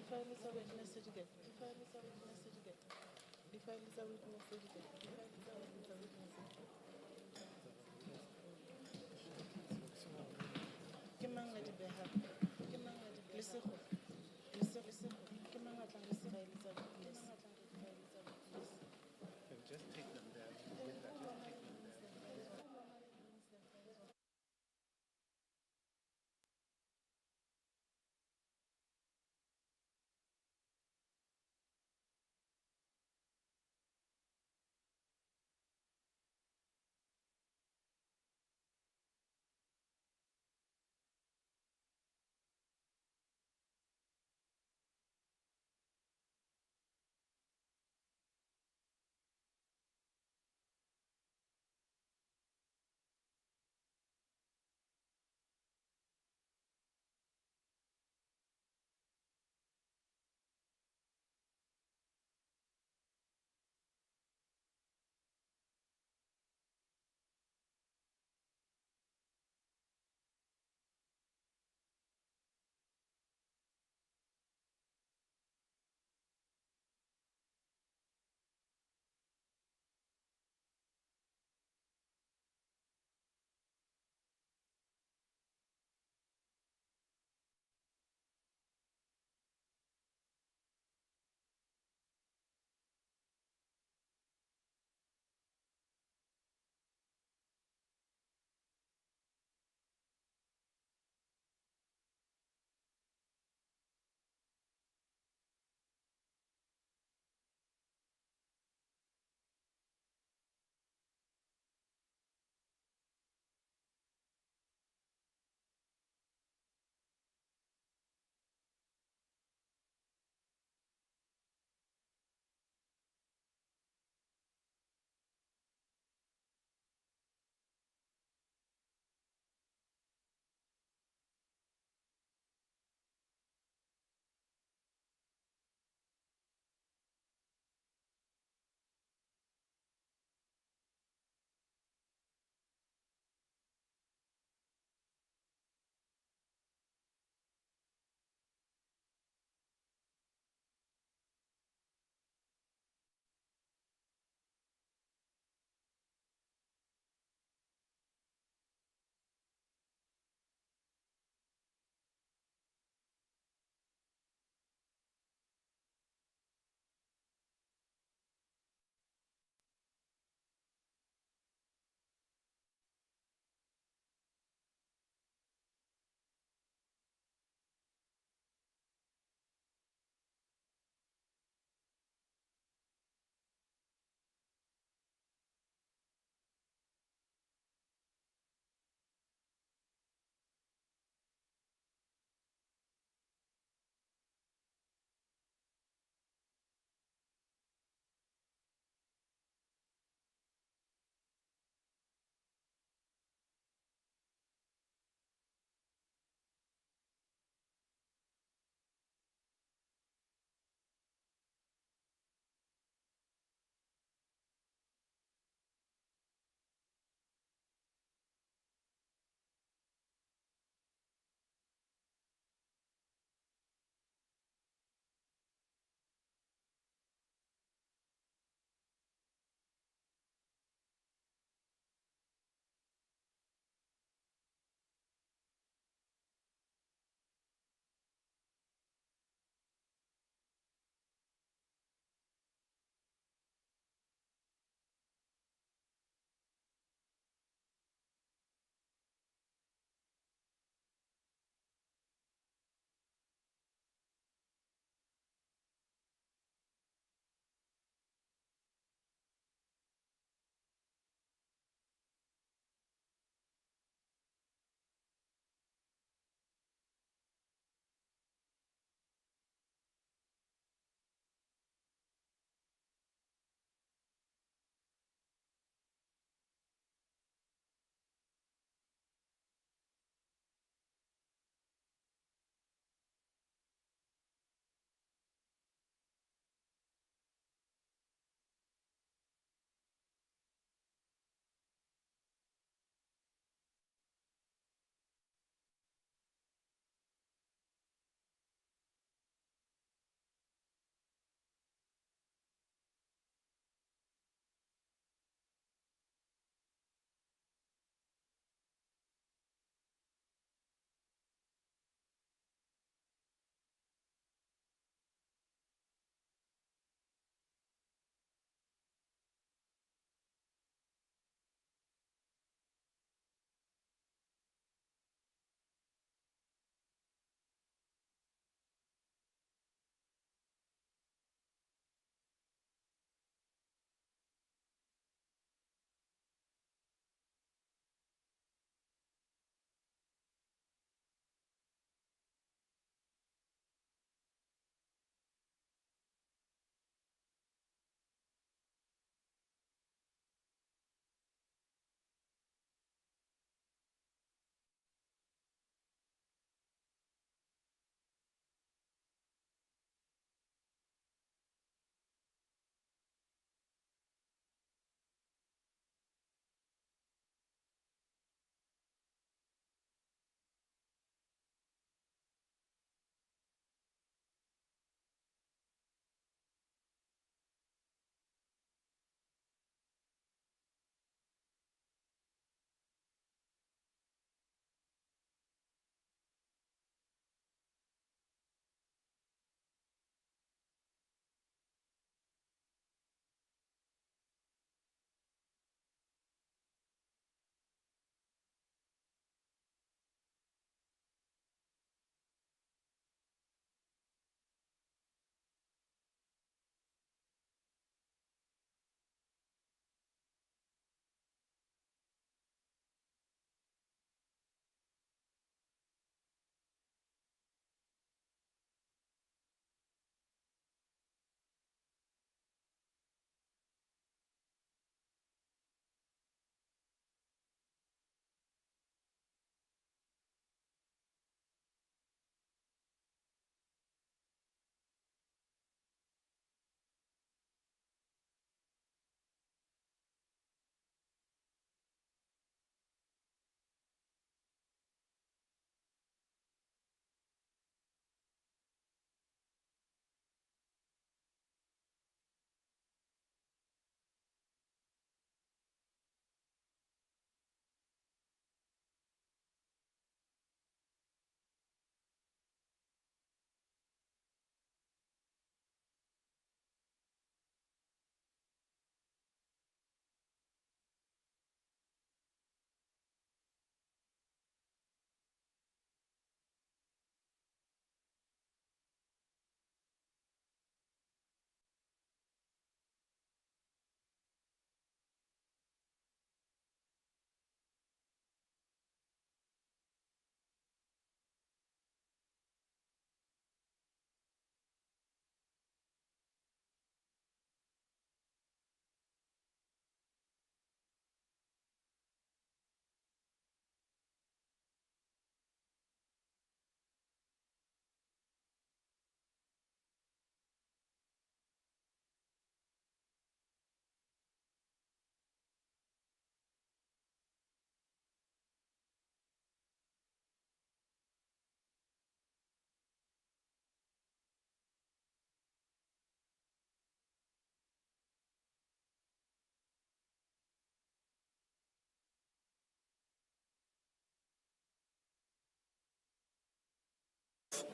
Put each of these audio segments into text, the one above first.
Define is a witness certificate. Define is a witness certificate. Define is a witness certificate. Define is a witness certificate. Ke mang a di behang? Ke mang a di behang? Lesego. Lesego. Ke mang a tlang re se faelisa witness? Ke mang a tlang re faelisa witness? Just take them there. Just take them there.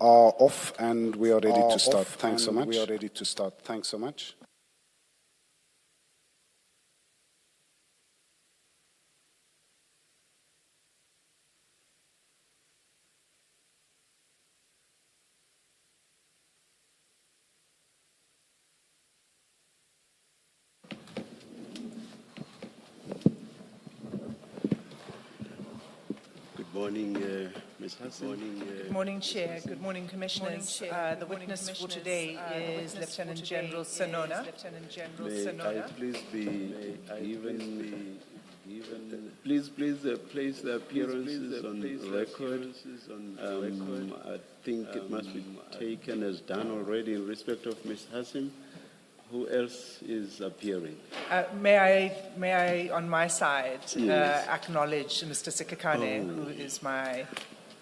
Are off and we are ready to start. Thanks so much. We are ready to start. Thanks so much. Good morning, Ms. Hassan. Good morning, Chair. Good morning, Commissioners. The witness for today is Lieutenant General Senona. May I please be given, please place the appearances on record. I think it must be taken as done already in respect of Ms. Hassan. Who else is appearing? May I, on my side, Yes. acknowledge Mr. Sikakane, who is my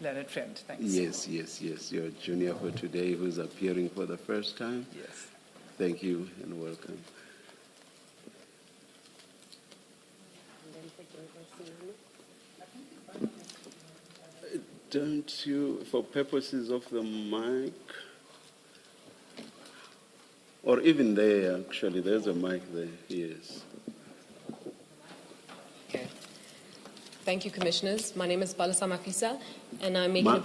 learned friend. Thanks. Yes. You're a junior for today who's appearing for the first time. Yes. Thank you and welcome. Don't you, for purposes of the mic, or even there, actually, there's a mic there, yes. Okay. Thank you, Commissioners. My name is Balasa Mafisa, and I'm making What?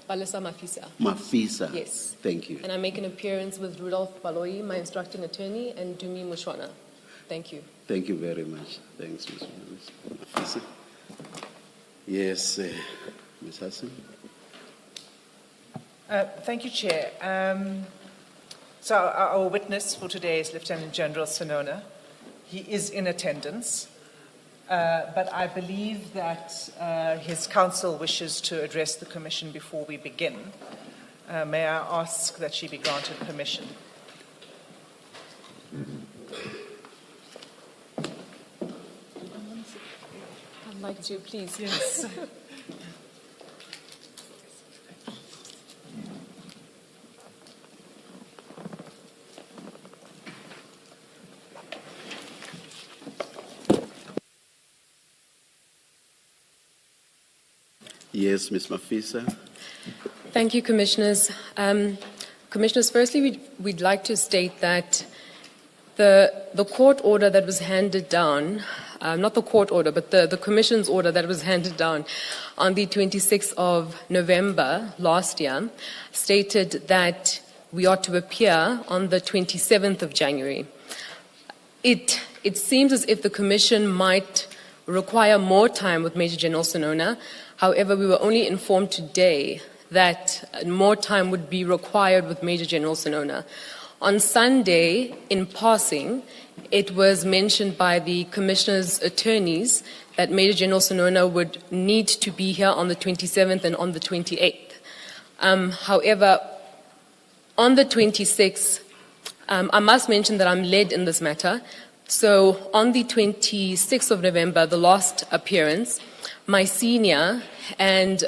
Balasa Mafisa. Mafisa. Yes. Thank you. And I make an appearance with Rudolph Baloyi, my instructing attorney, and Dumi Mushwana. Thank you. Thank you very much. Thanks, Ms. Mafisa. Yes, Ms. Hassan. Thank you, Chair. So our witness for today is Lieutenant General Senona. He is in attendance, but I believe that his counsel wishes to address the Commission before we begin. May I ask that she be granted permission? I'd like to, please. Yes. Yes, Ms. Mafisa. Thank you, Commissioners. Commissioners, firstly, we'd like to state that the court order that was handed down, not the court order, but the Commission's order that was handed down on the 26th of November last year, stated that we are to appear on the 27th of January. It seems as if the Commission might require more time with Major General Senona. However, we were only informed today that more time would be required with Major General Senona. On Sunday, in passing, it was mentioned by the Commissioner's attorneys that Major General Senona would need to be here on the 27th and on the 28th. However, on the 26th, I must mention that I'm led in this matter. So on the 26th of November, the last appearance, my senior and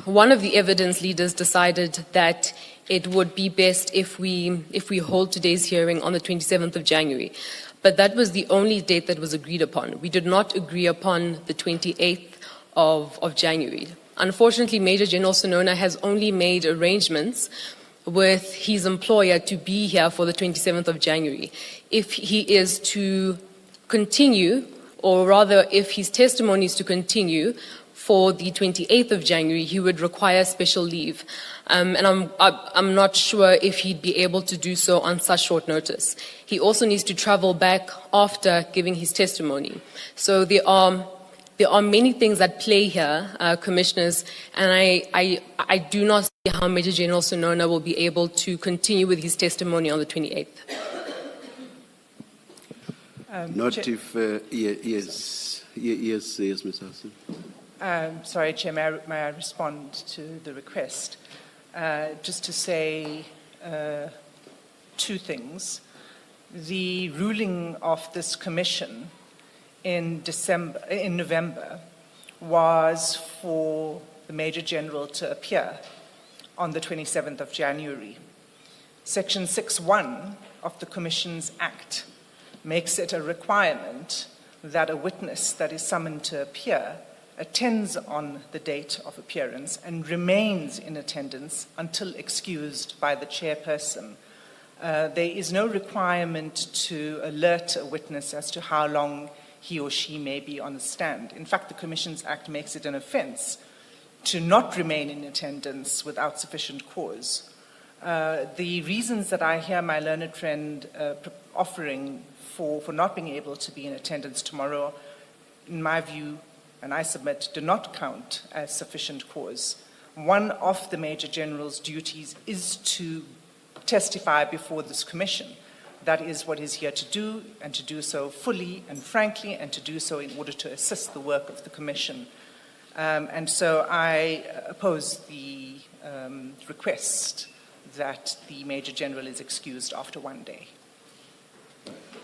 one of the evidence leaders decided that it would be best if we hold today's hearing on the 27th of January. But that was the only date that was agreed upon. We did not agree upon the 28th of January. Unfortunately, Major General Senona has only made arrangements with his employer to be here for the 27th of January. If he is to continue, or rather if his testimony is to continue for the 28th of January, he would require special leave. And I'm not sure if he'd be able to do so on such short notice. He also needs to travel back after giving his testimony. So there are many things at play here, Commissioners, and I do not see how Major General Senona will be able to continue with his testimony on the 28th. Not if, yes, Ms. Hassan. Sorry, Chair, may I respond to the request? Just to say two things. The ruling of this commission in November was for the Major General to appear on the 27th of January. Section 6.1 of the Commission's Act makes it a requirement that a witness that is summoned to appear attends on the date of appearance and remains in attendance until excused by the chairperson. There is no requirement to alert a witness as to how long he or she may be on the stand. In fact, the Commissions Act makes it an offence to not remain in attendance without sufficient cause. The reasons that I hear my learned friend offering for not being able to be in attendance tomorrow, in my view, and I submit, do not count as sufficient cause. One of the Major General's duties is to testify before this commission. That is what he's here to do, and to do so fully and frankly, and to do so in order to assist the work of the commission. And so I oppose the request that the Major General is excused after 1 day.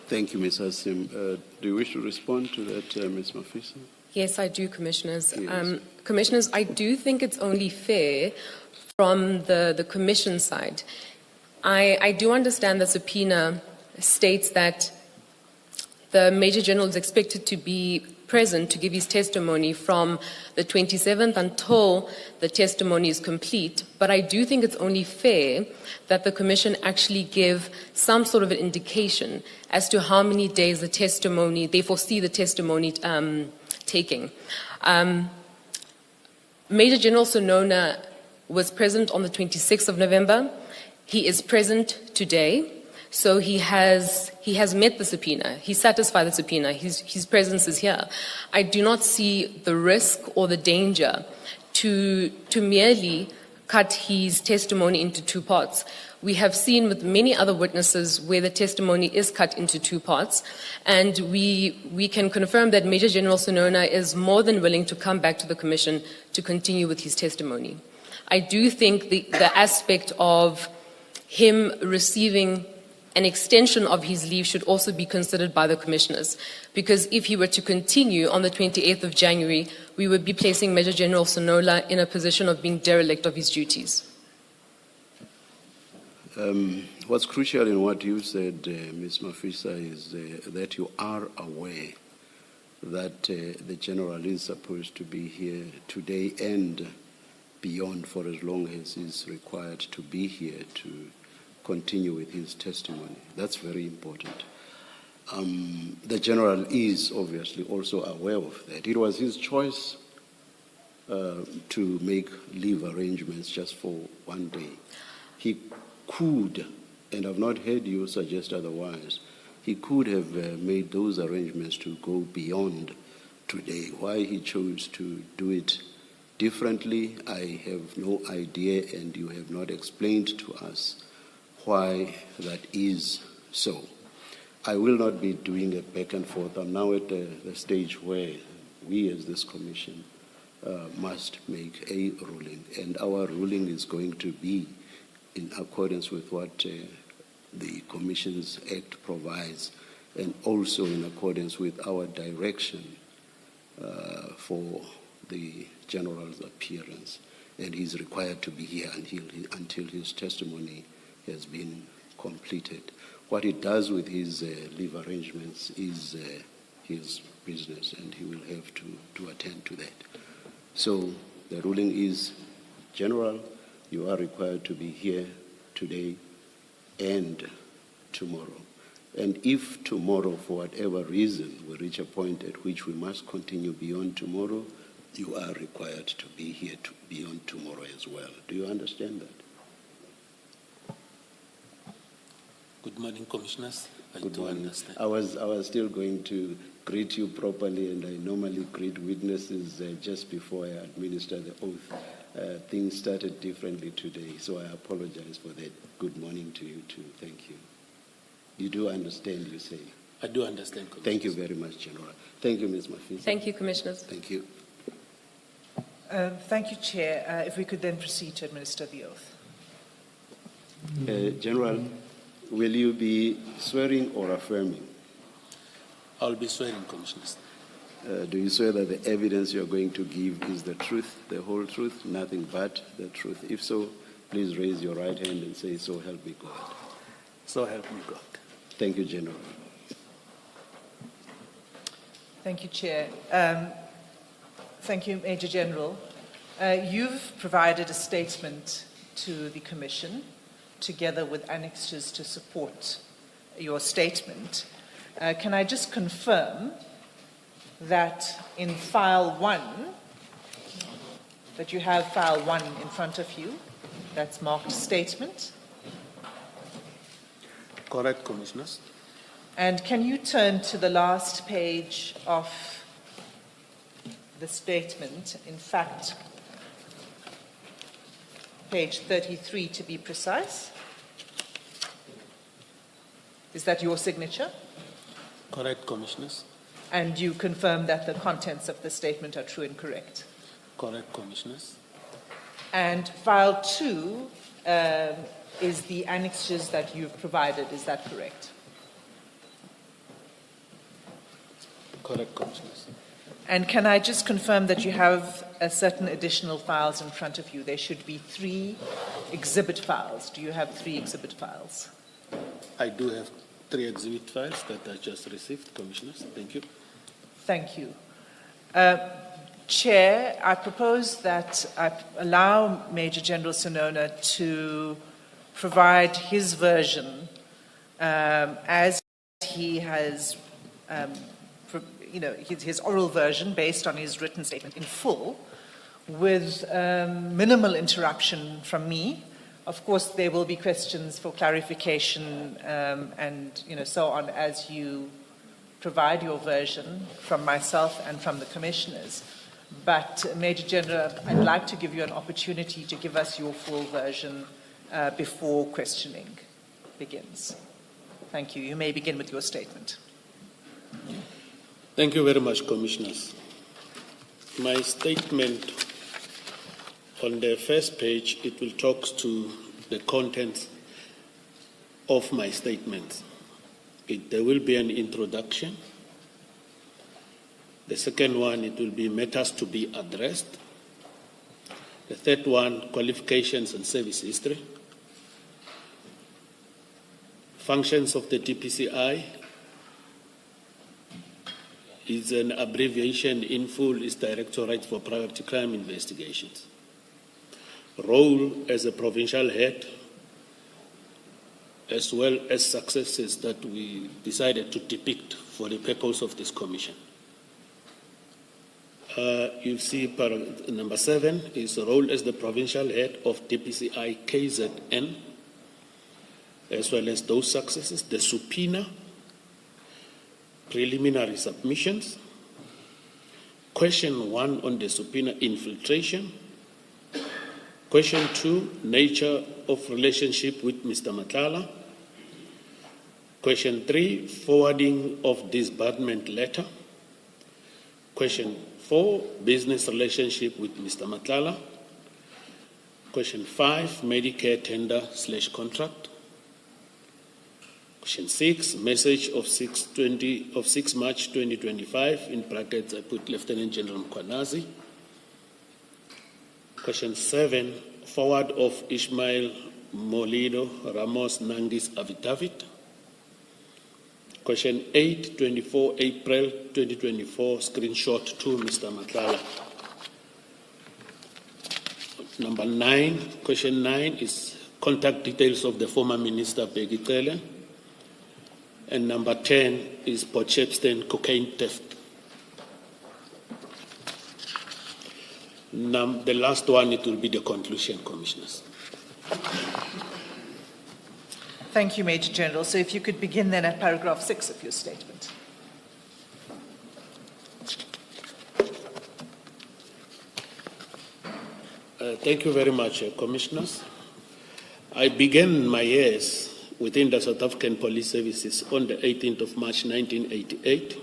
Thank you, Ms. Hassim. Do you wish to respond to that, Ms. Mafisa? Yes, I do, Commissioners. Yes. Commissioners, I do think it's only fair from the Commission side. I do understand the subpoena states that the Major General is expected to be present to give his testimony from the 27th until the testimony is complete, but I do think it's only fair that the Commission actually give some sort of an indication as to how many days the testimony, they foresee the testimony taking. Major General Senona was present on the 26th of November. He is present today. So he has met the subpoena. He satisfied the subpoena. His presence is here. I do not see the risk or the danger to merely cut his testimony into two parts. We have seen with many other witnesses where the testimony is cut into two parts, and we can confirm that Major General Senona is more than willing to come back to the Commission to continue with his testimony. I do think the aspect of him receiving an extension of his leave should also be considered by the Commissioners, because if he were to continue on the 28th of January, we would be placing Major General Senona in a position of being derelict of his duties. What's crucial in what you said, Ms. Mafisa, is that you are aware that the General is supposed to be here today and beyond for as long as is required to be here to continue with his testimony. That's very important. The General is obviously also aware of that. It was his choice to make leave arrangements just for 1 day. He could, and I've not heard you suggest otherwise, he could have made those arrangements to go beyond today. Why he chose to do it differently, I have no idea, and you have not explained to us why that is so. I will not be doing a back and forth. I'm now at the stage where we as this commission must make a ruling, and our ruling is going to be in accordance with what the Commissions Act provides, and also in accordance with our direction for the General's appearance. And he's required to be here until his testimony has been completed. What he does with his leave arrangements is his business, and he will have to attend to that. So the ruling is, General, you are required to be here today and tomorrow. And if tomorrow, for whatever reason, we reach a point at which we must continue beyond tomorrow, you are required to be here beyond tomorrow as well. Do you understand that? Good morning, Commissioners. Good morning. I was still going to greet you properly, and I normally greet witnesses just before I administer the oath. Things started differently today, so I apologize for that. Good morning to you too. Thank you. You do understand, you say? I do understand, Commissioner. Thank you very much, General. Thank you, Ms. Mafisa. Thank you, Commissioners. Thank you. Thank you, Chair. If we could then proceed to administer the oath. General, will you be swearing or affirming? I'll be swearing, Commissioners. Do you swear that the evidence you're going to give is the truth, the whole truth, nothing but the truth? If so, please raise your right hand and say, "So help me God." So help me God. Thank you, General. Thank you, Chair. Thank you, Major General. You've provided a statement to the Commission together with annexes to support your statement. Can I just confirm that in file 1, that you have file 1 in front of you, that's marked statement? Correct, Commissioners. And can you turn to the last page of the statement, in fact, page 33 to be precise? Is that your signature? Correct, Commissioners. And you confirm that the contents of the statement are true and correct? Correct, Commissioners. And file 2 is the annexes that you've provided, is that correct? Correct, Commissioners. And can I just confirm that you have certain additional files in front of you? There should be 3 exhibit files. Do you have 3 exhibit files? I do have 3 exhibit files that I just received, Commissioners. Thank you. Thank you. Chair, I propose that I allow Major General Senona to provide his version as he has, his oral version based on his written statement in full, with minimal interruption from me. Of course, there will be questions for clarification and so on as you provide your version from myself and from the commissioners. But Major General, I'd like to give you an opportunity to give us your full version before questioning begins. Thank you. You may begin with your statement. Thank you very much, Commissioners. My statement on the first page, it will talk to the contents of my statement. There will be an introduction. The second one, it will be matters to be addressed. The third one, qualifications and service history. Functions of the DPCI is an abbreviation in full, is Directorate for Priority Crime Investigations. Role as a provincial head, as well as successes that we decided to depict for the purpose of this commission. You see number 7 is role as the provincial head of DPCI KZN, as well as those successes, the subpoena, preliminary submissions, question 1 on the subpoena infiltration, question 2, nature of relationship with Mr. Madlanga, question 3, forwarding of disbarment letter, question 4, business relationship with Mr. Madlanga, question 5, Medicare tender/contract, question 6, message of 6 March 2025, in brackets I put Lieutenant General Mkhwanazi. Question 7, forward of Ismail Molido Ramos Nangi's affidavit. Question 8, 24 April 2024, screenshot to Mr. Madlanga. Number 9, question 9 is contact details of the former Minister Peggy Cele. And number 10 is Port Shepstone cocaine theft. The last one, it will be the conclusion, Commissioners. Thank you, Major General. So if you could begin then at paragraph 6 of your statement. Thank you very much, Commissioners. I began my years within the South African Police Services on the 18th of March 1988.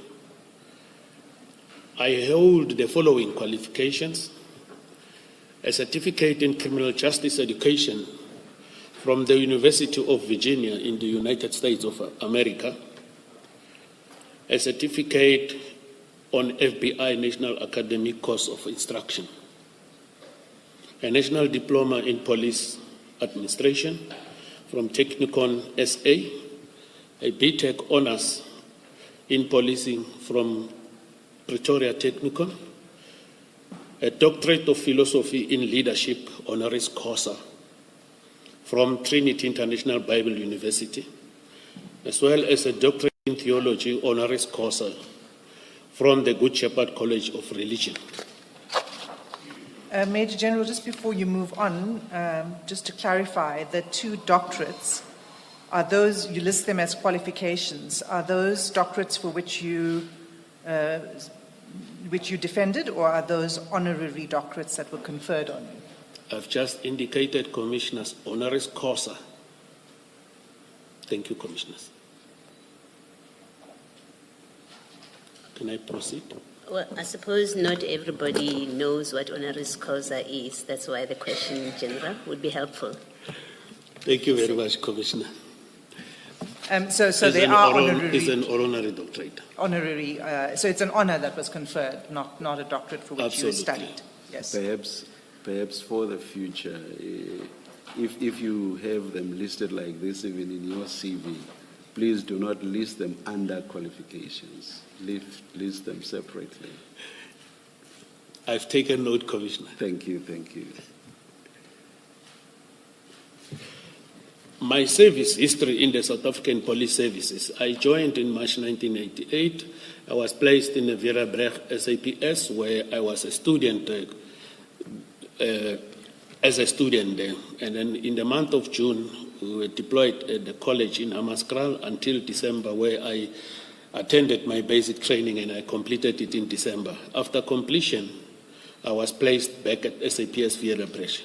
I hold the following qualifications: a certificate in criminal justice education from the University of Virginia in the United States of America, a certificate on FBI National Academic Course of Instruction, a national diploma in police administration from Technicon SA, a BTech honors in policing from Pretoria Technicon, a Doctorate of Philosophy in Leadership honoris causa from Trinity International Bible University, as well as a Doctorate in Theology honoris causa from the Good Shepherd College of Religion. Major General, just before you move on, just to clarify, the 2 doctorates, are those, you list them as qualifications, are those doctorates for which you defended, or are those honorary doctorates that were conferred on you? I've just indicated, Commissioners, honoris causa. Thank you, Commissioners. Can I proceed? Well, I suppose not everybody knows what honoris causa is. That's why the question in general would be helpful. Thank you very much, Commissioner. So they are honorary. It's an honorary doctorate. Honorary, so it's an honor that was conferred, not a doctorate for which Absolutely. you studied. Yes. Perhaps for the future, if you have them listed like this, even in your CV, please do not list them under qualifications. List them separately. I've taken note, Commissioner. Thank you, thank you. My service history in the South African Police Services. I joined in March 1988. I was placed in the Vera Brecht SAPS, where I was a student, as a student there. And then in the month of June, we were deployed at the college in Hammanskraal until December, where I attended my basic training and I completed it in December. After completion, I was placed back at SAPS Vera Brecht.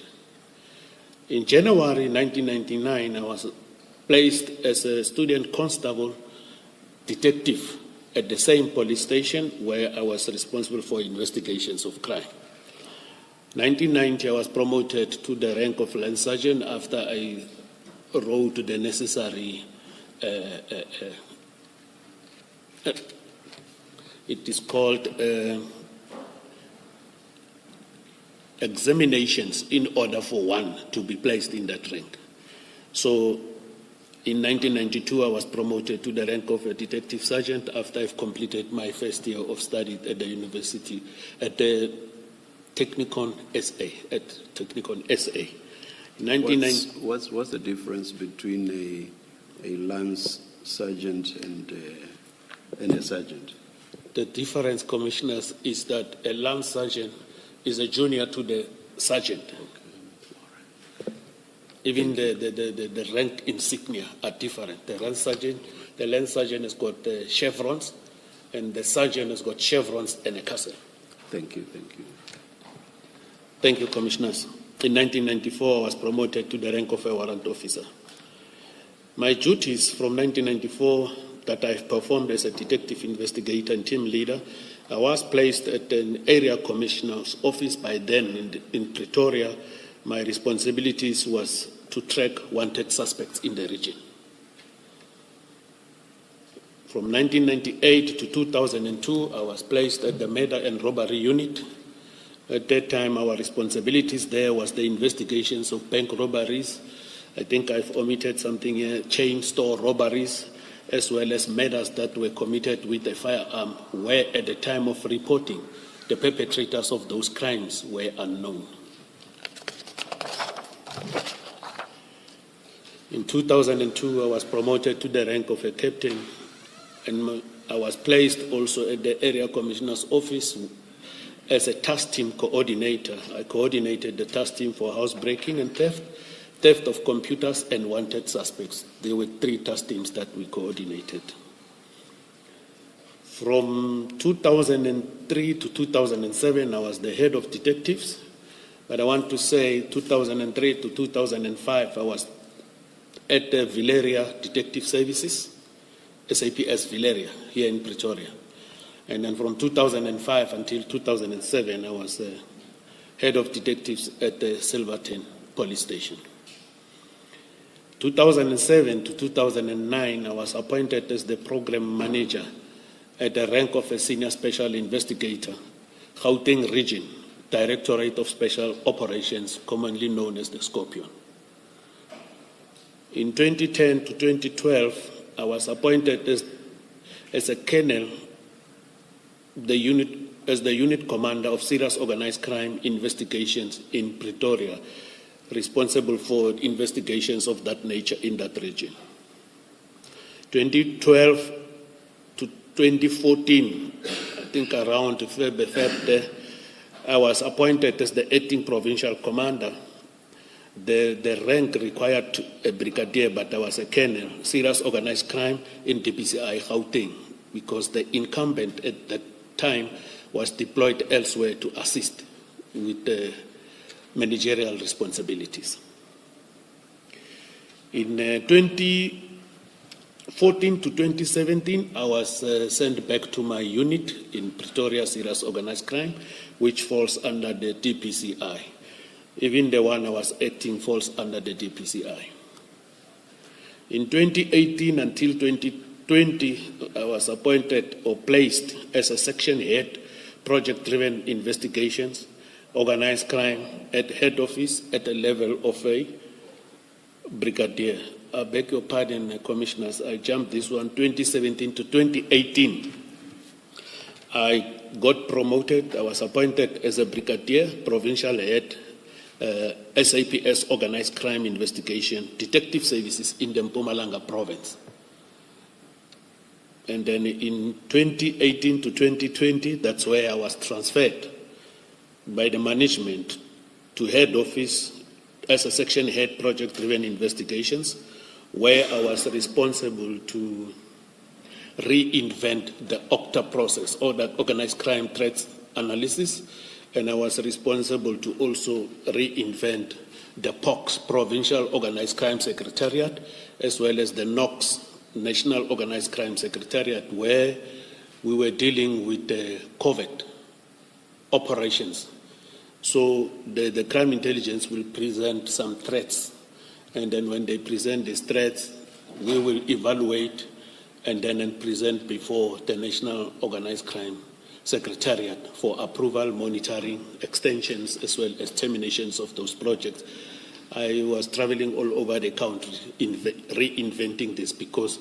In January 1999, I was placed as a student constable detective at the same police station where I was responsible for investigations of crime. 1990, I was promoted to the rank of Lance Sergeant after I wrote the necessary it is called examinations in order for one to be placed in that rank. So in 1992, I was promoted to the rank of a detective sergeant after I've completed my first year of study at the university, at the Technikon SA, What's the difference between a lance sergeant and a sergeant? The difference, Commissioners, is that a lance sergeant is a junior to the sergeant. Okay. Even the rank insignia are different. The lance sergeant has got chevrons, and the sergeant has got chevrons and a castle. Thank you, thank you. Thank you, Commissioners. In 1994, I was promoted to the rank of a warrant officer. My duties from 1994 that I've performed as a detective investigator and team leader, I was placed at an area commissioner's office by then in Pretoria. My responsibilities was to track wanted suspects in the region. From 1998 to 2002, I was placed at the murder and robbery unit. At that time, our responsibilities there was the investigations of bank robberies. I think I've omitted something here, chain store robberies, as well as murders that were committed with a firearm, where at the time of reporting, the perpetrators of those crimes were unknown. In 2002, I was promoted to the rank of a captain, and I was placed also at the area commissioner's office as a task team coordinator. I coordinated the task team for housebreaking and theft of computers and wanted suspects. There were 3 task teams that we coordinated. From 2003 to 2007, I was the head of detectives. But I want to say 2003 to 2005, I was at the Valeria Detective Services, SAPS Valeria, here in Pretoria. And then from 2005 until 2007, I was head of detectives at the Silverton Police Station. 2007 to 2009, I was appointed as the program manager at the rank of a senior special investigator, Gauteng region, Directorate of Special Operations, commonly known as the Scorpion. In 2010 to 2012, I was appointed as a colonel, the unit as the unit commander of serious organized crime investigations in Pretoria, responsible for investigations of that nature in that region. 2012 to 2014, I think around February, I was appointed as the acting provincial commander. The rank required a brigadier, but I was a colonel, serious organized crime in DPCI Gauteng, because the incumbent at that time was deployed elsewhere to assist with the managerial responsibilities. In 2014 to 2017, I was sent back to my unit in Pretoria, serious organized crime, which falls under the DPCI. Even the one I was acting falls under the DPCI. In 2018 until 2020, I was appointed or placed as a section head, project-driven investigations, organized crime at head office at the level of a brigadier. I beg your pardon, Commissioners, I jumped this one, 2017 to 2018. I got promoted, I was appointed as a brigadier, provincial head, SAPS, Organized Crime Investigation, Detective Services in the Mpumalanga province. And then in 2018 to 2020, that's where I was transferred by the management to head office as a section head, project-driven investigations, where I was responsible to reinvent the OCTA process, or that organized crime threats analysis, and I was responsible to also reinvent the POX, Provincial Organized Crime Secretariat, as well as the NOX, National Organized Crime Secretariat, where we were dealing with the covert operations. So the crime intelligence will present some threats, and then when they present these threats, we will evaluate and then present before the National Organized Crime Secretariat for approval, monitoring, extensions, as well as terminations of those projects. I was traveling all over the country reinventing this, because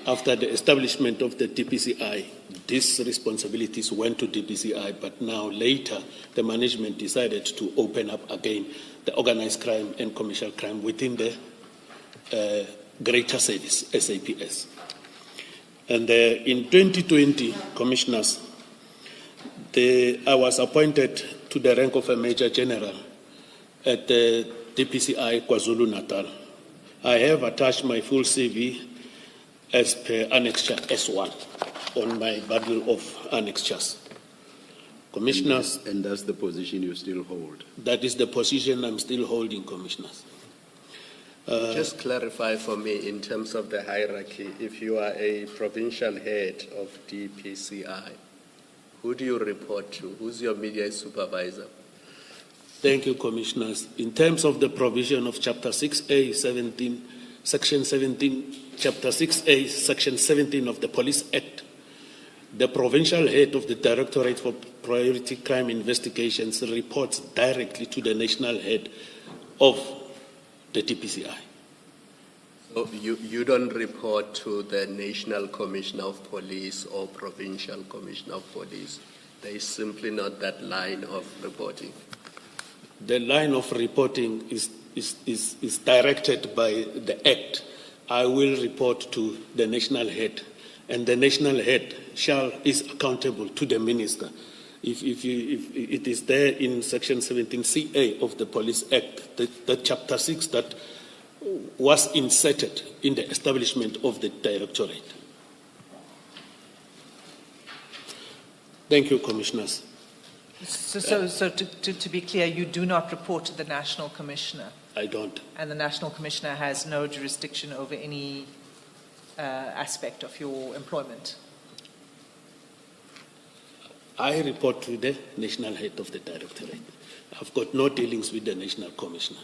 after the establishment of the DPCI, these responsibilities went to DPCI, but now later the management decided to open up again the organized crime and commercial crime within the greater service, SAPS. And in 2020, Commissioners, I was appointed to the rank of a Major General at the DPCI KwaZulu-Natal. I have attached my full CV as per Annexure S1 on my bundle of annexures. Commissioners. And that's the position you still hold? That is the position I'm still holding, Commissioners. Just clarify for me in terms of the hierarchy, if you are a provincial head of DPCI, who do you report to? Who's your media supervisor? Thank you, Commissioners. In terms of the provision of Chapter 6A, 17, Section 17, Chapter 6A, Section 17 of the Police Act, the provincial head of the Directorate for Priority Crime Investigations reports directly to the national head of the DPCI. So you don't report to the National Commissioner of Police or Provincial Commissioner of Police. There is simply not that line of reporting. The line of reporting is directed by the Act. I will report to the national head, and the national head is accountable to the minister. If it is there in Section 17CA of the Police Act, the Chapter 6 that was inserted in the establishment of the Directorate. Thank you, Commissioners. So to be clear, you do not report to the National Commissioner? I don't. And the National Commissioner has no jurisdiction over any aspect of your employment? I report to the national head of the Directorate. I've got no dealings with the National Commissioner.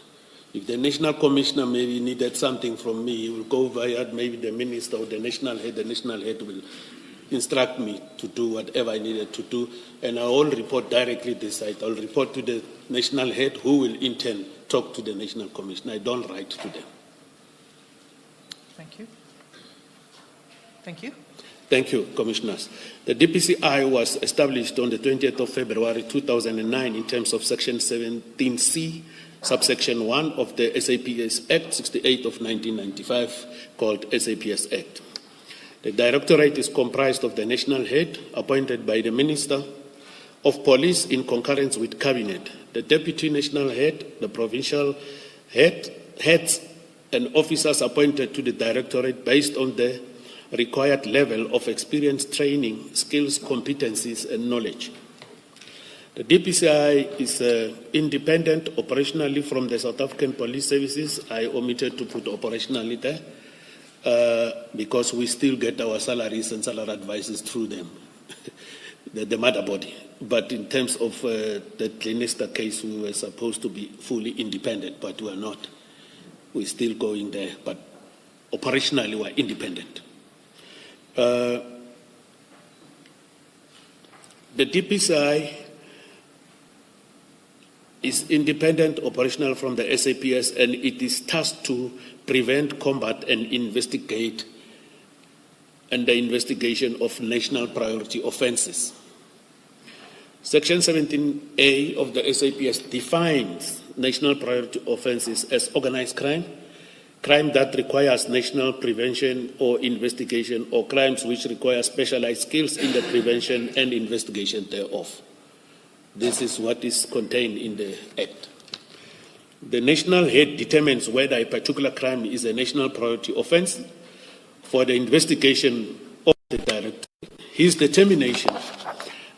If the National Commissioner maybe needed something from me, he will go via maybe the minister or the national head. The national head will instruct me to do whatever I needed to do, and I will report directly this side. I'll report to the national head, who will in turn talk to the National Commissioner. I don't write to them. Thank you. Thank you. Thank you, Commissioners. The DPCI was established on the 20th of February 2009 in terms of Section 17C, subsection 1 of the SAPS Act 68 of 1995, called SAPS Act. The Directorate is comprised of the national head, appointed by the Minister of Police in concurrence with Cabinet, the Deputy National Head, the Provincial heads and officers appointed to the Directorate based on the required level of experience, training, skills, competencies, and knowledge. The DPCI is independent operationally from the South African Police Services. I omitted to put operationally there because we still get our salaries and salary advices through them, the mother body. But in terms of the Glenister case, we were supposed to be fully independent, but we are not. We're still going there, but operationally we're independent. The DPCI is independent operational from the SAPS, and it is tasked to prevent, combat, and investigate and the investigation of national priority offenses. Section 17A of the SAPS defines national priority offenses as organized crime, crime that requires national prevention or investigation, or crimes which require specialized skills in the prevention and investigation thereof. This is what is contained in the Act. The national head determines whether a particular crime is a national priority offense for the investigation of the Directorate. His determination,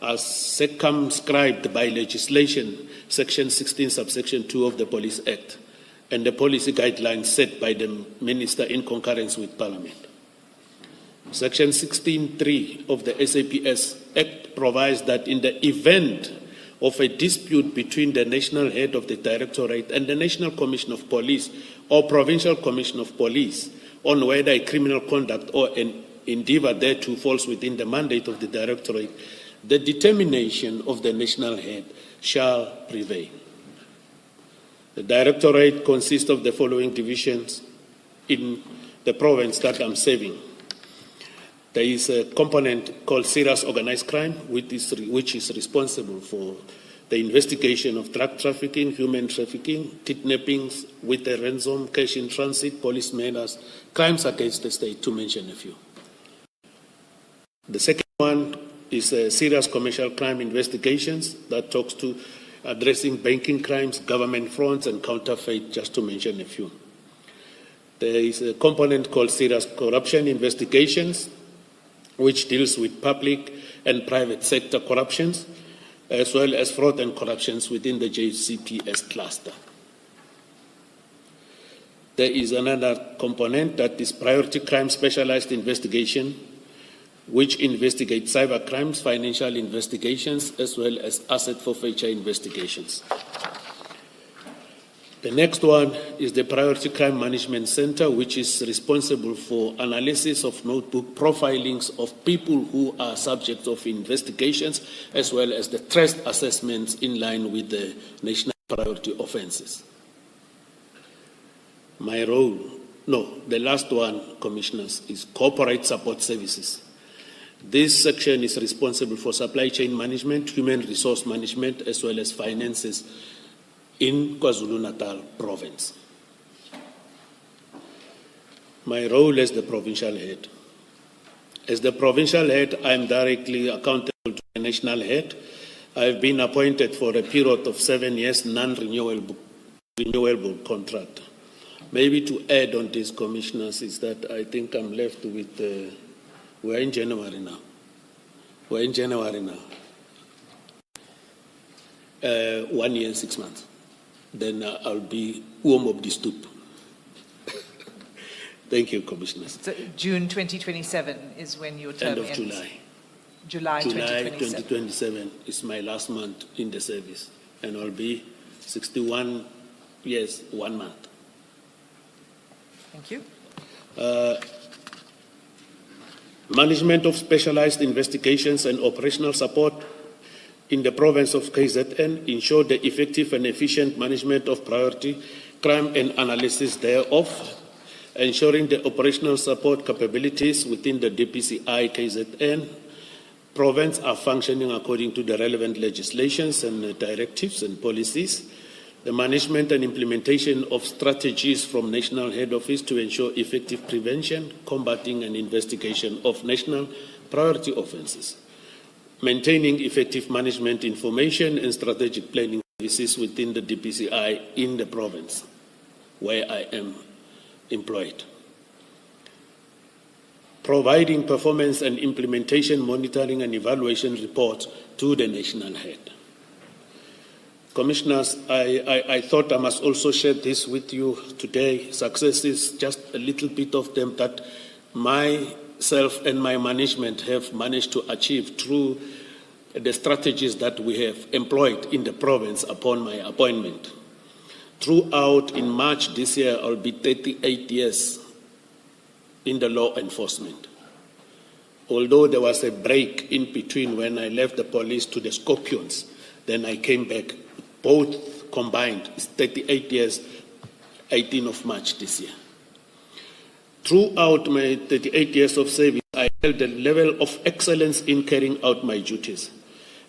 as circumscribed by legislation, Section 16, subsection 2 of the Police Act, and the policy guidelines set by the Minister in concurrence with Parliament. Section 16.3 of the SAPS Act provides that in the event of a dispute between the national head of the Directorate and the National Commission of Police or Provincial Commission of Police on whether a criminal conduct or an endeavor thereto falls within the mandate of the Directorate, the determination of the national head shall prevail. The Directorate consists of the following divisions in the province that I'm serving. There is a component called serious organized crime, which is responsible for the investigation of drug trafficking, human trafficking, kidnappings with a ransom, cash in transit, police murders, crimes against the state, to mention a few. The second one is serious commercial crime investigations that talks to addressing banking crimes, government frauds, and counterfeit, just to mention a few. There is a component called serious corruption investigations, which deals with public and private sector corruptions, as well as fraud and corruptions within the JCPS cluster. There is another component that is priority crime specialized investigation, which investigates cyber crimes, financial investigations, as well as asset forfeiture investigations. The next one is the Priority Crime Management Center, which is responsible for analysis of notebook profilings of people who are subjects of investigations, as well as the threat assessments in line with the national priority offenses. My role, the last one, Commissioners, is corporate support services. This section is responsible for supply chain management, human resource management, as well as finances in KwaZulu-Natal province. My role as the provincial head. As the provincial head, I am directly accountable to the national head. I have been appointed for a period of 7 years, non-renewable contract. Maybe to add on this, Commissioners, is that I think I'm left with, we're in January now. 1 year and 6 months. Then I'll be warm up the stoop. Thank you, Commissioners. So June 2027 is when your term ends? End of July. July 2027. 2027 is my last month in the service, and I'll be 61 years, 1 month. Thank you. Management of specialized investigations and operational support in the province of KZN ensure the effective and efficient management of priority crime and analysis thereof, ensuring the operational support capabilities within the DPCI KZN province are functioning according to the relevant legislations and directives and policies, the management and implementation of strategies from national head office to ensure effective prevention, combating and investigation of national priority offences, maintaining effective management information and strategic planning services within the DPCI in the province where I am employed, providing performance and implementation monitoring and evaluation reports to the national head. Commissioners, I thought I must also share this with you today. Successes, just a little bit of them that myself and my management have managed to achieve through the strategies that we have employed in the province upon my appointment. Throughout, in March this year, I'll be 38 years in the law enforcement. Although there was a break in between when I left the police to the Scorpions, then I came back. Both combined is 38 years, 18th of March this year. Throughout my 38 years of service, I held a level of excellence in carrying out my duties.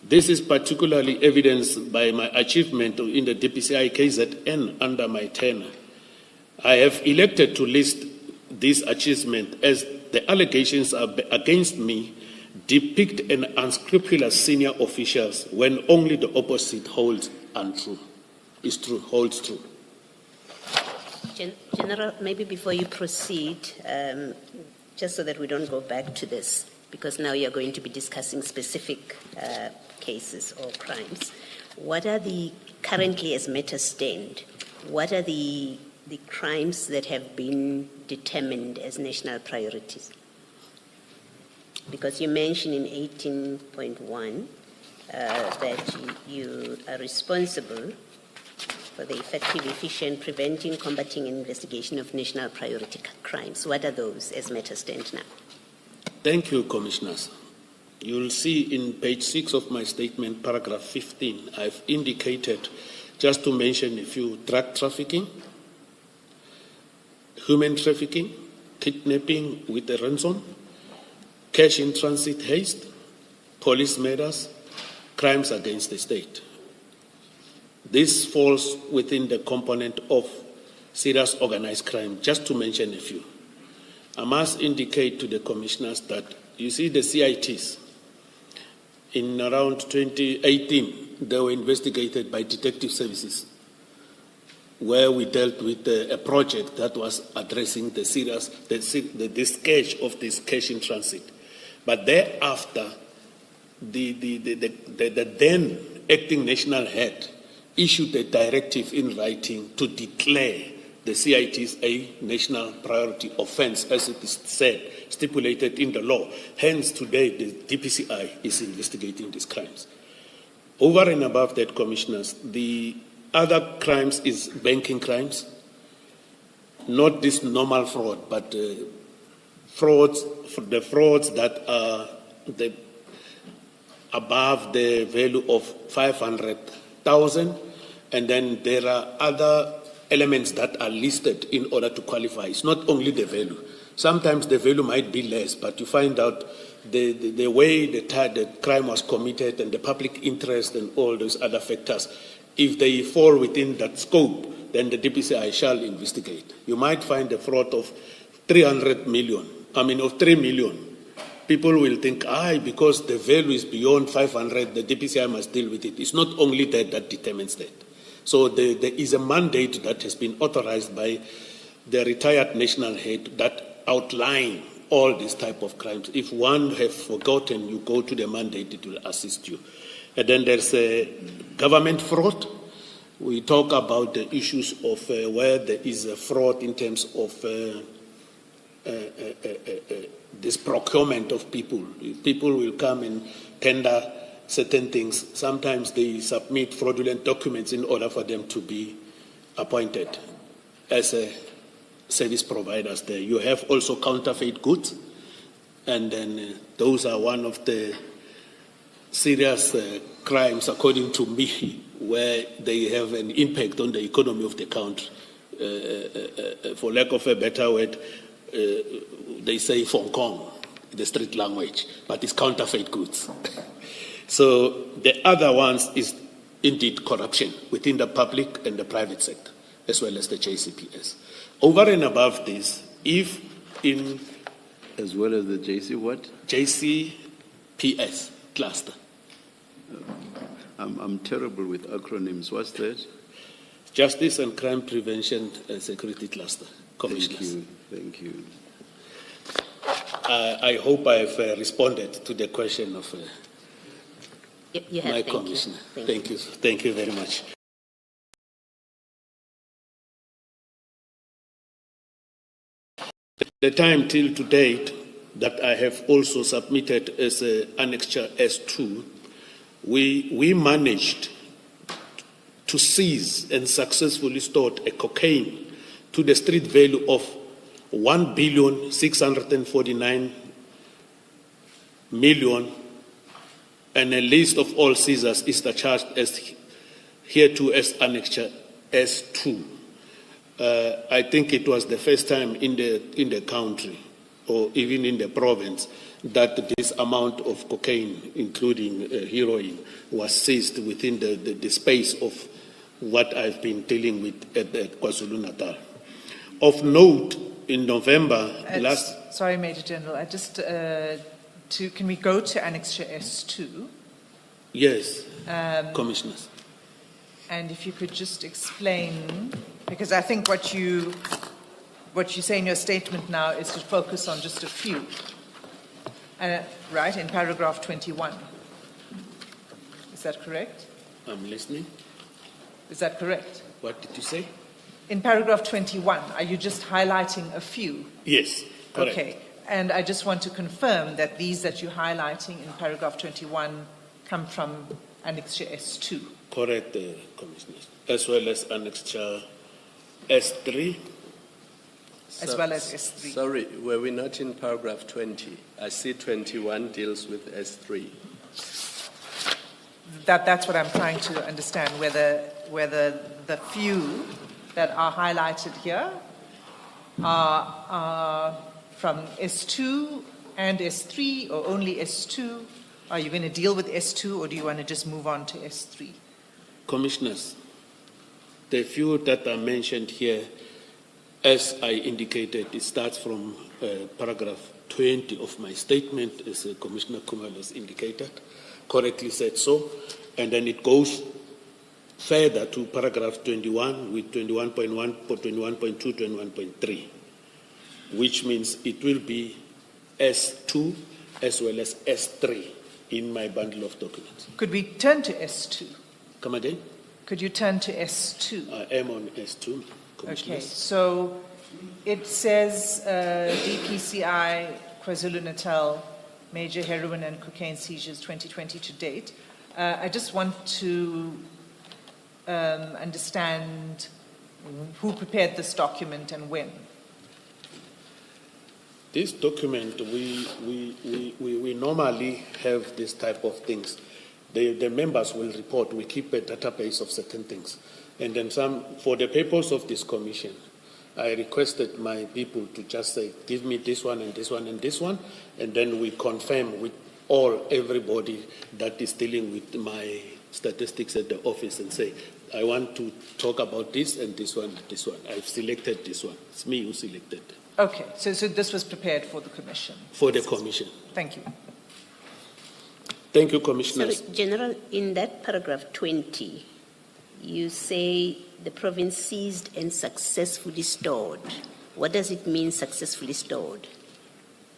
This is particularly evidenced by my achievement in the DPCI KZN under my tenure. I have elected to list this achievement as the allegations against me depict an unscrupulous senior officials when only the opposite holds true. General, maybe before you proceed, just so that we don't go back to this, because now you're going to be discussing specific cases or crimes. What are currently as matters stand, what are the crimes that have been determined as national priorities? Because you mentioned in 18.1 that you are responsible for the effective, efficient, preventing, combating, and investigation of national priority crimes. What are those as matters stand now? Thank you, Commissioners. You'll see in page 6 of my statement, paragraph 15, I've indicated, just to mention a few, drug trafficking, human trafficking, kidnapping with a ransom, cash in transit haste, police murders, crimes against the state. This falls within the component of serious organized crime, just to mention a few. I must indicate to the Commissioners that, you see, the CITs, in around 2018, they were investigated by detective services, where we dealt with a project that was addressing the scourge of this cash in transit. But thereafter, the then acting national head issued a directive in writing to declare the CITs a national priority offense, as it is said, stipulated in the law. Hence, today, the DPCI is investigating these crimes. Over and above that, Commissioners, the other crimes is banking crimes, not this normal fraud, but the frauds that are above the value of 500,000, and then there are other elements that are listed in order to qualify. It's not only the value. Sometimes the value might be less, but you find out the way the crime was committed and the public interest and all those other factors. If they fall within that scope, then the DPCI shall investigate. You might find a fraud of 3 million. People will think, because the value is beyond 500, the DPCI must deal with it. It's not only that determines that. So there is a mandate that has been authorized by the retired national head that outline all these type of crimes. If one have forgotten, you go to the mandate, it will assist you. And then there's a government fraud. We talk about the issues of where there is a fraud in terms of this procurement of people. People will come and tender certain things. Sometimes they submit fraudulent documents in order for them to be appointed as a service providers there. You have also counterfeit goods, and then those are one of the serious crimes, according to me, where they have an impact on the economy of the country. for lack of a better word, they say Hong Kong, the street language, but it's counterfeit goods. So the other ones is indeed corruption within the public and the private sector, as well as the JCPS. Over and above this, if in... As well as the JC what? JCPS cluster. I'm terrible with acronyms. What's that? Justice and Crime Prevention and Security Cluster, Commissioners. Thank you. I hope I've responded to the question of You have, my thank Commissioner. You. Thank you. Thank you very much. The time till to date that I have also submitted as Annexure S2, we managed to seize and successfully stored a cocaine to the street value of 1,649,000,000, and a list of all seizures is charged as hereto as Annexure S2. I think it was the first time in the country, or even in the province, that this amount of cocaine, including heroin, was seized within the space of what I've been dealing with at KwaZulu-Natal. Of note, in November last... Sorry, Major General, I just... can we go to Annexure S2? Yes, Commissioners. And if you could just explain, because I think what you say in your statement now is to focus on just a few, right, in paragraph 21. Is that correct? I'm listening. Is that correct? What did you say? In paragraph 21, are you just highlighting a few? Yes, correct. Okay, and I just want to confirm that these that you're highlighting in paragraph 21 come from Annexure S2. Correct, Commissioners. As well as Annexure S3. As well as S3. Sorry, were we not in paragraph 20? I see 21 deals with S3. That's what I'm trying to understand, whether the few that are highlighted here are from S2 and S3, or only S2. Are you going to deal with S2, or do you want to just move on to S3? Commissioners, the few that are mentioned here, as I indicated, it starts from paragraph 20 of my statement, as Commissioner Kumalo has indicated, correctly said so, and then it goes further to paragraph 21 with 21.1, 21.2, 21.3, which means it will be S2 as well as S3 in my bundle of documents. Could we turn to S2? Come again? Could you turn to S2? I am on S2, Commissioners. Okay, so it says DPCI, KwaZulu-Natal, major heroin and cocaine seizures 2020 to date. I just want to understand who prepared this document and when. This document, we normally have this type of things. The members will report. We keep a database of certain things. And then for the purpose of this commission, I requested my people to just say, give me this one and this one and this one, and then we confirm with everybody that is dealing with my statistics at the office and say, I want to talk about this and this one and this one. I've selected this one. It's me who selected it. Okay, so this was prepared for the commission? For the commission. Thank you. Thank you, Commissioners. Sorry, General, in that paragraph 20, you say the province seized and successfully stored. What does it mean, successfully stored?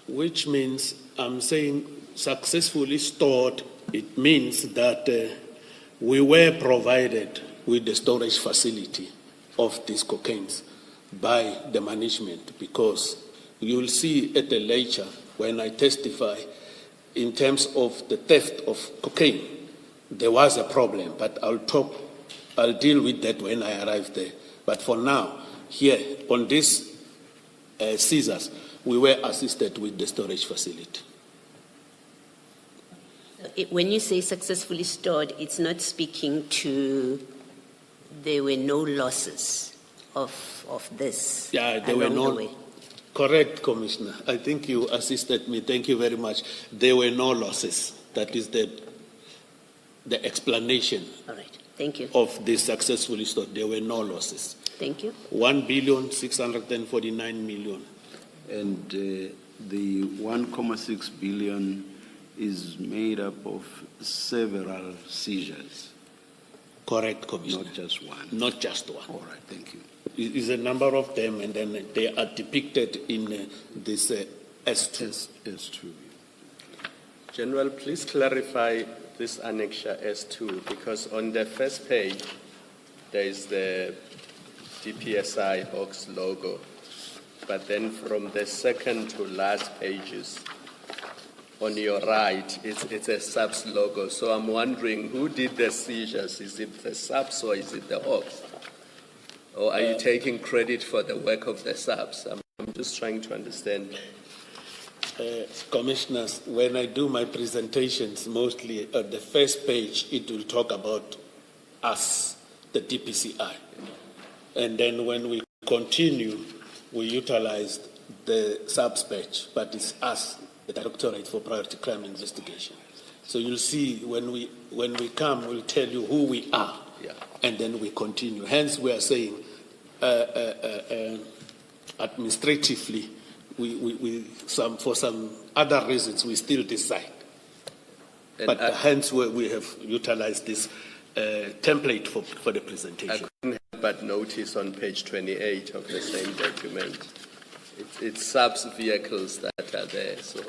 Which means, I'm saying successfully stored, it means that we were provided with the storage facility of these cocaines by the management, because you'll see at the lecture when I testify in terms of the theft of cocaine, there was a problem, but I'll deal with that when I arrive there. But for now, here on these seizures, we were assisted with the storage facility. When you say successfully stored, it's not speaking to there were no losses. of this Yeah, there were along the no. way? Correct, Commissioner. I think you assisted me. Thank you very much. There were no losses. That is the explanation All right. Thank you. of this successfully stored. There were no losses. Thank you. 1,649 million. And the 1.6 billion is made up of several seizures, Correct, Commissioner. not just one. Not just one. All right, thank you. It is a number of them, and then they are depicted in this S2. S2. General, please clarify this annexure S2, because on the first page, there is the DPSI Hawks logo, but then from the second to last pages, on your right, it's a SAPS logo. So I'm wondering, who did the seizures? Is it the SAPS or is it the Hawks? Or are you taking credit for the work of the SAPS? I'm just trying to understand. Commissioners, when I do my presentations, mostly at the first page, it will talk about us, the DPCI. And then when we continue, we utilize the SAPS page, but it's us, the Directorate for Priority Crime Investigation. So you'll see when we come, we'll tell you who we are, Yeah. and then we continue. Hence, we are saying administratively, for some other reasons, we still decide. And But hence, we have utilized this template for the I presentation. couldn't help but notice on page 28 of the same document, it's SAPS vehicles that are there. So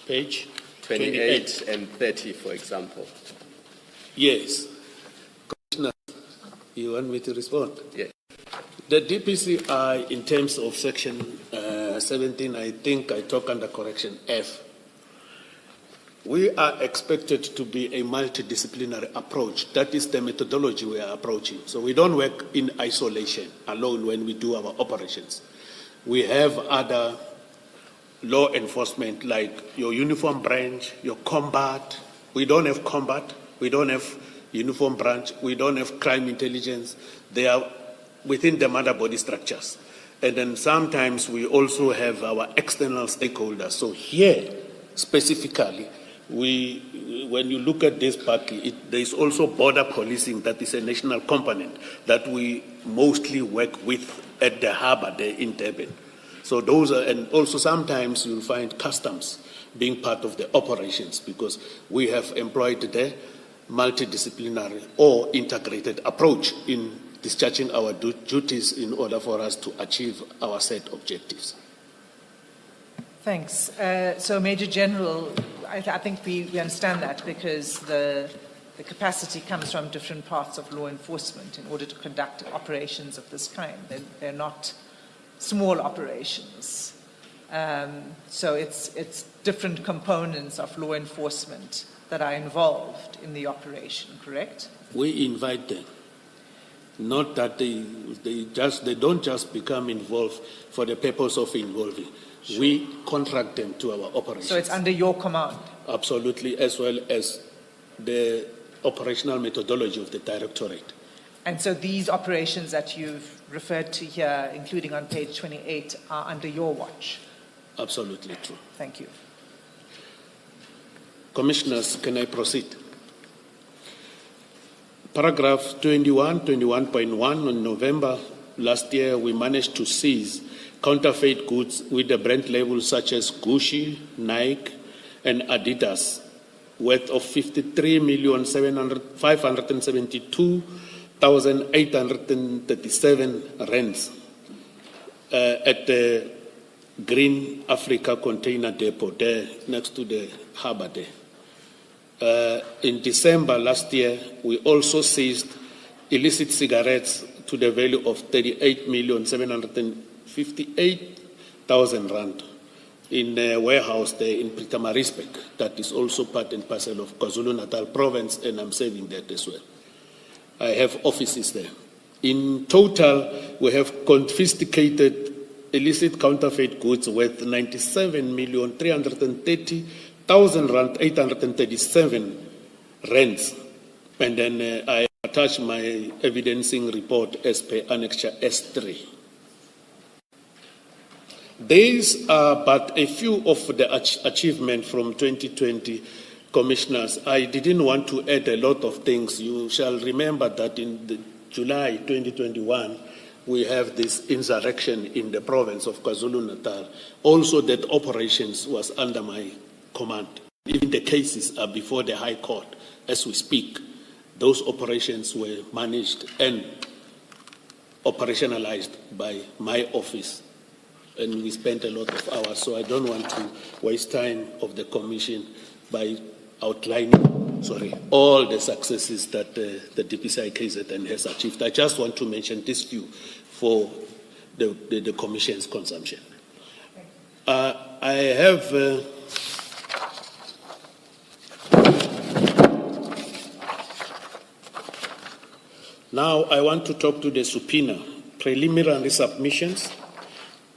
Page 28 and 30, for example. Yes. Commissioner, you want me to respond? Yes. The DPCI, in terms of section 17, I think I talk under correction F. We are expected to be a multidisciplinary approach. That is the methodology we are approaching. So we don't work in isolation, alone when we do our operations. We have other law enforcement like your uniform branch, your combat. We don't have combat. We don't have uniform branch. We don't have crime intelligence. They are within the mother body structures. And then sometimes we also have our external stakeholders. So here, specifically, when you look at this party, there is also border policing that is a national component that we mostly work with at the harbor there in Durban. So those are, and also sometimes you'll find customs being part of the operations because we have employed the multidisciplinary or integrated approach in discharging our duties in order for us to achieve our set objectives. Thanks. So, Major General, I think we understand that because the capacity comes from different parts of law enforcement in order to conduct operations of this kind. They're not small operations. So it's different components of law enforcement that are involved in the operation, correct? We invite them. Not that they don't just become involved for the purpose of involving. Sure. We contract them to our operations. So it's under your command? Absolutely, as well as the operational methodology of the Directorate. And so these operations that you've referred to here, including on page 28, are under your watch? Absolutely true. Thank you. Commissioners, can I proceed? Paragraph 21.1, in November last year, we managed to seize counterfeit goods with the brand labels such as Gucci, Nike, and Adidas, worth of 53,772,837 rands at the Green Africa Container Depot there next to the harbor there. In December last year, we also seized illicit cigarettes to the value of 38,758,000 rand in a warehouse there in Pietermaritzburg that is also part and parcel of KwaZulu-Natal province, and I'm serving that as well. I have offices there. In total, we have confiscated illicit counterfeit goods worth 97,330,000 rand, 837 rands. And then I attach my evidencing report as per Annexure S3. These are but a few of the achievements from 2020, Commissioners. I didn't want to add a lot of things. You shall remember that in July 2021, we have this insurrection in the province of KwaZulu-Natal. Also, that operations was under my command. Even the cases are before the High Court as we speak. Those operations were managed and operationalized by my office. And we spent a lot of hours, so I don't want to waste time of the Commission by outlining, all the successes that the DPCI KZN has achieved. I just want to mention this few for the Commission's consumption. I have now I want to talk to the subpoena, preliminary submissions.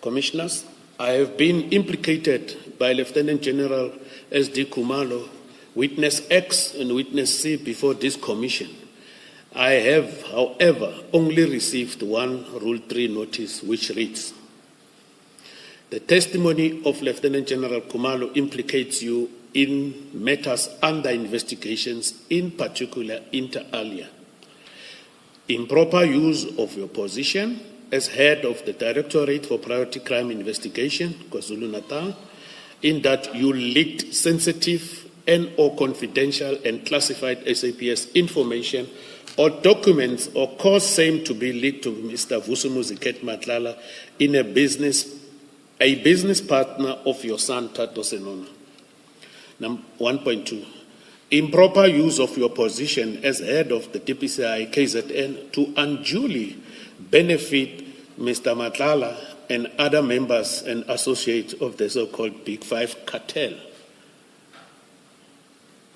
Commissioners, I have been implicated by Lieutenant General S.D. Kumalo, Witness X and Witness C before this Commission. I have, however, only received one Rule 3 notice which reads, the testimony of Lieutenant General Kumalo implicates you in matters under investigations, in particular inter alia. Improper use of your position as head of the Directorate for Priority Crime Investigation, KwaZulu-Natal, in that you leaked sensitive and or confidential and classified SAPS information or documents or caused same to be leaked to Mr. Vusimuziket Madlanga in a business partner of your son, Tato Senona. 1.2. Improper use of your position as head of the DPCI KZN to unduly benefit Mr. Madlanga and other members and associates of the so-called Big Five cartel.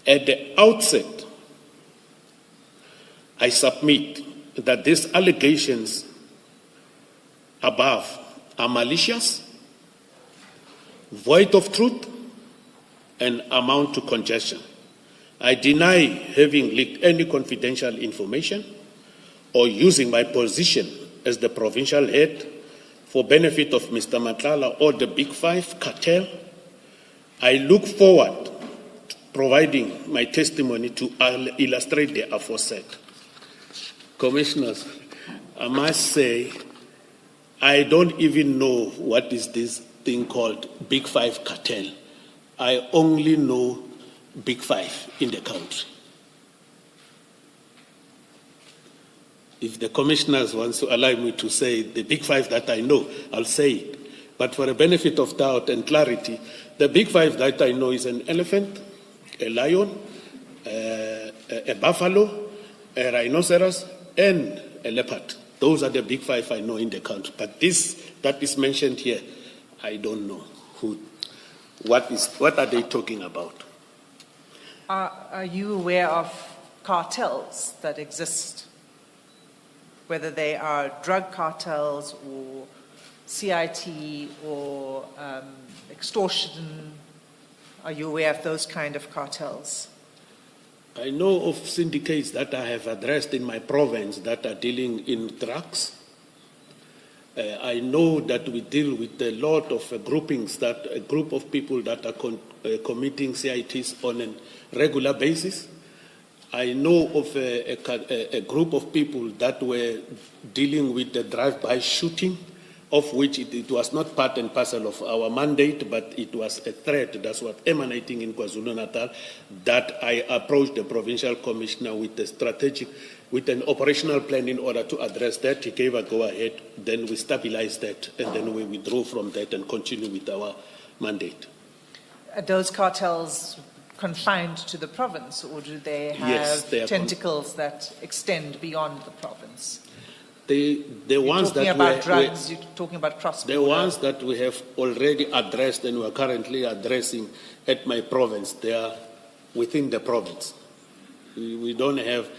At the outset, I submit that these allegations above are malicious, void of truth, and amount to congestion. I deny having leaked any confidential information or using my position as the provincial head for benefit of Mr. Madlanga or the Big Five cartel. I look forward to providing my testimony to illustrate the aforesaid. Commissioners, I must say, I don't even know what is this thing called Big Five cartel. I only know Big Five in the country. If the commissioners want to allow me to say the Big Five that I know, I'll say it. But for the benefit of doubt and clarity, the Big Five that I know is an elephant, a lion, a buffalo, a rhinoceros, and a leopard. Those are the Big Five I know in the country. But this that is mentioned here, I don't know what are they talking about? Are you aware of cartels that exist? Whether they are drug cartels or CIT or extortion, are you aware of those kind of cartels? I know of syndicates that I have addressed in my province that are dealing in drugs. I know that we deal with a lot of groupings, that a group of people that are committing CITs on a regular basis. I know of a group of people that were dealing with the drive-by shooting, of which it was not part and parcel of our mandate, but it was a threat that was emanating in KwaZulu-Natal, that I approached the Provincial Commissioner with an operational plan in order to address that. He gave a go-ahead, then we stabilized that, and then we withdrew from that and continue with our mandate. Are those cartels confined to the province, or do they have Yes, tentacles that extend beyond the province? The ones that you're talking about cross-border. The ones that we have already addressed and we are currently addressing at my province, they are within the province. We don't have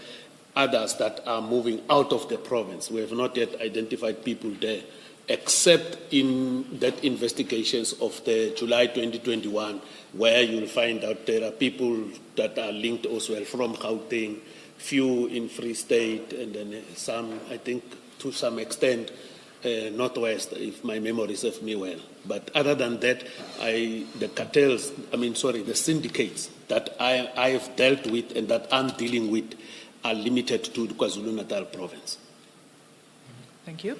others that are moving out of the province. We have not yet identified people there, except in that investigations of the July 2021, where you'll find out there are people that are linked as well from Gauteng, few in Free State, and then some, I think, to some extent, Northwest, if my memory serves me well. But other than that, the syndicates that I have dealt with and that I'm dealing with are limited to the KwaZulu-Natal province. Thank you.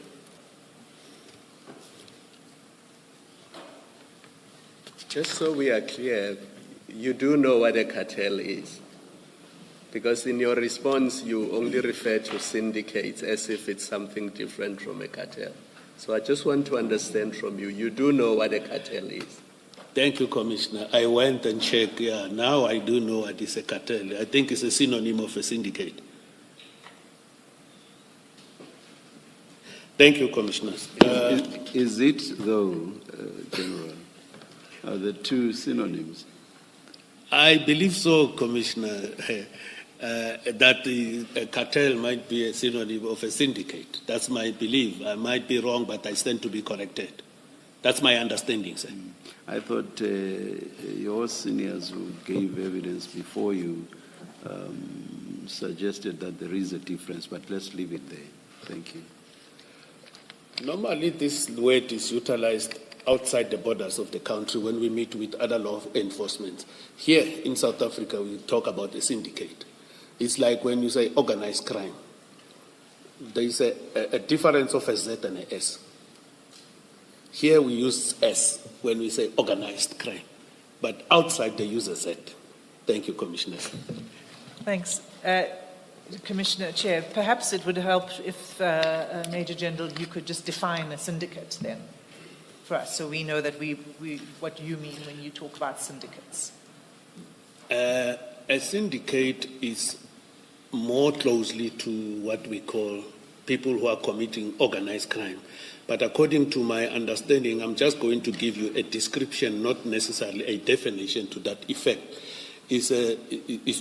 Just so we are clear, you do know what a cartel is? Because in your response, you only refer to syndicates as if it's something different from a cartel. So I just want to understand from you, you do know what a cartel is? Thank you, Commissioner. I went and checked. Yeah, now I do know what is a cartel. I think it's a synonym of a syndicate. Thank you, Commissioners. Is it, though, General? Are the two synonyms? I believe so, Commissioner, that a cartel might be a synonym of a syndicate. That's my belief. I might be wrong, but I stand to be corrected. That's my understanding, sir. I thought your seniors who gave evidence before you suggested that there is a difference, but let's leave it there. Thank you. Normally, this word is utilized outside the borders of the country when we meet with other law enforcement. Here in South Africa, we talk about a syndicate. It's like when you say organized crime. There is a difference of a Z and a S. Here we use S when we say organized crime, but outside they use a Z. Thank you, Commissioner. Thanks. Commissioner Chair, perhaps it would help if, Major General, you could just define a syndicate then for us, so we know that what you mean when you talk about syndicates. A syndicate is more closely to what we call people who are committing organized crime. But according to my understanding, I'm just going to give you a description, not necessarily a definition to that effect. Is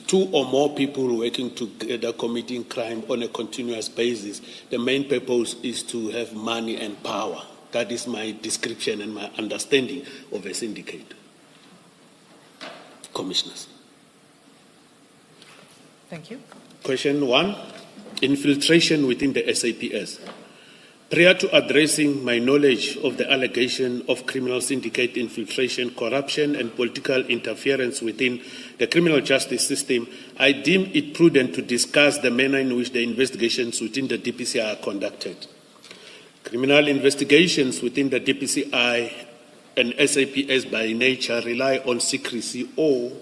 two or more people working together committing crime on a continuous basis. The main purpose is to have money and power. That is my description and my understanding of a syndicate. Commissioners. Thank you. Question 1, infiltration within the SAPS. Prior to addressing my knowledge of the allegation of criminal syndicate infiltration, corruption, and political interference within the criminal justice system, I deem it prudent to discuss the manner in which the investigations within the DPCI are conducted. Criminal investigations within the DPCI and SAPS by nature rely on secrecy or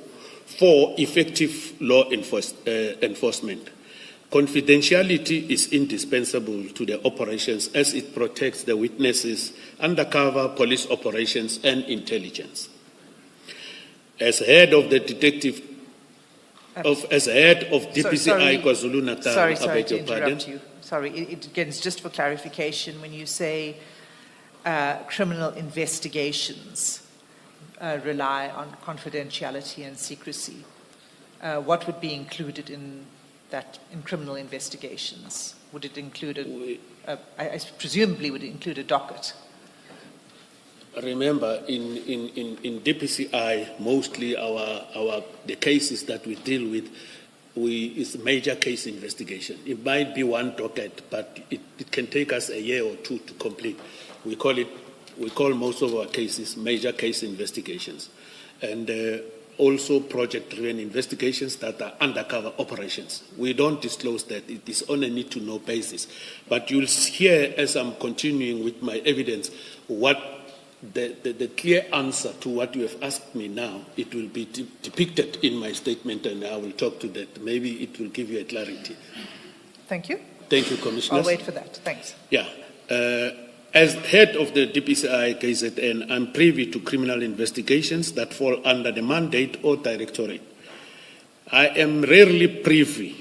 for effective law enforcement. Confidentiality is indispensable to the operations as it protects the witnesses, undercover police operations, and intelligence. As head of the DPCI KwaZulu-Natal, sorry to interrupt you. Sorry, again, it's just for clarification. When you say criminal investigations rely on confidentiality and secrecy, what would be included in criminal investigations? Would it include I presumably would include a docket? Remember, in DPCI, mostly the cases that we deal with, is major case investigation. It might be one docket, but it can take us a year or two to complete. We call most of our cases major case investigations, and also project-driven investigations that are undercover operations. We don't disclose that. It is on a need-to-know basis. But you'll hear, as I'm continuing with my evidence, what the clear answer to what you have asked me now. It will be depicted in my statement, and I will talk to that. Maybe it will give you a clarity. Thank you. Thank you, Commissioner. I'll wait for that. Thanks. Yeah. As head of the DPCI KZN, I'm privy to criminal investigations that fall under the mandate or directorate. I am rarely privy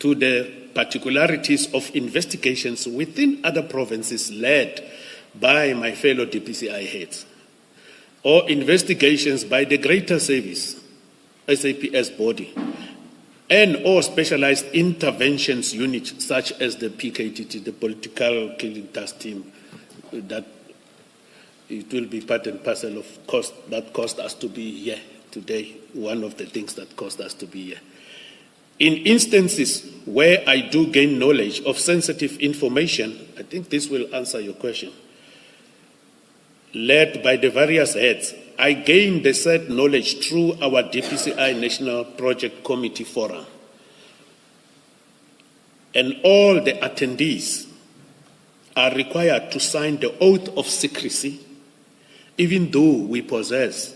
to the particularities of investigations within other provinces led by my fellow DPCI heads, or investigations by the greater service, SAPS body, and or specialized interventions units such as the PKTT, the Political Killing Task Team, that it will be part and parcel of cost that cost us to be here today, one of the things that cost us to be here. In instances where I do gain knowledge of sensitive information, I think this will answer your question, led by the various heads, I gain the said knowledge through our DPCI National Project Committee Forum. And all the attendees are required to sign the oath of secrecy, even though we possess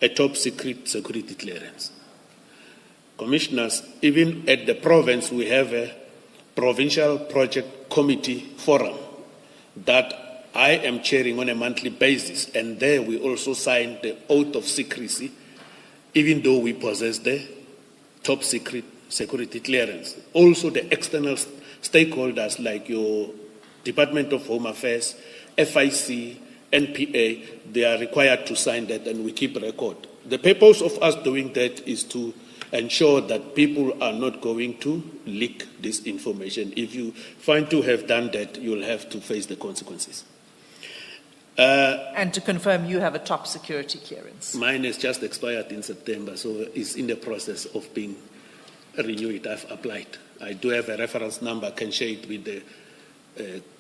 a top secret security clearance. Commissioners, even at the province, we have a Provincial Project Committee Forum that I am chairing on a monthly basis, and there we also sign the oath of secrecy, even though we possess the top secret security clearance. Also the external stakeholders like your Department of Home Affairs, FIC, NPA, they are required to sign that, and we keep record. The purpose of us doing that is to ensure that people are not going to leak this information. If you find to have done that, you'll have to face the consequences. And to confirm, you have a top security clearance. Mine has just expired in September, so it's in the process of being renewed. I've applied. I do have a reference number, I can share it with the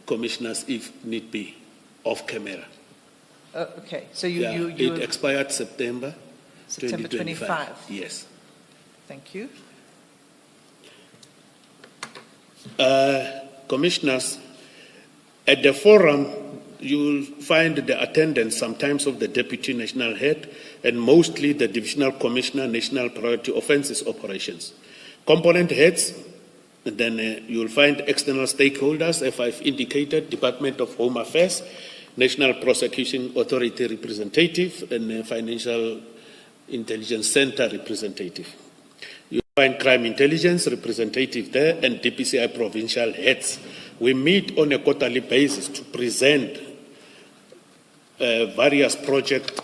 commissioners if need be, off camera. Okay, so it expired September 25. Yes. Thank you. Commissioners, at the forum, you will find the attendance sometimes of the Deputy National Head and mostly the Divisional Commissioner, National Priority Offences Operations. Component heads, and then you will find external stakeholders, as I've indicated, Department of Home Affairs, National Prosecution Authority representative, and Financial Intelligence Center representative. You find crime intelligence representative there and DPCI provincial heads. We meet on a quarterly basis to present various project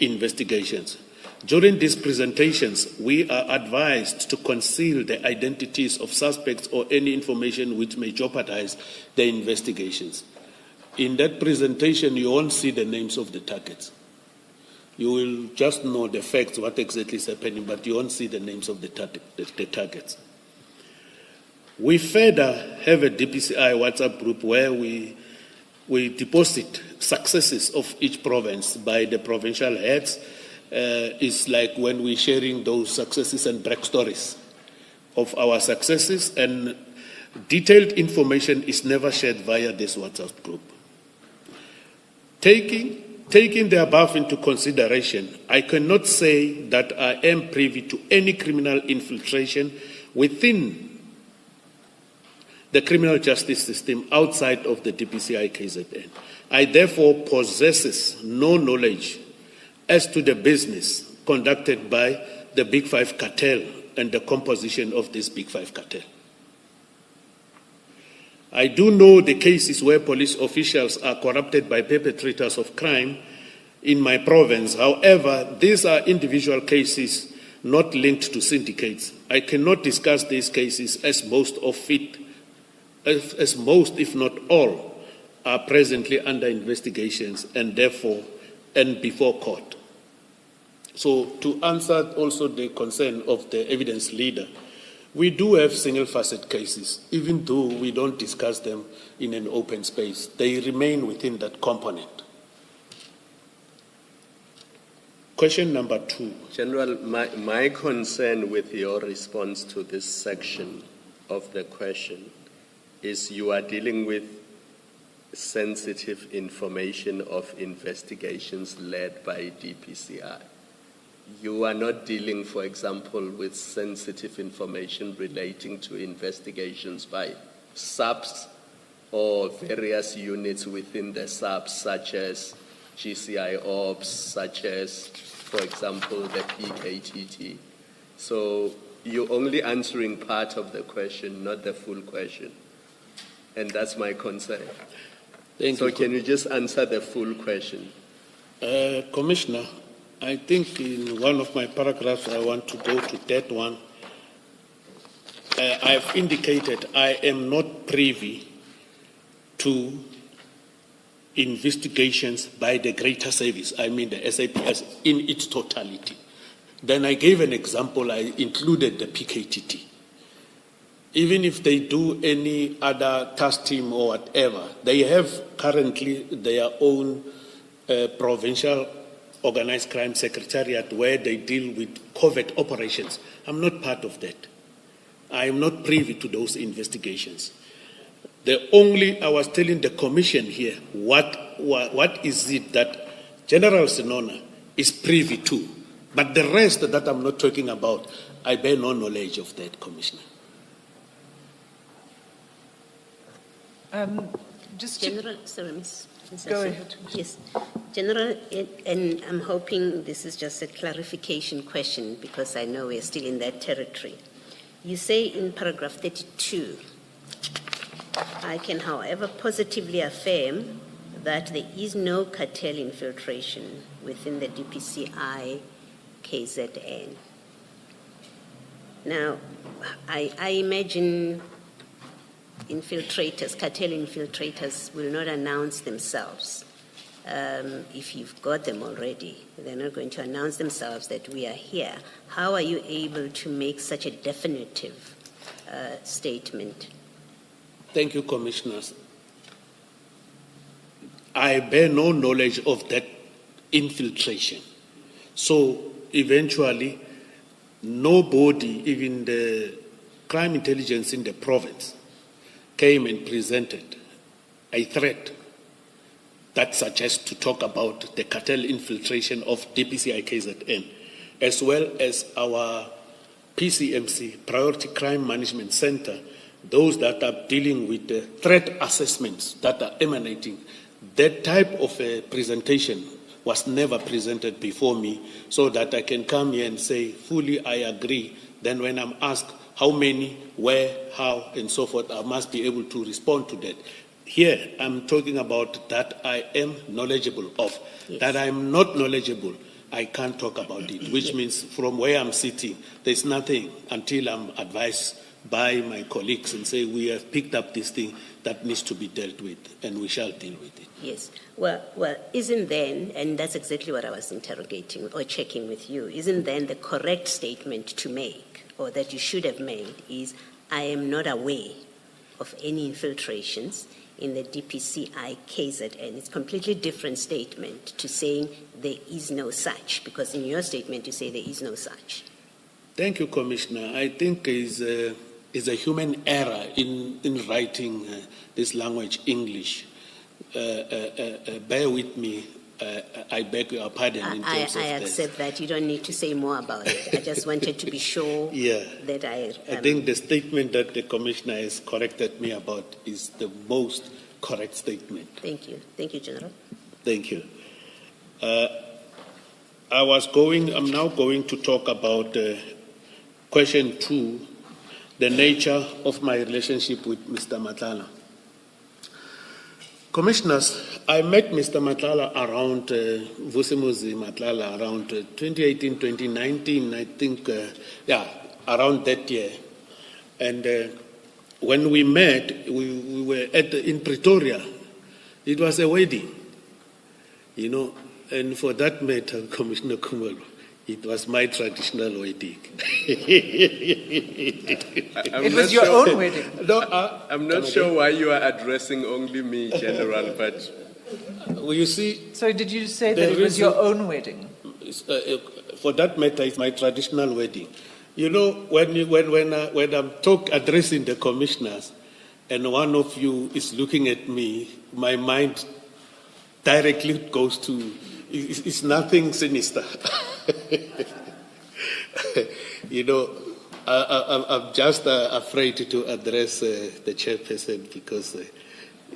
investigations. During these presentations, we are advised to conceal the identities of suspects or any information which may jeopardize the investigations. In that presentation, you won't see the names of the targets. You will just know the facts, what exactly is happening, but you won't see the names of the targets. We further have a DPCI WhatsApp group where we deposit successes of each province by the provincial heads. It's like when we're sharing those successes and break stories of our successes, and detailed information is never shared via this WhatsApp group. Taking the above into consideration, I cannot say that I am privy to any criminal infiltration within the criminal justice system outside of the DPCI KZN. I therefore possess no knowledge as to the business conducted by the Big Five cartel and the composition of this Big Five cartel. I do know the cases where police officials are corrupted by perpetrators of crime in my province. However, these are individual cases not linked to syndicates. I cannot discuss these cases as most, if not all, are presently under investigations and therefore before court. So to answer also the concern of the evidence leader, we do have single-facet cases, even though we don't discuss them in an open space. They remain within that component. Question number 2. General, my concern with your response to this section of the question is you are dealing with sensitive information of investigations led by DPCI. You are not dealing, for example, with sensitive information relating to investigations by subs or various units within the subs, such as GCI Ops, such as, for example, the PKTT. So you're only answering part of the question, not the full question. And that's my concern. So can you just answer the full question? Commissioner, I think in one of my paragraphs, I want to go to that one. I've indicated I am not privy to investigations by the greater service, I mean the SAPS, in its totality. Then I gave an example, I included the PKTT. Even if they do any other task team or whatever, they have currently their own provincial organized crime secretariat where they deal with covert operations. I'm not part of that. I am not privy to those investigations. I was telling the commission here, what is it that General Senona is privy to? But the rest that I'm not talking about, I bear no knowledge of that, Commissioner. General, sorry, Ms. Go ahead. Yes. General, and I'm hoping this is just a clarification question because I know we're still in that territory. You say in paragraph 32, I can, however, positively affirm that there is no cartel infiltration within the DPCI KZN. Now, I imagine cartel infiltrators will not announce themselves. If you've got them already, they're not going to announce themselves that we are here. How are you able to make such a definitive statement? Thank you, Commissioners. I bear no knowledge of that infiltration. So eventually, nobody, even the crime intelligence in the province, came and presented a threat that suggests to talk about the cartel infiltration of DPCI KZN, as well as our PCMC, Priority Crime Management Center, those that are dealing with the threat assessments that are emanating. That type of a presentation was never presented before me, so that I can come here and say, fully I agree. Then when I'm asked how many, where, how, and so forth, I must be able to respond to that. Here, I'm talking about that I am knowledgeable of. Yes. That I'm not knowledgeable, I can't talk about it, which means from where I'm sitting, there's nothing until I'm advised by my colleagues and say, we have picked up this thing that needs to be dealt with, and we shall deal with it. Yes. Well, isn't then, and that's exactly what I was interrogating or checking with you, isn't then the correct statement to make, or that you should have made, is I am not aware of any infiltrations in the DPCI KZN. It's a completely different statement to saying there is no such, because in your statement you say there is no such. Thank you, Commissioner. I think is a human error in writing this language, English. Bear with me. I beg your pardon in terms of I accept that. You don't need to say more about it. I just wanted to be sure that I think the statement that the Commissioner has corrected me about is the most correct statement. Thank you. Thank you, General. Thank you. I'm now going to talk about question 2, the nature of my relationship with Mr. Madlanga. Commissioners, I met Mr. Madlanga around Vusimuzi Madlanga around 2018, 2019, I think, around that year. And when we met, we were in Pretoria. It was a wedding, and for that matter, Commissioner Kumalo, it was my traditional wedding. It was your own wedding. No, I'm not sure why you are addressing only me, General, but... Well, you see... So did you say that it was your own wedding? For that matter, it's my traditional wedding. When I'm addressing the commissioners, and one of you is looking at me, my mind directly goes to... It's nothing sinister. I'm just afraid to address the chairperson because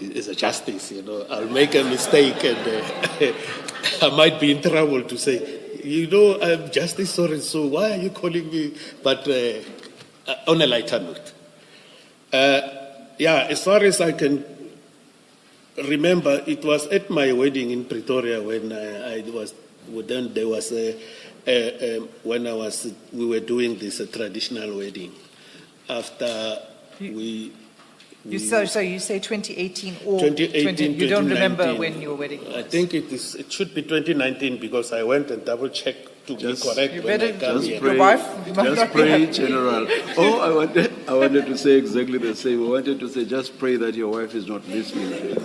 it's a justice, I'll make a mistake and I might be in trouble to say, I'm Justice so why are you calling me? But on a lighter note. As far as I can remember, it was at my wedding in Pretoria when we were doing this traditional wedding. After So you say 2018 or 2018, you don't remember when your wedding was? I think it should be 2019 because I went and double checked to be correct You when I better come just here. pray. Your wife must Just not be pray, happy. General. Oh, I wanted to say exactly the same. I wanted to say, just pray that your wife is not listening.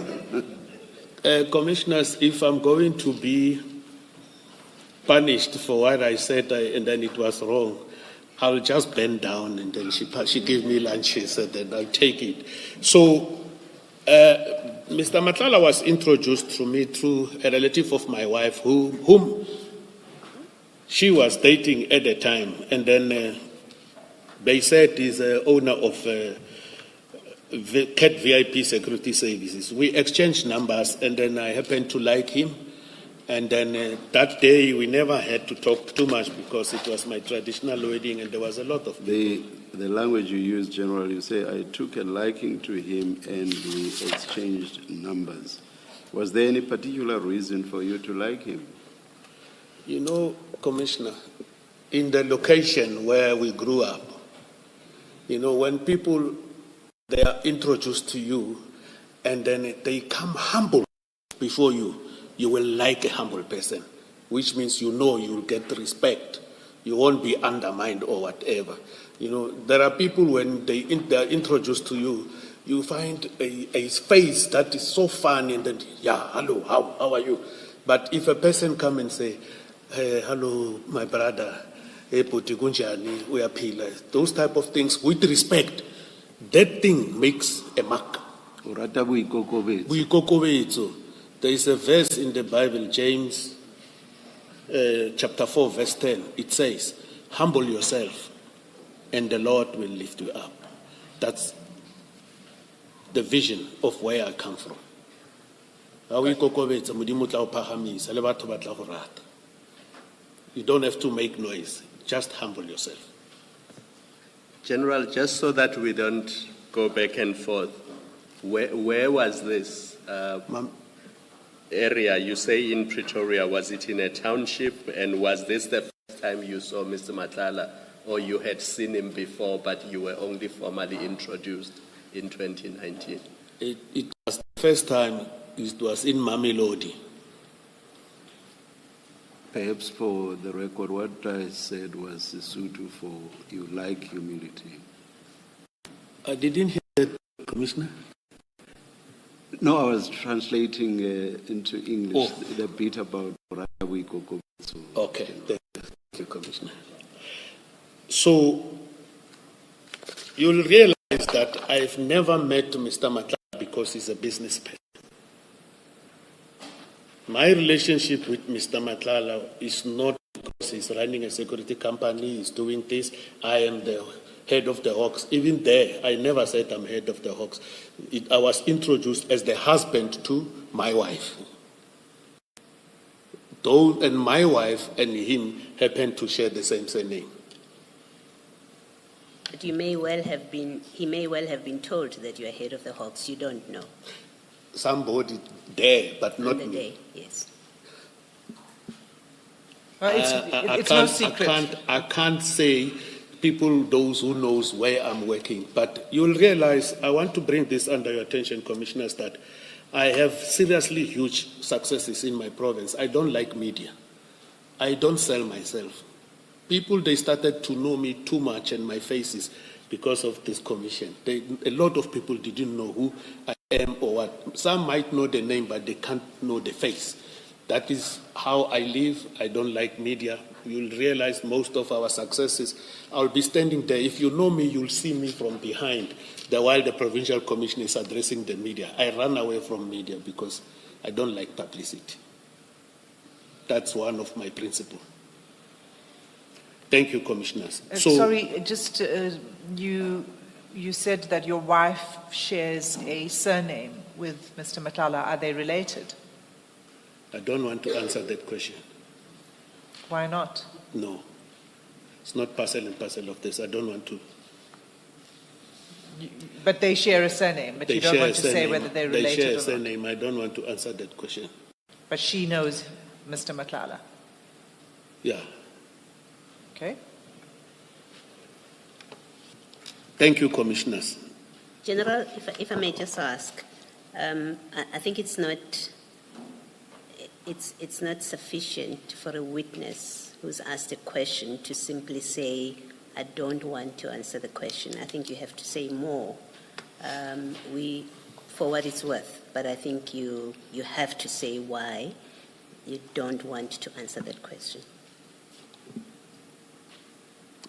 Commissioners, if I'm going to be punished for what I said and then it was wrong, I'll just bend down and then she gave me lunches and then I'll take it. So, Mr. Madlanga was introduced to me through a relative of my wife whom she was dating at the time, and then they said he's the owner of CAT VIP Security Services. We exchanged numbers, and then I happened to like him. And then that day, we never had to talk too much because it was my traditional wedding, and there was a lot of people. The language you use, General, you say, I took a liking to him and we exchanged numbers. Was there any particular reason for you to like him? You know, Commissioner, in the location where we grew up, you know, when people, they are introduced to you and then they come humble before you, you will like a humble person, which means you know you'll get respect. You won't be undermined or whatever. You know, there are people when they are introduced to you, you find a face that is so fun and then, yeah, hello, how are you? But if a person come and say, hey, hello, my brother, hey, puti kunjani, we are pillars, those type of things with respect, that thing makes a mark. There is a verse in the Bible, James chapter 4, verse 10. It says, humble yourself and the Lord will lift you up. That's the vision of where I come from. You don't have to make noise. Just humble yourself. General, just so that we don't go back and forth, where was this area? You say in Pretoria, was it in a township? And was this the first time you saw Mr. Madlanga, or you had seen him before, but you were only formally introduced in 2019? It was the first time. It was in Mamelodi. Perhaps for the record, what I said was Sesotho for you like humility. I didn't hear that, Commissioner. No, I was translating into English the bit about Okay, thank you, Commissioner. So, you'll realize that I've never met Mr. Madlanga because he's a business person. My relationship with Mr. Madlanga is not because he's running a security company, he's doing this, I am the head of the Hawks. Even there, I never said I'm head of the Hawks. I was introduced as the husband to my wife. And my wife and him happen to share the same surname. But he may well have been told that you are head of the Hawks. You don't know. Somebody there, but not On the me. day, yes. Well, it's no secret. I can't say people, those who knows where I'm working, but you'll realize, I want to bring this under your attention, Commissioners, that I have seriously huge successes in my province. I don't like media. I don't sell myself. People, they started to know me too much and my faces because of this commission. A lot of people didn't know who I am or what. Some might know the name, but they can't know the face. That is how I live. I don't like media. You'll realize most of our successes, I'll be standing there. If you know me, you'll see me from behind. While the Provincial Commission is addressing the media, I run away from media because I don't like publicity. That's one of my principles. Thank you, Commissioners. Sorry, just you said that your wife shares a surname with Mr. Madlanga. Are they related? I don't want to answer that question. Why not? No. It's not parcel and parcel of this. I don't want to. But they share a surname, but you don't want to say whether they're related They share a or not. surname. I don't want to answer that question. But she knows Mr. Madlanga. Yeah. Okay. Thank you, Commissioners. General, if I may just ask, I think it's not sufficient for a witness who's asked a question to simply say, I don't want to answer the question. I think you have to say more. For what it's worth, but I think you have to say why you don't want to answer that question.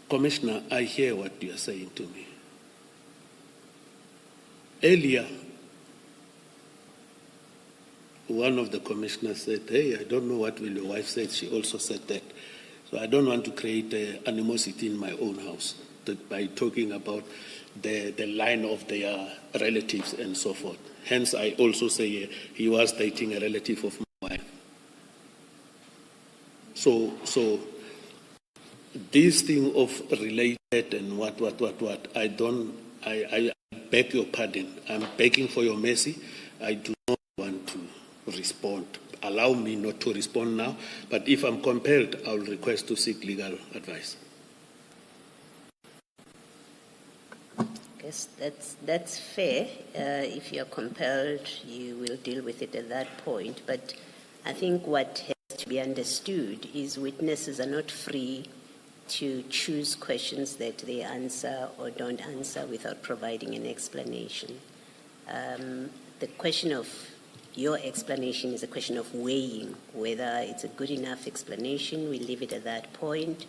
Commissioner, I hear what you are saying to me. Earlier, one of the commissioners said, hey, I don't know what will your wife say. She also said that. So I don't want to create animosity in my own house by talking about the line of their relatives and so forth. Hence, I also say he was dating a relative of my wife. So this thing of related and what, I beg your pardon. I'm begging for your mercy. I do not want to respond. Allow me not to respond now, but if I'm compelled, I will request to seek legal advice. Yes, that's fair. If you're compelled, you will deal with it at that point. But I think what has to be understood is witnesses are not free to choose questions that they answer or don't answer without providing an explanation. The question of your explanation is a question of weighing whether it's a good enough explanation, we leave it at that point,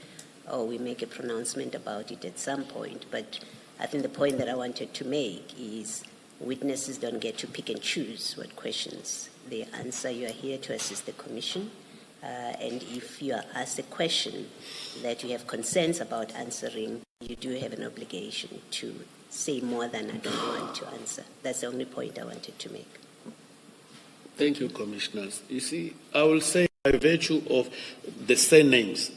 or we make a pronouncement about it at some point. But I think the point that I wanted to make is witnesses don't get to pick and choose what questions they answer. You are here to assist the Commission. And if you are asked a question that you have concerns about answering, you do have an obligation to say more than I don't want to answer. That's the only point I wanted to make. Thank you, Commissioners. You see, I will say by virtue of the surnames,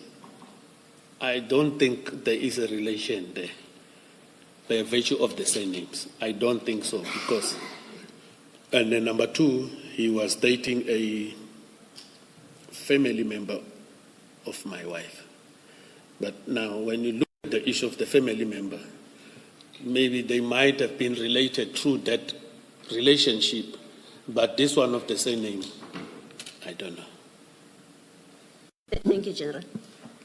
I don't think there is a relation there. By virtue of the surnames, I don't think so, because, and then number two, he was dating a family member of my wife. But now, when you look at the issue of the family member, maybe they might have been related through that relationship, but this one of the same name, I don't know. Thank you, General.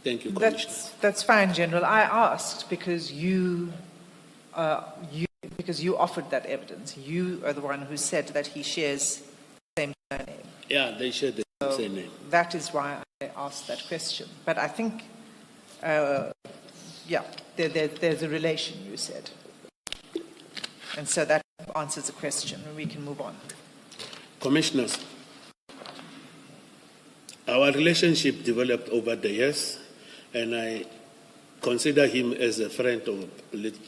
Thank you, Commissioner. That's fine, General. I asked because you offered that evidence. You are the one who said that he shares the same surname. Yeah, they share the same name. That is why I asked that question. But I think, there's a relation, you said. And so that answers the question, and we can move on. Commissioners, our relationship developed over the years, and I consider him as a friend or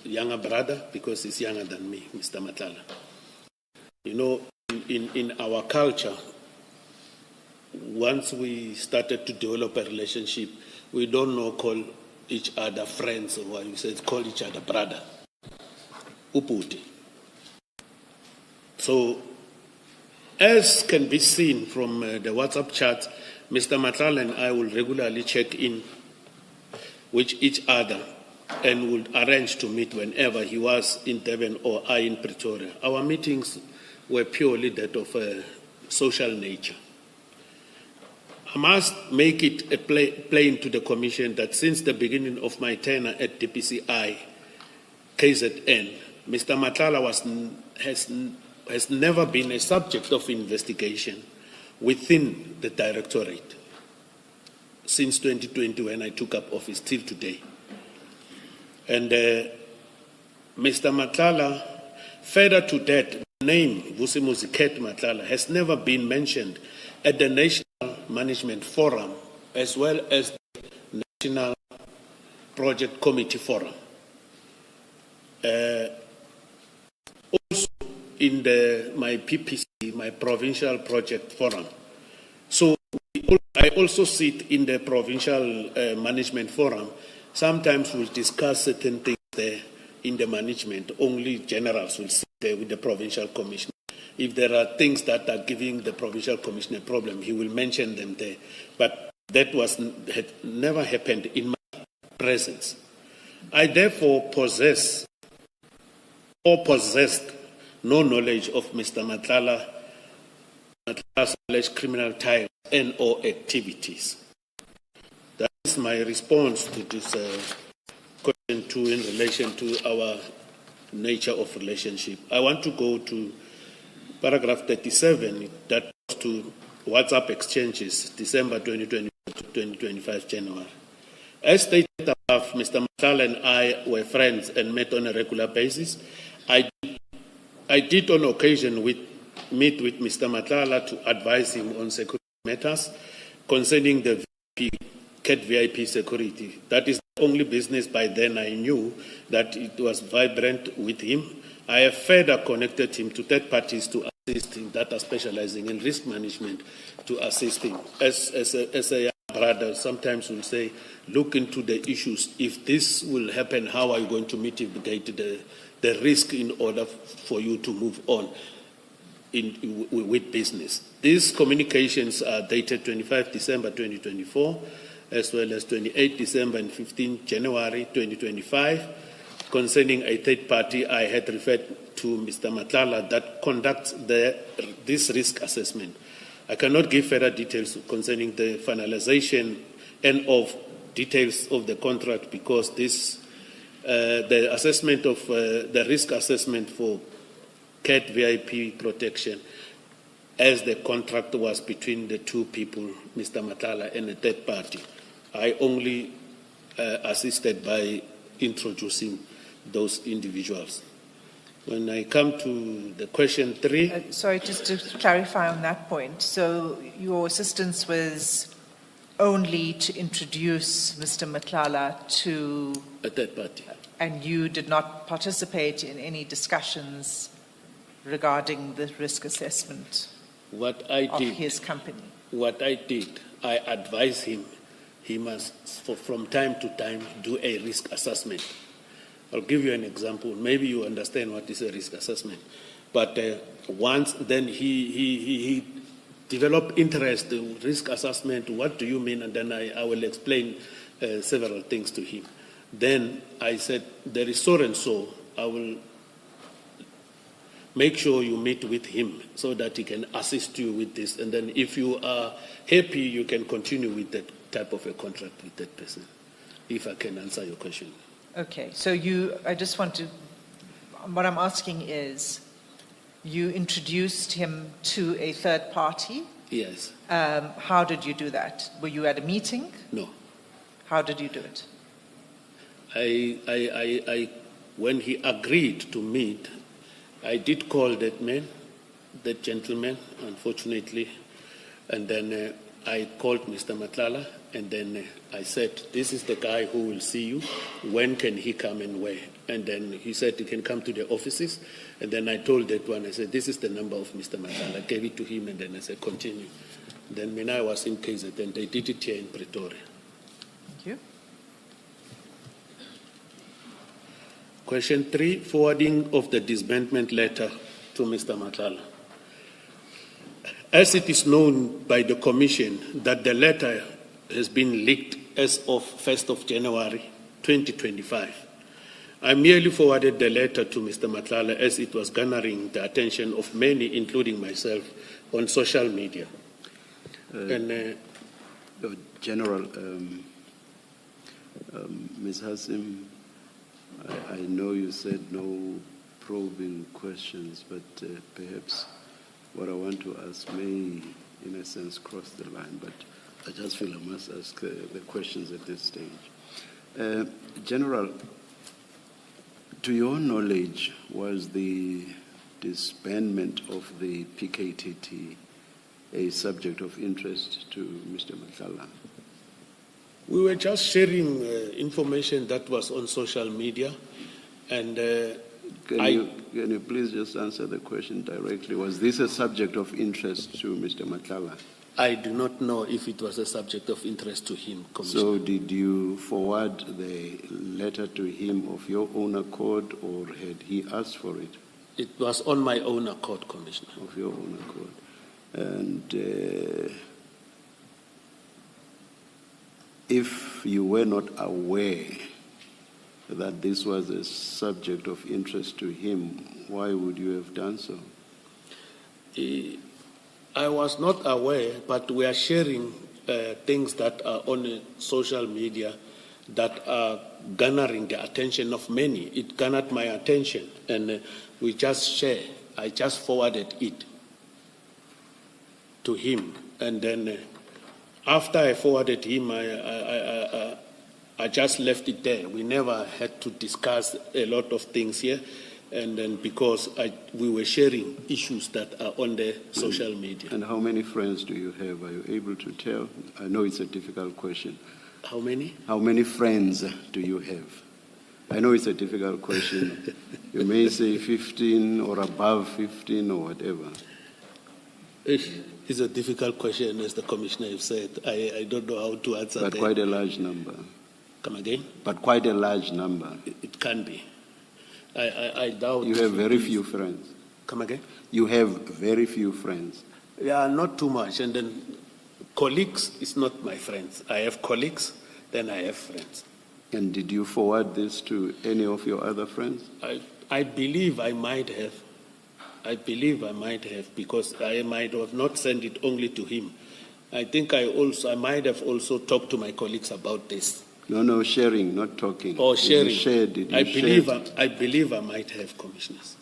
younger brother because he's younger than me, Mr. Madlanga. You know, in our culture, once we started to develop a relationship, we don't call each other friends, or what you said, call each other brother. Uputi. So, as can be seen from the WhatsApp chat, Mr. Madlanga and I will regularly check in with each other and would arrange to meet whenever he was in Durban or I in Pretoria. Our meetings were purely that of a social nature. I must make it plain to the Commission that since the beginning of my tenure at DPCI, KZN, Mr. Madlanga has never been a subject of investigation within the Directorate since 2020 when I took up office till today. And Mr. Madlanga, further to that, the name Vusimuziket Madlanga has never been mentioned at the National Management Forum as well as the National Project Committee Forum. Also in my PPC, my Provincial Project Forum. So I also sit in the Provincial Management Forum. Sometimes we'll discuss certain things there in the management. Only generals will sit there with the Provincial Commissioner. If there are things that are giving the Provincial Commissioner a problem, he will mention them there. But that had never happened in my presence. I therefore possessed no knowledge of Mr. Madlanga's alleged criminal ties and/or activities. That is my response to this question 2 in relation to our nature of relationship. I want to go to paragraph 37 that goes to WhatsApp exchanges, December 2020 to 2025 January. As stated above, Mr. Madlanga and I were friends and met on a regular basis. I did on occasion meet with Mr. Madlanga to advise him on security matters concerning the CAT VIP security. That is the only business by then I knew that it was vibrant with him. I have further connected him to third parties to assist him that are specializing in risk management to assist him. As a young brother, sometimes we'll say, look into the issues. If this will happen, how are you going to mitigate the risk in order for you to move on with business? These communications are dated 25 December 2024, as well as 28 December and 15 January 2025, concerning a third party I had referred to Mr. Madlanga that conducts this risk assessment. I cannot give further details concerning the finalization and of details of the contract because the assessment of the risk assessment for CAT VIP protection as the contract was between the two people, Mr. Madlanga and a third party. I only assisted by introducing those individuals. When I come to the question 3... sorry, just to clarify on that point. So your assistance was only to introduce Mr. Madlanga to... a third party. And you did not participate in any discussions regarding the risk assessment of his company? What I did, I advised him he must, from time to time, do a risk assessment. I'll give you an example. Maybe you understand what is a risk assessment. But once then he developed interest in risk assessment, what do you mean? And then I will explain several things to him. Then I said, there is so and so, I will make sure you meet with him so that he can assist you with this. And then if you are happy, you can continue with that type of a contract with that person, if I can answer your question. Okay, so I just want to, what I'm asking is, you introduced him to a third party? Yes. How did you do that? Were you at a meeting? No. How did you do it? When he agreed to meet, I did call that gentleman, unfortunately, and then I called Mr. Madlanga, and then I said, this is the guy who will see you. When can he come and where? And then he said he can come to the offices. And then I told that one, I said, this is the number of Mr. Madlanga. I gave it to him, and then I said, continue. Then when I was in KZN, they did it here in Pretoria. Thank you. Question 3, forwarding of the disbandment letter to Mr. Madlanga. As it is known by the Commission that the letter has been leaked as of 1st of January 2025, I merely forwarded the letter to Mr. Madlanga as it was garnering the attention of many, including myself, on social media. General, Ms. Hassim, I know you said no probing questions, but perhaps what I want to ask may, in a sense, cross the line, but I just feel I must ask the questions at this stage. General, to your knowledge, was the disbandment of the PKTT a subject of interest to Mr. Madlanga? We were just sharing information that was on social media, and Can you please just answer the question directly? Was this a subject of interest to Mr. Madlanga? I do not know if it was a subject of interest to him, Commissioner. So did you forward the letter to him of your own accord, or had he asked for it? It was on my own accord, Commissioner. Of your own accord. And if you were not aware that this was a subject of interest to him, why would you have done so? I was not aware, but we are sharing things that are on social media that are garnering the attention of many. It garnered my attention, and we just share. I just forwarded it to him, and then after I forwarded him, I just left it there. We never had to discuss a lot of things here, and then because we were sharing issues that are on the social media. And how many friends do you have? Are you able to tell? I know it's a difficult question. How many? How many friends do you have? I know it's a difficult question. You may say 15 or above 15 or whatever. It's a difficult question, as the Commissioner has said. I don't know how to answer that. But quite a large number. Come again? But quite a large number. It can be. I doubt. You have very few friends. Come again? You have very few friends. Yeah, not too much. And then colleagues is not my friends. I have colleagues, then I have friends. And did you forward this to any of your other friends? I believe I might have. I believe I might have, because I might have not sent it only to him. I think I might have also talked to my colleagues about this. No, sharing, not talking. Or sharing. Did you share? I believe I might have, Commissioners.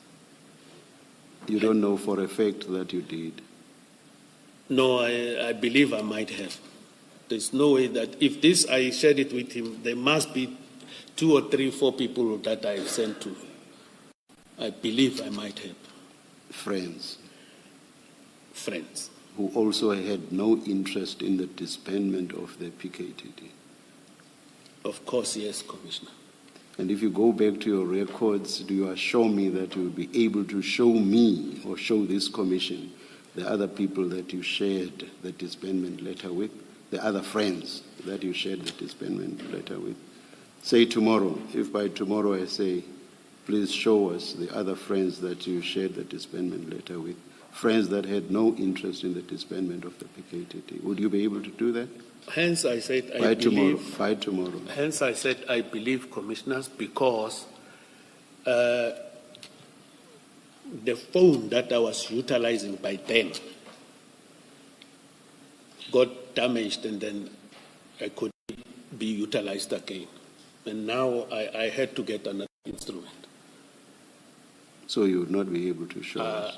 You don't know for a fact that you did? No, I believe I might have. There's no way that if I shared it with him, there must be 2 or 3, 4 people that I have sent to. I believe I might have. Friends. Friends. Who also had no interest in the disbandment of the PKTT. Of course, yes, Commissioner. And if you go back to your records, do you assure me that you will be able to show me or show this commission the other people that you shared the disbandment letter with, the other friends that you shared the disbandment letter with? Say tomorrow, if by tomorrow I say, please show us the other friends that you shared the disbandment letter with, friends that had no interest in the disbandment of the PKTT. Would you be able to do that? Hence I said by tomorrow. Hence I said I believe, Commissioners, because the phone that I was utilizing by then got damaged, and then I couldn't be utilized again. And now I had to get another instrument. So you would not be able to show us?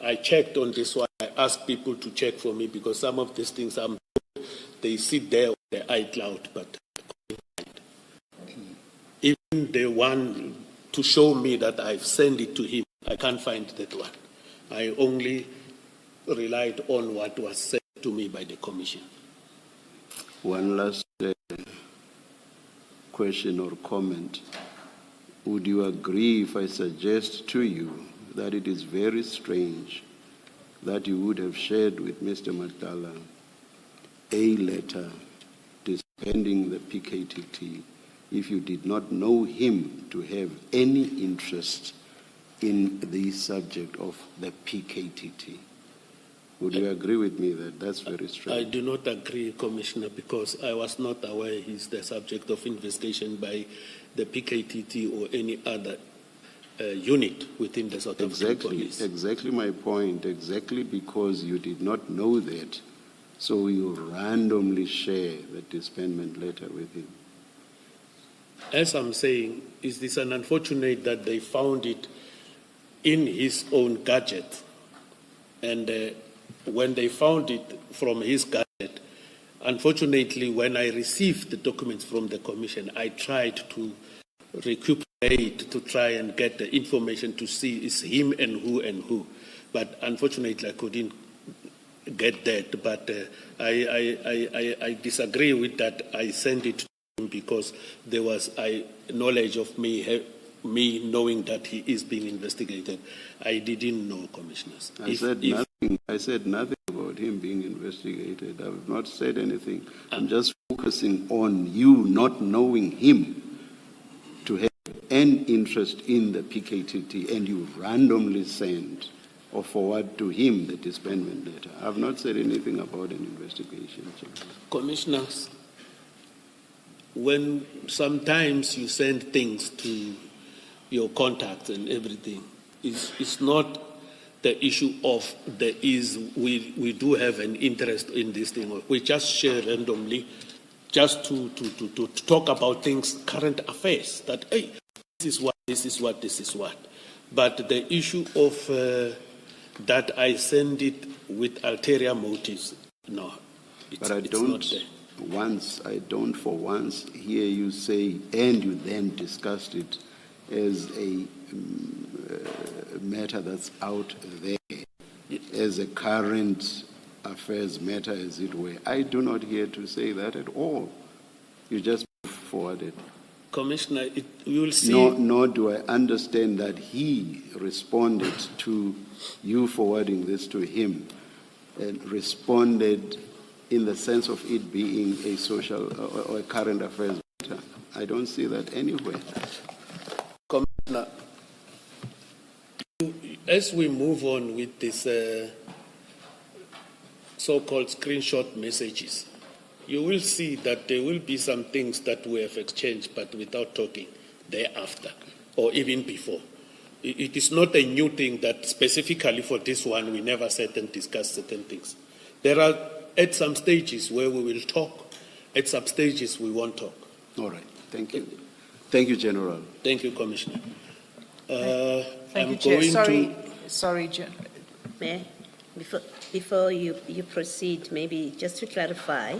I checked on this one. I asked people to check for me, because some of these things they sit there on the iCloud, but even the one to show me that I've sent it to him, I can't find that one. I only relied on what was sent to me by the Commission. One last question or comment. Would you agree if I suggest to you that it is very strange that you would have shared with Mr. Madlanga a letter disbanding the PKTT if you did not know him to have any interest in the subject of the PKTT? Would you agree with me that that's very strange? I do not agree, Commissioner, because I was not aware he's the subject of investigation by the PKTT or any other unit within the South African Police. Exactly my point. Exactly because you did not know that, so you randomly share the disbandment letter with him. As I'm saying, is this unfortunate that they found it in his own gadget, and when they found it from his gadget, unfortunately, when I received the documents from the Commission, I tried to recuperate, to try and get the information to see is him and who. But unfortunately, I couldn't get that. But I disagree with that. I sent it to him because there was knowledge of me knowing that he is being investigated. I didn't know, Commissioners. I said nothing about him being investigated. I have not said anything. I'm just focusing on you not knowing him to have an interest in the PKTT, and you randomly send or forward to him the disbandment letter. I have not said anything about an investigation. Commissioners, when sometimes you send things to your contacts and everything, it's not the issue of we do have an interest in this thing. We just share randomly, just to talk about things, current affairs. That hey, this is what. But the issue of that I send it with ulterior motives, no, but I it's don't. Not there. I don't for once hear you say, and you then discussed it as a matter that's out there, as a current affairs matter, as it were. I do not hear to say that at all. You just forwarded. Commissioner, you will see. Nor do I understand that he responded to you forwarding this to him, and responded in the sense of it being a social or a current affairs matter. I don't see that anywhere. Commissioner, as we move on with this so-called screenshot messages, you will see that there will be some things that we have exchanged, but without talking thereafter, or even before. It is not a new thing that specifically for this one we never said and discussed certain things. There are at some stages where we will talk, at some stages we won't talk. All right, thank you. Thank you, General. Thank you, Commissioner. Thank you, Chair. Sorry, General. Mayor, before you proceed, maybe just to clarify,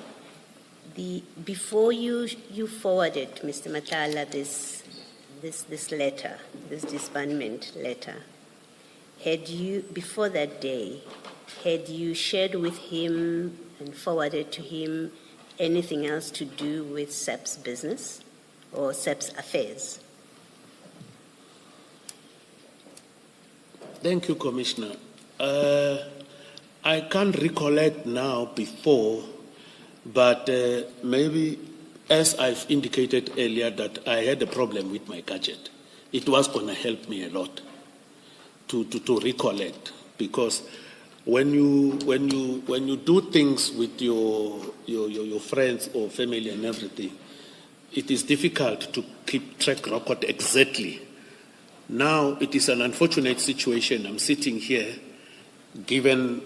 before you forwarded Mr. Madlanga this letter, this disbandment letter, had you, before that day, had you shared with him and forwarded to him anything else to do with SAP's business or SAP's affairs? Thank you, Commissioner. I can't recollect now before, but maybe as I've indicated earlier that I had a problem with my gadget. It was going to help me a lot to recollect, because when you do things with your friends or family and everything, it is difficult to keep track record exactly. Now it is an unfortunate situation. I'm sitting here, given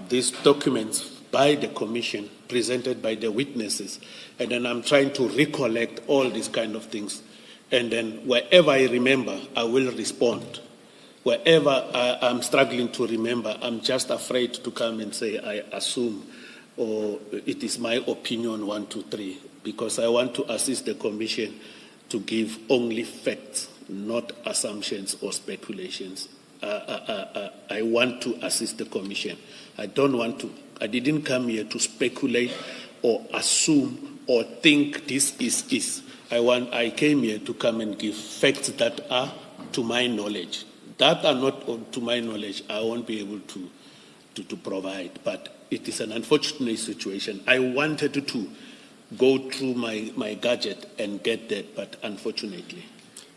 these documents by the Commission, presented by the witnesses, and then I'm trying to recollect all these kind of things. And then wherever I remember, I will respond. Wherever I'm struggling to remember, I'm just afraid to come and say, I assume, or it is my opinion, 1, 2, 3, because I want to assist the Commission to give only facts, not assumptions or speculations. I want to assist the Commission. I didn't come here to speculate or assume or think this is. I came here to come and give facts that are to my knowledge. That are not to my knowledge, I won't be able to provide. But it is an unfortunate situation. I wanted to go through my gadget and get that, but unfortunately.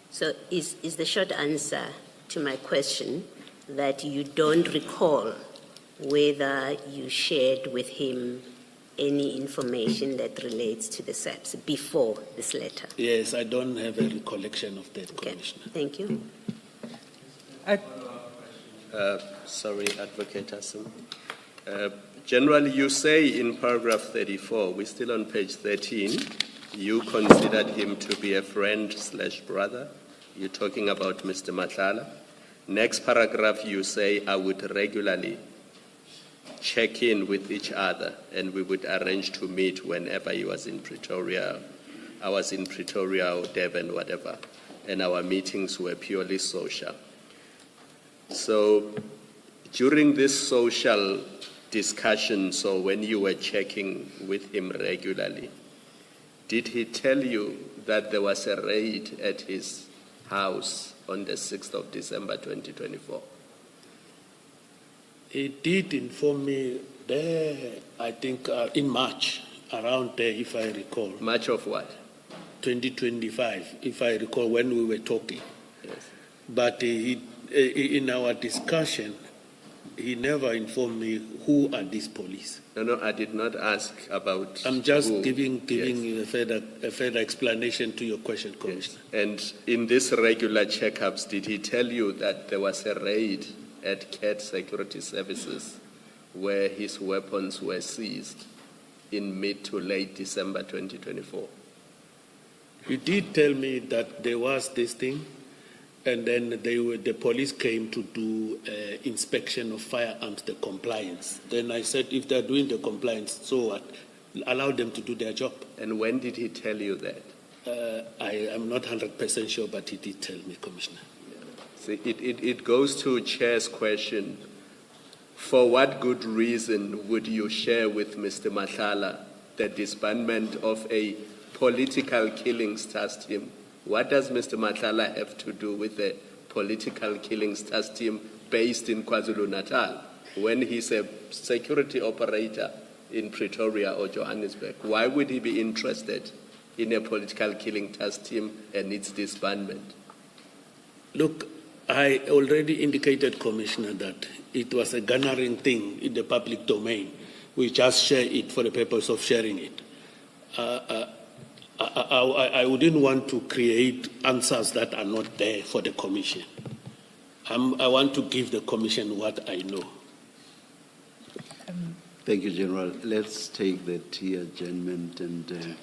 So is the short answer to my question that you don't recall whether you shared with him any information that relates to the SAPS before this letter? Yes, I don't have a recollection of that, Okay. Commissioner. Thank you. Sorry, Advocate Hassan. Generally, you say in paragraph 34, we're still on page 13, you considered him to be a friend/brother. You're talking about Mr. Madlanga. Next paragraph, you say, I would regularly check in with each other and we would arrange to meet whenever he was in Pretoria. I was in Pretoria or Durban, whatever, and our meetings were purely social. So during this social discussion, so when you were checking with him regularly, did he tell you that there was a raid at his house on the 6th of December 2024? He did inform me there, I think in March, around there, if I recall. March of what? 2025, if I recall, when we were talking. Yes. But in our discussion, he never informed me who are these police. No, I did not ask about. I'm just who. giving Yes. a further explanation to your question, Commissioner. Yes. And in these regular checkups, did he tell you that there was a raid at CAT Security Services, where his weapons were seized in mid to late December 2024? He did tell me that there was this thing, and then the police came to do inspection of firearms, the compliance. Then I said, if they're doing the compliance, so what? Allow them to do their job. And when did he tell you that? I am not 100% sure, but he did tell me, Commissioner. See, it goes to Chair's question. For what good reason would you share with Mr. Madlanga the disbandment of a political killings task team? What does Mr. Madlanga have to do with the political killings task team based in KwaZulu-Natal when he's a security operator in Pretoria or Johannesburg? Why would he be interested in a political killing task team and its disbandment? Look, I already indicated, Commissioner, that it was a garnering thing in the public domain. We just share it for the purpose of sharing it. I wouldn't want to create answers that are not there for the Commission. I want to give the Commission what I know. Thank you, General. Let's take the tea adjournment and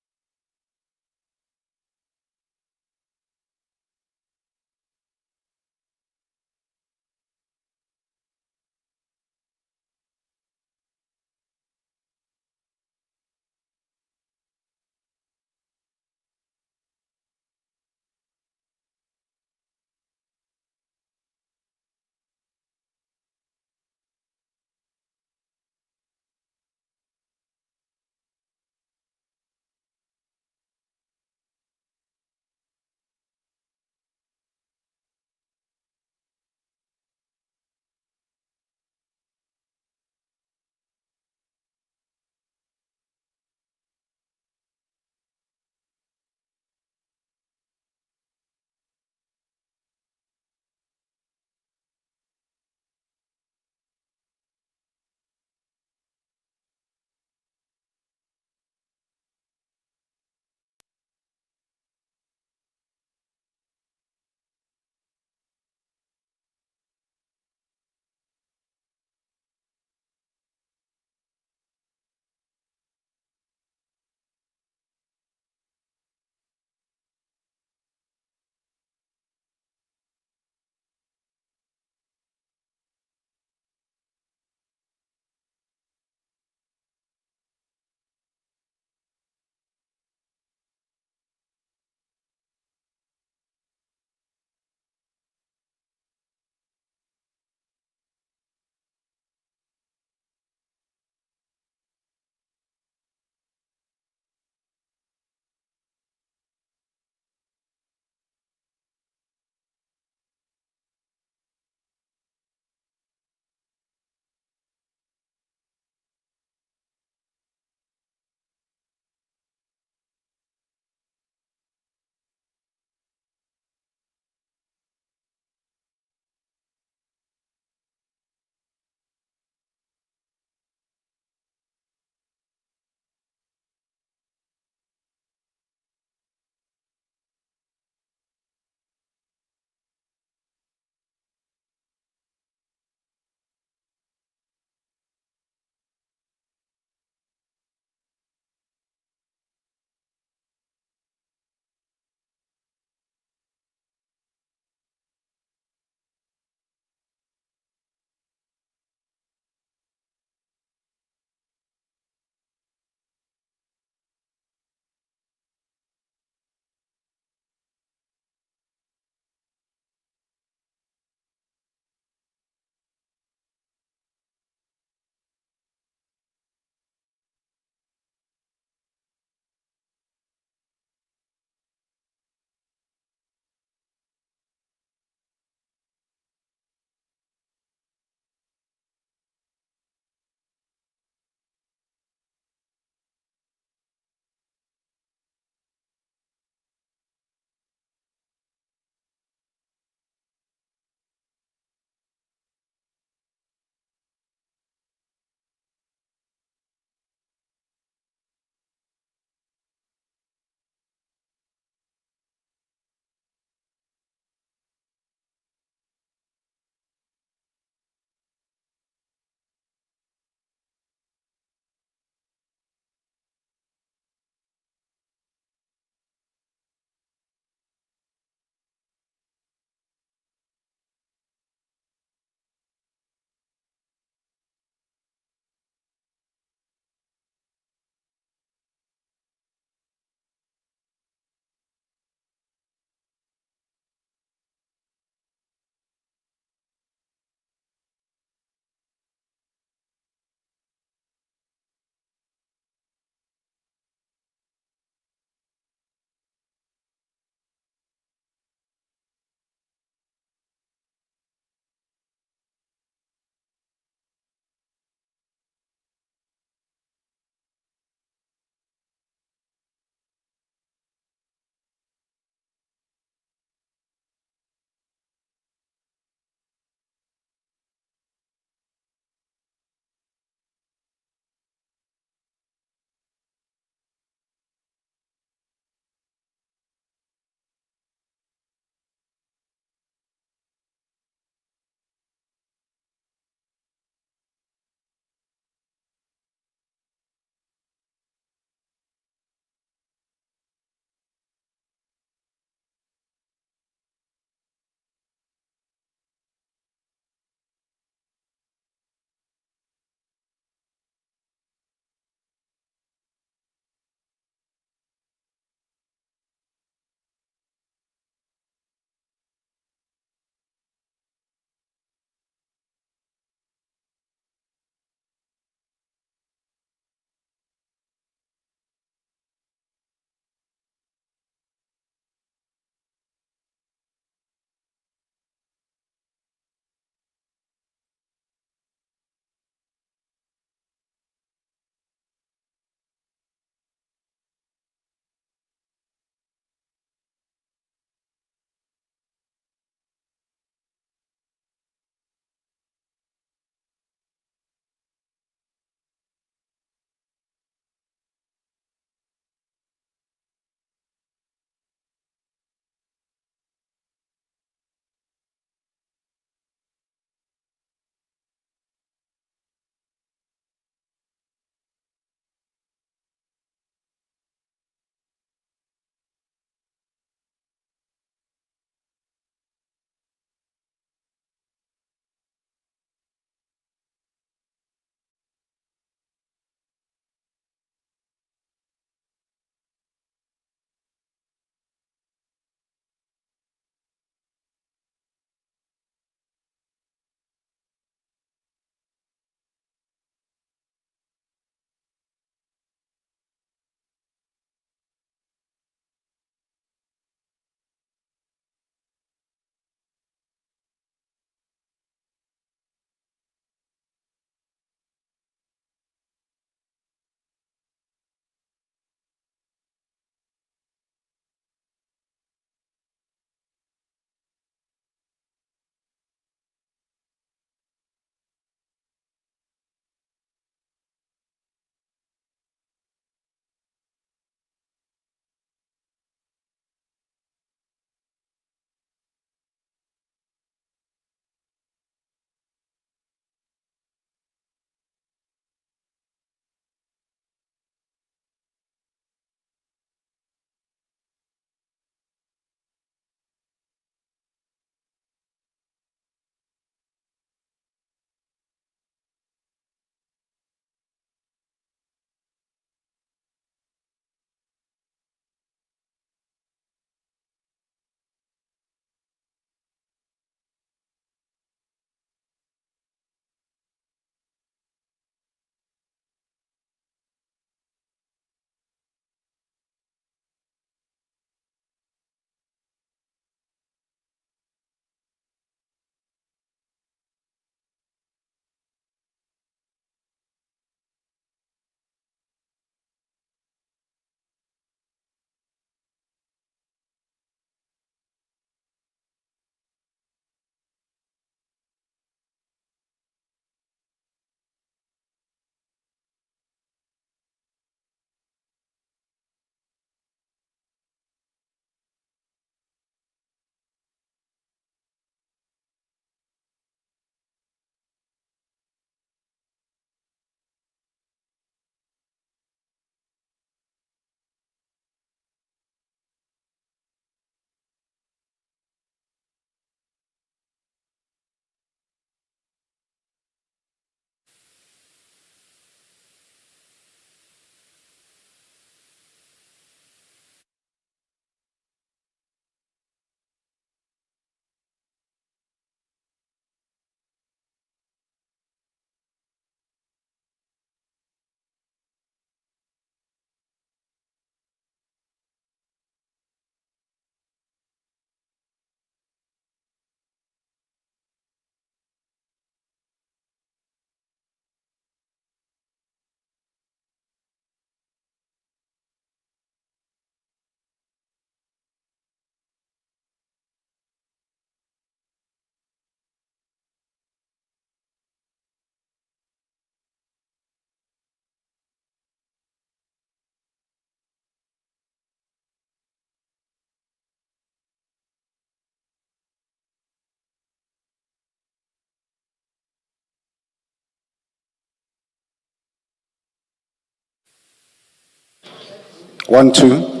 1, 2.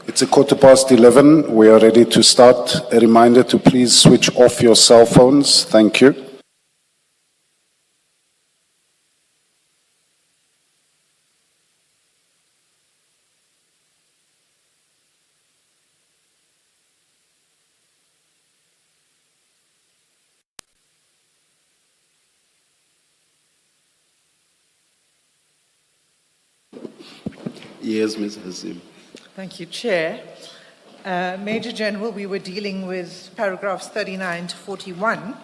It's 11:15. We are ready to start. A reminder to please switch off your cell phones. Thank you. Yes, Ms. Hasim. Thank you, Chair. Major General, we were dealing with paragraphs 39 to 41.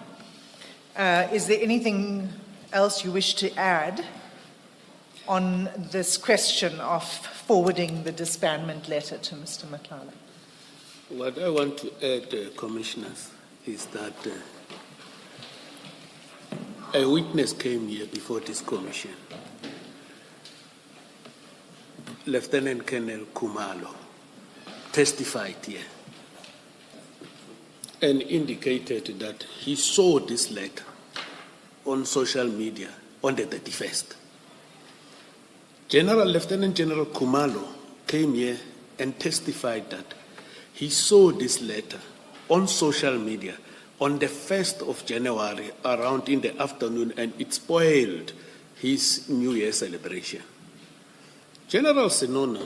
Is there anything else you wish to add on this question of forwarding the disbandment letter to Mr. Madlanga? What I want to add, Commissioners, is that a witness came here before this commission, Lieutenant Colonel Kumalo, testified here and indicated that he saw this letter on social media on the 31st. Lieutenant General Kumalo came here and testified that he saw this letter on social media on the 1st of January around in the afternoon, and it spoiled his New Year celebration. General Senona,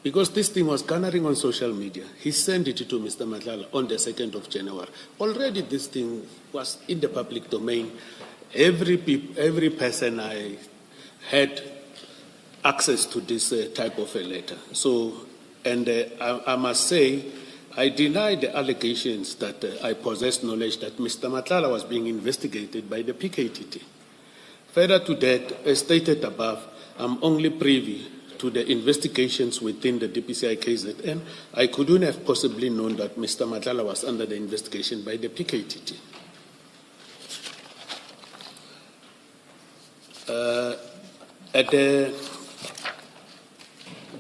because this thing was garnering on social media, he sent it to Mr. Madlanga on the 2nd of January. Already this thing was in the public domain. Every person I had access to this type of a letter. So, and I must say, I deny the allegations that I possess knowledge that Mr. Madlanga was being investigated by the PKTT. Further to that, as stated above, I'm only privy to the investigations within the DPCI KZN. I couldn't have possibly known that Mr. Madlanga was under the investigation by the PKTT.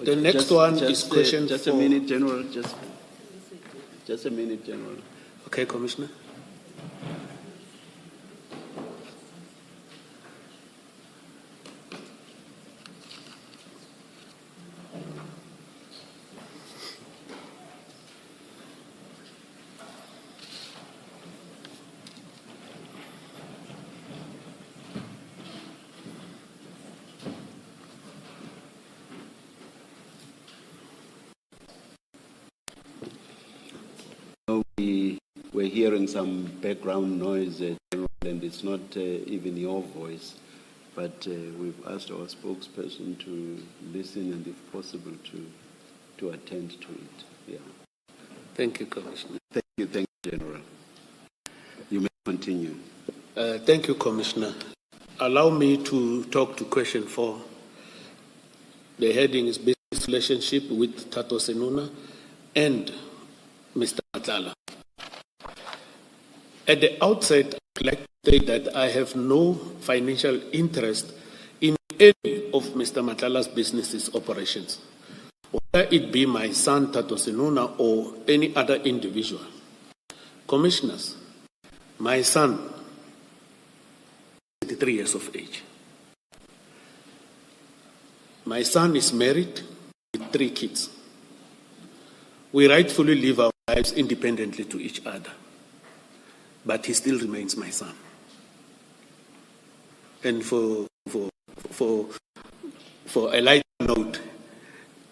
The next one is question just 4. a minute, General. Just a minute, General. Okay, Commissioner. We're hearing some background noise, General, and it's not even your voice, but we've asked our spokesperson to listen and, if possible, to attend to it. Yeah. Thank you, Commissioner. Thank you, General. You may continue. Thank you, Commissioner. Allow me to talk to question 4. The heading is business relationship with Tato Senona and Mr. Madlanga. At the outset, I'd like to say that I have no financial interest in any of Mr. Madlanga's business's operations, whether it be my son, Tato Senona, or any other individual. Commissioners, my son is 33 years of age. My son is married with 3 kids. We rightfully live our lives independently to each other, but he still remains my son. And for a light note,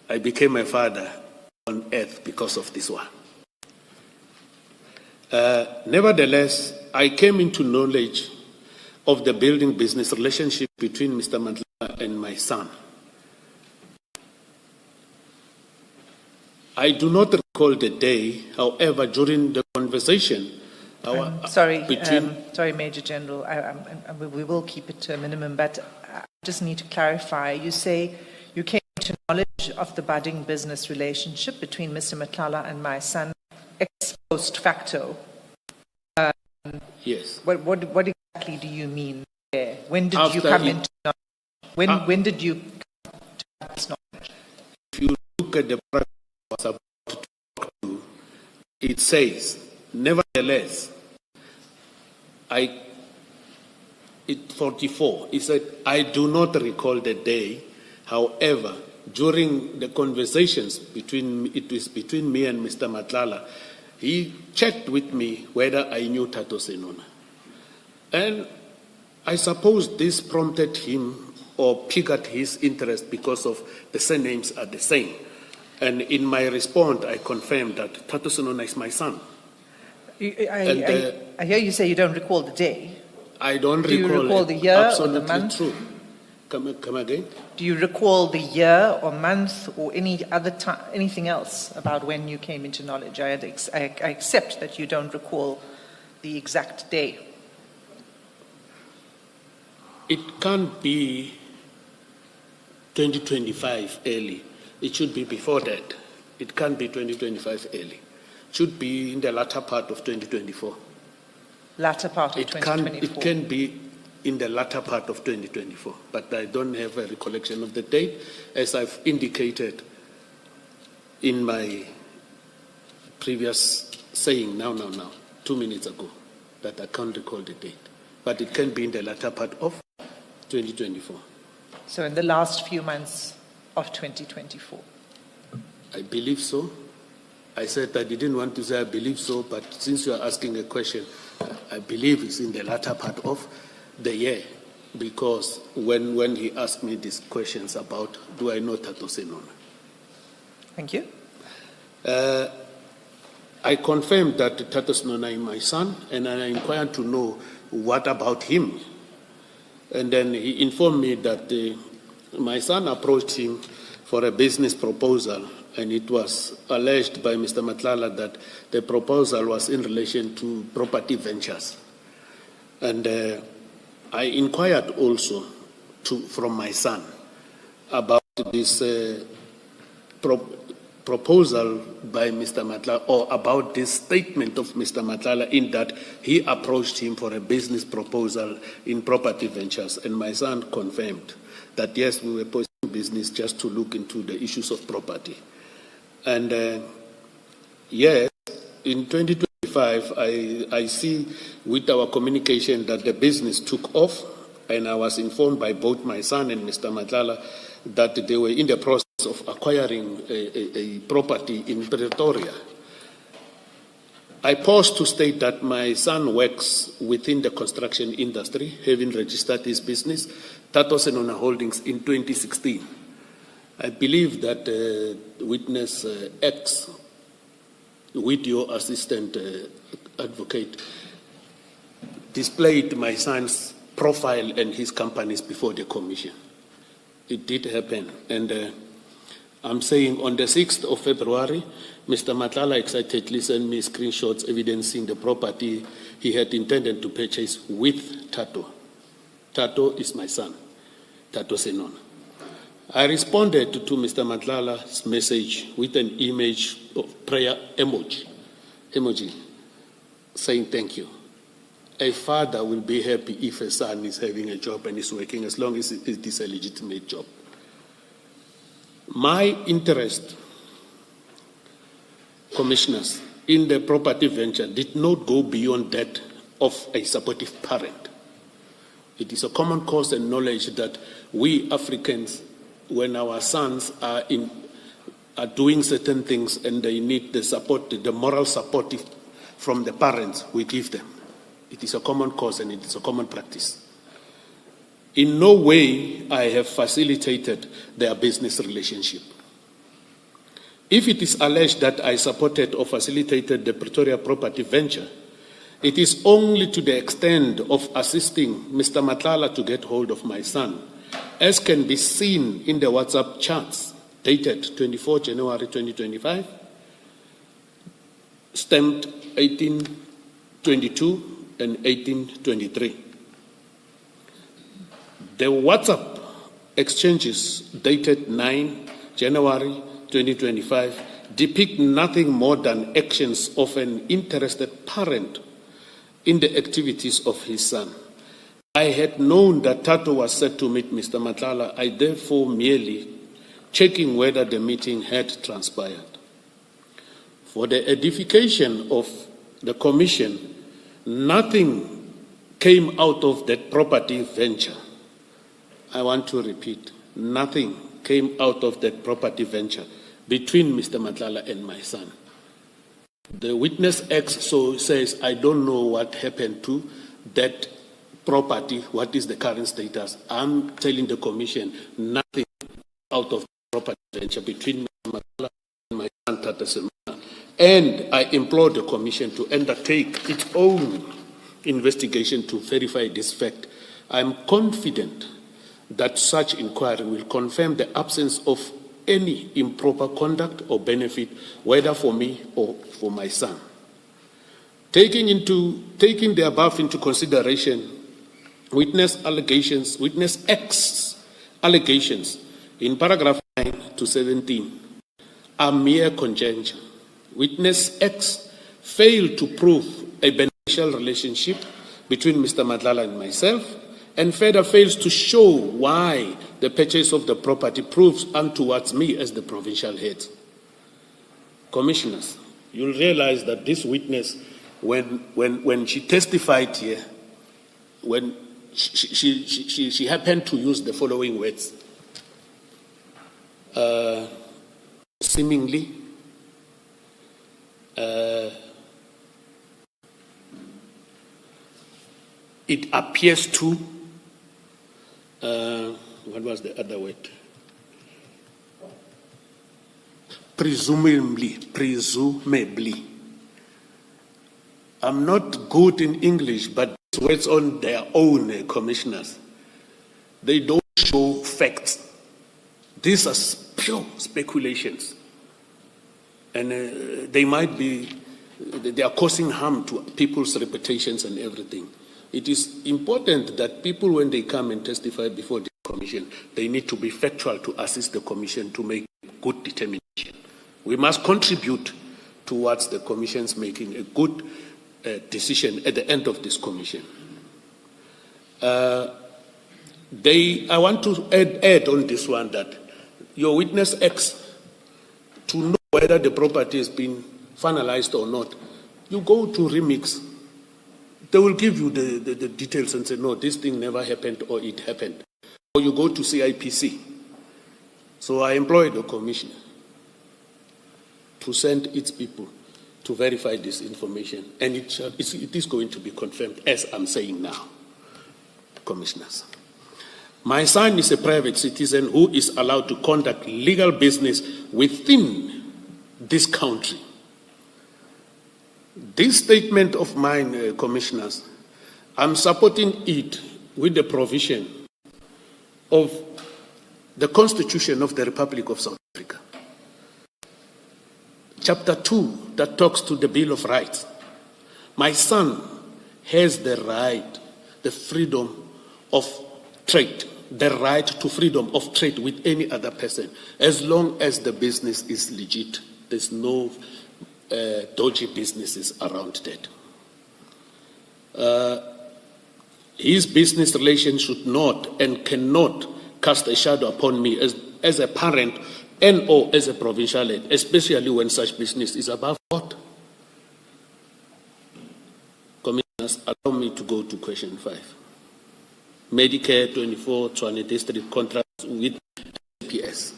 I became a father on earth because of this one. Nevertheless, I came into knowledge of the building business relationship between Mr. Madlanga and my son. I do not recall the day, however, during the conversation, Sorry, Major General, we will keep it to a minimum, but I just need to clarify. You say you came to knowledge of the budding business relationship between Mr. Madlanga and my son ex post facto. Yes. What exactly do you mean there? When did you come into knowledge? When did you come to this knowledge? If you look at the paragraph I was about to talk to, it says, nevertheless, 44, he said, I do not recall the day, however, during the conversations between me and Mr. Madlanga, he checked with me whether I knew Tato Senona. And I suppose this prompted him or piqued his interest because of the surnames are the same. And in my response, I confirmed that Tato Senona is my son. I hear you say you don't recall the day. I don't Do you recall recall it. the year or the Absolutely month? true. Come again? Do you recall the year or month or any other time, anything else about when you came into knowledge? I accept that you don't recall the exact day. It can't be 2025 early. It should be before that. It can't be 2025 early. It should be in the latter part of 2024. Latter part of It 2024. can be in the latter part of 2024, but I don't have a recollection of the date, as I've indicated in my previous saying now, 2 minutes ago, that I can't recall the date. But it can be in the latter part of 2024. So in the last few months of 2024. I believe so. I said I didn't want to say I believe so, but since you are asking a question, I believe it's in the latter part of the year, because when he asked me these questions about do I know Tato Senona. Thank you. I confirmed that Tato Senona is my son, and I inquired to know what about him. And then he informed me that my son approached him for a business proposal, and it was alleged by Mr. Madlanga that the proposal was in relation to property ventures. And I inquired also from my son about this proposal by Mr. Madlanga, or about this statement of Mr. Madlanga, in that he approached him for a business proposal in property ventures. And my son confirmed that yes, we were pursuing business just to look into the issues of property. And yes, in 2025, I see with our communication that the business took off, and I was informed by both my son and Mr. Madlanga that they were in the process of acquiring a property in Pretoria. I pause to state that my son works within the construction industry, having registered his business, Tato Senona Holdings, in 2016. I believe that witness X, with your assistant advocate, displayed my son's profile and his companies before the commission. It did happen. And I'm saying on the 6th of February, Mr. Madlanga excitedly sent me screenshots evidencing the property he had intended to purchase with Tato. Tato is my son, Tato Senona. I responded to Mr. Madlanga's message with an image of prayer emoji, saying thank you. A father will be happy if a son is having a job and is working, as long as it is a legitimate job. My interest, commissioners, in the property venture did not go beyond that of a supportive parent. It is a common cause and knowledge that we Africans, when our sons are doing certain things and they need the support, the moral support from the parents, we give them. It is a common cause and it is a common practice. In no way I have facilitated their business relationship. If it is alleged that I supported or facilitated the Pretoria property venture, it is only to the extent of assisting Mr. Madlanga to get hold of my son, as can be seen in the WhatsApp chats dated 24 January 2025, stamped 1822 and 1823. The WhatsApp exchanges dated 9 January 2025 depict nothing more than actions of an interested parent in the activities of his son. I had known that Tato was set to meet Mr. Madlanga. I therefore merely checking whether the meeting had transpired. For the edification of the commission, nothing came out of that property venture. I want to repeat, nothing came came out of that property venture between Mr. Madlanga and my son. The witness X so says, I don't know what happened to that property, what is the current status. I'm telling the commission nothing out of the property venture between Mr. Madlanga and my son, Tata Senona. And I implore the commission to undertake its own investigation to verify this fact. I'm confident that such inquiry will confirm the absence of any improper conduct or benefit, whether for me or for my son. Taking the above into consideration, witness X allegations in paragraph 9 to 17 are mere conjecture. Witness X failed to prove a beneficial relationship between Mr. Madlanga and myself, and further fails to show why the purchase of the property proves untowards me as the provincial head. Commissioners, you'll realize that this witness, when she testified here, when she happened to use the following words, seemingly, it appears to, what was the other word? Presumably. I'm not good in English, but these words on their own, commissioners, they don't show facts. These are pure speculations. And they are causing harm to people's reputations and everything. It is important that people, when they come and testify before the commission, they need to be factual to assist the commission to make good determination. We must contribute towards the commission's making a good decision at the end of this commission. I want to add on this one that your witness X, to know whether the property has been finalized or not, you go to Remix. They will give you the details and say, no, this thing never happened or it happened. Or you go to CIPC. So I employ the commission to send its people to verify this information. And it is going to be confirmed, as I'm saying now, commissioners. My son is a private citizen who is allowed to conduct legal business within this country. This statement of mine, commissioners, I'm supporting it with the provision of the Constitution of the Republic of South Africa. Chapter 2, that talks to the Bill of Rights. My son has the right, the freedom of trade, the right to freedom of trade with any other person, as long as the business is legit. There's no dodgy businesses around that. His business relations should not and cannot cast a shadow upon me as a parent and or as a provincial head, especially when such business is above board. Commissioners, allow me to go to question 5. Medicare 24 Tshwane District contracts with SPS.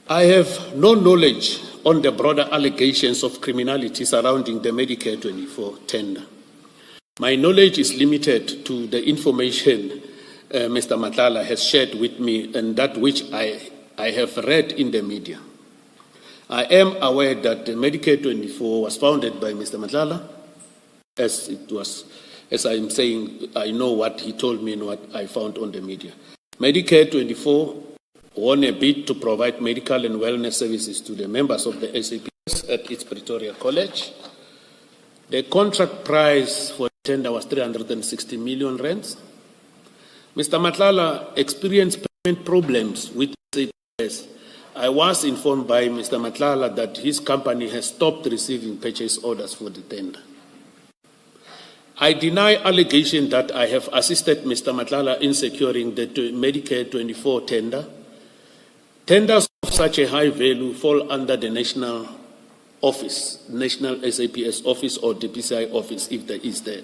I have no knowledge on the broader allegations of criminality surrounding the Medicare 24 tender. My knowledge is limited to the information Mr. Madlanga has shared with me and that which I have read in the media. I am aware that the Medicare 24 was founded by Mr. Madlanga, as I'm saying, I know what he told me and what I found on the media. Medicare 24 won a bid to provide medical and wellness services to the members of the SAPS at its Pretoria College. The contract price for the tender was 360 million rands. Mr. Madlanga experienced payment problems with SAPS. I was informed by Mr. Madlanga that his company has stopped receiving purchase orders for the tender. I deny allegation that I have assisted Mr. Madlanga in securing the Medicare 24 tender. Tenders of such a high value fall under the national office, National SAPS office or DPCI office if there is there.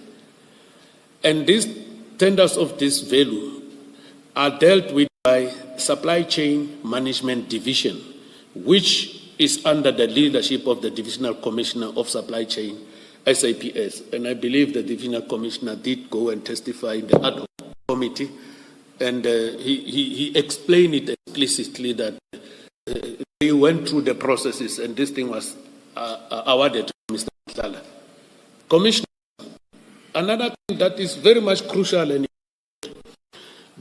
And these tenders of this value are dealt with by Supply Chain Management Division, which is under the leadership of the Divisional Commissioner of Supply Chain, SAPS. And I believe the Divisional Commissioner did go and testify in the ad hoc committee, and he explained it explicitly that they went through the processes and this thing was awarded to Mr. Madlanga. Commissioner, another thing that is very much crucial and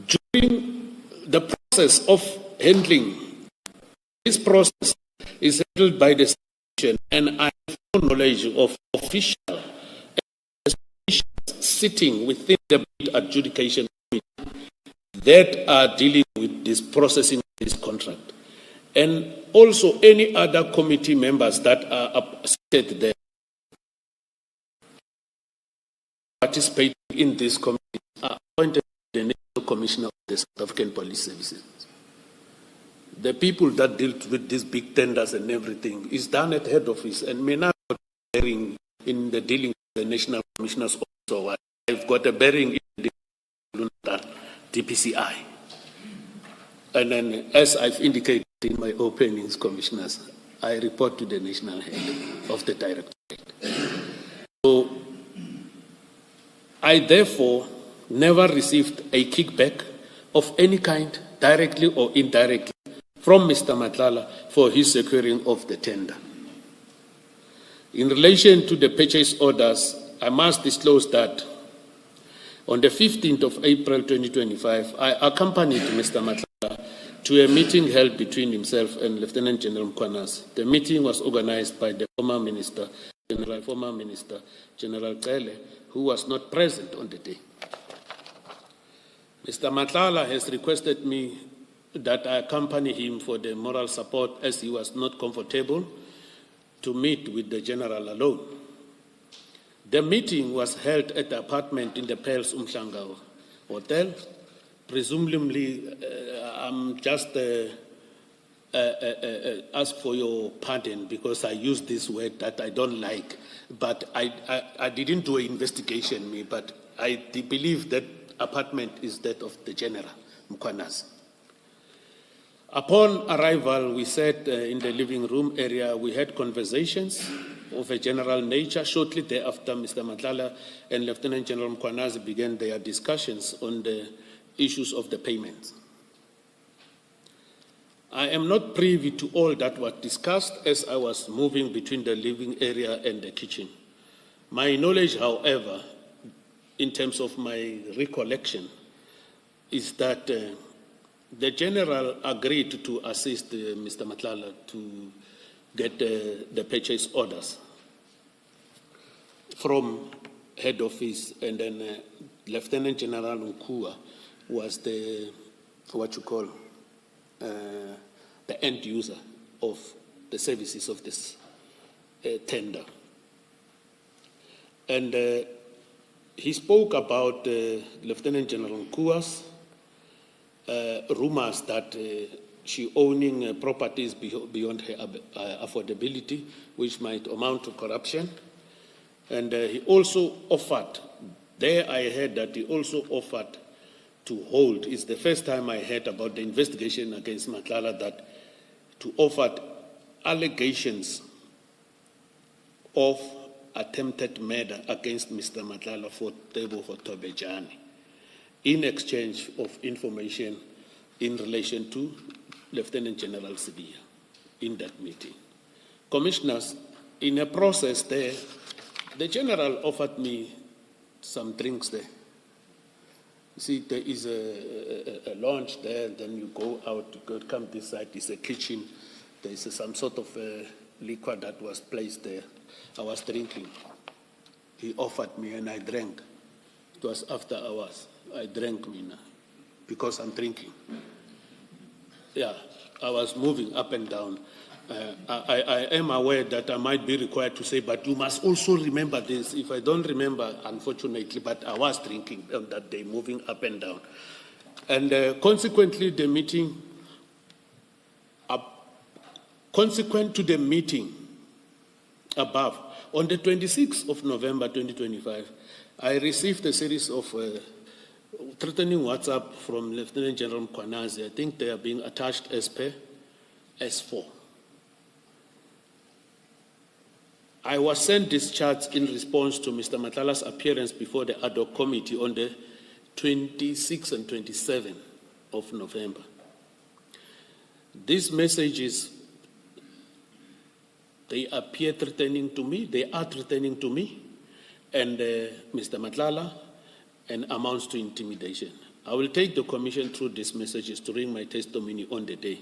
during the process of handling, this process is handled by the station, and I have no knowledge of officials sitting within the bid adjudication committee that are dealing with this processing of this contract. And also any other committee members that are seated there participating in this committee are appointed by the National Commissioner of the South African Police Services. The people that deal with these big tenders and everything is done at head office and may not have a bearing in the dealing with the National Commissioners also. I've got a bearing in the DPCI. And then, as I've indicated in my openings, Commissioners, I report to the National Head of the Directorate. So, I therefore never received a kickback of any kind, directly or indirectly, from Mr. Madlanga for his securing of the tender. In relation to the purchase orders, I must disclose that on the 15th of April 2025, I accompanied Mr. Madlanga to a meeting held between himself and Lieutenant General Mkhwanazi. The meeting was organized by the former Minister General Cele, who was not present on the day. Mr. Madlanga has requested me that I accompany him for the moral support as he was not comfortable to meet with the General alone. The meeting was held at the apartment in the Pearls Umhlanga Hotel. Presumably, I'm just ask for your pardon because I use this word that I don't like, but I didn't do an investigation, but I believe that apartment is that of the General Mkhwanazi. Upon arrival, we sat in the living room area. We had conversations of a general nature. Shortly thereafter, Mr. Madlanga and Lieutenant General Mkhwanazi began their discussions on the issues of the payments. I am not privy to all that was discussed as I was moving between the living area and the kitchen. My knowledge, however, in terms of my recollection, is that the General agreed to assist Mr. Madlanga to get the purchase orders from head office, and then Lieutenant General Nkua was the, the end user of the services of this tender. And he spoke about Lieutenant General Nkua's rumors that she owning properties beyond her affordability, which might amount to corruption. And he also offered, there I heard that he also offered to hold, it's the first time I heard about the investigation against Madlanga, that to offer allegations of attempted murder against Mr. Madlanga for Tebo Hotobejani in exchange of information in relation to Lieutenant General Sibiya in that meeting. Commissioners, in a process there, the General offered me some drinks there. You see, there is a lounge there, and then you go out, you come this side, it's a kitchen. There is some sort of liquor that was placed there. I was drinking. He offered me and I drank. It was after hours. I drank, Mina, because I'm drinking. Yeah, I was moving up and down. I am aware that I might be required to say, but you must also remember this. If I don't remember, unfortunately, but I was drinking on that day, moving up and down. And consequently, the meeting, consequent to the meeting above, on the 26th of November 2025, I received a series of threatening WhatsApp from Lieutenant General Mkhwanazi, I think they are being attached as per S4. I was sent these charts in response to Mr. Matlala's appearance before the ad hoc committee on the 26th and 27th of November. These messages, they appear threatening to me, they are threatening to me and Mr. Matlala, and amounts to intimidation. I will take the commission through these messages during my testimony on the day.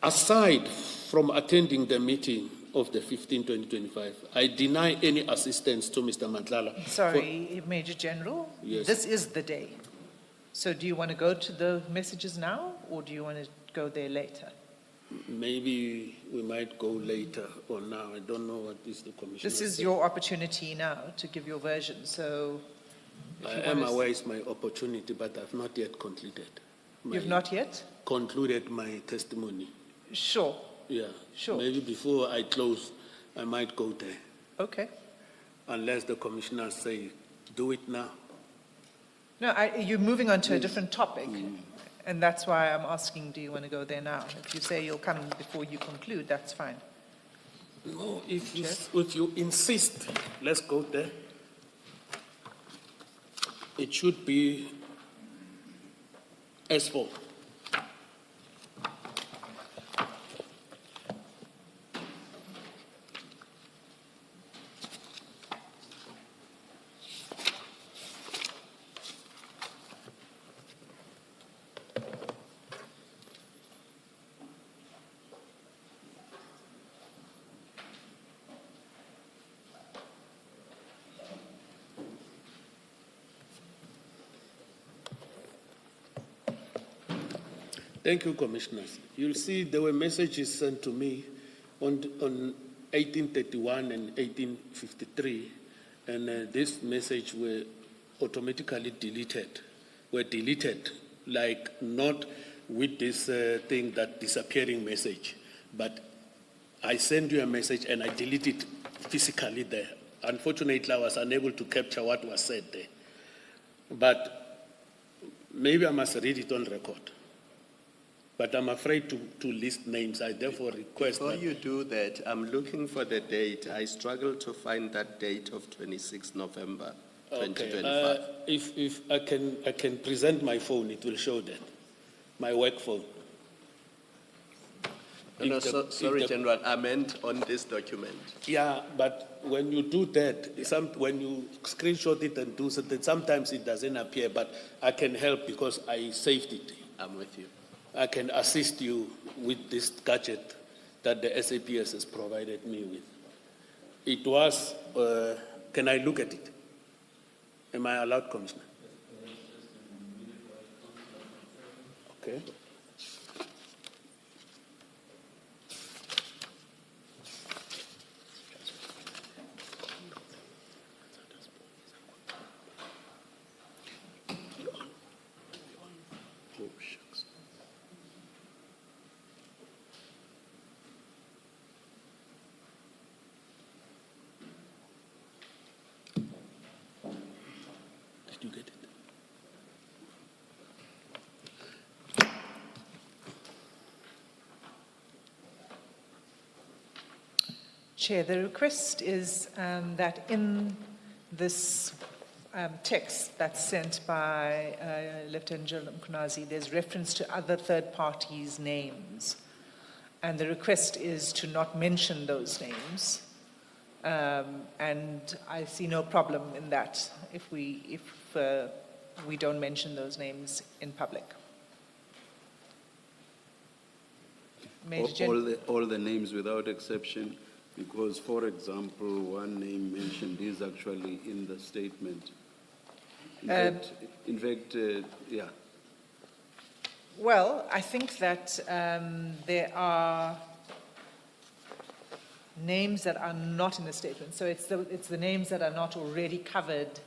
Aside from attending the meeting of the 15th, 2025, I deny any assistance to Mr. Matlala. Sorry, Major General. Yes. This is the day. So do you want to go to the messages now, or do you want to go there later? Maybe we might go later or now. I don't know what is the commission. This is your opportunity now to give your version. So if I you am want to- aware it's my opportunity, but I've not yet concluded. You've not yet? Concluded my testimony. Sure. Yeah. Sure. Maybe before I close, I might go there, Okay. unless the commissioners say, do it now. No, you're moving on to a different topic. And that's why I'm asking, do you want to go there now? If you say you'll come before you conclude, that's fine. No, if you insist, let's go there. It should be S4. Thank you, Commissioners. You'll see there were messages sent to me on 1831 and 1853, and this message were automatically deleted, like not with this thing, that disappearing message, but I send you a message and I delete it physically there. Unfortunately, I was unable to capture what was said there. But maybe I must read it on record. But I'm afraid to list names. I therefore request Before that. you do that, I'm looking for the date. I struggle to find that date of 26 November 2025. If I can present my phone, it will show that. My work phone. No, If the- sorry, if the- General, I meant on this document. Yeah, but when you do that, when you screenshot it and do something, sometimes it doesn't appear, but I can help because I saved it. I'm with you. I can assist you with this gadget that the SAPS has provided me with. It was, can I look at it? Am I allowed, Commissioner? Okay. Oh, shucks. Did you get it? Chair, the request is that in this text that's sent by Lieutenant General Mkhwanazi, there's reference to other third parties' names. And the request is to not mention those names. And I see no problem in that if we don't mention those names in public. Major Gen- All the names without exception, because, for example, one name mentioned is actually in the statement. In fact, yeah. Well, I think that there are names that are not in the statement. So it's the names that are not already covered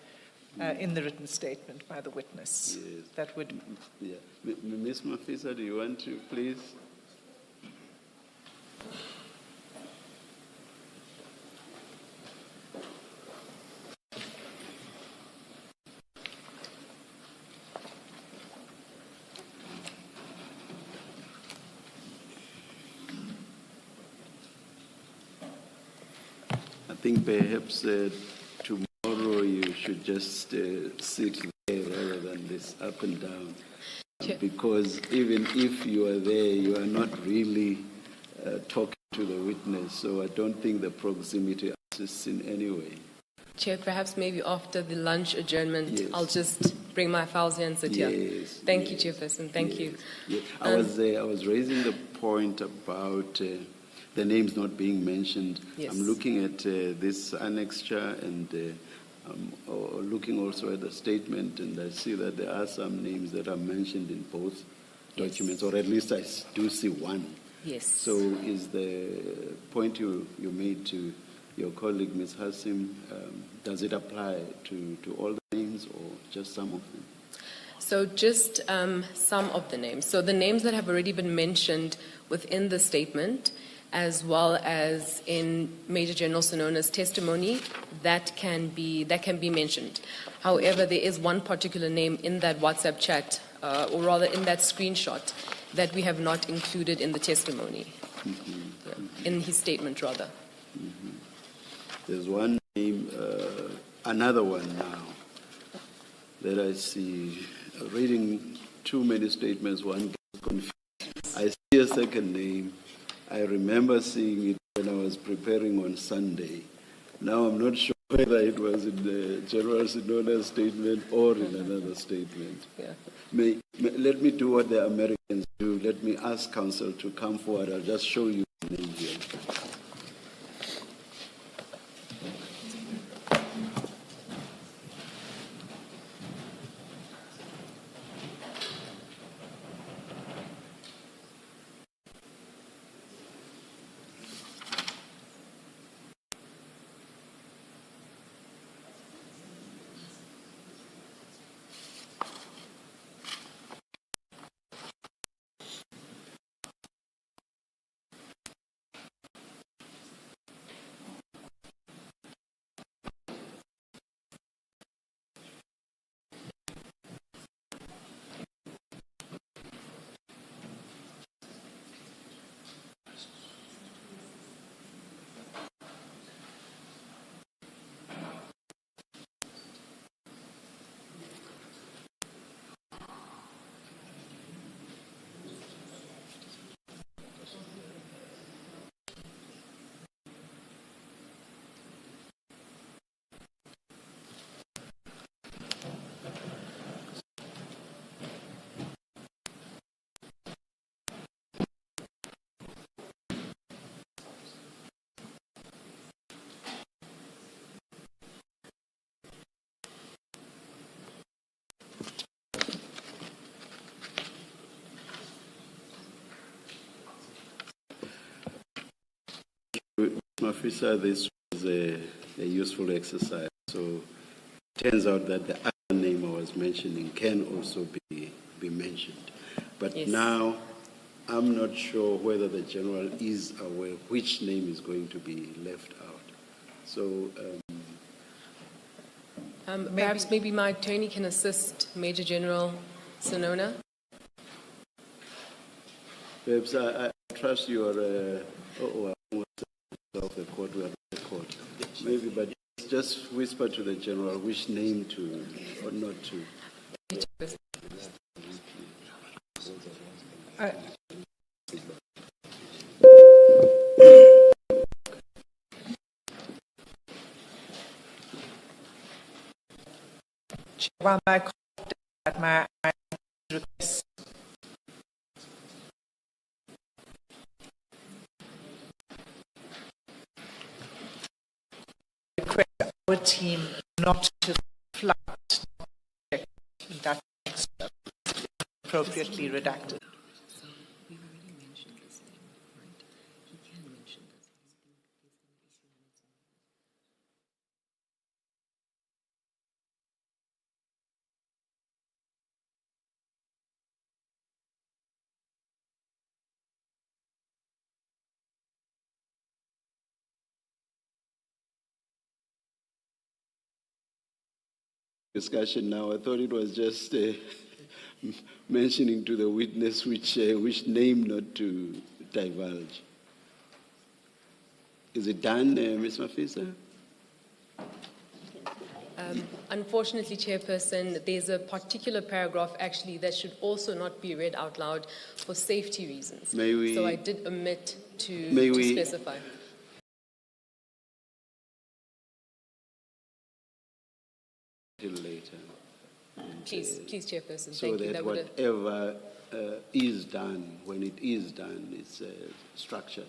in the written statement by the witness. Yes. That would. Yeah. Ms. Mafisa, do you want to please? think perhaps tomorrow you should just sit there rather than this up and down. Chair. Because even if you are there, you are not really talking to the witness. So I don't think the proximity assists in any way. Chair, perhaps maybe after the lunch adjournment, Yes. I'll just bring my files here and sit here. Yes, Thank yes, you, Chairperson. Thank you. Yeah. I was raising the point about the names not being mentioned. Yes. I'm looking at this annexure and looking also at the statement, and I see that there are some names that are mentioned in both documents, or at least I do see one. Yes. So is the point you made to your colleague, Ms. Hassim, does it apply to all the names or just some of them? So just some of the names. So the names that have already been mentioned within the statement, as well as in Major General Senona's testimony, that can be mentioned. However, there is one particular name in that WhatsApp chat, or rather in that screenshot, that we have not included in the testimony, in his statement rather. There's one name, another one now, that I see. Reading too many statements, one gets confused. I see a second name. I remember seeing it when I was preparing on Sunday. Now I'm not sure whether it was in the General Senona's statement or in another statement. Yeah. Let me do what the Americans do. Let me ask counsel to come forward. I'll just show you the name here. Mafisa, this was a useful exercise. So it turns out that the other name I was mentioning can also be mentioned. But Yes. now I'm not sure whether the general is aware which name is going to be left out. So Perhaps maybe my attorney can assist Major General Senona. perhaps I trust you are of the court, we are the court. Maybe, but just whisper to the general which name to or not to. While my court at my request. Request our team not to flood that appropriately redacted. Discussion now. I thought it was just mentioning to the witness which name not to divulge. Is it done, Ms. Mafisa? Unfortunately, Chairperson, there's a particular paragraph actually that should also not be read out loud for safety reasons. May we- So I did omit to we- specify. Till later. Please, Chairperson. So Thank you. that would whatever is done, when it is done, it's structured.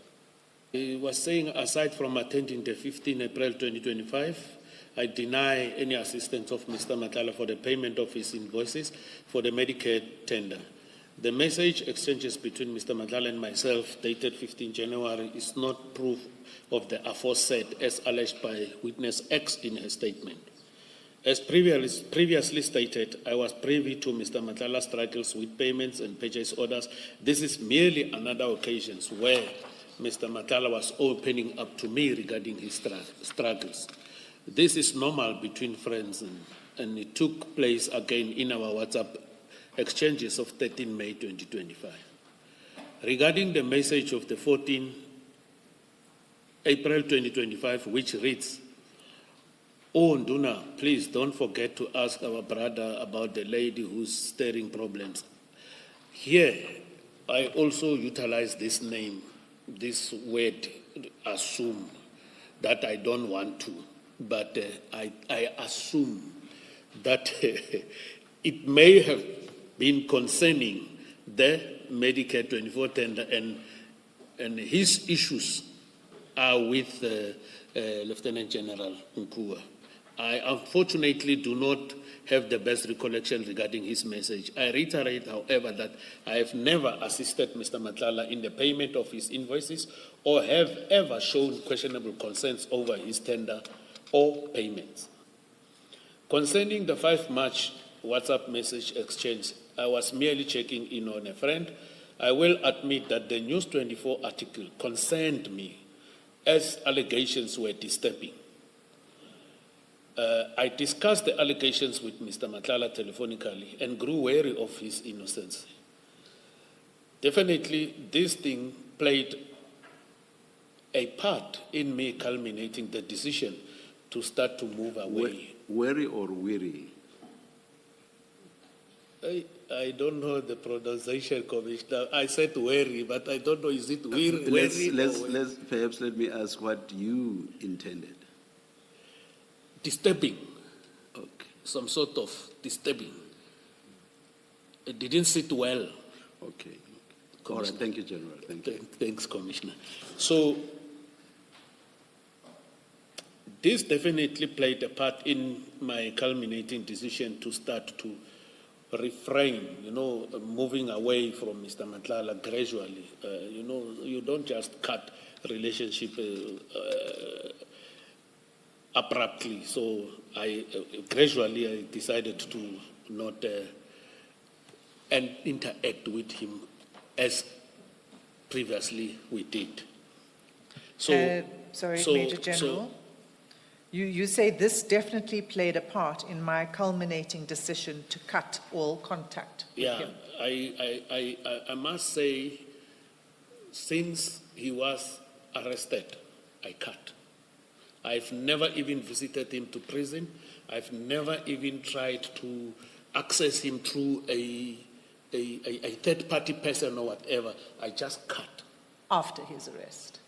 He was saying, aside from attending the 15 April 2025, I deny any assistance of Mr. Madlanga for the payment of his invoices for the Medicare tender. The message exchanges between Mr. Madlanga and myself, dated 15 January, is not proof of the aforesaid as alleged by witness X in her statement. As previously stated, I was privy to Mr. Madlanga's struggles with payments and purchase orders. This is merely another occasion where Mr. Madlanga was opening up to me regarding his struggles. This is normal between friends, and it took place again in our WhatsApp exchanges of 13 May 2025. Regarding the message of the 14 April 2025, which reads, "Oh, Nduna, please don't forget to ask our brother about the lady who's stirring problems." Here, I also utilize this name, this word, assume, that I don't want to, but I assume that it may have been concerning the Medicare 24 tender, and his issues are with Lieutenant General Nkua. I unfortunately do not have the best recollection regarding his message. I reiterate, however, that I have never assisted Mr. Madlanga in the payment of his invoices or have ever shown questionable concerns over his tender or payments. Concerning the 5 March WhatsApp message exchange, I was merely checking in on a friend. I will admit that the News 24 article concerned me as allegations were disturbing. I discussed the allegations with Mr. Madlanga telephonically and grew wary of his innocence. Definitely, this thing played a part in me culminating the decision to start to move away. Wary or weary? I don't know the pronunciation, Commissioner. I said wary, but I don't know, is it weary? Perhaps let me ask what you intended. Disturbing. Okay. Some sort of disturbing. It didn't sit well. Okay. All right. Thank you, General. Thank you. Thanks, Commissioner. So, this definitely played a part in my culminating decision to start to refrain, moving away from Mr. Madlanga gradually. You don't just cut relationship abruptly. So I gradually decided to not and interact with him as previously we did. So, sorry, so- Major General. You say this definitely played a part in my culminating decision to cut all contact with Yeah, him. I must say, since he was arrested, I cut. I've never even visited him to prison. I've never even tried to access him through a third-party person or whatever. I just cut. After his arrest.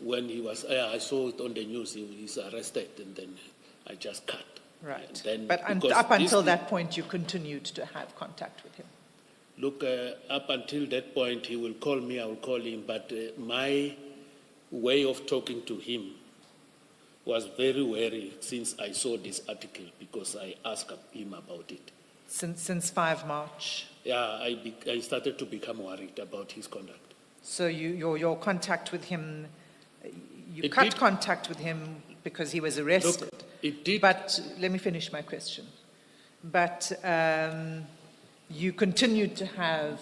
When he was, I saw it on the news, he's arrested, and then I just cut. Right. And then, But because up until this- that point, you continued to have contact with him. Look, up until that point, he will call me, I will call him, but my way of talking to him was very wary since I saw this article, because I asked him about it. Since 5 March. Yeah, I started to become worried about his conduct. So your contact with him, you It cut did- contact with him because he was arrested. Look, it did. But let me finish my question. But you continued to have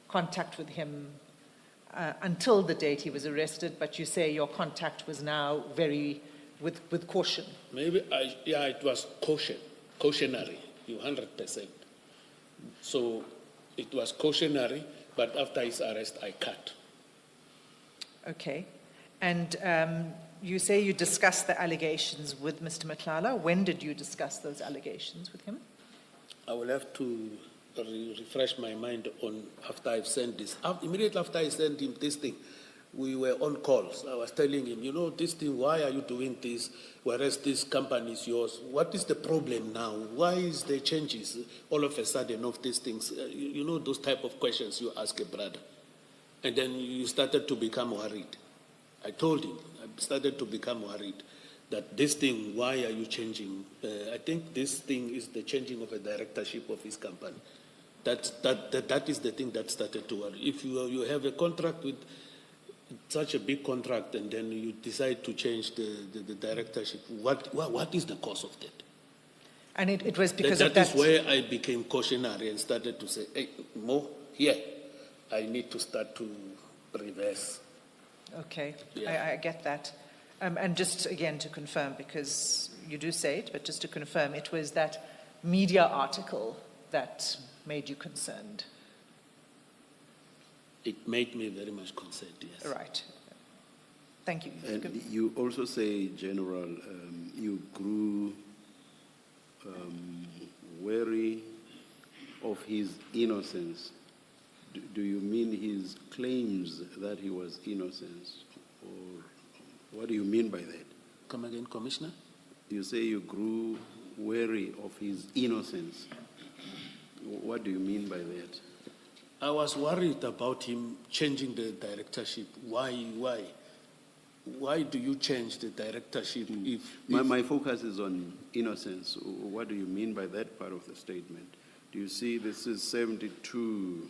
contact with him until the date he was arrested, but you say your contact was now very, with caution. Maybe, it was cautionary, 100%. So it was cautionary, but after his arrest, I cut. Okay. And You say you discussed the allegations with Mr. Madlanga. When did you discuss those allegations with him? I will have to refresh my mind on after I've sent this. Immediately after I sent him this thing, we were on calls. I was telling him, you know, this thing, why are you doing this, whereas this company is yours? What is the problem now? Why is there changes all of a sudden of these things? You know, those type of questions you ask a brother. And then you started to become worried. I told him, I started to become worried that this thing, why are you changing? I think this thing is the changing of a directorship of his company. That is the thing that started to worry. If you have a contract with such a big contract and then you decide to change the directorship, what is the cause of that? And it was because of that. That is where I became cautionary and started to say, hey, Mo, here, I need to start to reverse. Okay, Yeah. I get that. And just again to confirm, because you do say it, but just to confirm, it was that media article that made you concerned. It made me very much concerned, yes. Right. Thank you. And you also say, General, you grew wary of his innocence. Do you mean his claims that he was innocent? Or what do you mean by that? Come again, Commissioner? You say you grew wary of his innocence. What do you mean by that? I was worried about him changing the directorship. Why? Why do you change the directorship if My focus is on innocence. What do you mean by that part of the statement? Do you see this is 72,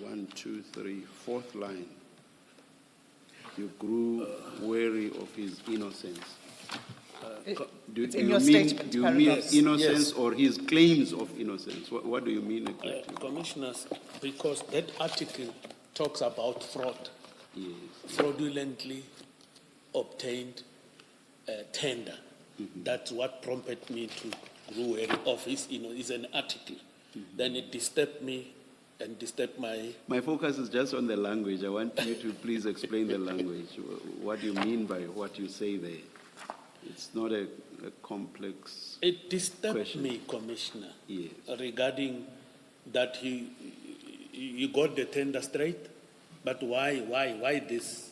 1, 2, 3, fourth line. You grew wary of his innocence. It's in your statement, Do you mean paragraphs. innocence Yes. or his claims of innocence? What do you mean exactly? Commissioners, because that article talks about fraud, Yes. fraudulently obtained tender. That's what prompted me to grow wary of his, it's an article. Then it disturbed me and disturbed My focus is just on the language. I want you to please explain the language. What do you mean by what you say there? It's not a complex. It disturbed question. me, Commissioner, Yes. regarding that you got the tender straight, but why this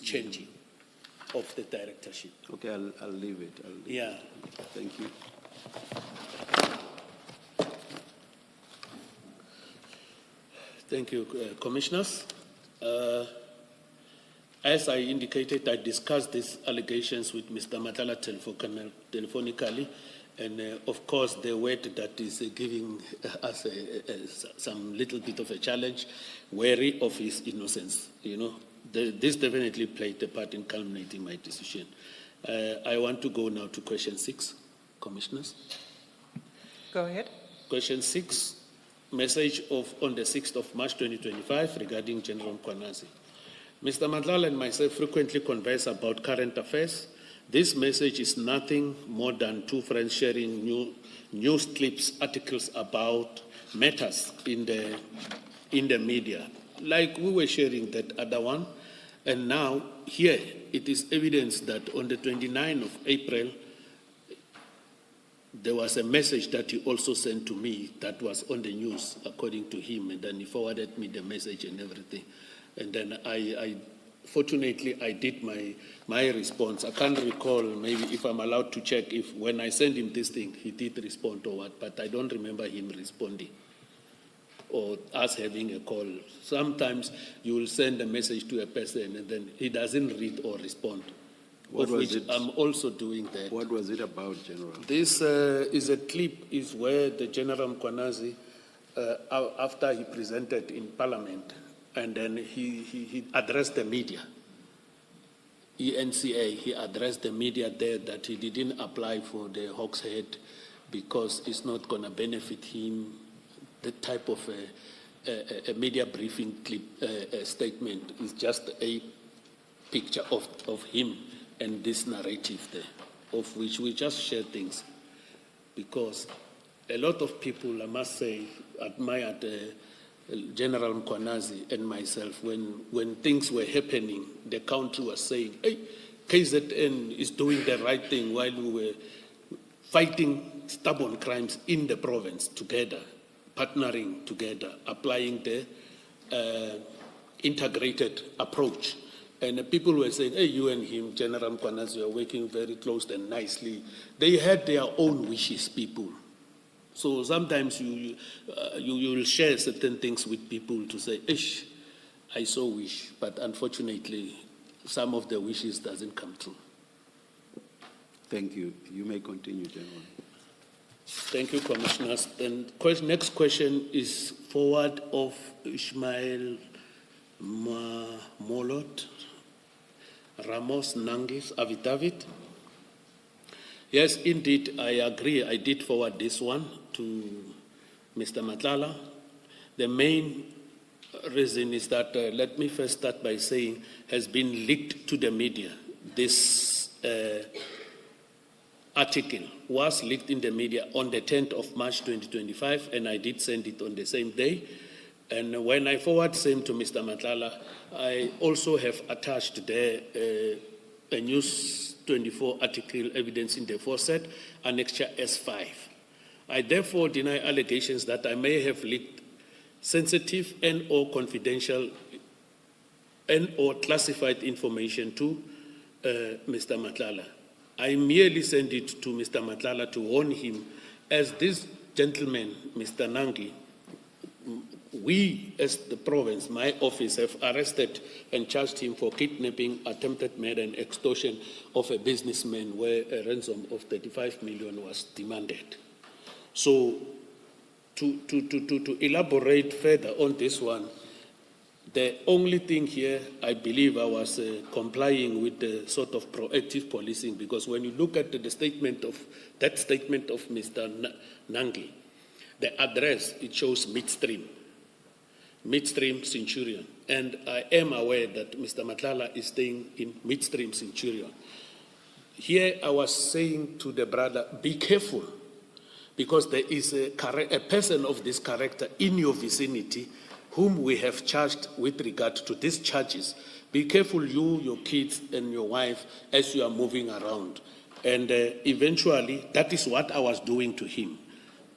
changing of the directorship? Okay, I'll leave it. Yeah. Thank you. Thank you, Commissioners. As I indicated, I discussed these allegations with Mr. Madlanga telephonically, and of course the word that is giving us some little bit of a challenge, wary of his innocence. This definitely played a part in culminating my decision. I want to go now to question 6, Commissioners. Go ahead. Question 6, message on the 6th of March 2025 regarding General Mkhwanazi. Mr. Madlanga and myself frequently converse about current affairs. This message is nothing more than two friends sharing news clips, articles about matters in the media. Like we were sharing that other one, and now here it is evidence that on the 29th of April, there was a message that he also sent to me that was on the news, according to him, and then he forwarded me the message and everything. And then fortunately, I did my response. I can't recall, maybe if I'm allowed to check if when I sent him this thing, he did respond or what, but I don't remember him responding or us having a call. Sometimes you will send a message to a person and then he doesn't read or respond. What was it? I'm also doing that. What was it about, General? This is a clip is where the General Mkhwanazi, after he presented in Parliament, and then he addressed the media, ENCA, he addressed the media there that he didn't apply for the Hawks Head because it's not going to benefit him. The type of a media briefing clip statement is just a picture of him and this narrative there, of which we just share things. Because a lot of people, I must say, admired General Mkwanazi and myself, when things were happening, the country was saying, hey, KZN is doing the right thing while we were fighting stubborn crimes in the province together, partnering together, applying the integrated approach. And people were saying, hey, you and him, General Mkwanazi, are working very close and nicely. They had their own wishes, people. So sometimes you will share certain things with people to say, ish, I so wish, but unfortunately, some of the wishes doesn't come true. Thank you. You may continue, General. Thank you, Commissioners. Then next question is forward of Ismail Molot Ramos Nangi's affidavit. Yes, indeed, I agree. I did forward this one to Mr. Madlanga. The main reason is that, let me first start by saying, has been leaked to the media. This article was leaked in the media on the 10th of March 2025, and I did send it on the same day. And when I forward same to Mr. Madlanga, I also have attached there a News 24 article, evidence in the foresight, annexure S5. I therefore deny allegations that I may have leaked sensitive and or confidential and or classified information to Mr. Madlanga. I merely sent it to Mr. Madlanga to warn him, as this gentleman, Mr. Nangi, we as the province, my office, have arrested and charged him for kidnapping, attempted murder and extortion of a businessman where a ransom of 35 million was demanded. So to elaborate further on this one, the only thing here, I believe I was complying with the sort of proactive policing, because when you look at the statement of Mr. Nangi, the address, it shows Midstream Centurion. And I am aware that Mr. Madlanga is staying in Midstream Centurion. Here I was saying to the brother, be careful, because there is a person of this character in your vicinity whom we have charged with regard to these charges. Be careful, you, your kids, and your wife, as you are moving around. And eventually, that is what I was doing to him.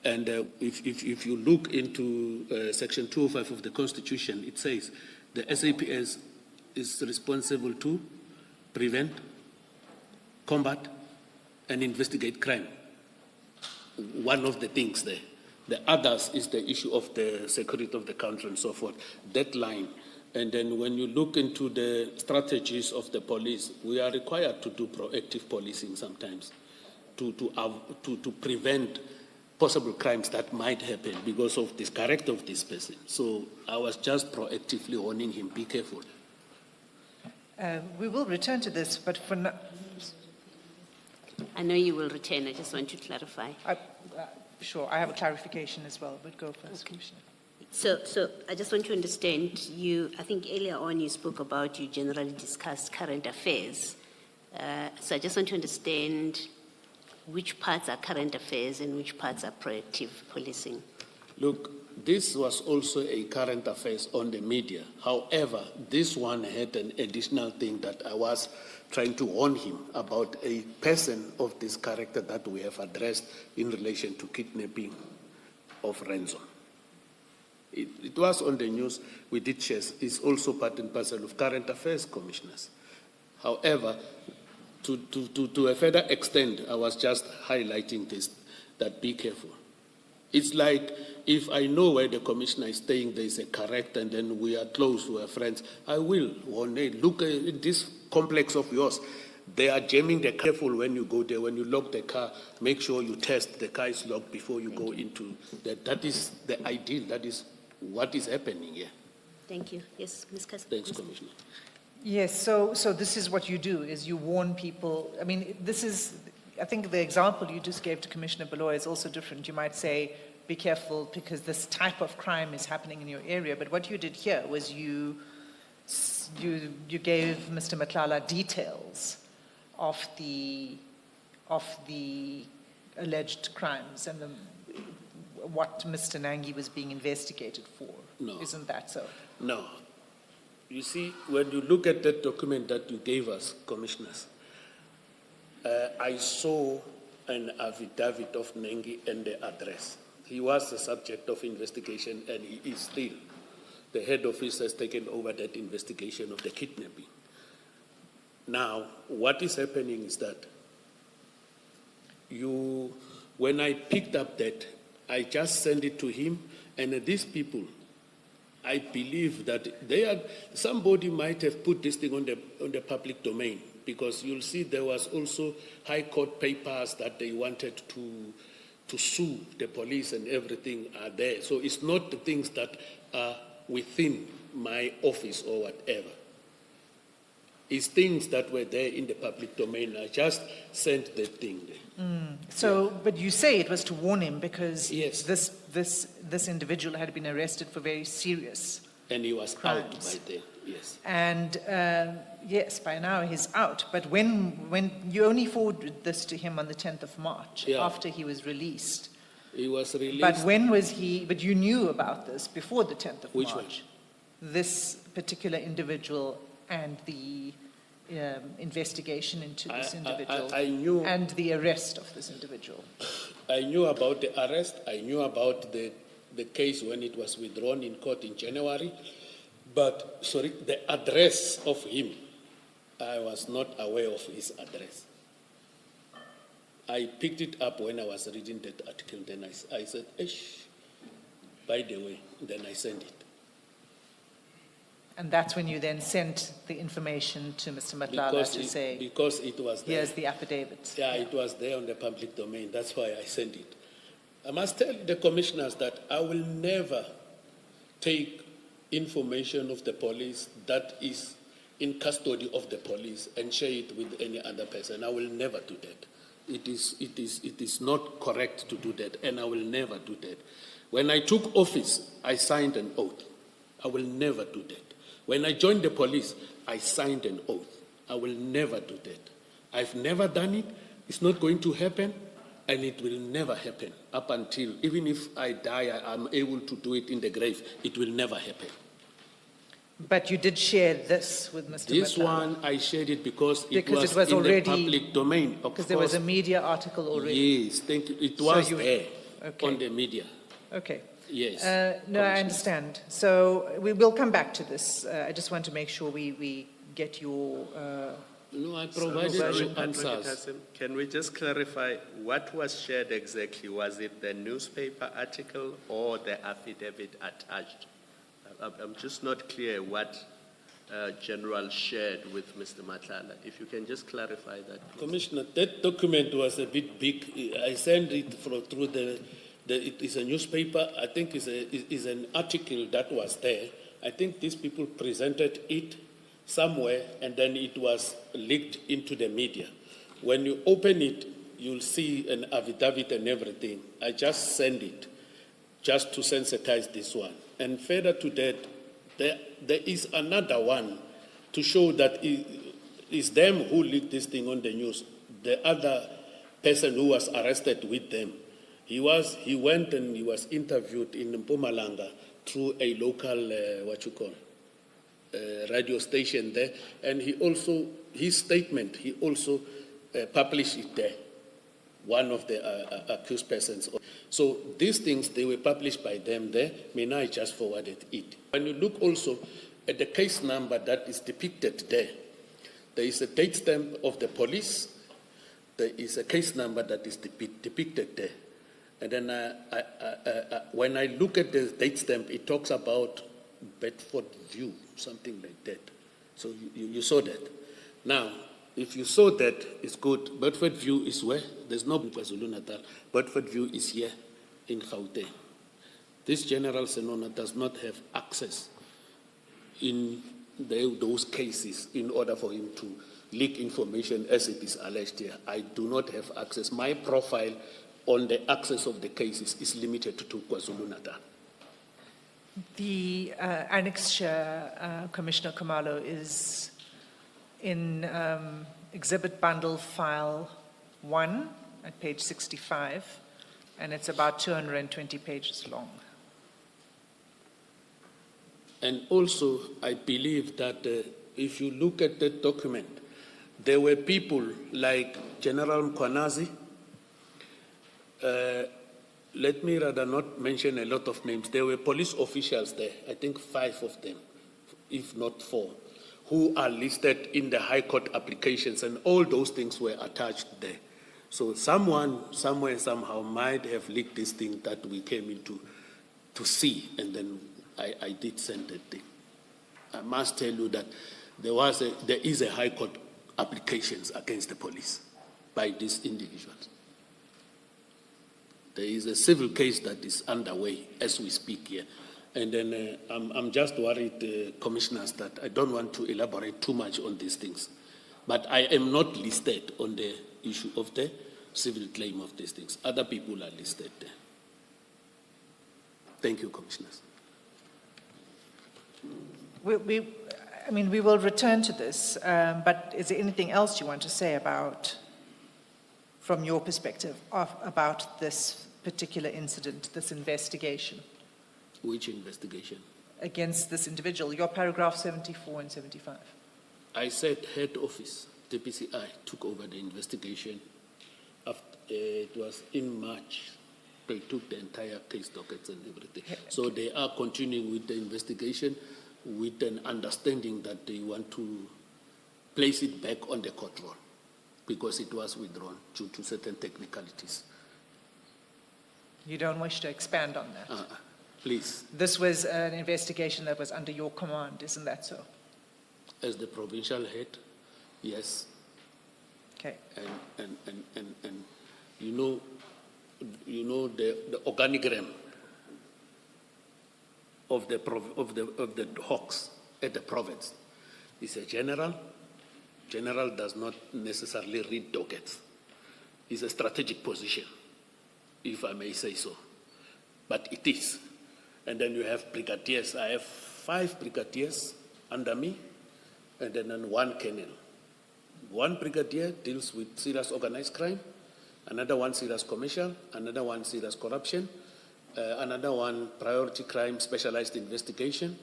And if you look into Section 205 of the Constitution, it says the SAPS is responsible to prevent, combat, and investigate crime. One of the things there. The others is the issue of the security of the country and so forth. That line. And then when you look into the strategies of the police, we are required to do proactive policing sometimes to prevent possible crimes that might happen because of this character of this person. So I was just proactively warning him, be careful. We will return to this, but for now... I know you will return. I just want to clarify. Sure, I have a clarification as well, but go first, Okay. Commissioner. So I just want to understand, I think earlier on you spoke about, you generally discussed current affairs. So I just want to understand which parts are current affairs and which parts are proactive policing. Look, this was also a current affairs on the media. However, this one had an additional thing that I was trying to warn him about, a person of this character that we have addressed in relation to kidnapping of ransom. It was on the news, we did share, it's also part and parcel of current affairs, commissioners. However, to a further extent, I was just highlighting this, that be careful. It's like if I know where the commissioner is staying, there is a character, and then we are close, we are friends, I will warn them, look at this complex of yours. They are jamming the car. Careful when you go there. When you lock the car, make sure you test the car is locked before you go into that. That is the ideal. That is what is happening here. Thank you. Yes, Ms. Kasa. Thanks, Commissioner. Yes, so this is what you do, is you warn people. I mean, this is, I think the example you just gave to Commissioner Beloy is also different. You might say, be careful because this type of crime is happening in your area. But what you did here was you gave Mr. Madlanga details of the alleged crimes and what Mr. Nangi was being investigated for. No. Isn't that so? No. You see, when you look at that document that you gave us, commissioners, I saw an affidavit of Nangi and the address. He was the subject of investigation, and he is still. The head office has taken over that investigation of the kidnapping. Now, what is happening is that when I picked up that, I just sent it to him, and these people, I believe that somebody might have put this thing on the public domain, because you'll see there was also high court papers that they wanted to sue the police, and everything are there. So it's not the things that are within my office or whatever. It's things that were there in the public domain. I just sent the thing there. So, but you say it was to warn him because Yes. this individual had been arrested for very serious. And he was Crimes. out by then, yes. And yes, by now he's out. But when you only forwarded this to him on the 10th of March, Yeah. after he was released. He was released. But when was he, but you knew about this before the 10th of Which one? March? This particular individual and the investigation into this individual. I knew. And the arrest of this individual. I knew about the arrest. I knew about the case when it was withdrawn in court in January. But, the address of him, I was not aware of his address. I picked it up when I was reading that article. Then I said, by the way, then I sent it. And that's when you then sent the information to Mr. Madlanga to say, because it was there. here's the affidavit. Yeah, it was there on the public domain. That's why I sent it. I must tell the commissioners that I will never take information of the police that is in custody of the police and share it with any other person. I will never do that. It is not correct to do that, and I will never do that. When I took office, I signed an oath. I will never do that. When I joined the police, I signed an oath. I will never do that. I've never done it. It's not going to happen, and it will never happen up until, even if I die, I'm able to do it in the grave. It will never happen. But you did share this with Mr. This Madlanga. one, I shared it because it Because was it was in already- the public domain. Of Because there was a course. media article already. Yes, thank you. It was you- there okay. on the media. Okay. Yes. No, I understand. So we will come back to this. I just want to make sure we get your... No, I Sorry, provided you Advocate answers. Hassan, can we just clarify what was shared exactly? Was it the newspaper article or the affidavit attached? I'm just not clear what General shared with Mr. Madlanga. If you can just clarify that, please. Commissioner, that document was a bit big. I sent it through it is a newspaper. I think is an article that was there. I think these people presented it somewhere, and then it was leaked into the media. When you open it, you'll see an affidavit and everything. I just sent it just to sensitize this one. And further to that, there is another one to show that it's them who leaked this thing on the news. The other person who was arrested with them, he went and he was interviewed in Mpumalanga through a local, radio station there. And his statement, he also published it there, one of the accused persons. So these things, they were published by them there. I just forwarded it. When you look also at the case number that is depicted there, there is a date stamp of the police. There is a case number that is depicted there. And then when I look at the date stamp, it talks about Bedford View, something like that. So you saw that. Now, if you saw that, it's good. Bedford View is where? There's no KwaZulu-Natal. Bedford View is here in Gauteng. This General Senona does not have access in those cases in order for him to leak information as it is alleged here. I do not have access. My profile on the access of the cases is limited to KwaZulu-Natal. The annexure, Commissioner Khumalo, is in Exhibit Bundle File 1 at page 65. and it's about 220 pages long. And also, I believe that if you look at that document, there were people like General Mkwanazi. Let me rather not mention a lot of names. There were police officials there, I think 5 of them, if not 4, who are listed in the High Court applications, and all those things were attached there. So someone, somewhere, somehow might have leaked this thing that we came into to see, and then I did send that thing. I must tell you that there is a High Court applications against the police by these individuals. There is a civil case that is underway as we speak here. And then I'm just worried, commissioners, that I don't want to elaborate too much on these things. But I am not listed on the issue of the civil claim of these things. Other people are listed there. Thank you, commissioners. We will return to this, but is there anything else you want to say about, from your perspective, about this particular incident, this investigation? Which investigation? Against this individual, your paragraph 74 and 75. I said head office, DPCI, took over the investigation. After, it was in March. They took the entire case dockets and everything. So they are continuing with the investigation with an understanding that they want to place it back on the court roll because it was withdrawn due to certain technicalities. You don't wish to expand on that? Please. This was an investigation that was under your command, isn't that so? As the provincial head, yes. Okay. And you know the organigram of the hawks at the province is a general. General does not necessarily read dockets. It's a strategic position, if I may say so. But it is. And then you have brigadiers. I have 5 brigadiers under me, and then 1 colonel. 1 brigadier deals with serious organized crime, another 1 serious commercial, another 1 serious corruption, another 1 priority crime specialized investigation,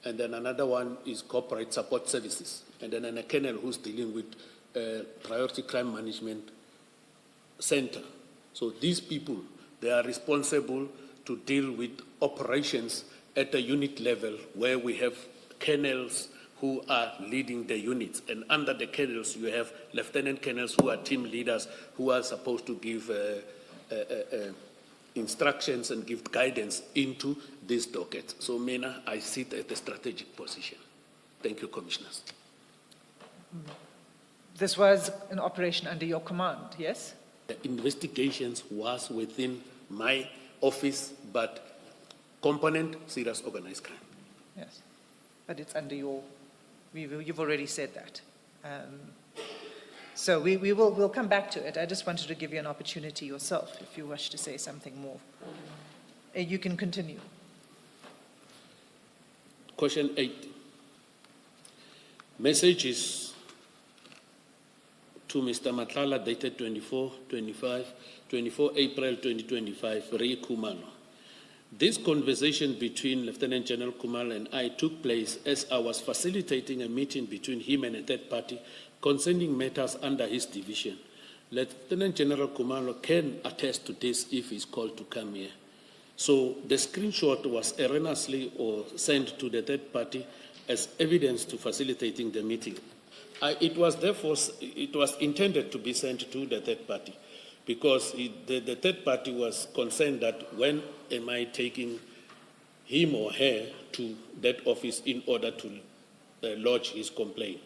and then another 1 is corporate support services, and then a colonel who's dealing with priority crime management center. So these people, they are responsible to deal with operations at the unit level where we have colonels who are leading the units. And under the colonels, you have lieutenant colonels who are team leaders who are supposed to give instructions and give guidance into this docket. So, Mena, I sit at a strategic position. Thank you, commissioners. This was an operation under your command, yes? The investigations was within my office, but component, serious organized crime. Yes, but it's under your, you've already said that. So we'll come back to it. I just wanted to give you an opportunity yourself if you wish to say something more. You can continue. Question 8. Message is to Mr. Matlala, dated 24 April 2025, Ray Kumalo. This conversation between Lieutenant General Kumalo and I took place as I was facilitating a meeting between him and a third party concerning matters under his division. Lieutenant General Kumalo can attest to this if he's called to come here. So the screenshot was erroneously or sent to the third party as evidence to facilitating the meeting. It was intended to be sent to the third party because the third party was concerned that when am I taking him or her to that office in order to lodge his complaint.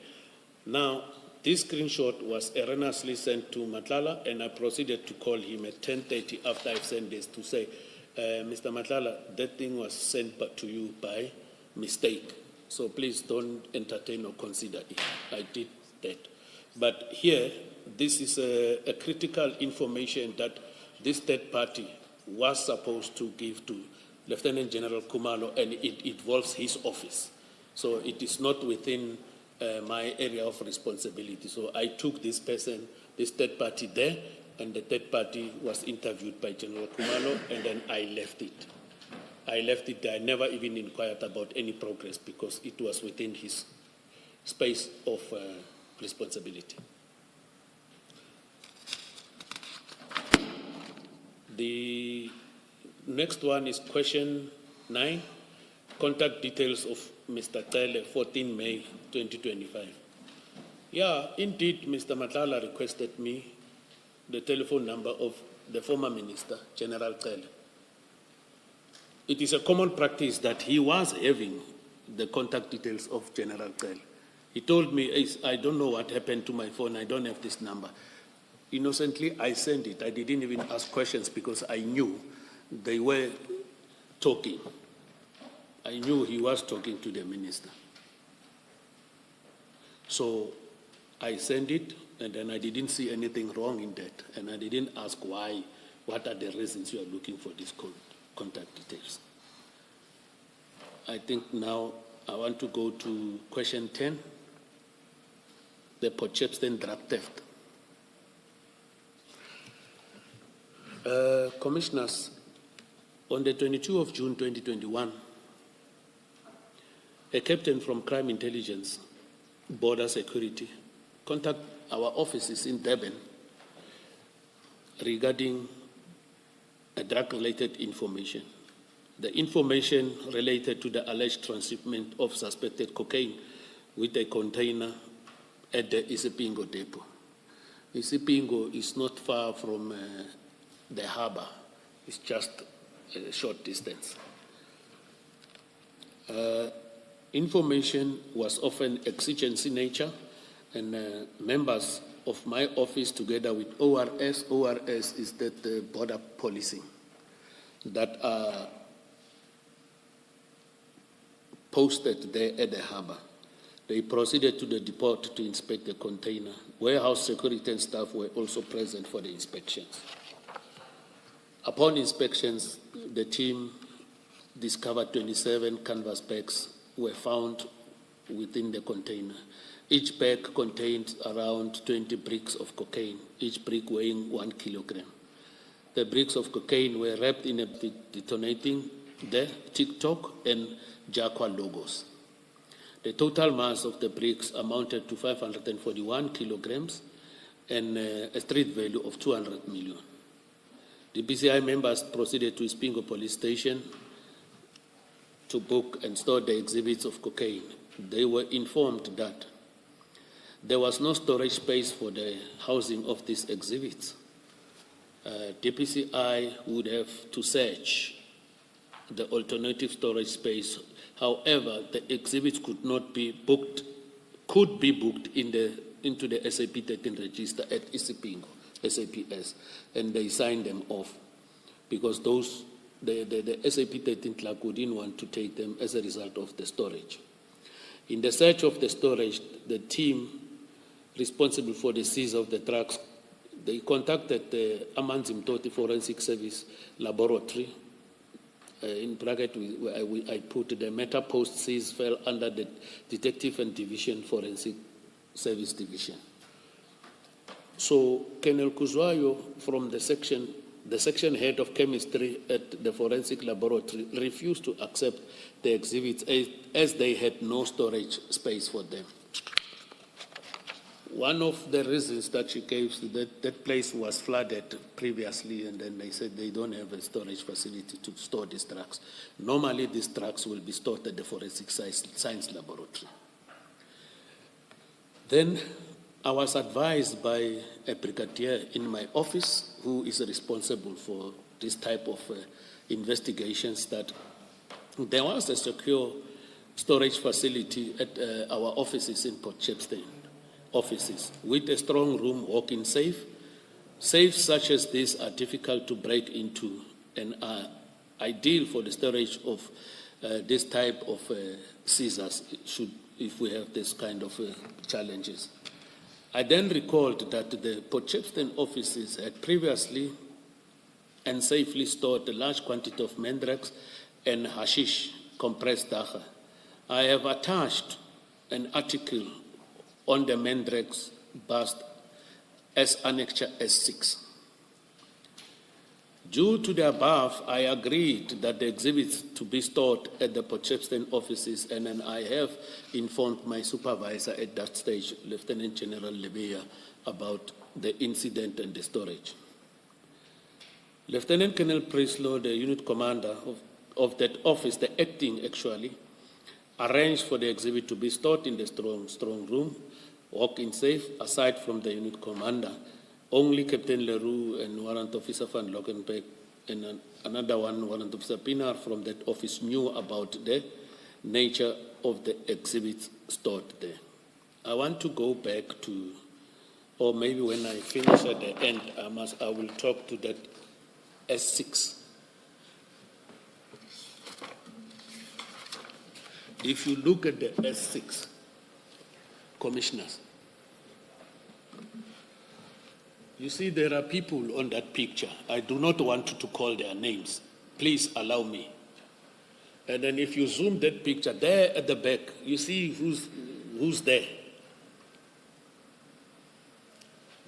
Now, this screenshot was erroneously sent to Matlala, and I proceeded to call him at 10:30 after I've sent this to say, Mr. Matlala, that thing was sent to you by mistake. So please don't entertain or consider it. I did that. But here, this is a critical information that this third party was supposed to give to Lieutenant General Kumalo, and it involves his office. So it is not within my area of responsibility. So I took this person, this third party there, and the third party was interviewed by General Kumalo, and then I left it. I left it there. I never even inquired about any progress because it was within his space of responsibility. The next one is question 9, contact details of Mr. Tele, 14 May 2025. Yeah, indeed, Mr. Madlanga requested me the telephone number of the former minister, General Tele. It is a common practice that he was having the contact details of General Tele. He told me, I don't know what happened to my phone, I don't have this number. Innocently, I sent it. I didn't even ask questions because I knew they were talking. I knew he was talking to the minister. So I sent it, and then I didn't see anything wrong in that, and I didn't ask why, what are the reasons you are looking for these contact details. I think now I want to go to question 10, the Potchefstroom drug theft. Commissioners, on the 22nd of June 2021, a captain from Crime Intelligence, Border Security, contacted our offices in Durban regarding a drug-related information. The information related to the alleged transshipment of suspected cocaine with a container at the Isipingo depot. Isipingo is not far from the harbor. It's just a short distance. Information was often exigency nature, and members of my office together with ORS is that the border policing that are posted there at the harbor. They proceeded to the depot to inspect the container. Warehouse security and staff were also present for the inspections. Upon inspections, the team discovered 27 canvas bags were found within the container. Each bag contained around 20 bricks of cocaine, each brick weighing 1 kilogram. The bricks of cocaine were wrapped in a detonating the TikTok and Jaqua logos. The total mass of the bricks amounted to 541 kilograms and a street value of 200 million. The DPCI members proceeded to Ispingo police station to book and store the exhibits of cocaine. They were informed that there was no storage space for the housing of these exhibits. DPCI would have to search the alternative storage space. However, the exhibits could be booked into the SAP 13 register at Isipingo, SAPS, and they signed them off because the SAP 13 clerk didn't want to take them as a result of the storage. In the search of the storage, the team responsible for the seize of the trucks, they contacted the Amanzi Mtoti Forensic Service Laboratory. In bracket, I put the meta post seize fell under the Detective and Division Forensic Service Division. So Colonel Kuzwayo from the section head of chemistry at the forensic laboratory refused to accept the exhibits as they had no storage space for them. One of the reasons that she gave is that place was flooded previously, and then they said they don't have a storage facility to store these drugs. Normally, these drugs will be stored at the forensic science laboratory. Then I was advised by a brigadier in my office who is responsible for this type of investigations that there was a secure storage facility at our offices in Potchefstroom offices with a strong room walk-in safe. Safes such as these are difficult to break into and are ideal for the storage of this type of seizures if we have this kind of challenges. I then recalled that the Potchefstroom offices had previously and safely stored a large quantity of mandrax and hashish, compressed dagga. I have attached an article on the mandrax bust as Annexure S6. Due to the above, I agreed that the exhibits to be stored at the Potchefstroom offices, and then I have informed my supervisor at that stage, Lieutenant General Lebeya, about the incident and the storage. Lieutenant Colonel Preslow, the unit commander of that office, the acting actually, arranged for the exhibit to be stored in the strong room, walk-in safe, aside from the unit commander. Only Captain Leroux and Warrant Officer Van Lockenbeck and another one, Warrant Officer Pinar from that office, knew about the nature of the exhibits stored there. I want to go back to, or maybe when I finish at the end, I will talk to that S6. If you look at the S6, commissioners, you see there are people on that picture. I do not want to call their names. Please allow me. And then if you zoom that picture, there at the back, you see who's there.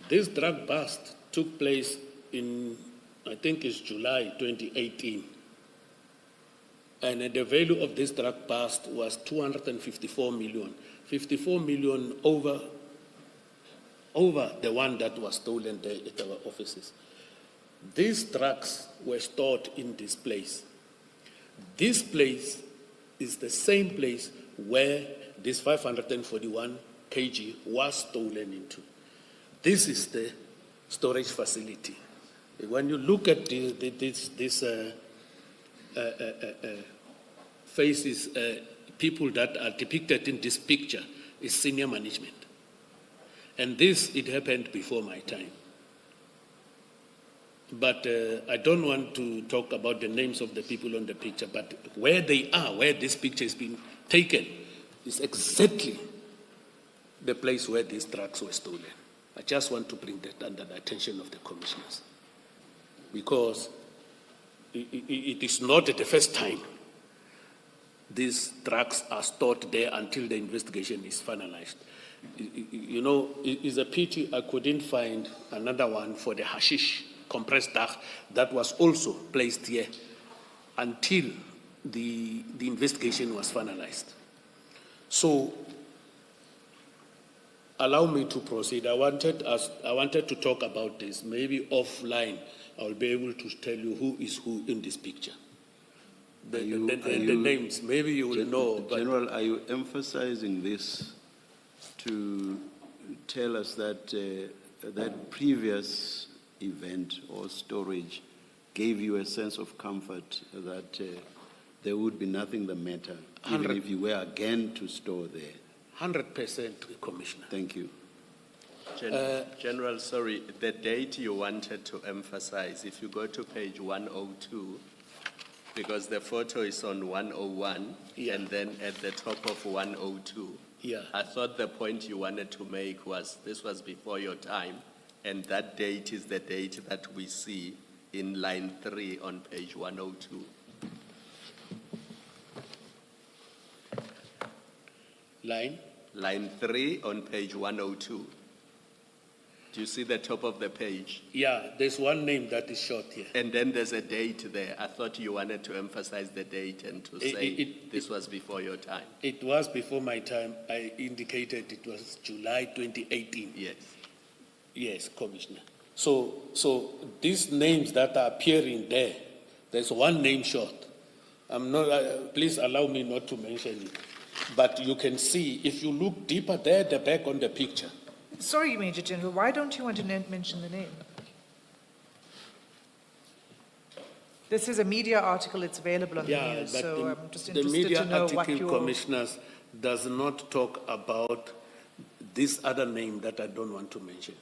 This drug bust took place in, I think it's July 2018. And the value of this drug bust was 254 million. 54 million over the one that was stolen there at our offices. These drugs were stored in this place. This place is the same place where this 541 kg was stolen into. This is the storage facility. When you look at these faces, people that are depicted in this picture is senior management. And this, it happened before my time. But I don't want to talk about the names of the people on the picture, but where they are, where this picture is being taken, is exactly the place where these drugs were stolen. I just want to bring that under the attention of the commissioners. Because it is not the first time these drugs are stored there until the investigation is finalized. You know, it's a pity I couldn't find another one for the hashish compressed dark that was also placed here until the investigation was finalized. So, allow me to proceed. I wanted to talk about this. Maybe offline, I'll be able to tell you who is who in this picture. The names, maybe you will know. General, are you emphasizing this to tell us that that previous event or storage gave you a sense of comfort that there would be nothing the matter, even if you were again to store there? 100%, Commissioner. Thank you. General, sorry, the date you wanted to emphasize, if you go to page 102, because the photo is on 101, and then at the top of 102. Yeah. I thought the point you wanted to make was this was before your time, and that date is the date that we see in line 3 on page 102. Line 3 on page 102. Do you see the top of the page? Yeah, there's one name that is short here. And then there's a date there. I thought you wanted to emphasize the date and to say this was before your time. It was before my time. I indicated it was July 2018. Yes. Yes, Commissioner. So these names that are appearing there, there's one name short. I'm not. Please allow me not to mention it. But you can see, if you look deeper there, the back on the picture. Sorry, Major General, why don't you want to mention the name? This is a media article, it's available on the news, but so I'm just the interested media to know what article, your... Commissioners, does not talk about this other name that I don't want to mention.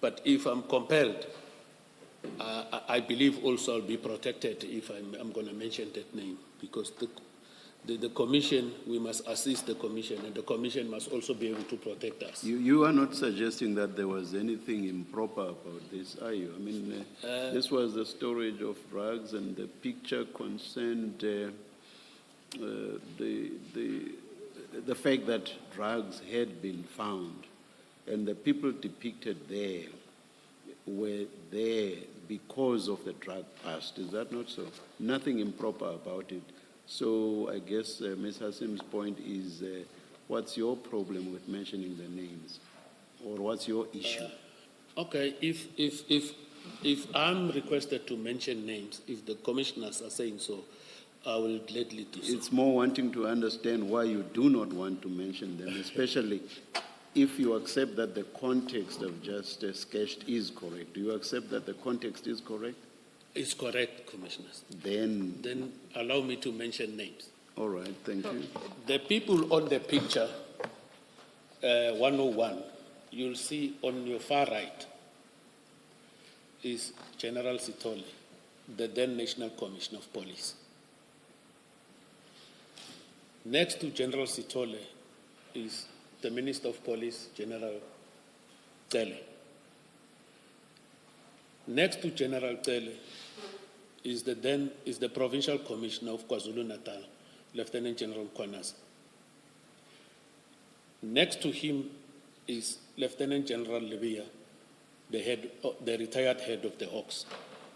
But if I'm compelled, I believe also I'll be protected if I'm going to mention that name, because the Commission, we must assist the Commission, and the Commission must also be able to protect us. You are not suggesting that there was anything improper about this, are you? I mean, this was the storage of drugs, and the picture concerned the fact that drugs had been found, and the people depicted there. were there because of the drug bust. Is that not so? Nothing improper about it. So I guess Ms. Hassim's point is, what's your problem with mentioning the names? Or what's your issue? Okay, if I'm requested to mention names, if the commissioners are saying so, I will gladly do so. It's more wanting to understand why you do not want to mention them, especially if you accept that the context of just sketched is correct. Do you accept that the context is correct? It's correct, commissioners. Then Allow me to mention names. all right, thank you. The people on the picture, 101, you'll see on your far right is General Sithole, the then National Commissioner of Police. Next to General Sithole is the Minister of Police, General Tele. Next to General Tele is the Provincial Commissioner of KwaZulu-Natal, Lieutenant General Kwanas. Next to him is Lieutenant General Levia, the retired head of the Hawks.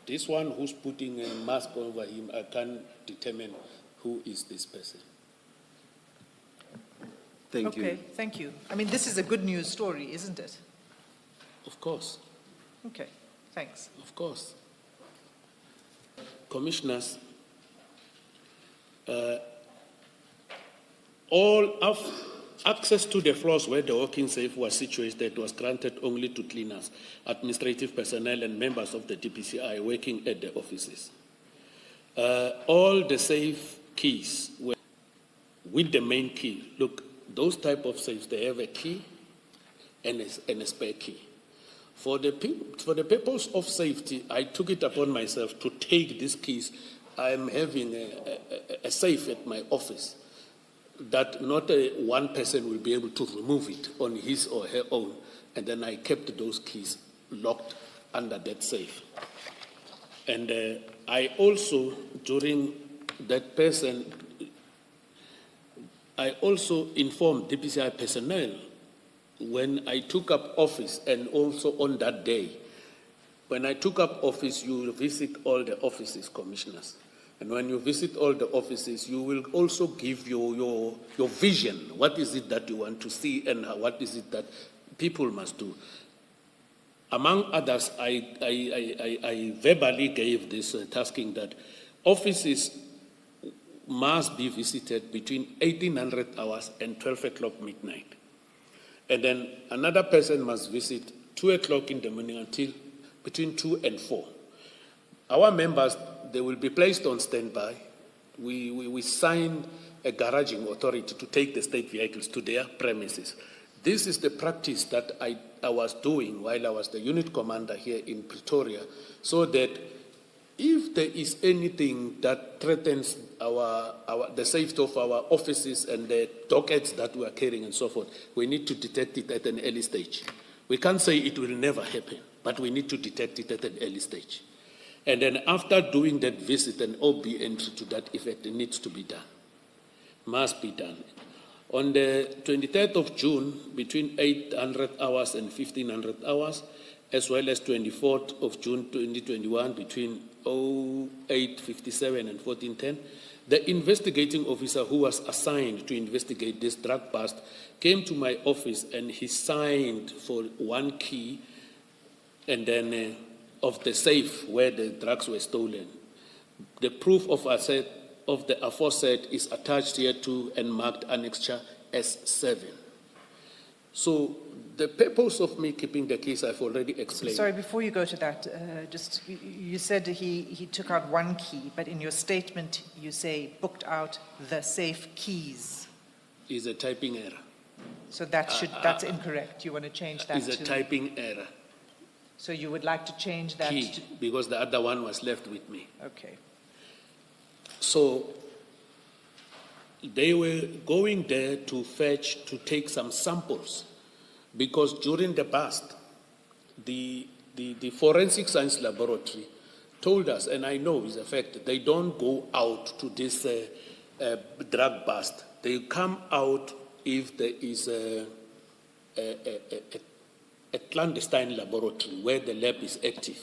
This one who's putting a mask over him, I can't determine who is this person. Thank you. Okay, thank you. I mean, this is a good news story, isn't it? Of course, Okay, thanks. of course. Commissioners, access to the floors where the walking safe was situated was granted only to cleaners, administrative personnel, and members of the DPCI working at the offices. All the safe keys were with the main key. Look, those type of safes, they have a key and a spare key. For the purpose of safety, I took it upon myself to take these keys. I'm having a safe at my office that not one person will be able to remove it on his or her own. And then I kept those keys locked under that safe. And I also, during that person, I also informed DPCI personnel when I took up office, and also on that day. When I took up office, you will visit all the offices, commissioners. And when you visit all the offices, you will also give your vision. What is it that you want to see, and what is it that people must do? Among others, I verbally gave this tasking that offices must be visited between 1800 hours and 12 o'clock midnight. And then another person must visit 2 o'clock in the morning until between 2 and 4. Our members, they will be placed on standby. We signed a garaging authority to take the state vehicles to their premises. This is the practice that I was doing while I was the unit commander here in Pretoria, so that if there is anything that threatens the safety of our offices and the dockets that we are carrying and so forth, we need to detect it at an early stage. We can't say it will never happen, but we need to detect it at an early stage. And then after doing that visit, an OB entry to that effect, it needs to be done, must be done. On the 23rd of June, between 800 hours and 1500 hours, as well as 24th of June 2021, between 08:57 and 14:10, the investigating officer who was assigned to investigate this drug bust came to my office, and he signed for one key and then of the safe where the drugs were stolen. The proof of the aforesaid is attached here to and marked annexure S7. So the purpose of me keeping the case, I've already explained. Sorry, before you go to that, you said he took out one key, but in your statement you say booked out the safe keys. Is a typing error. So that's incorrect. You want to change that Is a typing error. So you would like to change that Key, because the other one was left with me. Okay. So they were going there to take some samples, because during the bust, the forensic science laboratory told us, and I know is a fact, they don't go out to this drug bust. They come out if there is a a clandestine laboratory where the lab is active.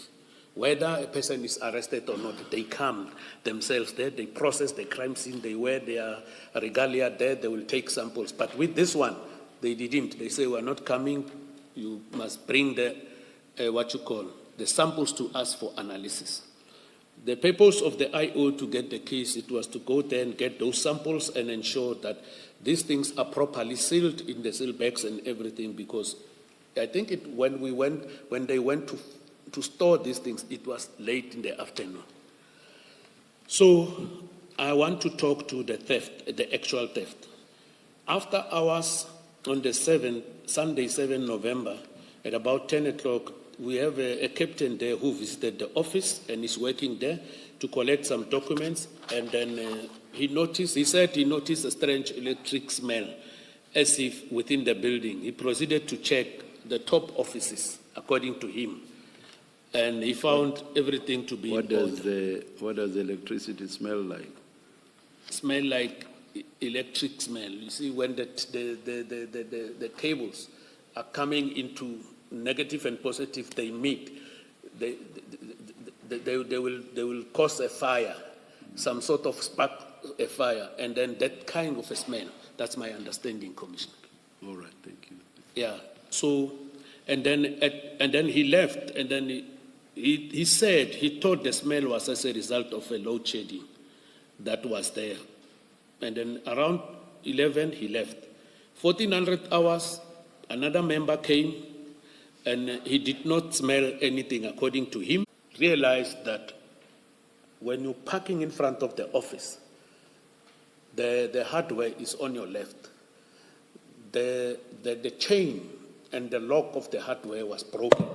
Whether a person is arrested or not, they come themselves there, they process the crime scene, they wear their regalia there, they will take samples. But with this one, they didn't. They say, we're not coming, you must bring the, the samples to us for analysis. The purpose of the IO to get the case, it was to go there and get those samples and ensure that these things are properly sealed in the seal bags and everything, because I think when they went to store these things, it was late in the afternoon. So I want to talk to the theft, the actual theft. After hours on the Sunday, 7 November, at about 10 o'clock, we have a captain there who visited the office and is working there to collect some documents. And then he said he noticed a strange electric smell as if within the building. He proceeded to check the top offices, according to him. And he found everything to be What does the electricity smell like? Smell like electric smell. You see, when the cables are coming into negative and positive, they meet. They will cause a fire, some sort of spark, a fire, and then that kind of a smell. That's my understanding, Commissioner. All right, thank you. Yeah. So, and then he left, and then he said he thought the smell was as a result of a load shedding that was there. And then around 11, he left. 1400 hours, another member came, and he did not smell anything, according to him. Realized that when you're parking in front of the office, the hardware is on your left. The chain and the lock of the hardware was broken.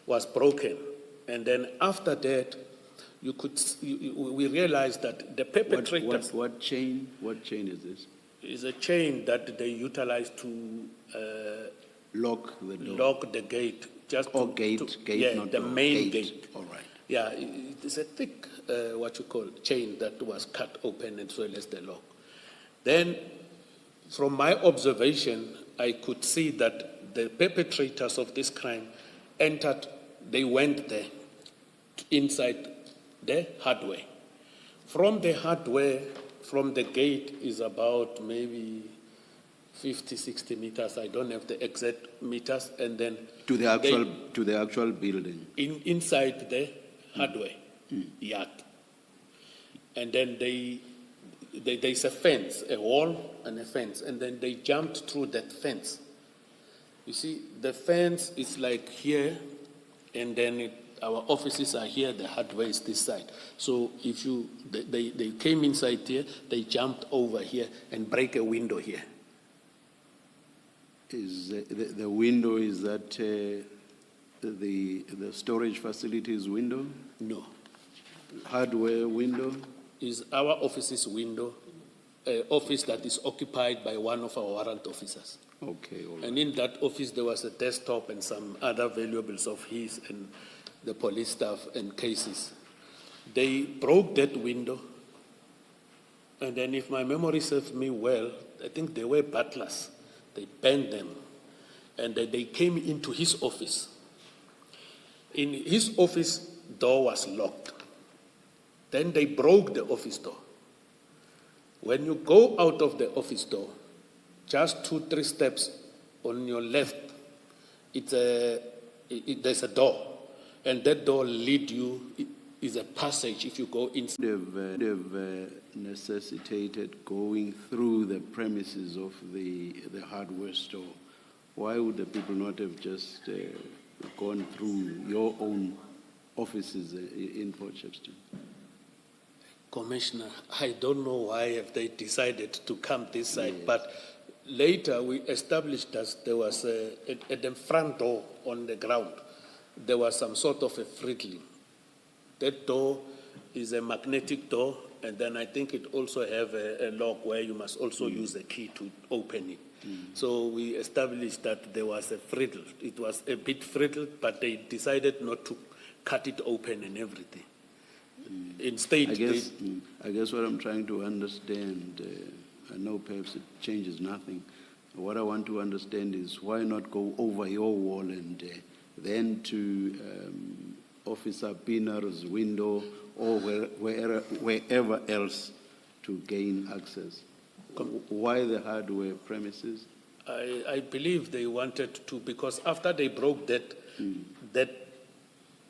Was broken. And then after that, we realized that the perpetrator... What chain is this? Is a chain that they utilize to lock the door. Lock the gate. Just gate, yeah, not the door. main gate. All right. Yeah, it is a thick, chain that was cut open as well as the lock. Then, from my observation, I could see that the perpetrators of this crime they went there, inside the hardware. From the hardware, from the gate is about maybe 50, 60 meters. I don't have the exact meters. And then to the actual building. Inside the hardware yard. And then there's a fence, a wall and a fence, and then they jumped through that fence. You see, the fence is like here, and then our offices are here, the hardware is this side. So if they came inside here, they jumped over here and break a window here. Is the window, is that the storage facilities window? No. Hardware window? Is our office's window, office that is occupied by one of our warrant officers. Okay, all right. And in that office, there was a desktop and some other valuables of his and the police staff and cases. They broke that window, and then if my memory serves me well, I think they were butlers. They bent them, and then they came into his office. In his office, door was locked. Then they broke the office door. When you go out of the office door, just 2-3 steps on your left, there's a door, and that door is a passage if you go inside. They've necessitated going through the premises of the hardware store. Why would the people not have just gone through your own offices in Port Shepstone? Commissioner, I don't know why have they decided to come this side, but later we established that there was at the front door on the ground, there was some sort of a frittling. That door is a magnetic door, and then I think it also have a lock where you must also use a key to open it. So we established that there was a friddle. It was a bit friddled, but they decided not to cut it open and everything. Instead, I guess what I'm trying to understand, I know perhaps it changes nothing. what I want to understand is why not go over your wall and then to Officer Pinner's window or wherever else to gain access? Why the hardware premises? I believe they wanted to, because after they broke that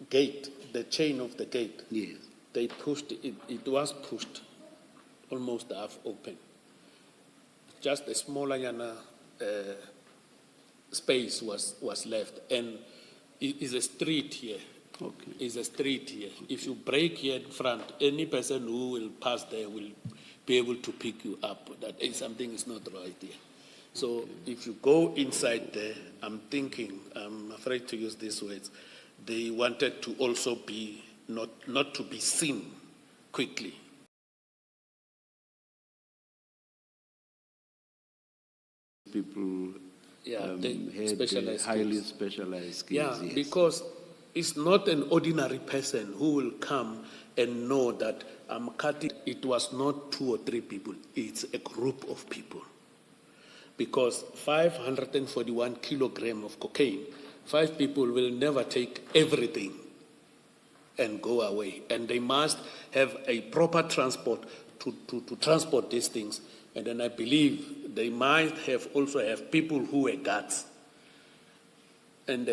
gate, the chain of the gate, Yes. they pushed it, it was pushed almost half open. Just a smaller space was left, and it is a street here. Okay. It's a street here. If you break here in front, any person who will pass there will be able to pick you up. That something is not right here. So if you go inside there, I'm afraid to use these words, they wanted to also be, not to be seen quickly. People they had specialized highly skills. specialized skills. Yeah, yes. because it's not an ordinary person who will come and know that I'm cutting. It was not 2 or 3 people, it's a group of people. Because 541 kilograms of cocaine, 5 people will never take everything and go away. And they must have a proper transport to transport these things. And then I believe they might have also have people who were guards. And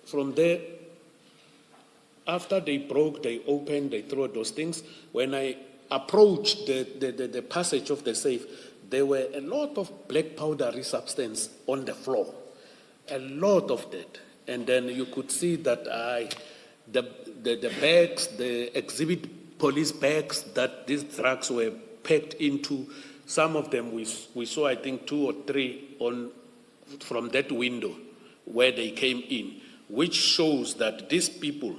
from there, after they broke, they opened, they threw those things. When I approached the passage of the safe, there were a lot of black powdery substance on the floor, a lot of that. And then you could see that the bags, the exhibit police bags that these drugs were packed into, some of them we saw, I think 2 or 3 from that window where they came in, which shows that these people,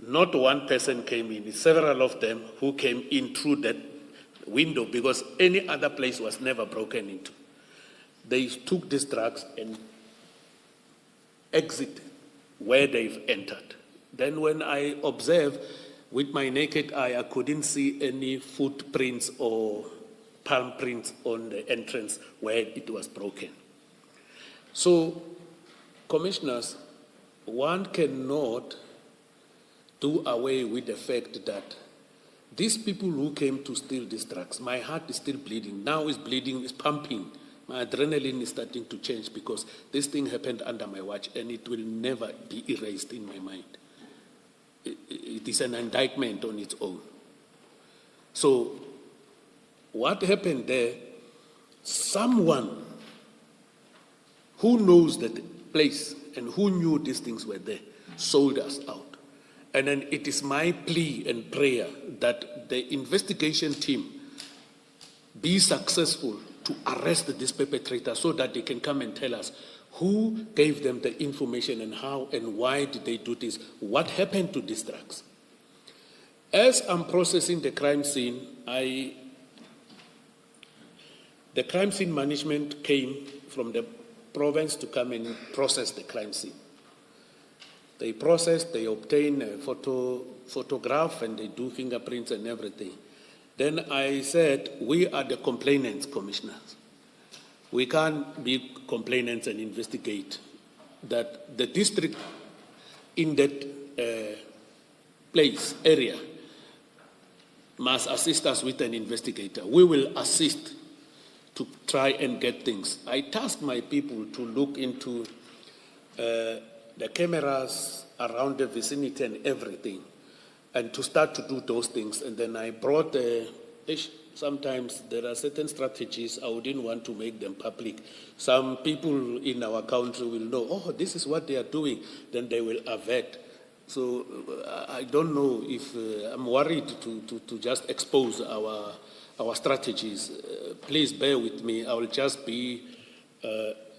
not one person came in, several of them who came in through that window, because any other place was never broken into. They took these drugs and exited where they've entered. Then when I observed with my naked eye, I couldn't see any footprints or palm prints on the entrance where it was broken. So, commissioners, one cannot do away with the fact that these people who came to steal these drugs, my heart is still bleeding. Now it's bleeding, it's pumping. My adrenaline is starting to change because this thing happened under my watch and it will never be erased in my mind. It is an indictment on its own. So, what happened there, someone who knows that place and who knew these things were there sold us out. And then it is my plea and prayer that the investigation team be successful to arrest this perpetrator so that they can come and tell us who gave them the information and how and why did they do this, what happened to these drugs. As I'm processing the crime scene, the crime scene management came from the province to come and process the crime scene. They process, they obtain a photograph, and they do fingerprints and everything. Then I said, we are the complainants, commissioners. We can't be complainants and investigate. That the district in that area, must assist us with an investigator. We will assist to try and get things. I tasked my people to look into the cameras around the vicinity and everything, and to start to do those things. And then I brought sometimes there are certain strategies, I wouldn't want to make them public. Some people in our country will know, oh, this is what they are doing, then they will avert. So I don't know if I'm worried to just expose our strategies. Please bear with me. I will just be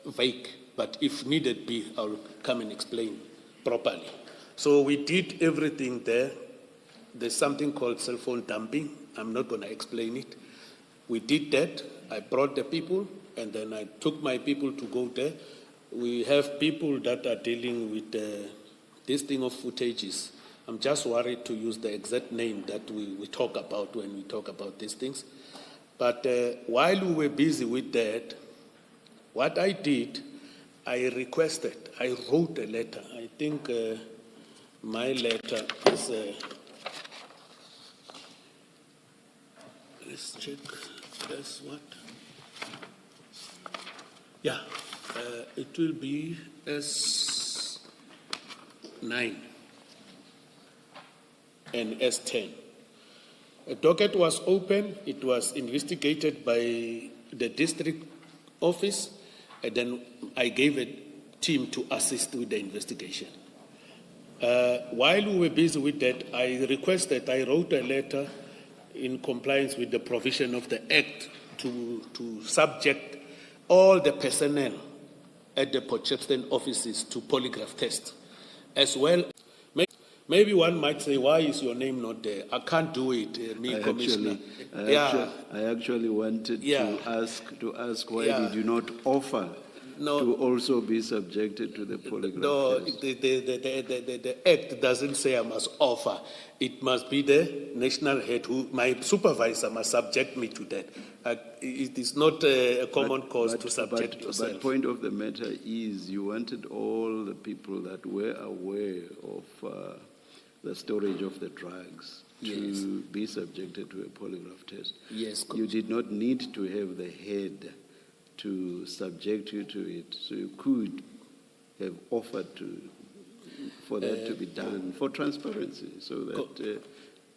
vague, but if needed be, I will come and explain properly. So we did everything there. There's something called cell phone dumping. I'm not going to explain it. We did that. I brought the people, and then I took my people to go there. We have people that are dealing with this thing of footages. I'm just worried to use the exact name that we talk about when we talk about these things. But while we were busy with that, What I did, I wrote a letter. I think my letter is, let's check, that's what? Yeah, it will be S9 and S10. A docket was open, it was investigated by the district office, and then I gave a team to assist with the investigation. While we were busy with that, I wrote a letter in compliance with the provision of the Act to subject all the personnel at the Potchefstroom offices to polygraph test, as well. Maybe one might say, why is your name not there? I can't do it, Commissioner. I actually wanted to ask why did you not offer to also be subjected to the polygraph test? The Act doesn't say I must offer. It must be the national head my supervisor must subject me to that. It is not a common cause to subject yourself. But point of the matter is you wanted all the people that were aware of the storage of the drugs to be subjected to a polygraph test. Yes, you did not need to have the head to subject you to it, so you could have offered for that to be done for transparency, so that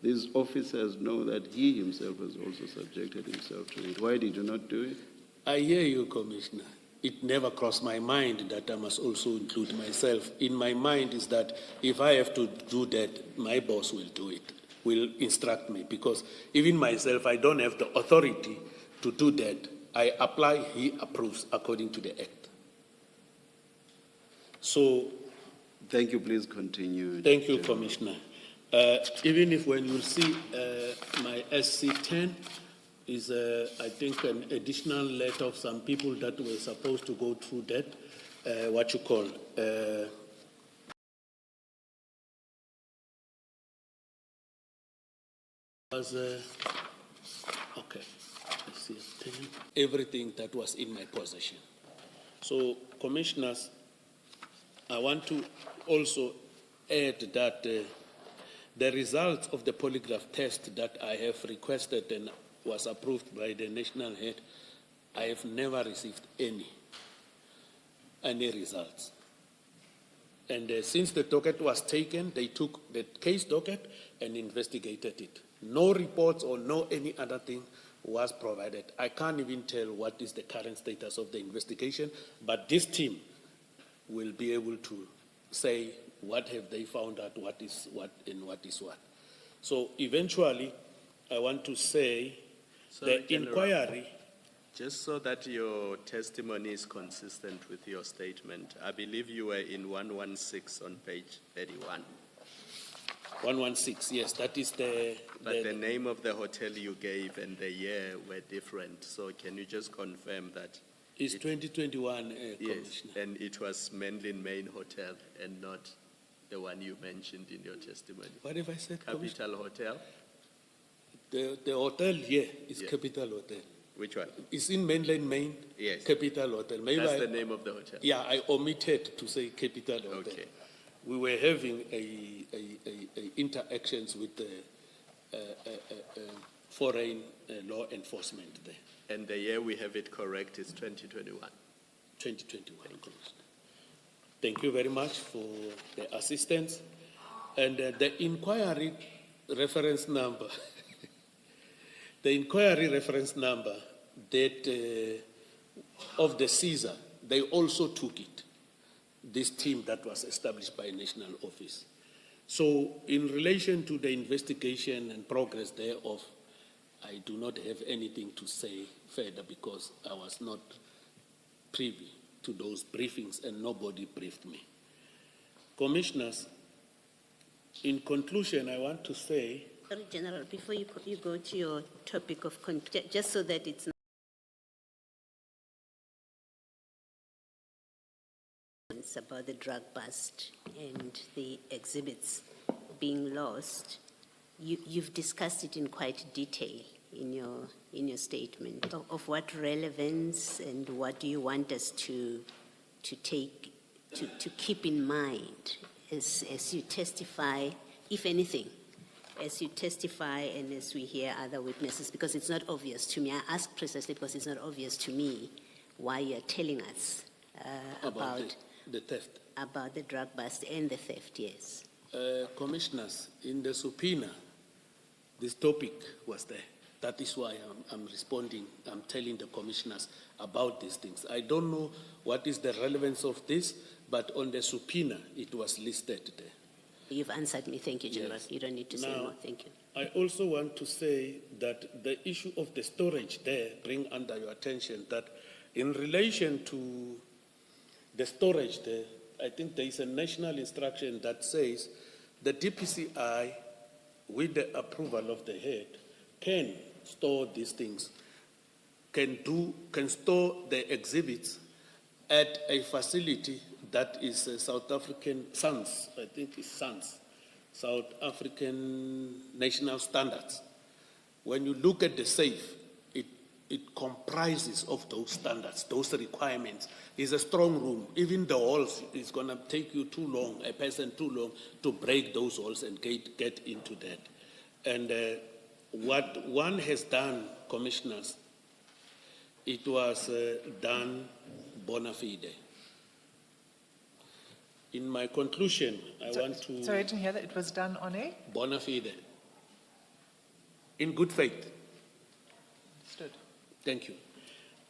these officers know that he himself has also subjected himself to it. Why did you not do it? I hear you, Commissioner. It never crossed my mind that I must also include myself. In my mind is that if I have to do that, my boss will do it, will instruct me, because even myself, I don't have the authority to do that. I apply, he approves according to the Act. So, thank you, please continue. Thank you, Commissioner. Even if when you see my SC10 is, I think, an additional letter of some people that were supposed to go through that, okay, let's see, everything that was in my possession. So, Commissioners, I want to also add that the results of the polygraph test that I have requested and was approved by the national head, I have never received any results. And since the docket was taken, they took the case docket and investigated it. No reports or no any other thing was provided. I can't even tell what is the current status of the investigation, but this team will be able to say what have they found out, what is what and what is what. So eventually, I want to say the inquiry. Just so that your testimony is consistent with your statement, I believe you were in 116 on page 31. 116, yes, that is the... But the name of the hotel you gave and the year were different. So can you just confirm that? It's 2021, yes, Commissioner. and it was Menlyn Main Hotel and not the one you mentioned in your testimony. What have I said, Capital Hotel? The hotel here is Capital Hotel. Which one? It's in Menlyn Main, yes. Capital Hotel. Maybe that's the name of the hotel? Yeah, I omitted to say Capital Hotel. Okay. We were having interactions with the foreign law enforcement there. And the year we have it correct is 2021. 2021, Commissioner. Thank you very much for the assistance. And the inquiry reference number, the inquiry reference number that of the Caesar, they also took it, this team that was established by a national office. So in relation to the investigation and progress thereof, I do not have anything to say further because I was not privy to those briefings and nobody briefed me. Commissioners, in conclusion, I want to say... Sorry, General, before you go to your topic of, just so that it's not about the drug bust and the exhibits being lost, you've discussed it in quite detail. in your statement? Of what relevance, and what do you want us to keep in mind as you testify, if anything, as you testify and as we hear other witnesses? Because it's not obvious to me. I ask precisely because it's not obvious to me why you're telling us about the theft. About the drug bust and the theft, yes. Commissioners, in the subpoena, this topic was there. That is why I'm responding. I'm telling the commissioners about these things. I don't know what is the relevance of this, but on the subpoena, it was listed there. You've answered me. Thank you, General. Yes. You don't need to say more. Thank you. I also want to say that the issue of the storage there bring under your attention that in relation to the storage there, I think there is a national instruction that says the DPCI, with the approval of the head, can store these things, can store the exhibits at a facility that is South African SANS, I think it's SANS, South African National Standards. When you look at the safe, it comprises of those standards, those requirements. It's a strong room. Even the walls, it's going to take you too long, a person too long, to break those walls and get into that. And what one has done, commissioners, it was done bona fide. In my conclusion, I want to... Sorry, I didn't hear that. It was done on a? Bona fide. In good faith. Understood. Thank you.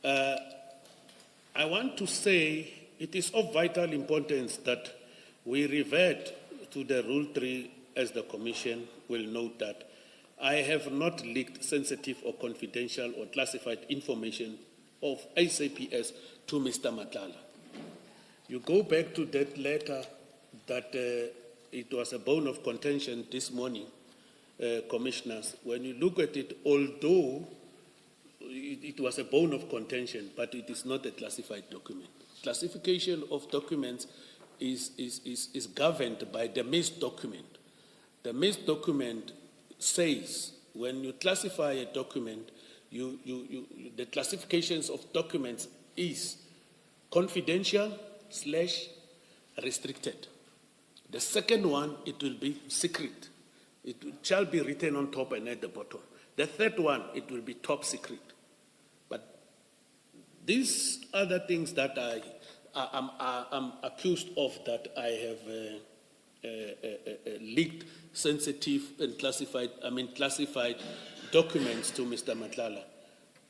I want to say it is of vital importance that we revert to the Rule 3, as the Commission will note that I have not leaked sensitive or confidential or classified information of ACPS to Mr. Madlanga. You go back to that letter that it was a bone of contention this morning, Commissioners. When you look at it, although it was a bone of contention, but it is not a classified document. Classification of documents is governed by the MIS document. The MIS document says when you classify a document, the classifications of documents is confidential / restricted. The second one, it will be secret. It shall be written on top and at the bottom. The third one, it will be top secret. But these other things that I'm accused of, that I have leaked sensitive and classified documents to Mr. Madlanga,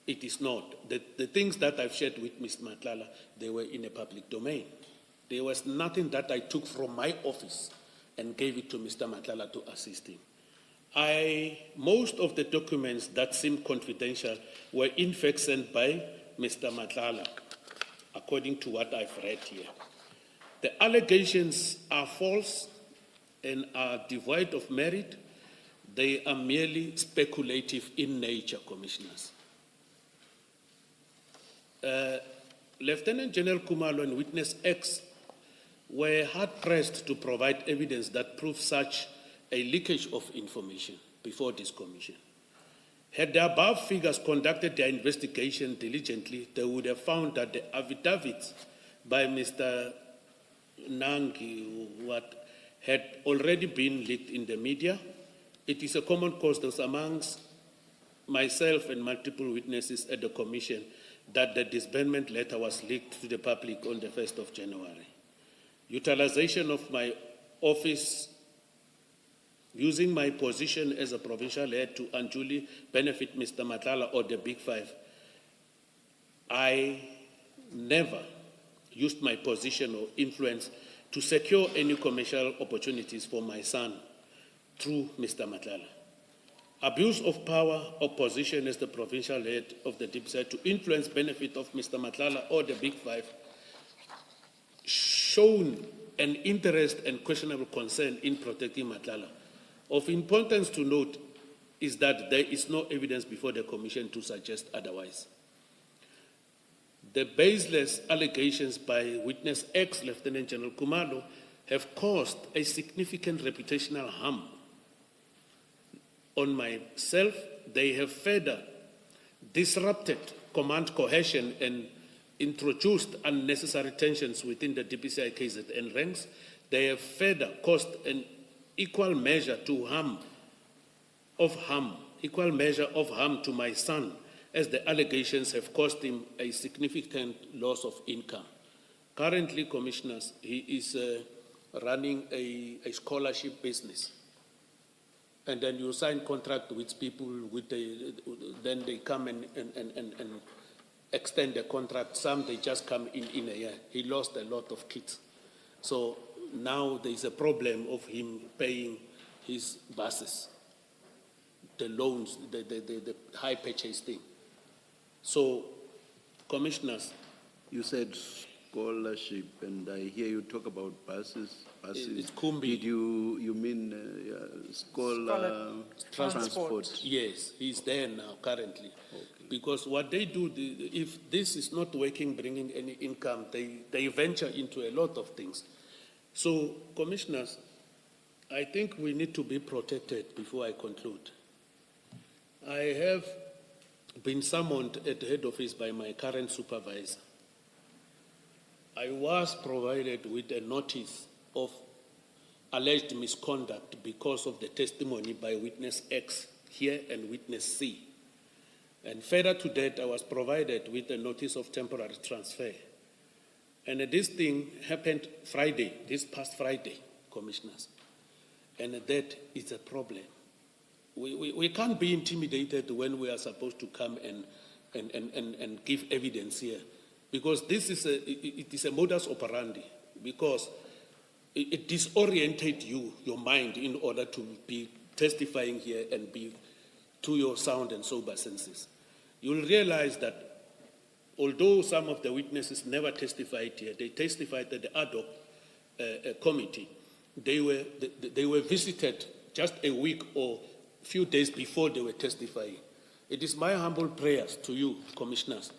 it is not. The things that I've shared with Mr. Madlanga, they were in a public domain. There was nothing that I took from my office and gave it to Mr. Madlanga to assist him. Most of the documents that seem confidential were in fact sent by Mr. Madlanga, according to what I've read here. The allegations are false and are devoid of merit. They are merely speculative in nature, Commissioners. Lieutenant General Khumalo and Witness X were hard-pressed to provide evidence that proves such a leakage of information before this commission. Had the above figures conducted their investigation diligently, they would have found that the affidavits by Mr. Nangi had already been leaked in the media. It is a common cause amongst myself and multiple witnesses at the commission that the disbandment letter was leaked to the public on the 1st of January. Utilization of my office, using my position as a provincial head to unduly benefit Mr. Madlanga or the Big Five, I never used my position or influence to secure any commercial opportunities for my son through Mr. Madlanga. Abuse of power or position as the provincial head of the DPCI to influence benefit of Mr. Madlanga or the Big Five, shown an interest and questionable concern in protecting Madlanga. Of importance to note is that there is no evidence before the Commission to suggest otherwise. The baseless allegations by Witness X, Lieutenant General Khumalo, have caused a significant reputational harm on myself. They have further disrupted command cohesion and introduced unnecessary tensions within the DPCI KZN ranks. They have further caused an equal measure of harm to my son, as the allegations have caused him a significant loss of income. Currently, Commissioners, he is running a scholarship business. And then you sign contract with people, then they come and extend the contract. Some, they just come in a year. He lost a lot of kids. So now there is a problem of him paying his buses, the loans, the high purchase thing. So, Commissioners, You said scholarship, and I hear you talk about buses. It's Kumbi. Did you mean scholar transport? Yes, he's there now currently. Okay. Because what they do, if this is not working, bringing any income, they venture into a lot of things. So, Commissioners, I think we need to be protected before I conclude. I have been summoned at the head office by my current supervisor. I was provided with a notice of alleged misconduct because of the testimony by witness X here and witness C. And further to that, I was provided with a notice of temporary transfer. And this thing happened Friday, this past Friday, Commissioners. And that is a problem. We can't be intimidated when we are supposed to come and give evidence here. Because it is a modus operandi, because it disorientates your mind in order to be testifying here and be to your sound and sober senses. You'll realize that although some of the witnesses never testified here, they testified at the ad hoc committee. They were visited just a week or a few days before they were testifying. It is my humble prayers to you, Commissioners.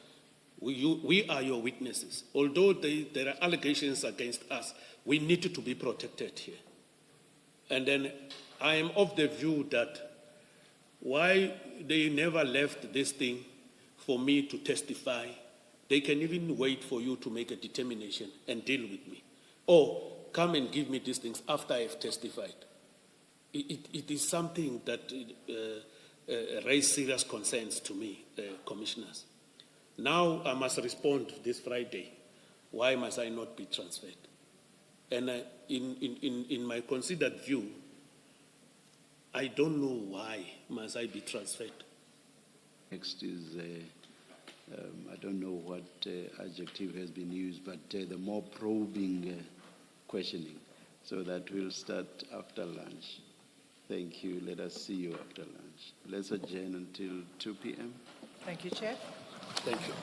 We are your witnesses. Although there are allegations against us, we need to be protected here. And then I am of the view that why they never left this thing for me to testify, they can even wait for you to make a determination and deal with me. Or come and give me these things after I have testified. It is something that raised serious concerns to me, Commissioners. Now I must respond this Friday. Why must I not be transferred? And in my considered view, I don't know why must I be transferred. Next is, I don't know what adjective has been used, but the more probing questioning. So that will start after lunch. Thank you. Let us see you after lunch. Let's adjourn until 2 p.m. Thank you, Chair. Thank you.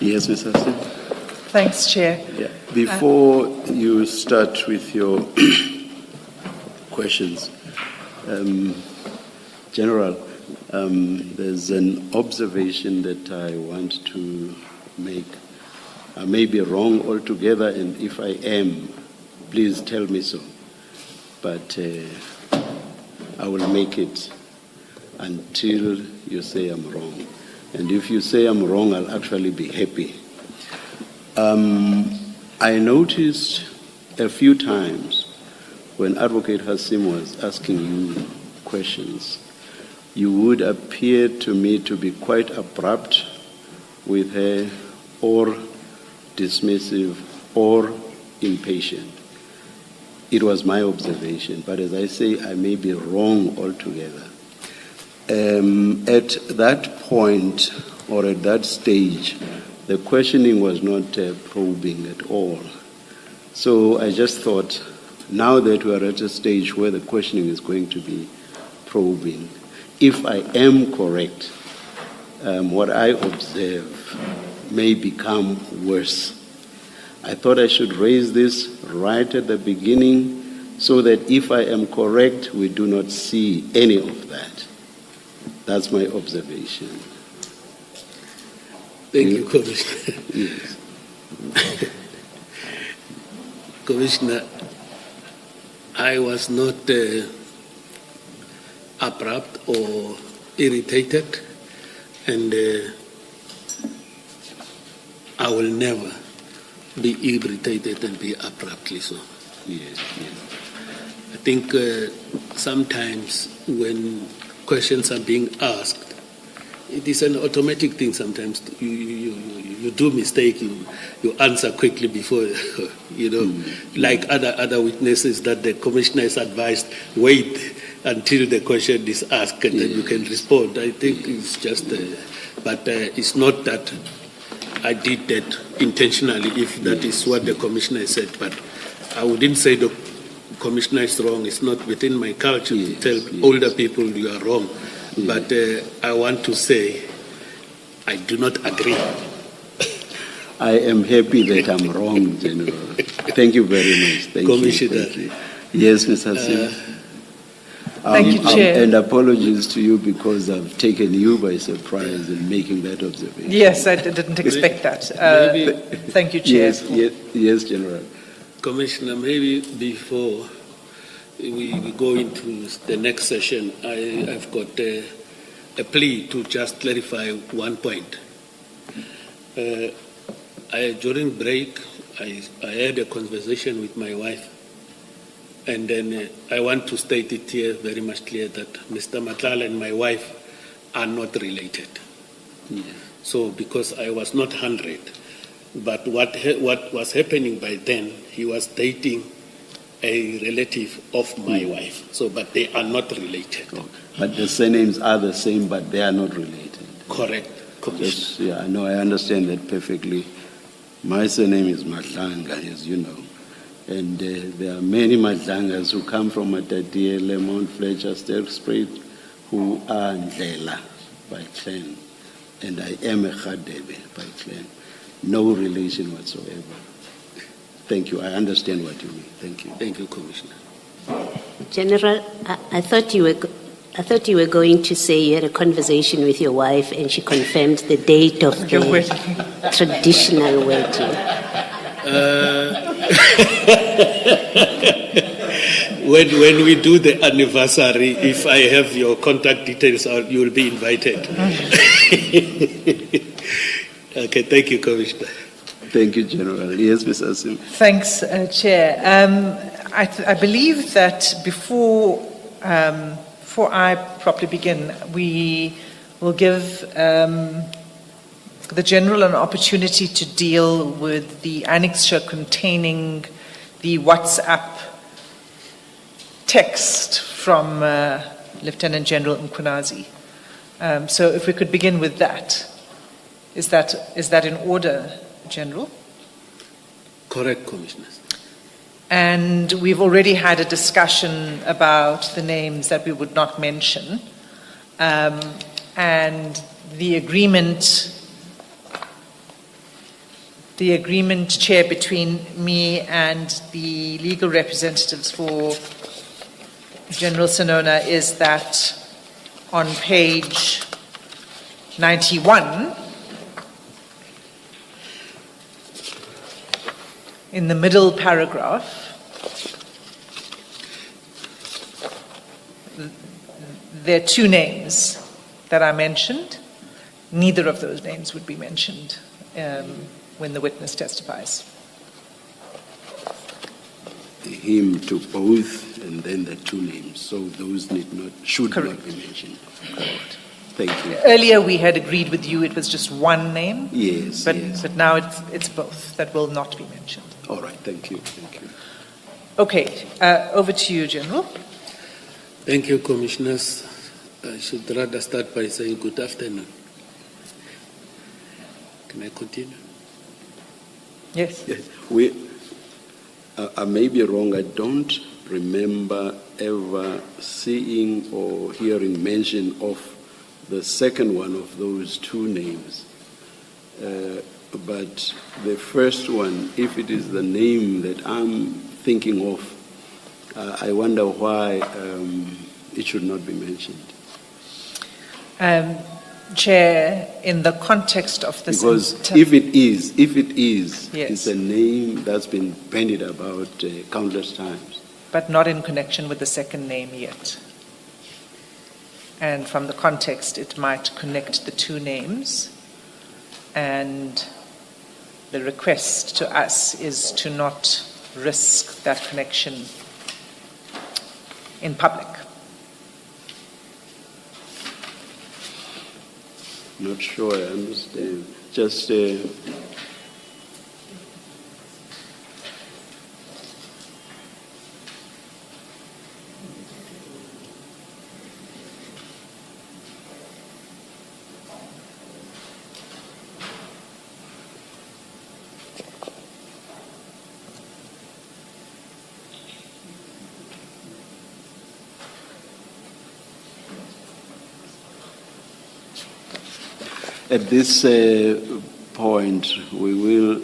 Yes, Ms. Hassim. Thanks, Chair. Yeah. Before you start with your questions, General, there's an observation that I want to make. I may be wrong altogether, and if I am, please tell me so. But I will make it until you say I'm wrong. And if you say I'm wrong, I'll actually be happy. I noticed a few times when Advocate Hassim was asking you questions, you would appear to me to be quite abrupt with her, or dismissive, or impatient. It was my observation, but as I say, I may be wrong altogether. At that point, or at that stage, the questioning was not probing at all. So I just thought, now that we are at a stage where the questioning is going to be probing, if I am correct, what I observe may become worse. I thought I should raise this right at the beginning so that if I am correct, we do not see any of that. That's my observation. Thank you, Commissioner. Yes. Commissioner, I was not abrupt or irritated, and I will never be irritated and be abruptly so. Yes, yes. I think sometimes when questions are being asked, it is an automatic thing sometimes. You do mistake, you answer quickly before, like other witnesses that the commissioner is advised, wait until the question is asked and then you can respond. I think it's just, but it's not that I did that intentionally, if that is what the commissioner said, but I wouldn't say the commissioner is wrong. It's not within my culture to tell older people you are wrong. But I want to say I do not agree. I am happy that I'm wrong, General. Thank you very much. Thank Commissioner. You. Thank you. Yes, Ms. Hassim. Thank you, Chair. And apologies to you because I've taken you by surprise in making that observation. Yes, I didn't expect that. Thank you, Chair. Yes, General. Commissioner, maybe before we go into the next session, I've got a plea to just clarify one point. During break, I had a conversation with my wife, and then I want to state it here very much clear that Mr. Madlanga and my wife are not related. Yeah. So because I was not 100, but what was happening by then, he was dating a relative of my wife. So, but they are not related. Oh, but the surnames are the same, but they are not related. Correct, Commissioner. Yes, yeah, I know, I understand that perfectly. My surname is Madlanga, as you know. And there are many Madlangas who come from Matatiele, Mount Fletcher, Stelspruit, who are Ndlela by clan. And I am a Khadebe by clan. No relation whatsoever. Thank you. I understand what you mean. Thank you. Thank you, Commissioner. General, I thought you were going to say you had a conversation with your wife and she confirmed the date of the traditional wedding. When we do the anniversary, if I have your contact details, you will be invited. Okay, thank you, Commissioner. Thank you, General. Yes, Ms. Hassim. Thanks, Chair. I believe that before I properly begin, we will give the General an opportunity to deal with the annexure containing the WhatsApp text from Lieutenant General Mkhwanazi. So if we could begin with that. Is that in order, General? Correct, Commissioner. And we've already had a discussion about the names that we would not mention. And the agreement The agreement, Chair, between me and the legal representatives for General Senona is that on page 91, in the middle paragraph, there are two names that are mentioned. Neither of those names would be mentioned when the witness testifies. Him to both, and then the two names. So those should not be mentioned. Correct. Thank you. Earlier we had agreed with you it was just one name. Yes, but, yes. But now it's both that will not be mentioned. All right, thank you. Thank you. Okay, over to you, General. Thank you, Commissioners. I should rather start by saying good afternoon. Can I continue? Yes. Yes. I may be wrong. I don't remember ever seeing or hearing mention of the second one of those two names. But the first one, if it is the name that I'm thinking of, I wonder why it should not be mentioned. Chair, in the context of this... Because if it is, yes. It's a name that's been bandied about countless times. But not in connection with the second name yet. And from the context, it might connect the two names. And the request to us is to not risk that connection in public. Not sure I understand. Just at this point, we will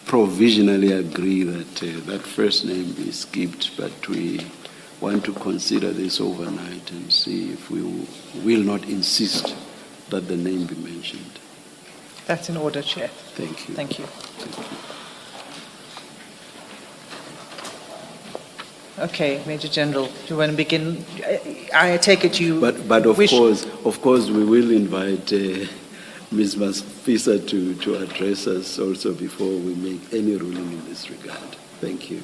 provisionally agree that that first name be skipped, but we want to consider this overnight and see if we will not insist that the name be mentioned. That's in order, Chair. Thank you. Thank you. Thank you. Okay, Major General, do you want to begin? I take it you But of wish... course, we will invite Ms. Maspisa to address us also before we make any ruling in this regard. Thank you.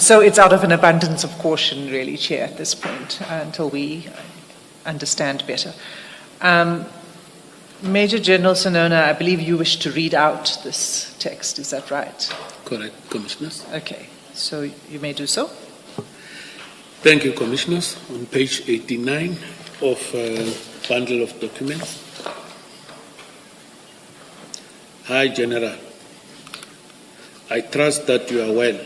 So it's out of an abundance of caution, really, Chair, at this point, until we understand better. Major General Senona, I believe you wish to read out this text, is that right? Correct, Commissioners. Okay, so you may do so. Thank you, Commissioners. On page 89 of bundle of documents. Hi, General. I trust that you are well.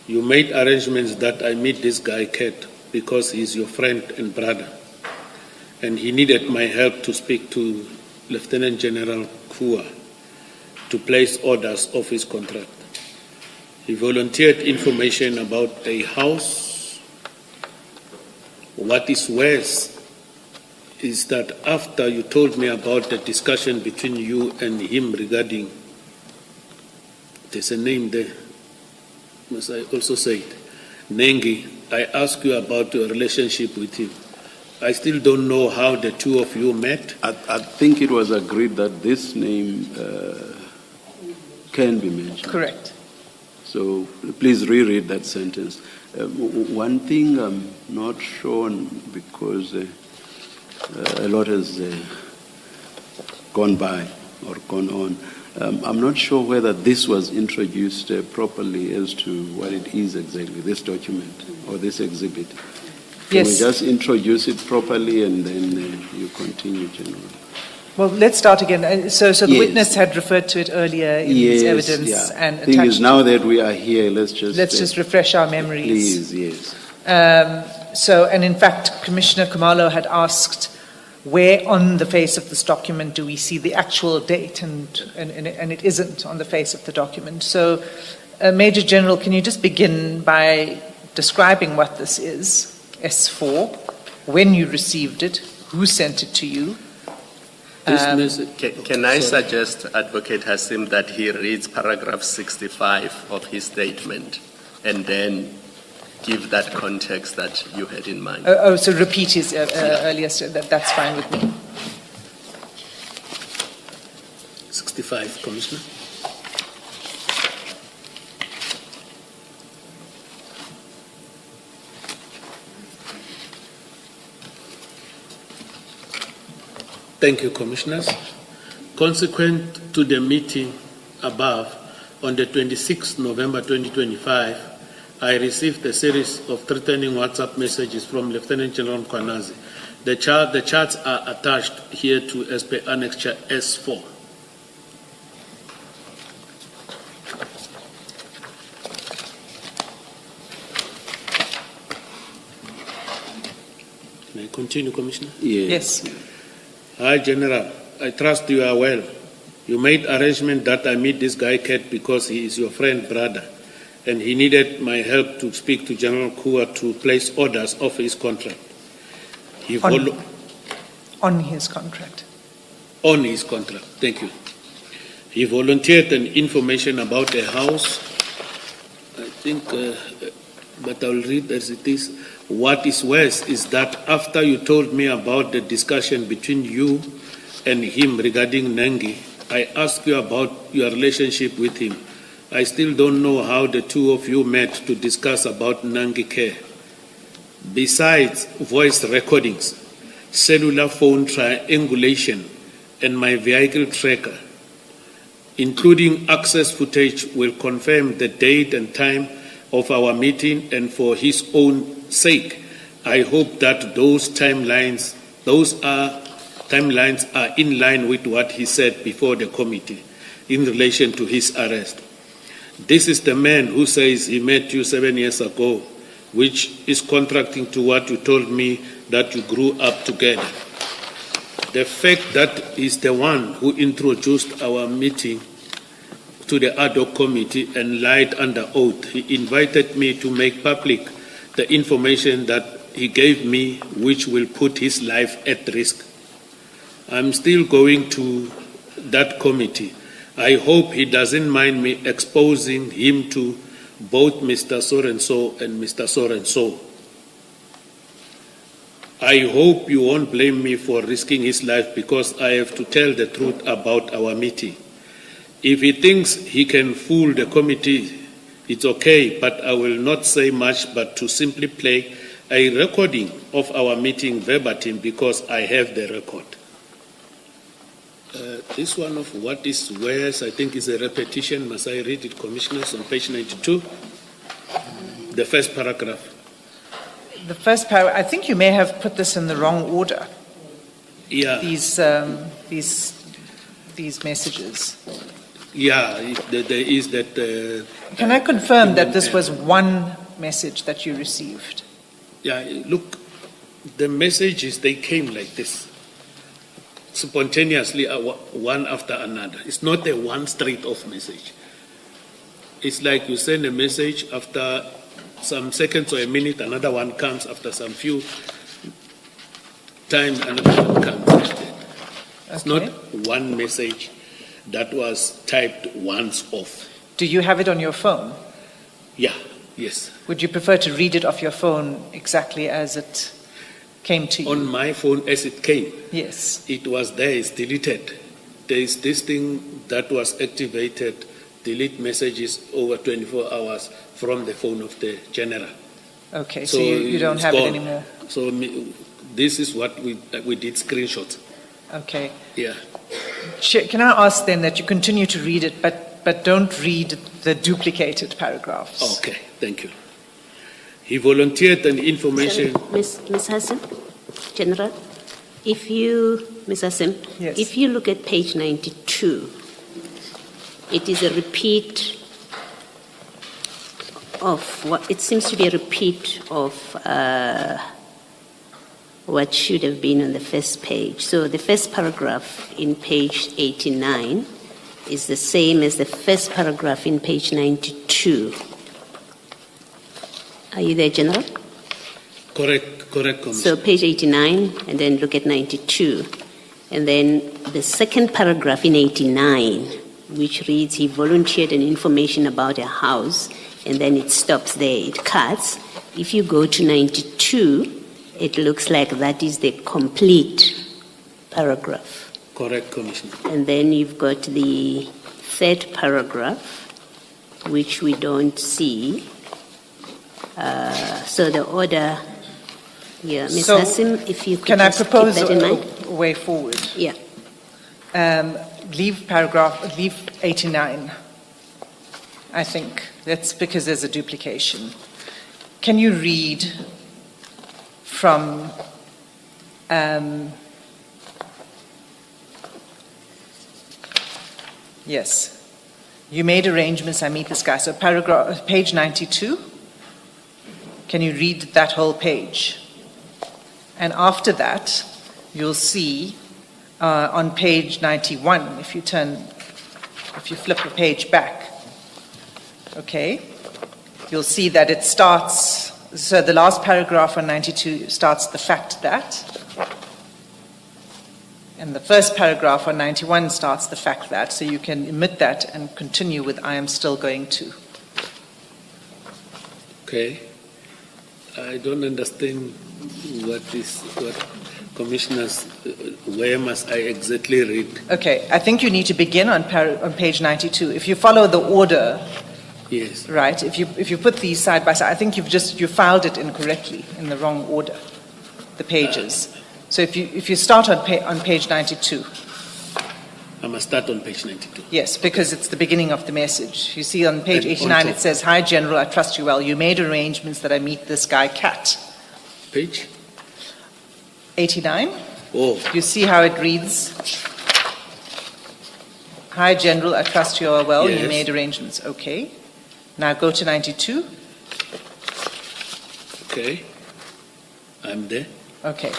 You made arrangements that I meet this guy, Kate, because he's your friend and brother. And he needed my help to speak to Lieutenant General Kua to place orders of his contract. He volunteered information about a house. What is worse is that after you told me about the discussion between you and him regarding, there's a name there, as I also said, Nengi, I asked you about your relationship with him. I still don't know how the two of you met. I think it was agreed that this name can be mentioned. Correct. So please reread that sentence. One thing I'm not sure on, because a lot has gone by or gone on. I'm not sure whether this was introduced properly as to what it is exactly, this document or this exhibit. Can we just introduce it properly and then you continue, General? Well, let's start again. So the witness had referred to it earlier in his evidence. Yeah. And the thing is, now that we are here, let's just refresh our memories. Please, yes. And in fact, Commissioner Kumalo had asked where on the face of this document do we see the actual date, and it isn't on the face of the document. So, Major General, can you just begin by describing what this is, S4, when you received it, who sent it to you? Can I suggest, Advocate Hasim, that he reads paragraph 65 of his statement and then give that context that you had in mind? So repeat his earlier statement. That's fine with me. 65, Commissioner. Thank you, Commissioners. Consequent to the meeting above, on the 26th November 2025, I received a series of threatening WhatsApp messages from Lieutenant General Mkhwanazi. The charts are attached here to as per Annexure S4. Can I continue, Commissioner? Yes. Hi, General. I trust you are well. You made arrangement that I meet this guy, Ket, because he is your friend, brother, and he needed my help to speak to General Kua to place orders of his contract. On his contract. On his contract, thank you. He volunteered an information about a house, I think, but I'll read as it is. What is worse is that after you told me about the discussion between you and him regarding Nangi, I asked you about your relationship with him. I still don't know how the two of you met to discuss about Nangi care. Besides voice recordings, cellular phone triangulation, and my vehicle tracker, including access footage, will confirm the date and time of our meeting, and for his own sake, I hope that those timelines are in line with what he said before the committee in relation to his arrest. This is the man who says he met you 7 years ago, which is contracting to what you told me that you grew up together. The fact that he's the one who introduced our meeting to the ad hoc committee and lied under oath. He invited me to make public the information that he gave me, which will put his life at risk. I'm still going to that committee. I hope he doesn't mind me exposing him to both Mr. So-and-so and Mr. So-and-so. I hope you won't blame me for risking his life because I have to tell the truth about our meeting. If he thinks he can fool the committee, it's okay, but I will not say much but to simply play a recording of our meeting verbatim because I have the record. This one of what is worse, I think, is a repetition. Must I read it, Commissioners, on page 92? The first paragraph. The first paragraph, I think you may have put this in the wrong order. Yeah. These messages. Yeah, there is that. Can I confirm that this was one message that you received? Yeah, look, the messages, they came like this, spontaneously, one after another. It's not a one straight off message. It's like you send a message, after some seconds or a minute, another one comes, after some few time, another one comes. It's not one message that was typed once off. Do you have it on your phone? Yeah, yes. Would you prefer to read it off your phone exactly as it came to you? On my phone as it came. Yes. It was there, it's deleted. There is this thing that was activated, delete messages over 24 hours from the phone of the general. Okay, so you don't have it anymore? So this is what we did screenshots. Okay. Yeah. Can I ask then that you continue to read it, but don't read the duplicated paragraphs? Okay, thank you. He volunteered an information. Ms. Hassan, General, Ms. Hassan, Yes. if you look at page 92, it is a repeat of it seems to be a repeat of what should have been on the first page. So the first paragraph in page 89 is the same as the first paragraph in page 92. Are you there, General? Correct, Commissioner. So page 89, and then look at 92. And then the second paragraph in 89, which reads, he volunteered an information about a house, and then it stops there, it cuts. If you go to 92, it looks like that is the complete paragraph. Correct, Commissioner. And then you've got the third paragraph, which we don't see. So the order, yeah, Ms. So, Hassim, if you could Can I just keep propose that in mind. a way forward? Yeah. Leave 89, I think. That's because there's a duplication. Can you read from yes, you made arrangements, I meet this guy. So page 92, can you read that whole page? And after that, you'll see on page 91, if you flip a page back, okay, you'll see that it starts, so the last paragraph on 92 starts the fact that, and the first paragraph on 91 starts the fact that, so you can omit that and continue with I am still going to. Okay. I don't understand what Commissioners, where must I exactly read? Okay, I think you need to begin on page 92. If you follow the order, Yes. right, if you put these side by side, I think you filed it incorrectly, in the wrong order, the pages. So if you start on page 92. I must start on page 92. Yes, because it's the beginning of the message. You see on page And 89 also- it says, "Hi General, I trust you well. You made arrangements that I meet this guy Cat." Page? 89. Oh, You see how it reads? "Hi General, I trust you are well. You Yes. made arrangements." Okay. Now go to 92. okay. I'm there. Okay.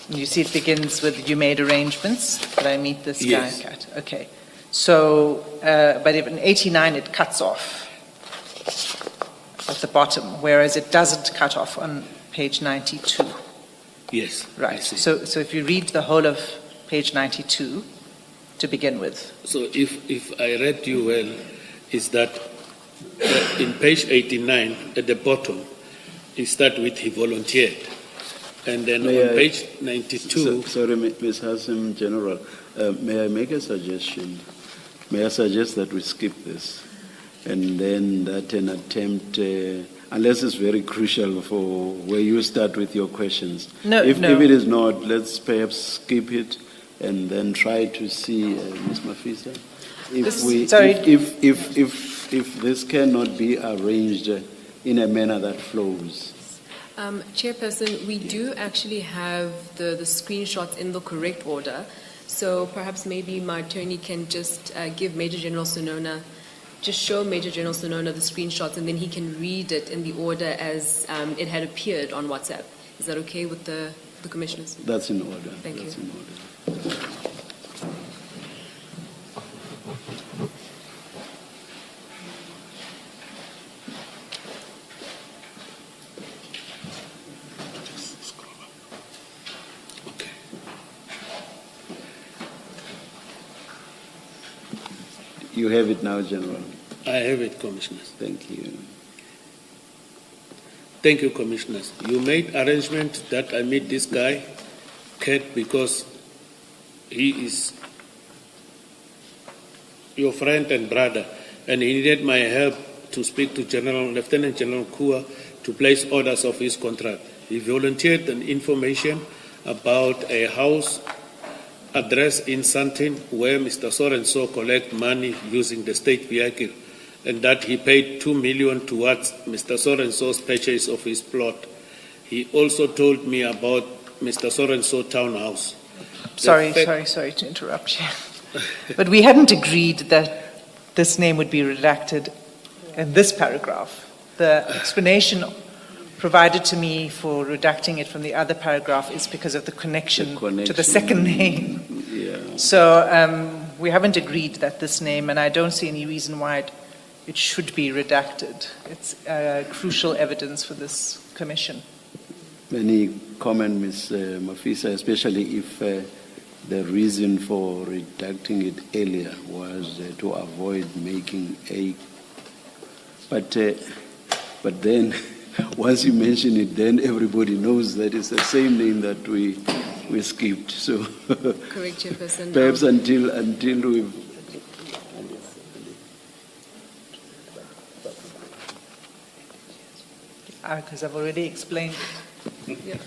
And you see it begins with "You made arrangements that I meet this guy Yes. Cat." Okay. So, but in 89 it cuts off at the bottom, whereas it doesn't cut off on page 92. Yes. I Right. see. So if you read the whole of page 92 to begin with. So if I read you well, is that in page 89 at the bottom, you start with he volunteered. And then May on I- page 92, Sorry, Ms. Hassim, General, may I make a suggestion? May I suggest that we skip this, and then that an attempt, unless it's very crucial for where you start with your questions. No, if no. it is not, let's perhaps skip it and then try to see, Ms. Mafisa, if this cannot be arranged in a manner that flows. Chairperson, we do actually have the screenshots in the correct order. So perhaps maybe my attorney can just give Major General Senona, just show Major General Senona the screenshots, and then he can read it in the order as it had appeared on WhatsApp. Is that okay with the commissioners? That's in order. Thank That's you. in order. okay. You have it now, General. I have it, Commissioners. Thank you. Thank you, Commissioners. You made arrangement that I meet this guy, Cat, because he is your friend and brother, and he needed my help to speak to Lieutenant General Kua to place orders of his contract. He volunteered an information about a house address in Santin where Mr. So-and-so collect money using the state vehicle, and that he paid 2 million towards Mr. So-and-so's purchase of his plot. He also told me about Mr. So-and-so townhouse. Sorry to interrupt you. But we hadn't agreed that this name would be redacted in this paragraph. The explanation provided to me for redacting it from the other paragraph is because of the connection to the second name. Yeah. So we haven't agreed that this name, and I don't see any reason why it should be redacted. It's crucial evidence for this commission. Any comment, Ms. Mafisa, especially if the reason for redacting it earlier was to avoid making a... But then, once you mention it, then everybody knows that it's the same name that we skipped. So Correct, Chairperson. perhaps until we've... Because I've already explained. Yeah.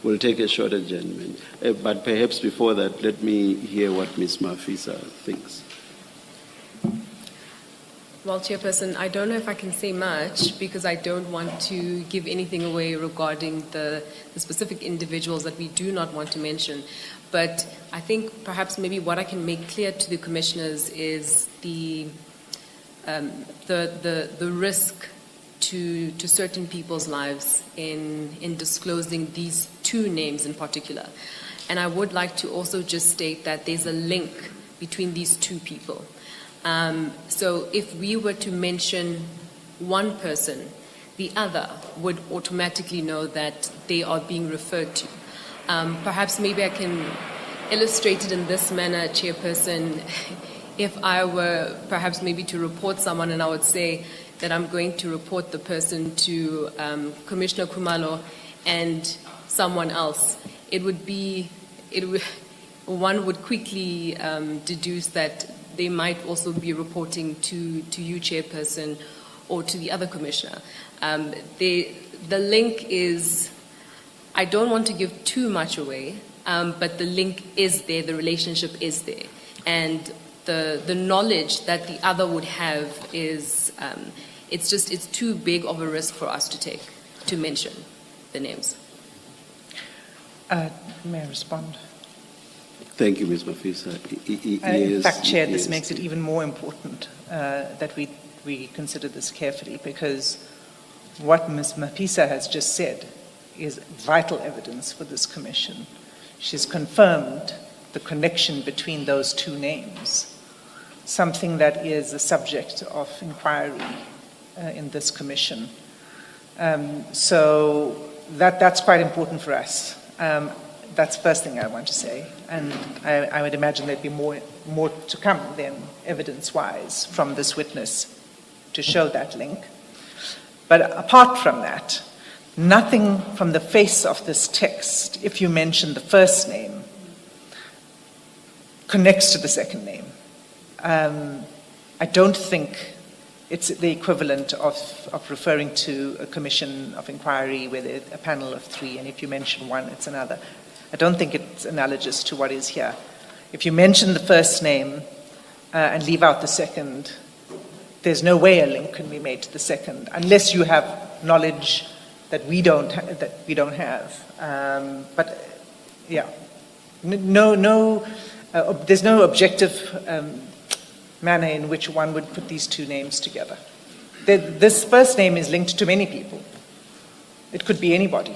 We'll take a short adjournment. But perhaps before that, let me hear what Ms. Mafisa thinks. Well, Chairperson, I don't know if I can say much because I don't want to give anything away regarding the specific individuals that we do not want to mention. But I think perhaps maybe what I can make clear to the commissioners is the risk to certain people's lives in disclosing these two names in particular. And I would like to also just state that there's a link between these two people. So if we were to mention one person, the other would automatically know that they are being referred to. Perhaps maybe I can illustrate it in this manner, Chairperson. If I were perhaps maybe to report someone and I would say that I'm going to report the person to Commissioner Khumalo and someone else, one would quickly deduce that they might also be reporting to you, Chairperson, or to the other commissioner. The link is, I don't want to give too much away, but the link is there, the relationship is there. And the knowledge that the other would have is, it's too big of a risk for us to take, to mention the names. May I respond? Thank you, Ms. Mafisa. In fact, Chair, this makes it even more important that we consider this carefully, because what Ms. Mafisa has just said is vital evidence for this commission. She's confirmed the connection between those two names, something that is a subject of inquiry in this commission. So that's quite important for us. That's the first thing I want to say. And I would imagine there'd be more to come then, evidence-wise, from this witness to show that link. But apart from that, nothing from the face of this text, if you mention the first name, connects to the second name. I don't think it's the equivalent of referring to a commission of inquiry where there's a panel of three, and if you mention one, it's another. I don't think it's analogous to what is here. If you mention the first name and leave out the second, there's no way a link can be made to the second, unless you have knowledge that we don't have. But yeah, there's no objective manner in which one would put these two names together. This first name is linked to many people. It could be anybody.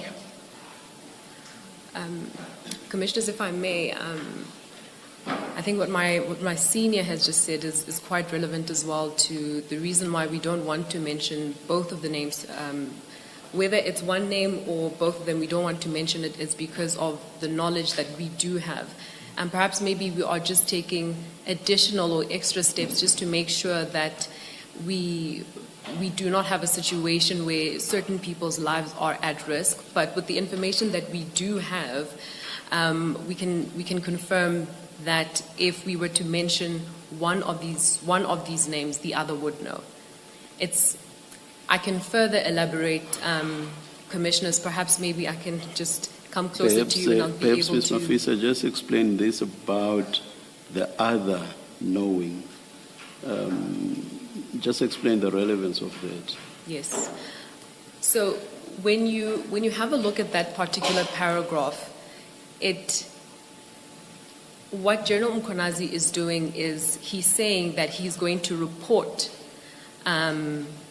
Commissioners, if I may, I think what my senior has just said is quite relevant as well to the reason why we don't want to mention both of the names. Whether it's one name or both of them, we don't want to mention it is because of the knowledge that we do have. And perhaps maybe we are just taking additional or extra steps just to make sure that we do not have a situation where certain people's lives are at risk. But with the information that we do have, we can confirm that if we were to mention one of these names, the other would know. I can further elaborate, Commissioners. Perhaps maybe I can just come closer to you and I'll be able Ms. to. Mafisa, just explain this about the other knowing. Just explain the relevance of that. Yes. So when you have a look at that particular paragraph, what General Mkhwanazi is doing is he's saying that he's going to report.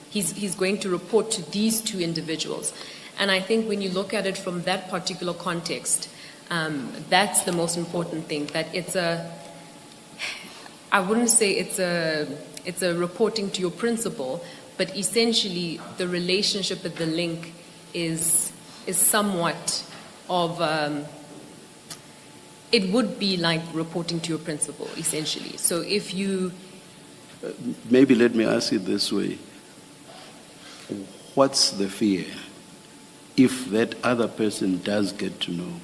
He's going to report to these two individuals, and I think when you look at it from that particular context, that's the most important thing. That I wouldn't say it's a reporting to your principal, but essentially the relationship with the link is somewhat of. It would be like reporting to your principal, essentially. So if you... Maybe let me ask it this way. What's the fear? If that other person does get to know,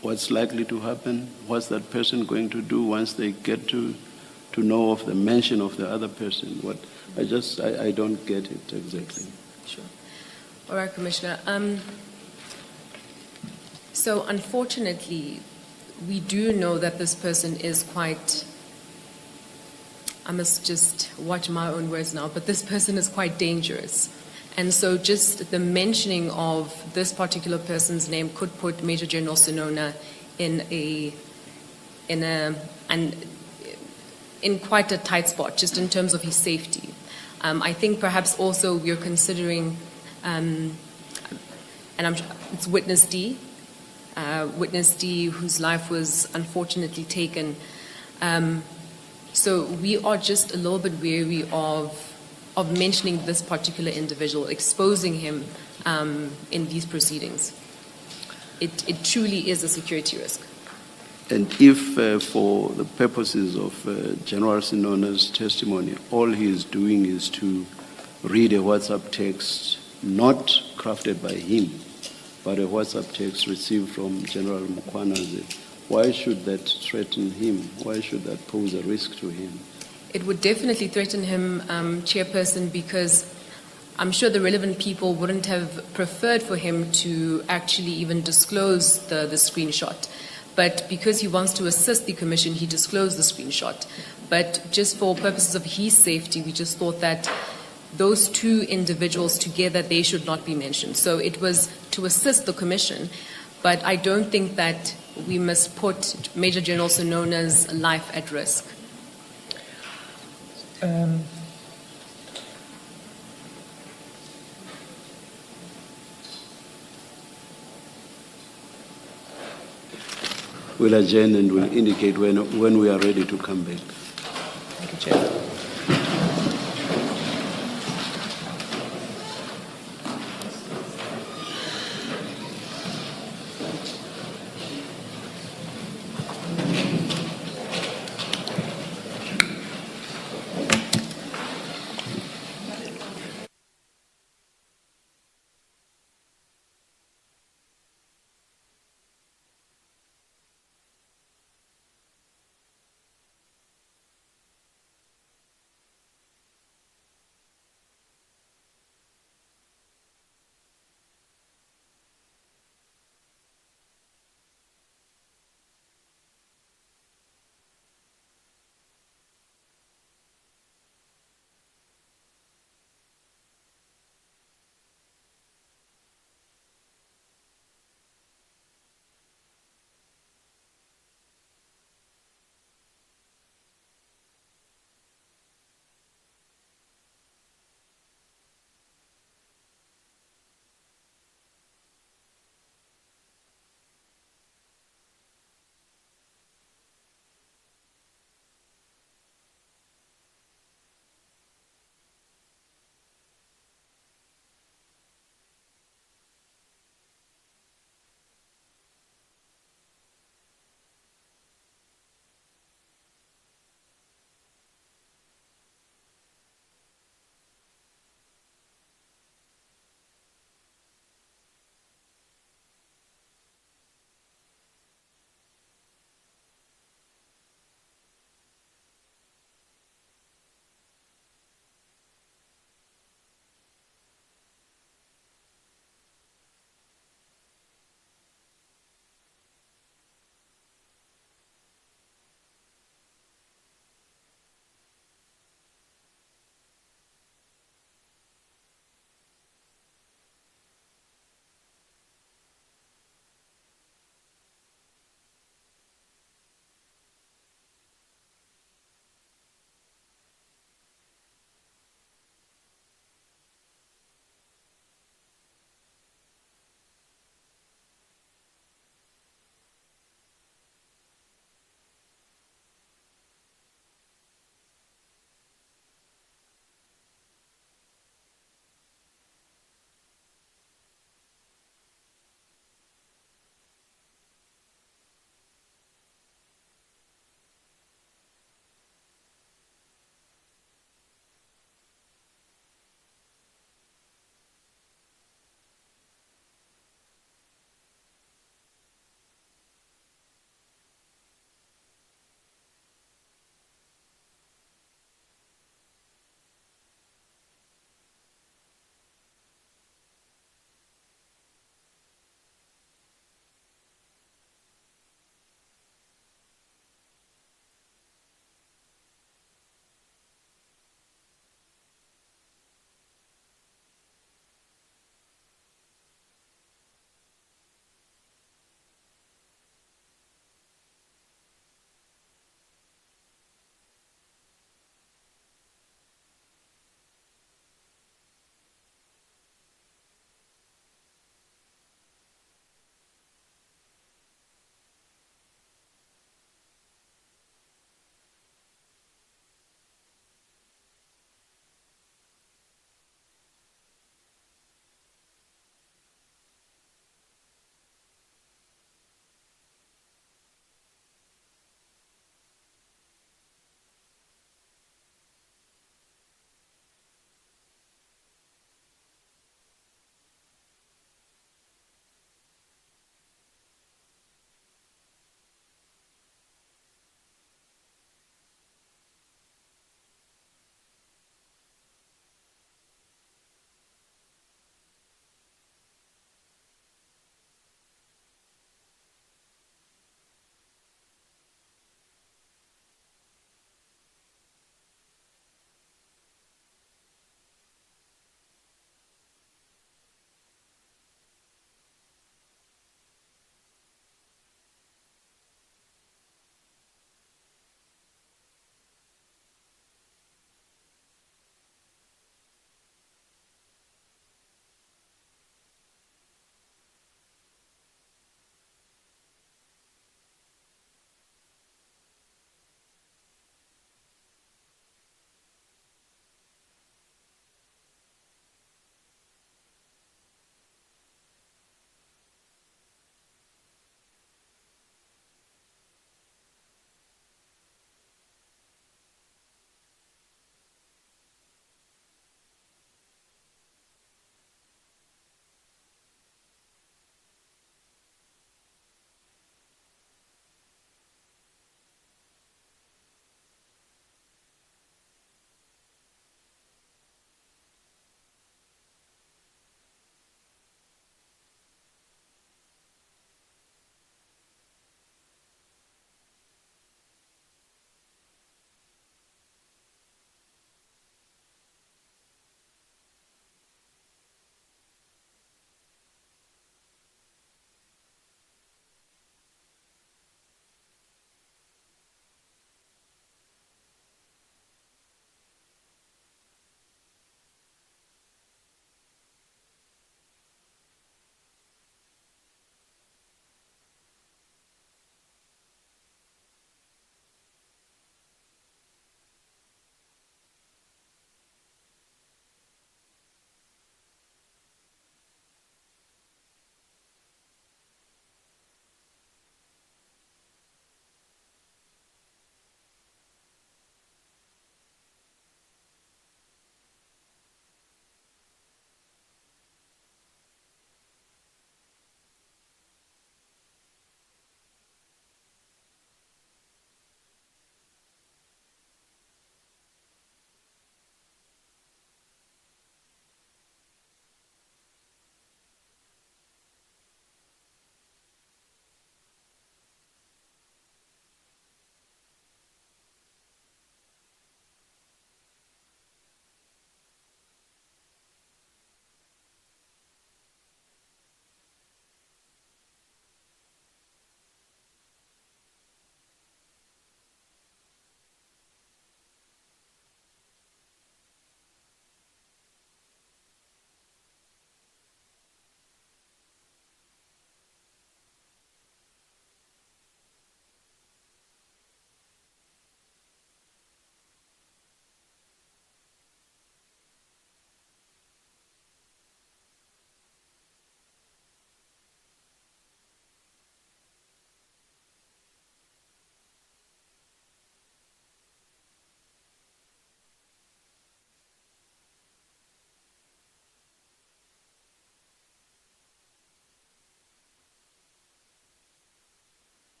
what's likely to happen? What's that person going to do once they get to know of the mention of the other person? I don't get it exactly. Sure. All right, Commissioner. So unfortunately, we do know that this person is quite, I must just watch my own words now, but this person is quite dangerous. And so just the mentioning of this particular person's name could put Major General Senona in quite a tight spot, just in terms of his safety. I think perhaps also we're considering, it's Witness D, whose life was unfortunately taken. So we are just a little bit wary of mentioning this particular individual, exposing him in these proceedings. It truly is a security risk. And if, for the purposes of General Senona's testimony, all he is doing is to read a WhatsApp text not crafted by him, but a WhatsApp text received from General Mkhwanazi, why should that threaten him? Why should that pose a risk to him? It would definitely threaten him, Chairperson, because I'm sure the relevant people wouldn't have preferred for him to actually even disclose the screenshot. But because he wants to assist the Commission, he disclosed the screenshot. But just for purposes of his safety, we just thought that those two individuals together, they should not be mentioned. So it was to assist the Commission, but I don't think that we must put Major General Senona's life at risk. We'll adjourn and we'll indicate when we are ready to come back. Thank you, Chair.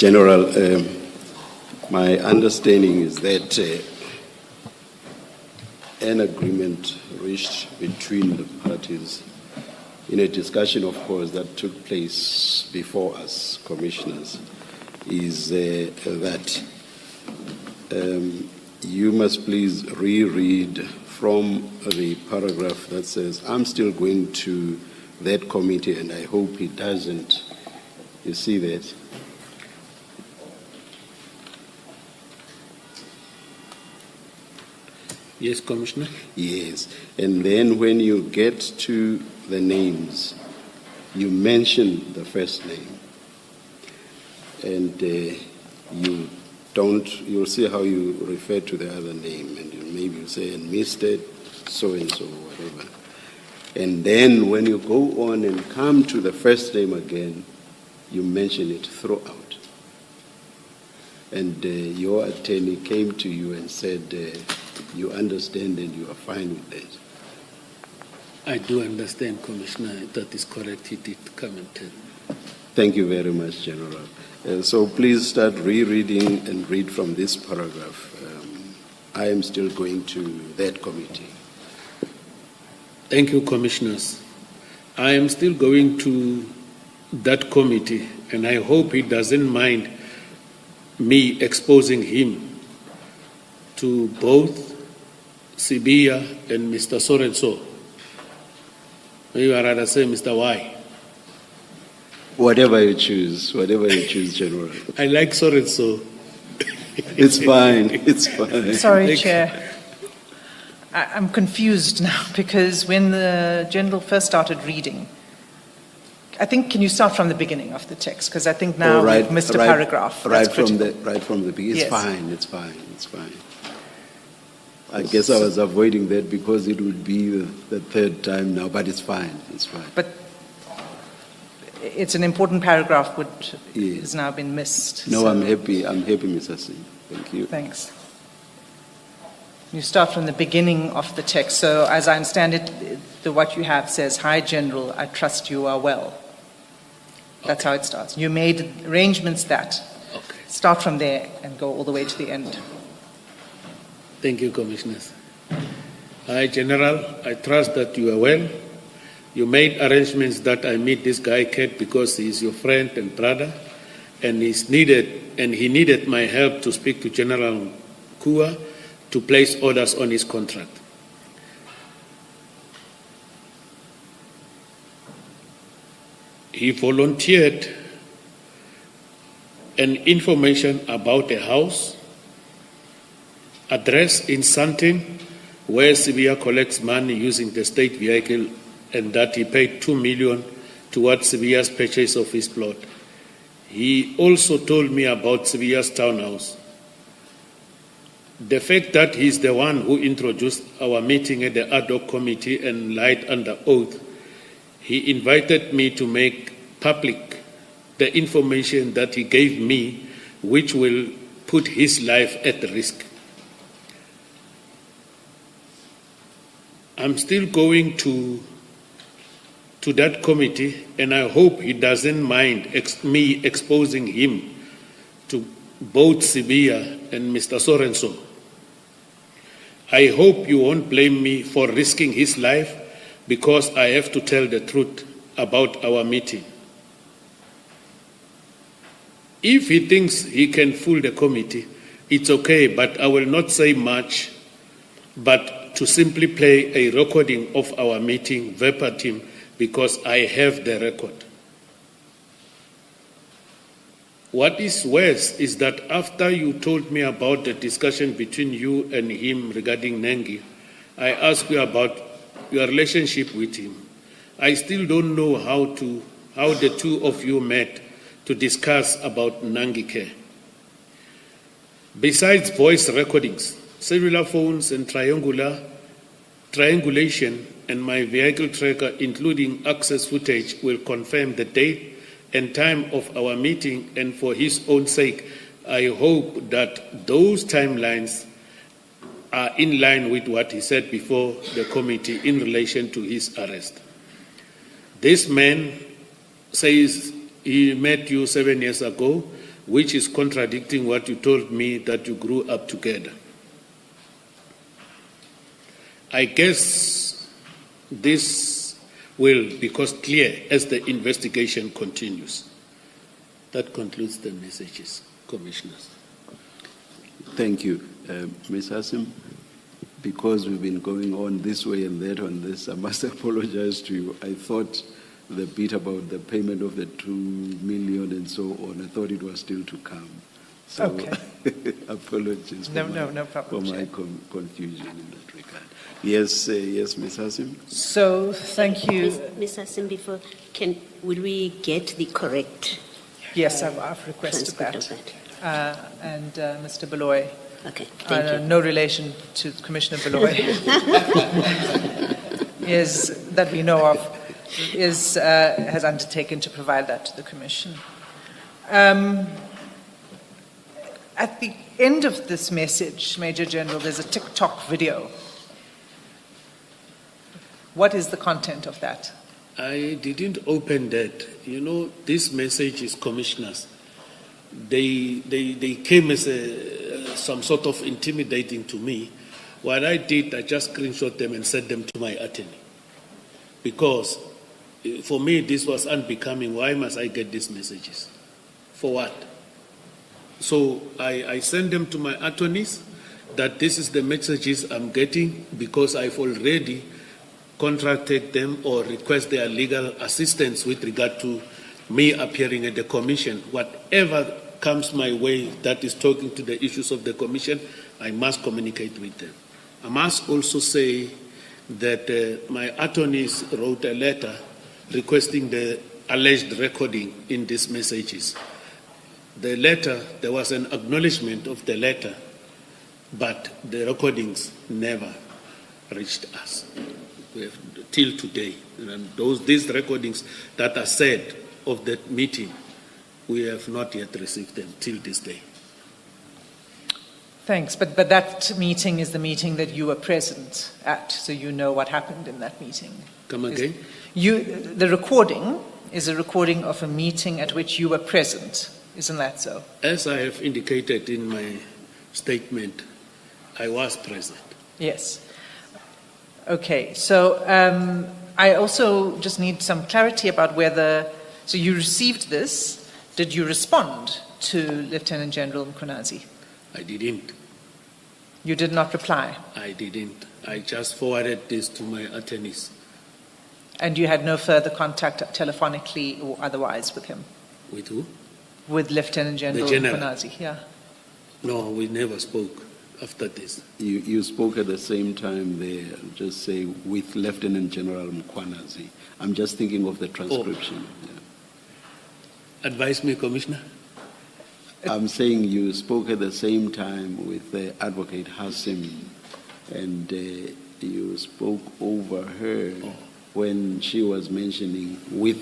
General, my understanding is that an agreement reached between the parties in a discussion, of course, that took place before us, commissioners, is that you must please reread from the paragraph that says, I'm still going to that committee, and I hope he doesn't. You see that? Yes, Commissioner. Yes. And then when you get to the names, you mention the first name. And you'll see how you refer to the other name, and maybe you say, and Mr. So-and-so, whatever. And then when you go on and come to the first name again, you mention it throughout. And your attorney came to you and said, you understand and you are fine with that. I do understand, Commissioner. That is correct. He did come and tell. Thank you very much, General. So please start rereading and read from this paragraph. I am still going to that committee. Thank you, Commissioners. I am still going to that committee, and I hope he doesn't mind me exposing him to both Sibia and Mr. Sorenso. Maybe I'd rather say Mr. Y. Whatever you choose, General. I like Sorenso. It's fine, it's fine. Sorry, Chair. I'm confused now because when the General first started reading, I think, can you start from the beginning of the text? Because I think now we've missed a paragraph. Right from the beginning. It's fine, it's fine. I guess I was avoiding that because it would be the third time now, but it's fine, it's fine. But it's an important paragraph which has now been missed. No, so. I'm happy, Mr. Singh. Thank you. Thanks. You start from the beginning of the text. So as I understand it, what you have says, "Hi, General, I trust you are well." That's how it starts. You made arrangements that start from there and go all the way to the end. Thank you, Commissioners. Hi, General. I trust that you are well. You made arrangements that I meet this guy, Kate, because he is your friend and brother, and he needed my help to speak to General Kua to place orders on his contract. He volunteered an information about a house, address in Sandton, where Sibia collects money using the state vehicle, and that he paid 2 million towards Sibia's purchase of his plot. He also told me about Sibia's townhouse. The fact that he's the one who introduced our meeting at the ad hoc committee and lied under oath, he invited me to make public the information that he gave me, which will put his life at risk. I'm still going to that committee, and I hope he doesn't mind me exposing him to both Sibia and Mr. Sorenso. I hope you won't blame me for risking his life because I have to tell the truth about our meeting. If he thinks he can fool the committee, it's okay, but I will not say much, but to simply play a recording of our meeting verbatim because I have the record. What is worse is that after you told me about the discussion between you and him regarding Nengi, I asked you about your relationship with him. I still don't know how the two of you met to discuss about Nangi care. Besides voice recordings, cellular phones and triangulation and my vehicle tracker, including access footage, will confirm the date and time of our meeting, and for his own sake, I hope that those timelines are in line with what he said before the committee in relation to his arrest. This man says he met you 7 years ago, which is contradicting what you told me that you grew up together. I guess this will become clear as the investigation continues. That concludes the messages, Commissioners. Thank you. Ms. Hassim, because we've been going on this way and that on this, I must apologize to you. I thought the bit about the payment of the 2 million and so on, I thought it was still to come. So Okay. apologies No for problem, my confusion in that regard. Yes, yes, Ms. Hassim. So, thank you. Ms. Hassim, will we get the correct Yes, I've requested transcript that. of that? And Mr. Beloy, Okay, thank you. no relation to Commissioner Beloy, is that we know of, has undertaken to provide that to the Commission. At the end of this message, Major General, there's a TikTok video. What is the content of that? I didn't open that. You know, this message is Commissioners. They came as some sort of intimidating to me. What I did, I just screenshot them and sent them to my attorney. Because for me, this was unbecoming. Why must I get these messages? For what? So I sent them to my attorneys that this is the messages I'm getting because I've already contracted them or request their legal assistance with regard to me appearing at the Commission. Whatever comes my way that is talking to the issues of the Commission, I must communicate with them. I must also say that my attorneys wrote a letter requesting the alleged recording in these messages. The letter, there was an acknowledgement of the letter, but the recordings never reached us till today. And these recordings that are said of that meeting, we have not yet received them till this day. Thanks, but that meeting is the meeting that you were present at, so you know what happened in that meeting. Come again? The recording is a recording of a meeting at which you were present, isn't that so? As I have indicated in my statement, I was present. Yes. Okay, so I also just need some clarity about whether, so you received this, did you respond to Lieutenant General Mkhwanazi? I didn't. You did not reply? I didn't. I just forwarded this to my attorneys. And you had no further contact telephonically or otherwise with him? With who? With Lieutenant General Mkhwanazi, yeah. No, we never spoke after this. You spoke at the same time there, just say, with Lieutenant General Mkhwanazi. I'm just thinking of the transcription. Oh. Yeah. Advise me, Commissioner. I'm saying you spoke at the same time with Advocate Hassim, and you spoke over her when she was mentioning with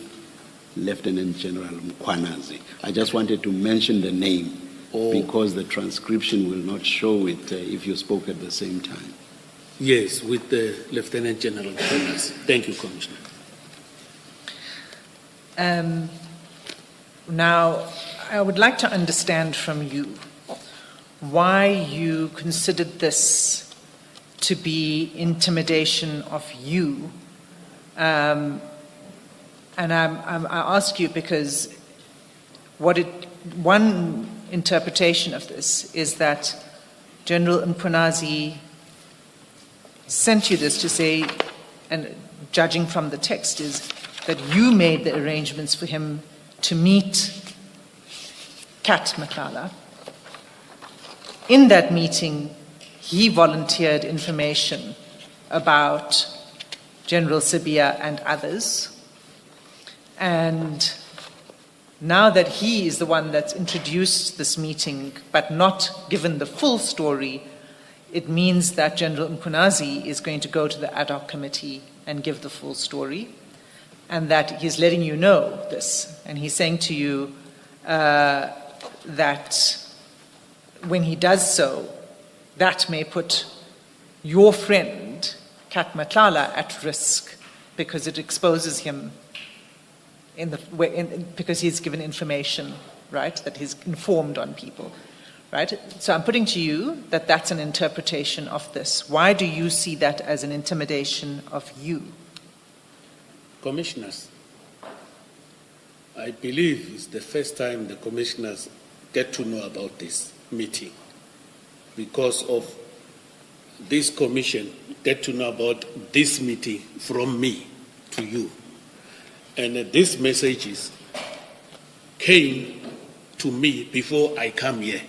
Lieutenant General Mkhwanazi. I just wanted to mention the name because the transcription will not show it if you spoke at the same time. Yes, with the Lieutenant General Mkhwanazi. Thank you, Commissioner. Now, I would like to understand from you why you considered this to be intimidation of you. And I ask you because one interpretation of this is that General Mkhwanazi sent you this to say, and judging from the text, is that you made the arrangements for him to meet Kat Matlala. In that meeting, he volunteered information about General Sibiya and others. And now that he is the one that's introduced this meeting, but not given the full story, it means that General Mkhwanazi is going to go to the ad hoc committee and give the full story, and that he's letting you know this. And he's saying to you that when he does so, that may put your friend, Kat Matlala, at risk because it exposes him because he's given information right? That he's informed on people, right? So I'm putting to you that that's an interpretation of this. Why do you see that as an intimidation of you? Commissioners, I believe it's the first time the commissioners get to know about this meeting, because of this commission get to know about this meeting from me to you. And these messages came to me before I come here.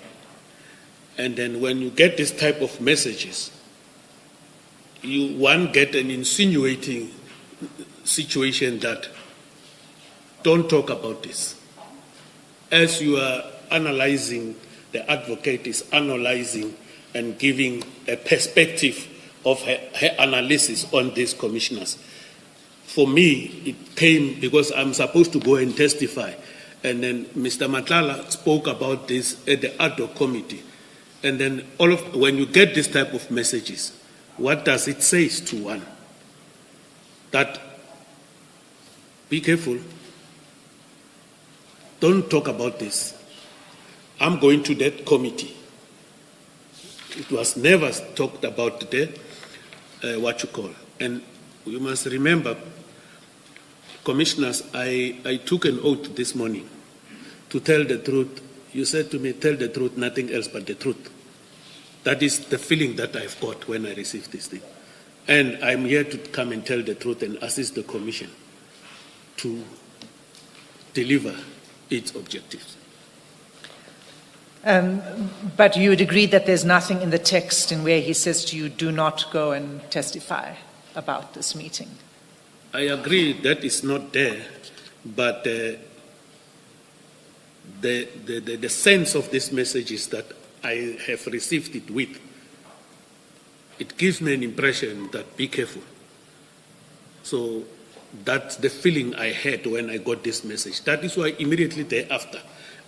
And then when you get this type of messages, one get an insinuating situation that don't talk about this. As you are analyzing, the advocate is analyzing and giving a perspective of her analysis on these commissioners. For me, it came because I'm supposed to go and testify. And then Mr. Madlanga spoke about this at the ad hoc committee. And then when you get this type of messages, what does it say to one? That be careful. Don't talk about this. I'm going to that committee. It was never talked about there, And you must remember, commissioners, I took an oath this morning to tell the truth. You said to me, tell the truth, nothing else but the truth. That is the feeling that I've got when I received this thing. And I'm here to come and tell the truth and assist the commission to deliver its objectives. But you would agree that there's nothing in the text in where he says to you, do not go and testify about this meeting? I agree that is not there, but the sense of this message is that I have received it with. It gives me an impression that be careful. So that's the feeling I had when I got this message. That is why immediately thereafter,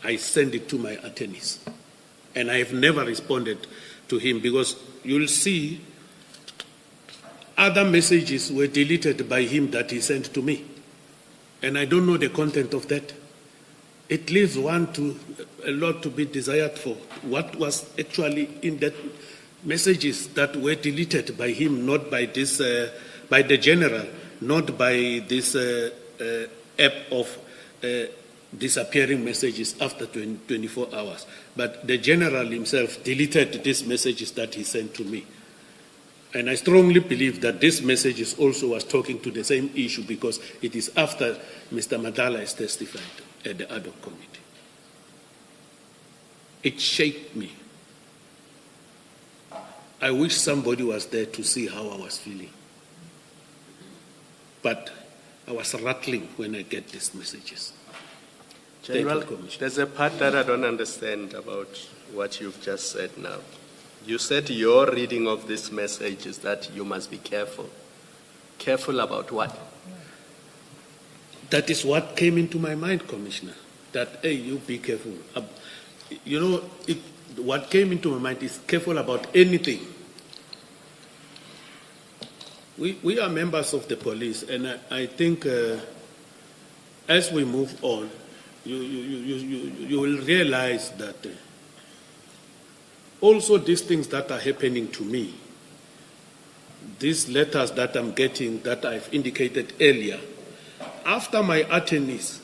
I sent it to my attorneys. And I have never responded to him because you'll see other messages were deleted by him that he sent to me. And I don't know the content of that. It leaves a lot to be desired for. What was actually in that messages that were deleted by him, not by this, by the general, not by this app of disappearing messages after 24 hours. But the general himself deleted these messages that he sent to me. And I strongly believe that this message also was talking to the same issue because it is after Mr. Madlanga has testified at the ad hoc committee. It shaked me. I wish somebody was there to see how I was feeling. But I was rattling when I get these messages. General, there's a part that I don't understand about what you've just said now. You said your reading of this message is that you must be careful. Careful about what? That is what came into my mind, Commissioner, that, hey, you be careful. You know, what came into my mind is careful about anything. We are members of the police, and I think as we move on, you will realize that also these things that are happening to me, these letters that I'm getting that I've indicated earlier, after my attorneys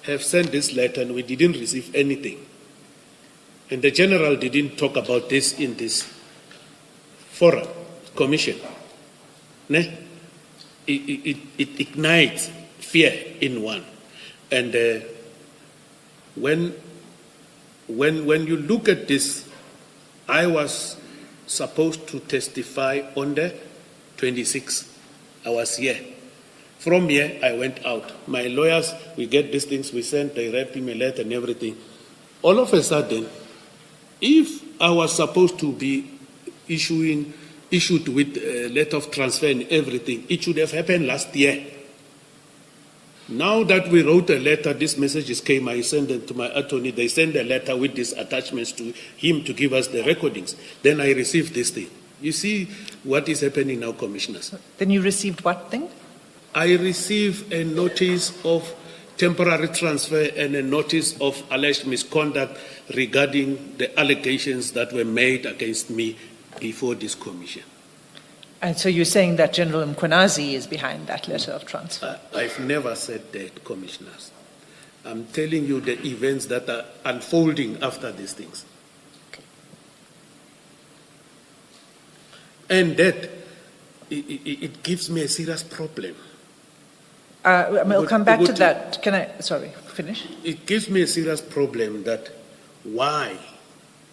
have sent this letter and we didn't receive anything, and the general didn't talk about this in this forum, commission, it ignites fear in one. And when you look at this, I was supposed to testify on the 26th. I was here. From here, I went out. My lawyers, we get these things, we send, they write me a letter and everything. All of a sudden, if I was supposed to be issued with a letter of transfer and everything, it should have happened last year. Now that we wrote a letter, these messages came, I sent them to my attorney, they sent a letter with these attachments to him to give us the recordings. Then I received this thing. You see what is happening now, commissioners. Then you received what thing? I received a notice of temporary transfer and a notice of alleged misconduct regarding the allegations that were made against me before this commission. And so you're saying that General Mkhwanazi is behind that letter of transfer? I've never said that, commissioners. I'm telling you the events that are unfolding after these things. And that, it gives me a serious problem. We'll come back to that. Can I, sorry, finish? It gives me a serious problem that, why?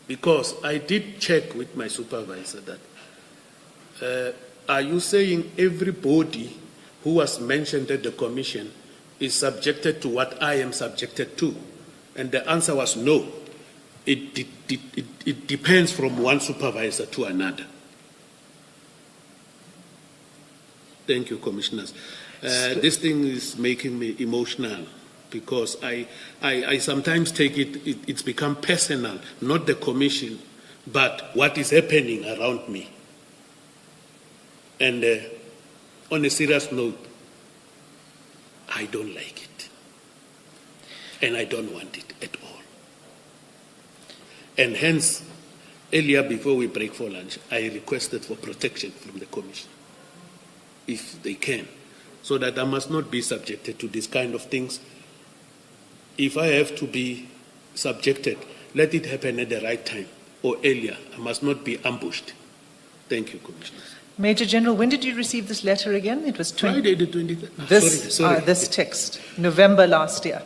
Because I did check with my supervisor that, are you saying everybody who was mentioned at the commission is subjected to what I am subjected to? And the answer was no. It depends from one supervisor to another. Thank you, commissioners. This thing is making me emotional because I sometimes take it's become personal, not the commission, but what is happening around me. And on a serious note, I don't like it. And I don't want it at all. And hence, earlier before we break for lunch, I requested for protection from the commission, if they can, so that I must not be subjected to these kind of things. If I have to be subjected, let it happen at the right time or earlier. I must not be ambushed. Thank you, Commissioners. Major General, when did you receive this letter again? It was Friday the 23rd. This text, November last year.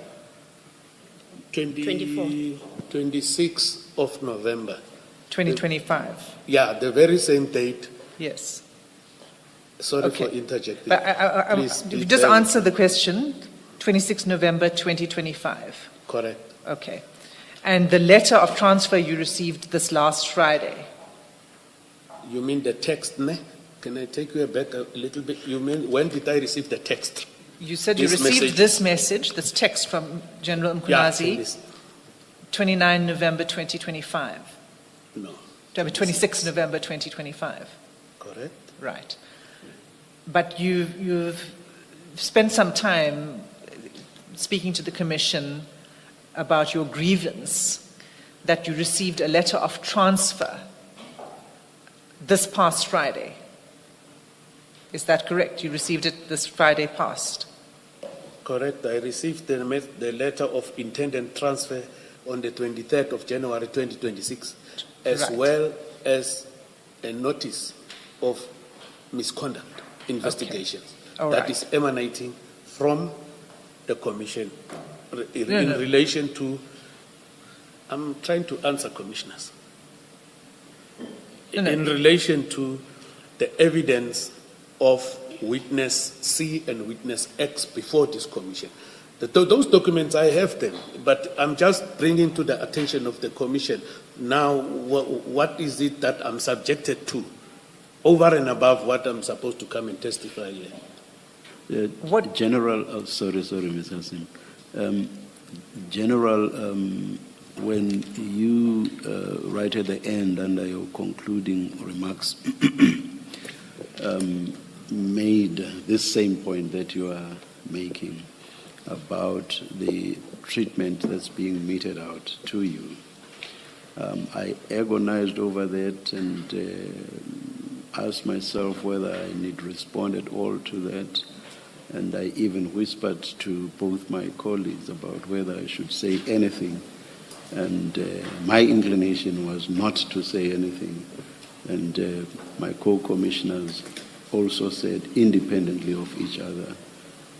26th of November. 2025. Yeah, the very same date. Yes. Sorry Okay. for interjecting. But Please, just answer the question, 26 November 2025. Correct. Okay. And the letter of transfer you received this last Friday? You mean the text, ne? Can I take you back a little bit? You mean, when did I receive the text? You said you This received message. this message, this text from General Mkhwanazi, please. 29 November 2025. No. 26 November 2025. Correct. Right. But you've spent some time speaking to the Commission about your grievance that you received a letter of transfer this past Friday. Is that correct? You received it this Friday past? Correct. I received the letter of intended transfer on the 23rd of January 2026, as Right. well as a notice of misconduct investigations All that right. is emanating from the Commission in No. relation to, I'm trying to answer, commissioners, No. in relation to the evidence of witness C and witness X before this commission. Those documents, I have them, but I'm just bringing to the attention of the commission now what is it that I'm subjected to over and above what I'm supposed to come and testify here. What- General, sorry, Ms. Hassim. General, when you right at the end under your concluding remarks made this same point that you are making about the treatment that's being meted out to you. I agonized over that and asked myself whether I need respond at all to that. And I even whispered to both my colleagues about whether I should say anything. And my inclination was not to say anything. And my co-commissioners also said, independently of each other,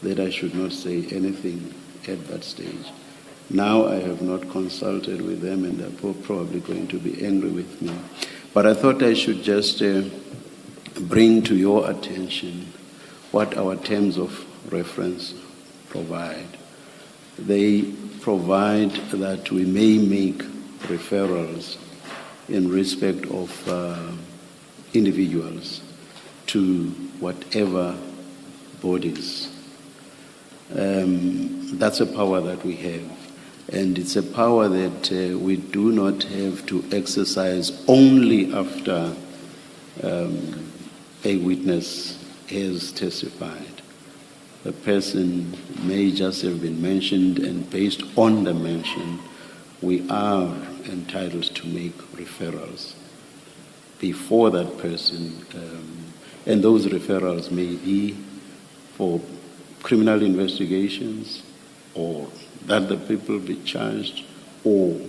that I should not say anything at that stage. Now I have not consulted with them, and they're probably going to be angry with me. But I thought I should just bring to your attention what our terms of reference provide. They provide that we may make referrals in respect of individuals to whatever bodies. That's a power that we have. And it's a power that we do not have to exercise only after a witness has testified. the person may just have been mentioned, and based on the mention, we are entitled to make referrals before that person, and those referrals may be for criminal investigations, or that the people be charged, or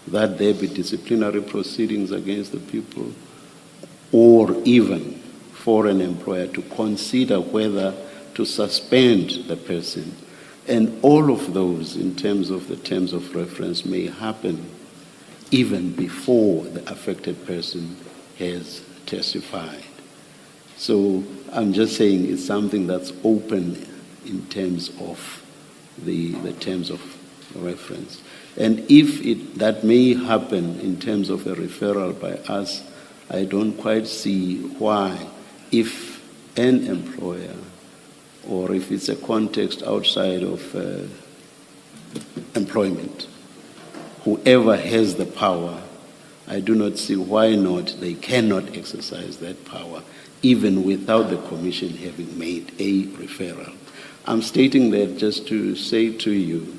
that there be disciplinary proceedings against the people, or even for an employer to consider whether to suspend the person. And all of those, in terms of the terms of reference, may happen even before the affected person has testified. So I'm just saying it's something that's open in terms of the terms of reference. And if that may happen in terms of a referral by us, I don't quite see why, if an employer, or if it's a context outside of employment, whoever has the power, I do not see why not they cannot exercise that power, even without the Commission having made a referral. I'm stating that just to say to you,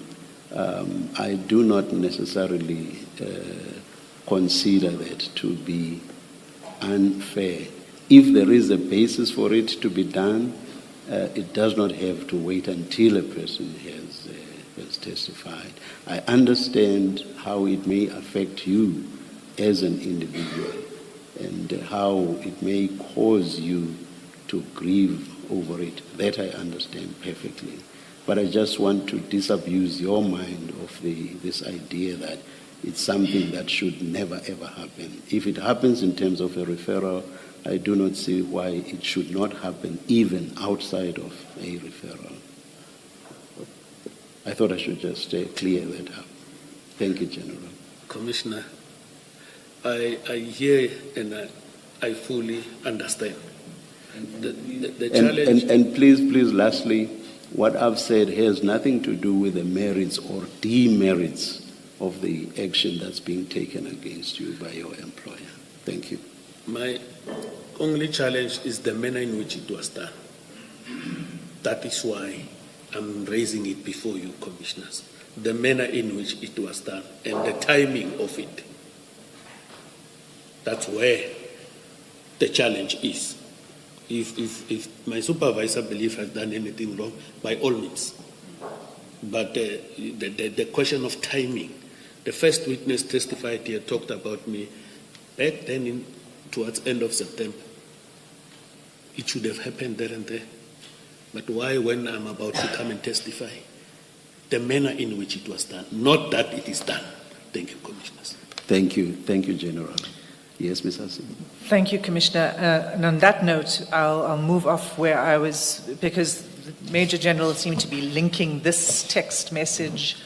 I do not necessarily consider that to be unfair. If there is a basis for it to be done, it does not have to wait until a person has testified. I understand how it may affect you as an individual and how it may cause you to grieve over it. That I understand perfectly. But I just want to disabuse your mind of this idea that it's something that should never ever happen. If it happens in terms of a referral, I do not see why it should not happen even outside of a referral. I thought I should just clear that up. Thank you, General. Commissioner, I hear and I fully understand. The challenge... And please, lastly, what I've said has nothing to do with the merits or demerits of the action that's being taken against you by your employer. Thank you. My only challenge is the manner in which it was done. That is why I'm raising it before you, commissioners. The manner in which it was done and the timing of it. That's where the challenge is. If my supervisor believes I've done anything wrong, by all means. But the question of timing, the first witness testified here, talked about me back then towards end of September. It should have happened there and there. But why when I'm about to come and testify? The manner in which it was done, not that it is done. Thank you, Commissioners. Thank you, General. Yes, Ms. Hassan. Thank you, Commissioner. And on that note, I'll move off where I was, because the Major General seemed to be linking this text message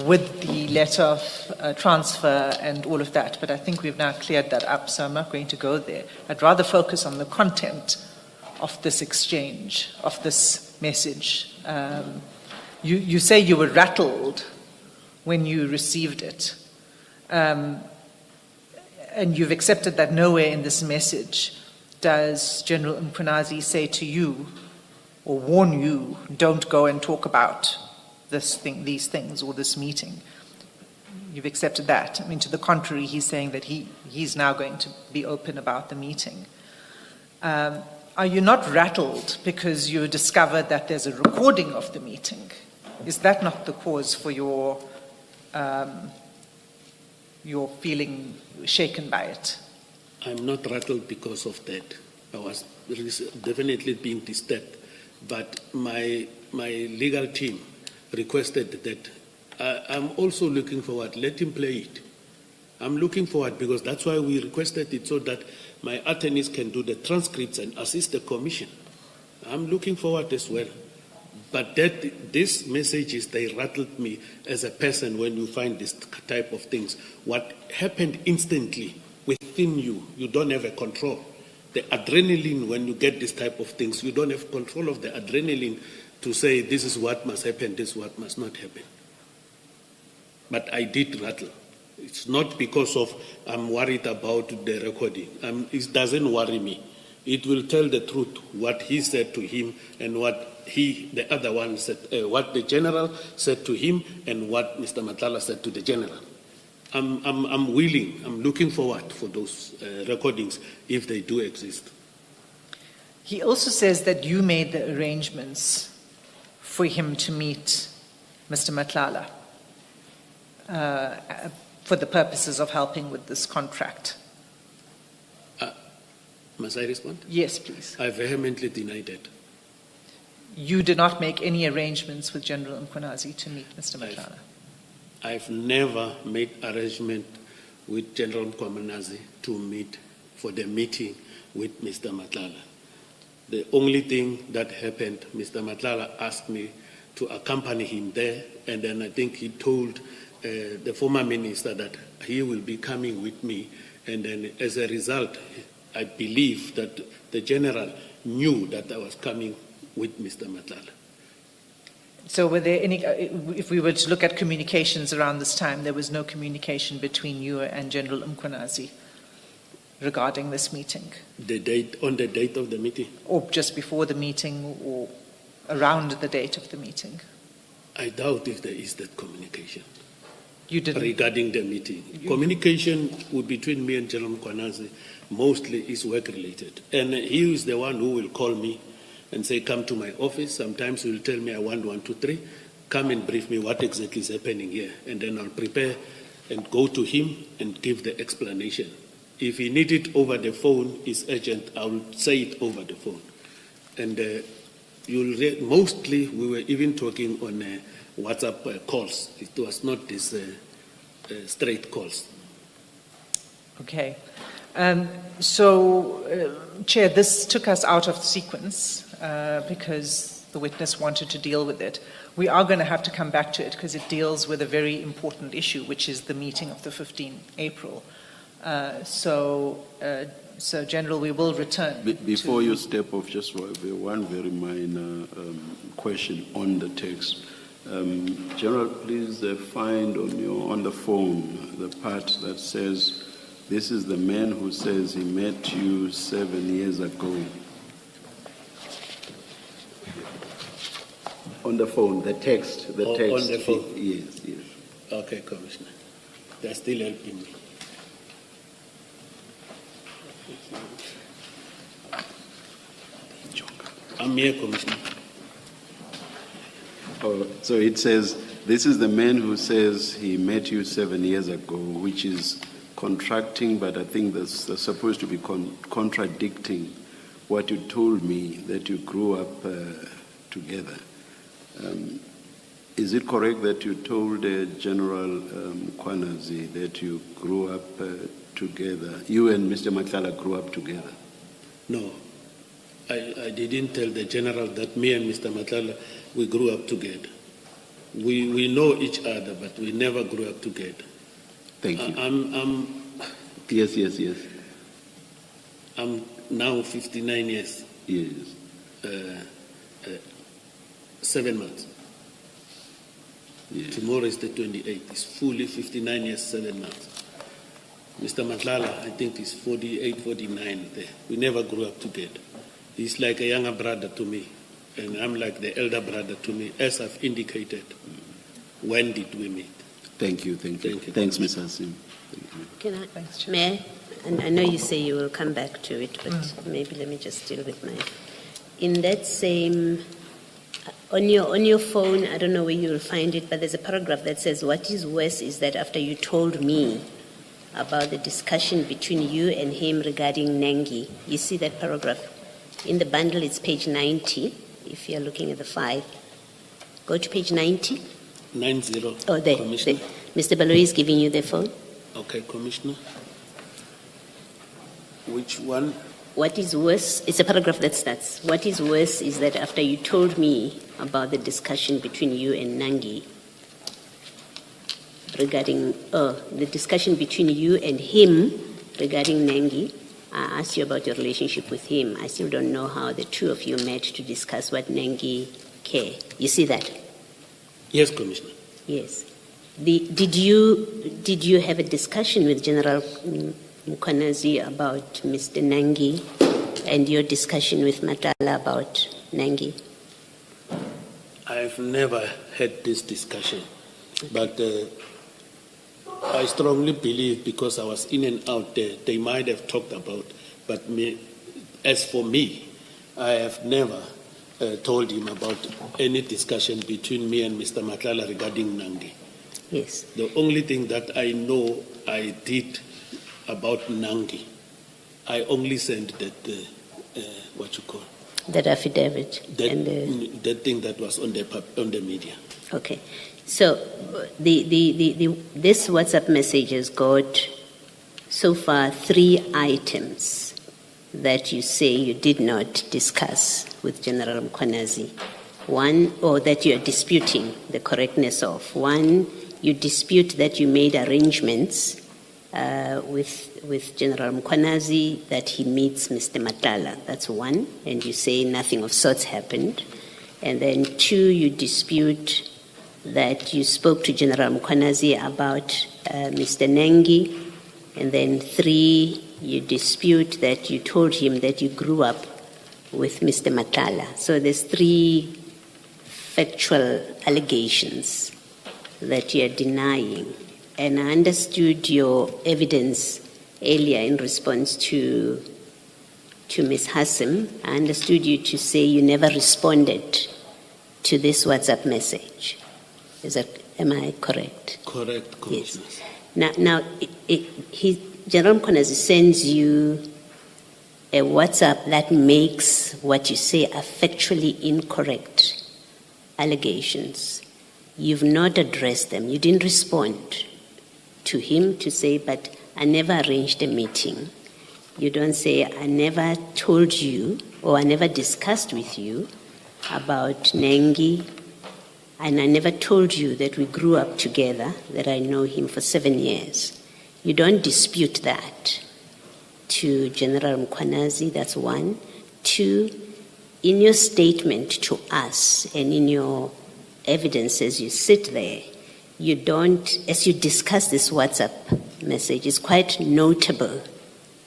with the letter of transfer and all of that. But I think we've now cleared that up, so I'm not going to go there. I'd rather focus on the content of this exchange, of this message. You say you were rattled when you received it. And you've accepted that nowhere in this message does General Mkhwanazi say to you or warn you, don't go and talk about these things or this meeting. You've accepted that. I mean, to the contrary, he's saying that he's now going to be open about the meeting. Are you not rattled because you discovered that there's a recording of the meeting? Is that not the cause for your feeling shaken by it? I'm not rattled because of that. I was definitely being disturbed. But my legal team requested that. I'm also looking forward. Let him play it. I'm looking forward because that's why we requested it, so that my attorneys can do the transcripts and assist the commission. I'm looking forward as well. But these messages, they rattled me as a person when you find this type of things. What happened instantly within you, you don't have a control. The adrenaline, when you get this type of things, you don't have control of the adrenaline to say this is what must happen, this is what must not happen. But I did rattle. It's not because of I'm worried about the recording. It doesn't worry me. It will tell the truth, what he said to him and what the other one said, what the general said to him and what Mr. Madlanga said to the general. I'm willing, I'm looking forward for those recordings if they do exist. He also says that you made the arrangements for him to meet Mr. Madlanga for the purposes of helping with this contract. Must I respond? Yes, please. I vehemently deny that. You did not make any arrangements with General Mkhwanazi to meet Mr. Madlanga. I've never made arrangement with General Mkhwanazi to meet for the meeting with Mr. Madlanga. The only thing that happened, Mr. Madlanga asked me to accompany him there, and then I think he told the former minister that he will be coming with me, and then as a result, I believe that the general knew that I was coming with Mr. Madlanga. So were there any, if we were to look at communications around this time, there was no communication between you and General Mkhwanazi regarding this meeting? On the date of the meeting? Or just before the meeting or around the date of the meeting? I doubt if there is that communication. You didn't? Regarding the meeting. Communication between me and General Mkhwanazi mostly is work-related. And he is the one who will call me and say, come to my office. Sometimes he will tell me, I want 1, 2, 3. Come and brief me what exactly is happening here. And then I'll prepare and go to him and give the explanation. If he needs it over the phone, it's urgent, I will say it over the phone. And mostly we were even talking on WhatsApp calls. It was not this straight calls. Okay. Chair, this took us out of sequence because the witness wanted to deal with it. We are going to have to come back to it because it deals with a very important issue, which is the meeting of the 15th April. So, General, we will return. Before you step off, just one very minor question on the text. General, please find on the phone the part that says, this is the man who says he met you 7 years ago. On the phone, the text. On the phone? Yes. Okay, Commissioner. They're still helping me. I'm here, Commissioner. Oh, so it says, this is the man who says he met you 7 years ago, which is contracting, but I think that's supposed to be contradicting what you told me, that you grew up together. Is it correct that you told General Mkhwanazi that you grew up together, you and Mr. Madlanga grew up together? No, I didn't tell the general that me and Mr. Madlanga, we grew up together. We know each other, but we never grew up together. Thank you. Yes. I'm now 59 years. Yes. 7 months. Yes. Tomorrow is the 28th. It's fully 59 years, 7 months. Mr. Madlanga, I think, is 48, 49 there. We never grew up together. He's like a younger brother to me, and I'm like the elder brother to me, as I've indicated. When did we meet? Thank you. Thanks, Ms. Hassim. Thanks, Mayor, and I know you say you will come back to it, but maybe let me just deal with mine. In that same, on your phone, I don't know where you will find it, but there's a paragraph that says, what is worse is that after you told me about the discussion between you and him regarding Nengi, you see that paragraph? In the bundle, it's page 90, if you're looking at the 5. Go to page 90. 90. Oh, there. Commissioner. Mr. Baloyi is giving you the phone. Okay, Commissioner. Which one? What is worse, it's a paragraph that starts, what is worse is that after you told me about the discussion between you and Nangi regarding, the discussion between you and him regarding Nangi, I asked you about your relationship with him. I still don't know how the two of you met to discuss what Nangi care. You see that? Yes, Commissioner. Yes. Did you have a discussion with General Mkhwanazi about Mr. Nangi and your discussion with Madlanga about Nangi? I've never had this discussion, but I strongly believe because I was in and out there, they might have talked about, but as for me, I have never told him about any discussion between me and Mr. Madlanga regarding Nangi. Yes. The only thing that I know I did about Nangi, I only sent that, what you call? That affidavit. That thing that was on the media. Okay. So this WhatsApp message has got so far 3 items that you say you did not discuss with General Mkhwanazi. One, or that you are disputing the correctness of. One, you dispute that you made arrangements with General Mkhwanazi that he meets Mr. Madlanga. That's one, and you say nothing of sorts happened. And then 2, you dispute that you spoke to General Mkhwanazi about Mr. Nangi. And then 3, you dispute that you told him that you grew up with Mr. Madlanga. So there's 3 factual allegations that you are denying. And I understood your evidence earlier in response to Ms. Hassim. I understood you to say you never responded to this WhatsApp message. Am I correct? Correct, Commissioner. Yes. Now General Mkhwanazi sends you a WhatsApp that makes what you say are factually incorrect allegations. You've not addressed them. You didn't respond to him to say, but I never arranged a meeting. You don't say, I never told you or I never discussed with you about Nangi, and I never told you that we grew up together, that I know him for 7 years. You don't dispute that to General Mkhwanazi, that's 1. 2, in your statement to us and in your evidence as you sit there, you don't, as you discuss this WhatsApp message, it's quite notable,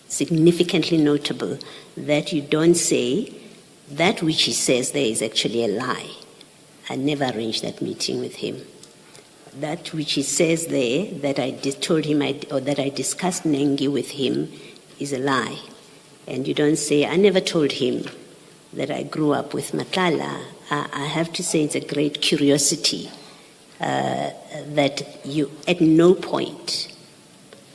significantly notable, that you don't say that which he says there is actually a lie. I never arranged that meeting with him. That which he says there, that I told him, or that I discussed Nangi with him, is a lie. And you don't say, I never told him that I grew up with Madlanga. I have to say it's a great curiosity that you, at no point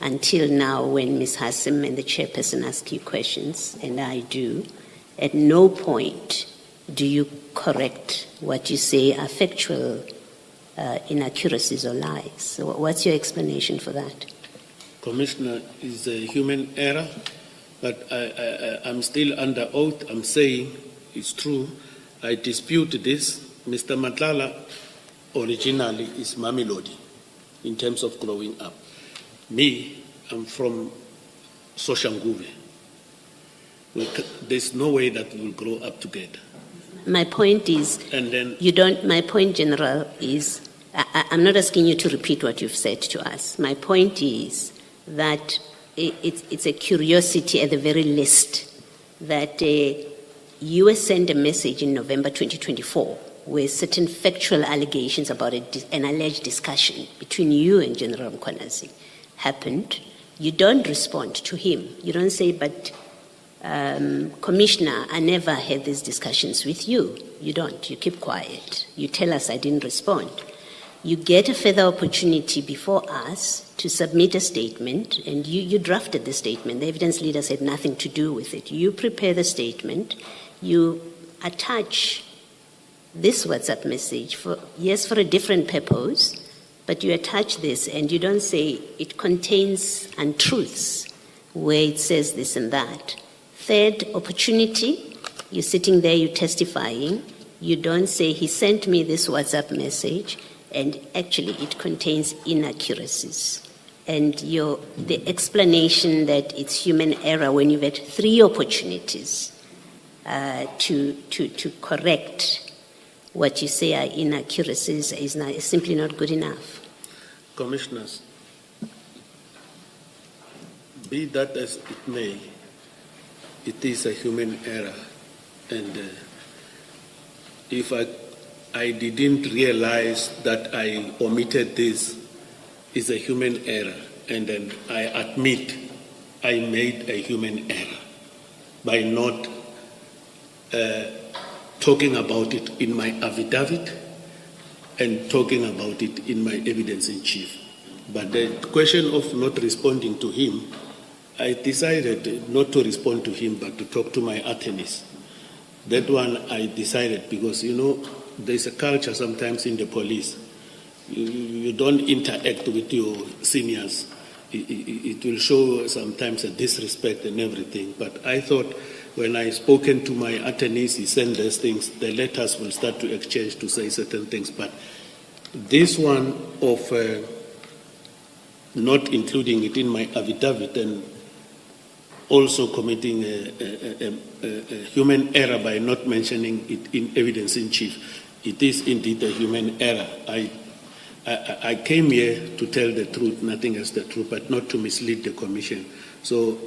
until now when Ms. Hassim and the chairperson ask you questions, and I do, at no point do you correct what you say are factual inaccuracies or lies. So what's your explanation for that? Commissioner, is a human error, but I'm still under oath. I'm saying it's true. I dispute this. Mr. Madlanga originally is Mamelodi in terms of growing up. Me, I'm from Soshanguve. There's no way that we'll grow up together. My point is, and then, my point, General, is, I'm not asking you to repeat what you've said to us. My point is that it's a curiosity at the very least that you were sent a message in November 2024 where certain factual allegations about an alleged discussion between you and General Mkhwanazi happened. You don't respond to him. You don't say, but Commissioner, I never had these discussions with you. You don't. You keep quiet. You tell us I didn't respond. You get a further opportunity before us to submit a statement, and you drafted the statement. The evidence leaders had nothing to do with it. You prepare the statement. You attach this WhatsApp message for a different purpose, but you attach this and you don't say it contains untruths where it says this and that. Third opportunity, you're sitting there, you're testifying. You don't say he sent me this WhatsApp message and actually it contains inaccuracies. And the explanation that it's human error when you've had 3 opportunities to correct what you say are inaccuracies is simply not good enough. Commissioners, be that as it may, it is a human error, and if I didn't realize that I omitted this, it's a human error, and then I admit I made a human error by not talking about it in my affidavit and talking about it in my evidence in chief. But the question of not responding to him, I decided not to respond to him but to talk to my attorneys. That one I decided because, you know, there's a culture sometimes in the police. You don't interact with your seniors. It will show sometimes a disrespect and everything. But I thought when I spoken to my attorneys, he sent those things, the letters will start to exchange to say certain things. But this one of not including it in my affidavit and also committing a human error by not mentioning it in evidence in chief, it is indeed a human error. I came here to tell the truth, nothing else the truth, but not to mislead the Commission. So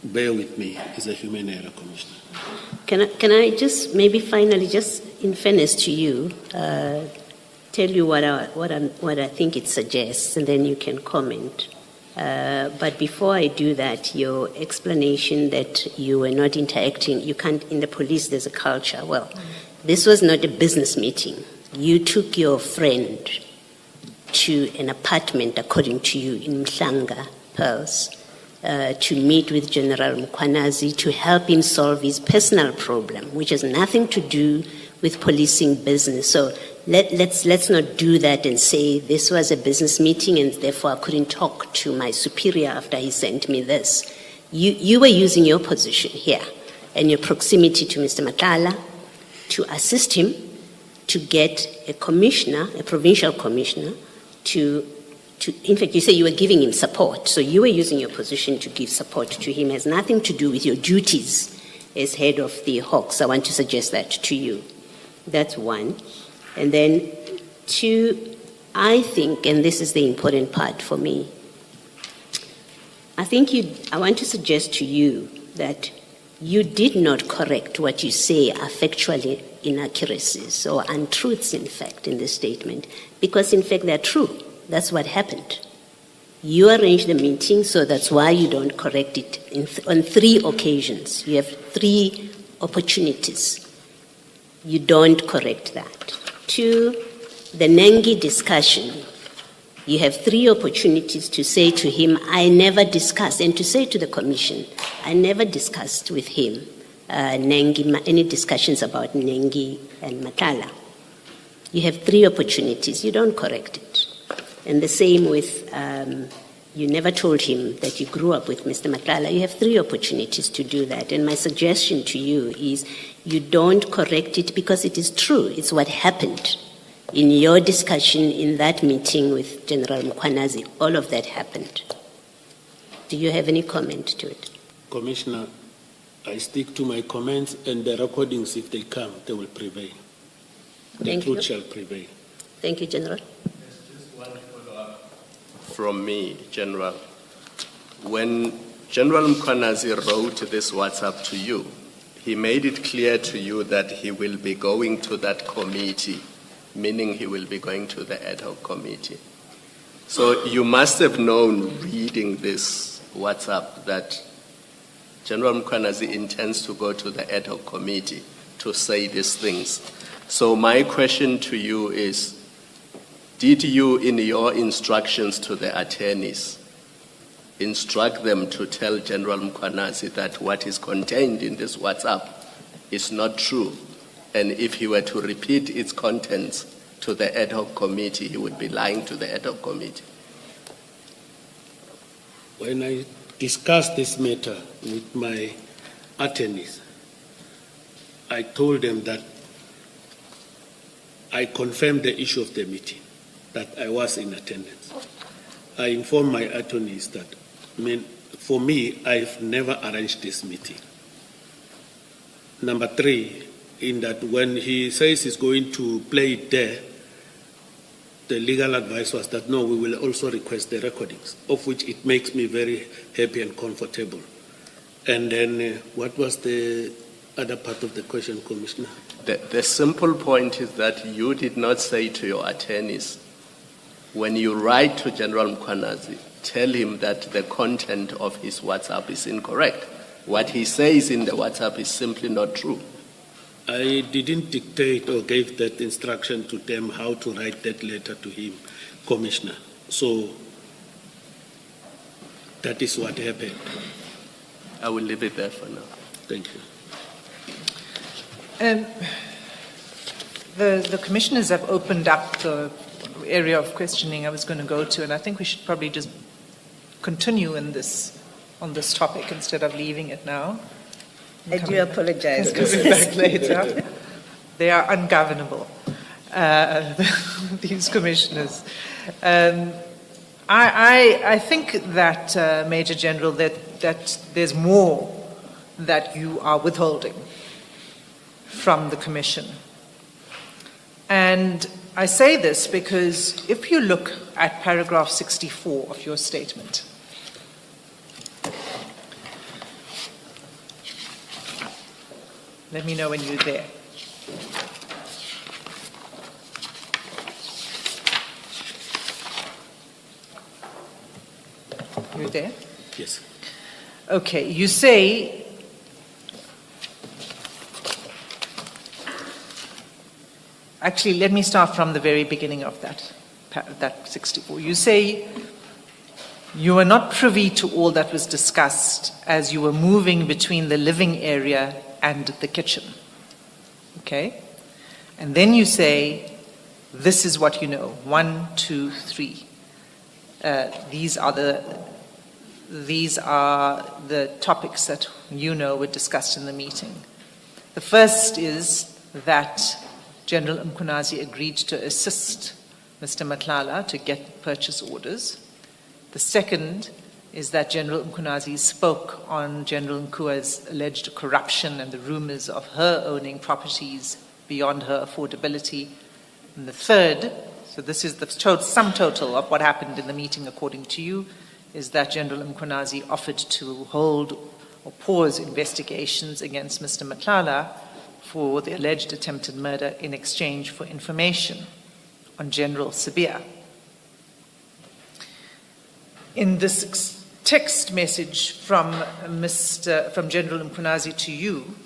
bear with me, it's a human error, Commissioner. Can I just maybe finally, just in fairness to you, tell you what I think it suggests, and then you can comment. But before I do that, your explanation that you were not interacting, you can't, in the police there's a culture. Well, this was not a business meeting. You took your friend to an apartment, according to you, in Madlanga, Pearls, to meet with General Mkhwanazi to help him solve his personal problem, which has nothing to do with policing business. So let's not do that and say this was a business meeting and therefore I couldn't talk to my superior after he sent me this. You were using your position here and your proximity to Mr. Madlanga to assist him to get a commissioner, a provincial commissioner, in fact, you say you were giving him support. So you were using your position to give support to him. It has nothing to do with your duties as head of the Hawks. I want to suggest that to you. That's one. And then two, I think, and this is the important part for me, I want to suggest to you that you did not correct what you say are factually inaccuracies or untruths, in fact, in this statement, because, in fact, they're true. That's what happened. You arranged the meeting, so that's why you don't correct it on 3 occasions. You have 3 opportunities. You don't correct that. 2, the Nengi discussion. You have 3 opportunities to say to him, I never discussed, and to say to the Commission, I never discussed with him Nengi, any discussions about Nengi and Madlanga. You have 3 opportunities. You don't correct it. And the same with, you never told him that you grew up with Mr. Madlanga. You have 3 opportunities to do that. And my suggestion to you is you don't correct it because it is true. It's what happened. In your discussion in that meeting with General Mkhwanazi, all of that happened. Do you have any comment to it? Commissioner, I stick to my comments, and the recordings, if they come, they will prevail. The truth shall prevail. Thank you, General. Just one follow-up from me, General. When General Mkhwanazi wrote this WhatsApp to you, he made it clear to you that he will be going to that committee, meaning he will be going to the ad hoc committee. So you must have known, reading this WhatsApp, that General Mkhwanazi intends to go to the ad hoc committee to say these things. So my question to you is, did you, in your instructions to the attorneys, instruct them to tell General Mkhwanazi that what is contained in this WhatsApp is not true, and if he were to repeat its contents to the ad hoc committee, he would be lying to the ad hoc committee? When I discussed this matter with my attorneys, I told them that I confirmed the issue of the meeting, that I was in attendance. I informed my attorneys that, for me, I've never arranged this meeting. Number 3, in that when he says he's going to play it there, the legal advice was that, no, we will also request the recordings, of which it makes me very happy and comfortable. And then what was the other part of the question, Commissioner? The simple point is that you did not say to your attorneys, when you write to General Mkhwanazi, tell him that the content of his WhatsApp is incorrect. What he says in the WhatsApp is simply not true. I didn't dictate or gave that instruction to them how to write that letter to him, Commissioner. So that is what happened. I will leave it there for now. Thank you. The commissioners have opened up the area of questioning I was going to go to, and I think we should probably just continue on this topic instead of leaving it now. I do apologize. Coming back later. They are ungovernable, these commissioners. I think that, Major General, that there's more that you are withholding from the Commission. And I say this because if you look at paragraph 64 of your statement, let me know when you're there. You're there? Yes. Okay, you say actually, let me start from the very beginning of that 64. You say you were not privy to all that was discussed as you were moving between the living area and the kitchen. Okay? And then you say, this is what you know. 1, 2, 3. These are the topics that you know were discussed in the meeting. The first is that General Mkhwanazi agreed to assist Mr. Madlanga to get purchase orders. The second is that General Mkhwanazi spoke on General Nkua's alleged corruption and the rumors of her owning properties beyond her affordability. And the third, so this is the sum total of what happened in the meeting according to you, is that General Mkhwanazi offered to hold or pause investigations against Mr. Madlanga for the alleged attempted murder in exchange for information on General Sibiya. In this text message from General Mkhwanazi to you,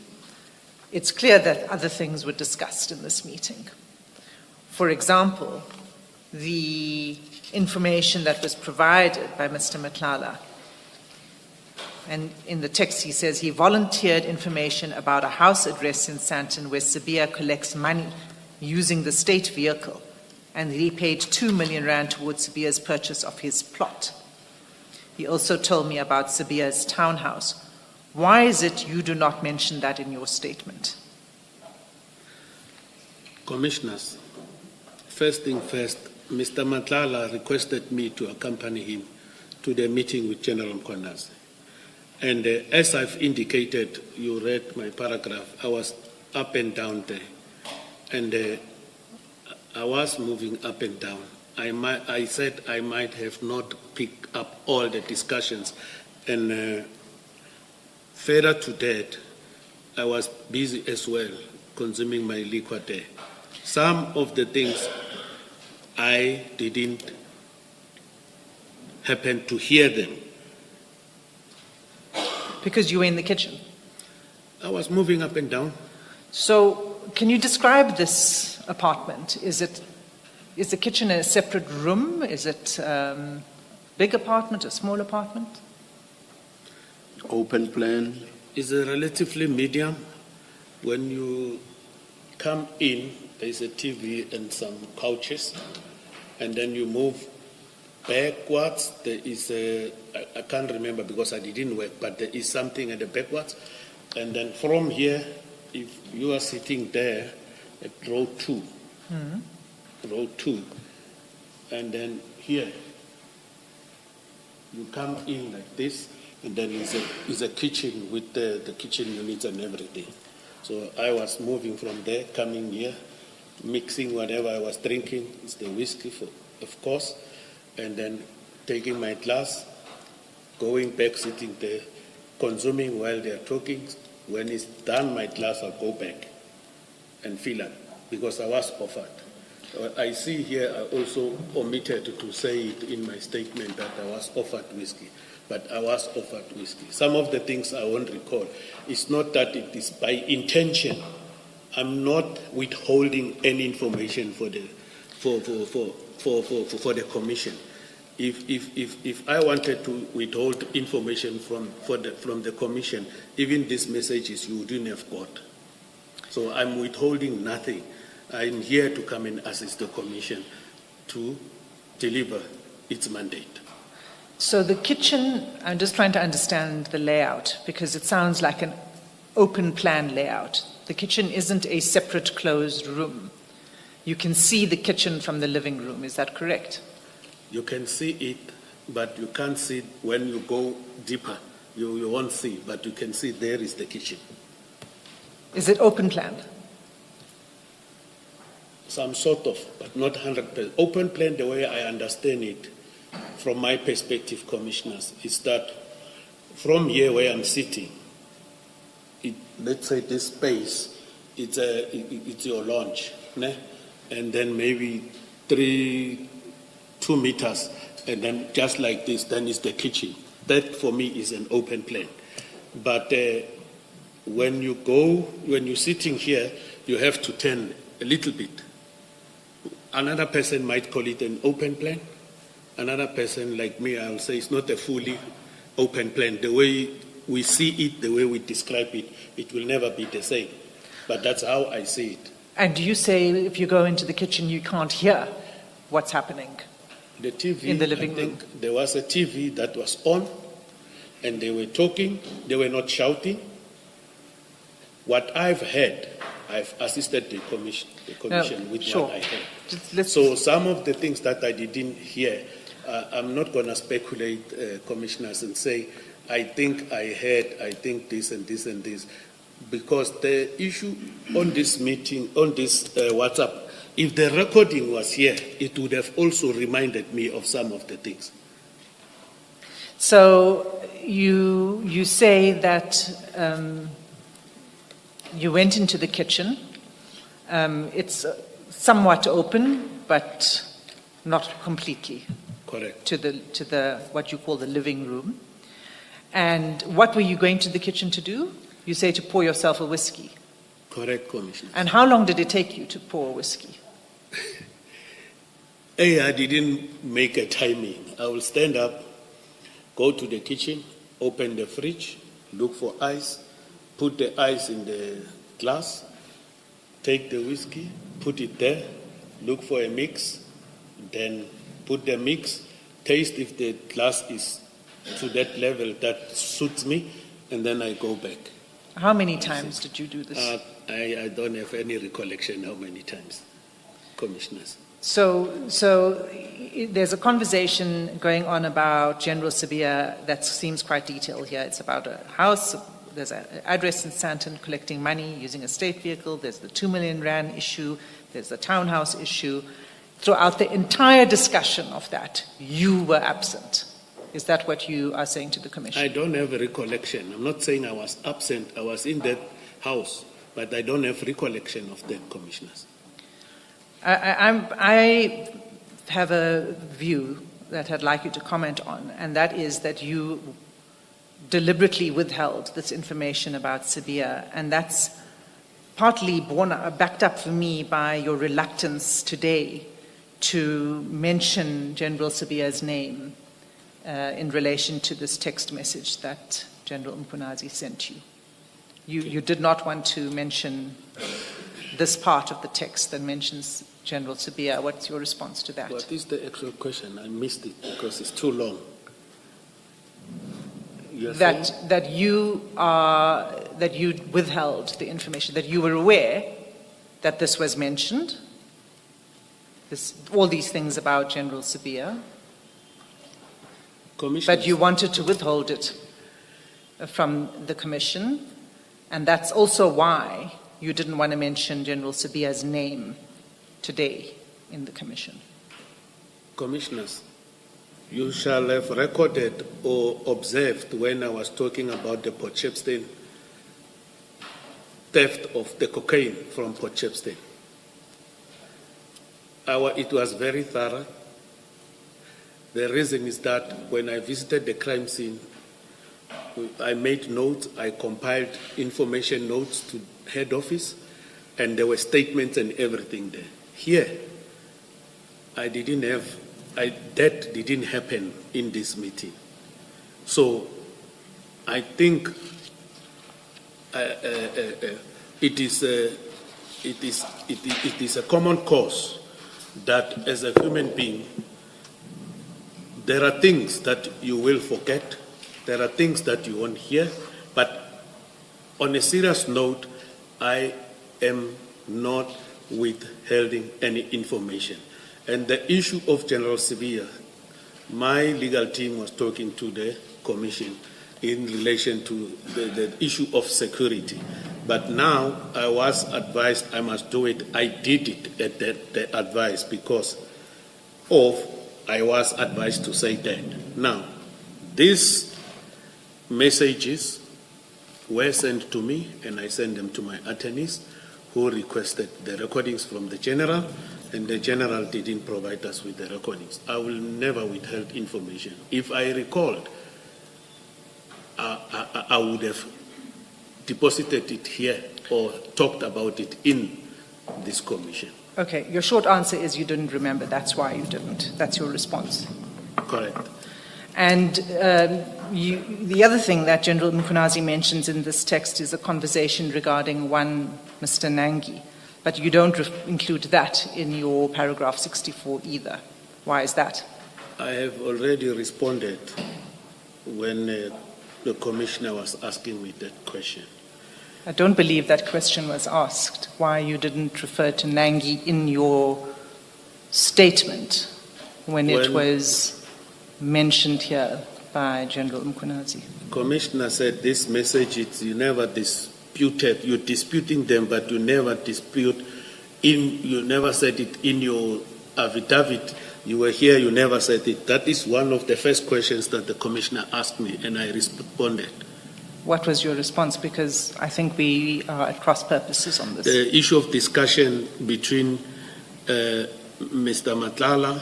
it's clear that other things were discussed in this meeting. For example, the information that was provided by Mr. Madlanga. And in the text he says he volunteered information about a house address in Sandton where Sibiya collects money using the state vehicle, and he paid 2 million rand towards Sibiya's purchase of his plot. He also told me about Sibiya's townhouse. Why is it you do not mention that in your statement? Commissioners, first thing first, Mr. Madlanga requested me to accompany him to the meeting with General Mkhwanazi. And as I've indicated, you read my paragraph, I was up and down there. And I was moving up and down. I said I might have not picked up all the discussions. And further to that, I was busy as well, consuming my liquor there. Some of the things I didn't happen to hear them. Because you were in the kitchen. I was moving up and down. So can you describe this apartment? Is the kitchen a separate room? Is it a big apartment, a small apartment? Open plan. It's a relatively medium. When you come in, there's a TV and some couches. And then you move backwards. There is I can't remember because I didn't work, but there is something at the backwards. And then from here, if you are sitting there at row 2, row 2, and then here, you come in like this, and then is a kitchen with the kitchen units and everything. So I was moving from there, coming here, mixing whatever I was drinking, it's the whiskey, of course, and then taking my glass, going back, sitting there, consuming while they are talking. When it's done, my glass, I'll go back and fill up because I was offered. I see here I also omitted to say it in my statement that I was offered whiskey, but I was offered whiskey. Some of the things I won't recall. It's not that it is by intention. I'm not withholding any information for the commission. If I wanted to withhold information from the commission, even these messages you wouldn't have got. So I'm withholding nothing. I'm here to come and assist the commission to deliver its mandate. So the kitchen, I'm just trying to understand the layout because it sounds like an open plan layout. The kitchen isn't a separate closed room. You can see the kitchen from the living room, is that correct? You can see it, but you can't see it when you go deeper. You won't see, but you can see there is the kitchen. Is it open plan? Some sort of, but not 100%. Open plan, the way I understand it, from my perspective, commissioners, is that from here where I'm sitting, let's say this space, it's your lounge, né? And then maybe 2 meters, and then just like this, then is the kitchen. That for me is an open plan. But when you're sitting here, you have to turn a little bit. Another person might call it an open plan. Another person like me, I will say it's not a fully open plan. The way we see it, the way we describe it, it will never be the same. But that's how I see it. And do you say if you go into the kitchen, you can't hear what's happening? The TV, in the living room? There was a TV that was on, and they were talking. They were not shouting. What I've heard, I've assisted the commission with sure. what I heard. So some of the things that I didn't hear, I'm not going to speculate, commissioners, and say, I think I heard, I think this and this and this. Because the issue on this meeting, on this WhatsApp, if the recording was here, it would have also reminded me of some of the things. So you say that you went into the kitchen. It's somewhat open, but not completely. Correct. To the what you call the living room. And what were you going to the kitchen to do? You say to pour yourself a whiskey. Correct, Commissioner. And how long did it take you to pour whiskey? I didn't make a timing. I will stand up, go to the kitchen, open the fridge, look for ice, put the ice in the glass, take the whiskey, put it there, look for a mix, then put the mix, taste if the glass is to that level that suits me, and then I go back. How many times did you do this? I don't have any recollection how many times, commissioners. So there's a conversation going on about General Sibiya that seems quite detailed here. It's about a house, there's an address in Sandton collecting money using a state vehicle, there's the 2 million rand issue, there's the townhouse issue. Throughout the entire discussion of that, you were absent. Is that what you are saying to the Commission? I don't have a recollection. I'm not saying I was absent. I was in that house, but I don't have recollection of that, commissioners. I have a view that I'd like you to comment on, and that is that you deliberately withheld this information about Sibiya, and that's partly backed up for me by your reluctance today to mention General Sibiya's name in relation to this text message that General Mpunazi sent you. You did not want to mention this part of the text that mentions General Sibiya. What's your response to that? What is the actual question? I missed it because it's too long. That you withheld the information, that you were aware that this was mentioned, all these things about General Sibiya, but you wanted to withhold it from the Commission, and that's also why you didn't want to mention General Sibiya's name today in the Commission. Commissioners, You shall have recorded or observed when I was talking about the Port Shepstone theft of the cocaine from Port Shepstone. It was very thorough. The reason is that when I visited the crime scene, I made notes, I compiled information notes to head office, and there were statements and everything there. Here, that didn't happen in this meeting. So I think it is a common cause that as a human being, there are things that you will forget, there are things that you won't hear, but on a serious note, I am not withholding any information. And the issue of General Sevilla, my legal team was talking to the Commission in relation to the issue of security. But now I was advised I must do it. I did it at the advice because I was advised to say that. Now, these messages were sent to me, and I sent them to my attorneys who requested the recordings from the General, and the General didn't provide us with the recordings. I will never withhold information. If I recalled, I would have deposited it here or talked about it in this commission. Okay, your short answer is you didn't remember. That's why you didn't. That's your response. Correct. And the other thing that General Mkhwanazi mentions in this text is a conversation regarding one Mr. Nangi. But you don't include that in your paragraph 64 either. Why is that? I have already responded when the Commissioner was asking me that question. I don't believe that question was asked, why you didn't refer to Nangi in your statement when it was mentioned here by General Mkhwanazi. Commissioner said this message, you never disputed, you're disputing them, but you never you never said it in your affidavit. You were here, you never said it. That is one of the first questions that the Commissioner asked me, and I responded. What was your response? Because I think we are at cross purposes on this. The issue of discussion between Mr. Madlanga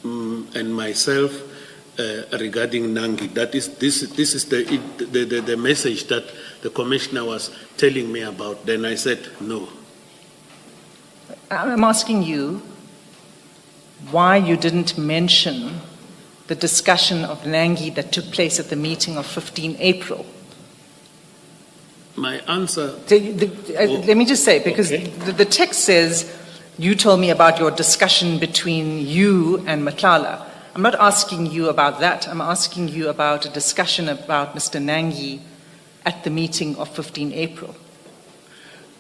and myself regarding Nangi. This is the message that the Commissioner was telling me about. Then I said no. I'm asking you why you didn't mention the discussion of Nangi that took place at the meeting of 15 April. My answer... Let me just say, because okay. the text says, you told me about your discussion between you and Madlanga. I'm not asking you about that. I'm asking you about a discussion about Mr. Nangi at the meeting of 15 April.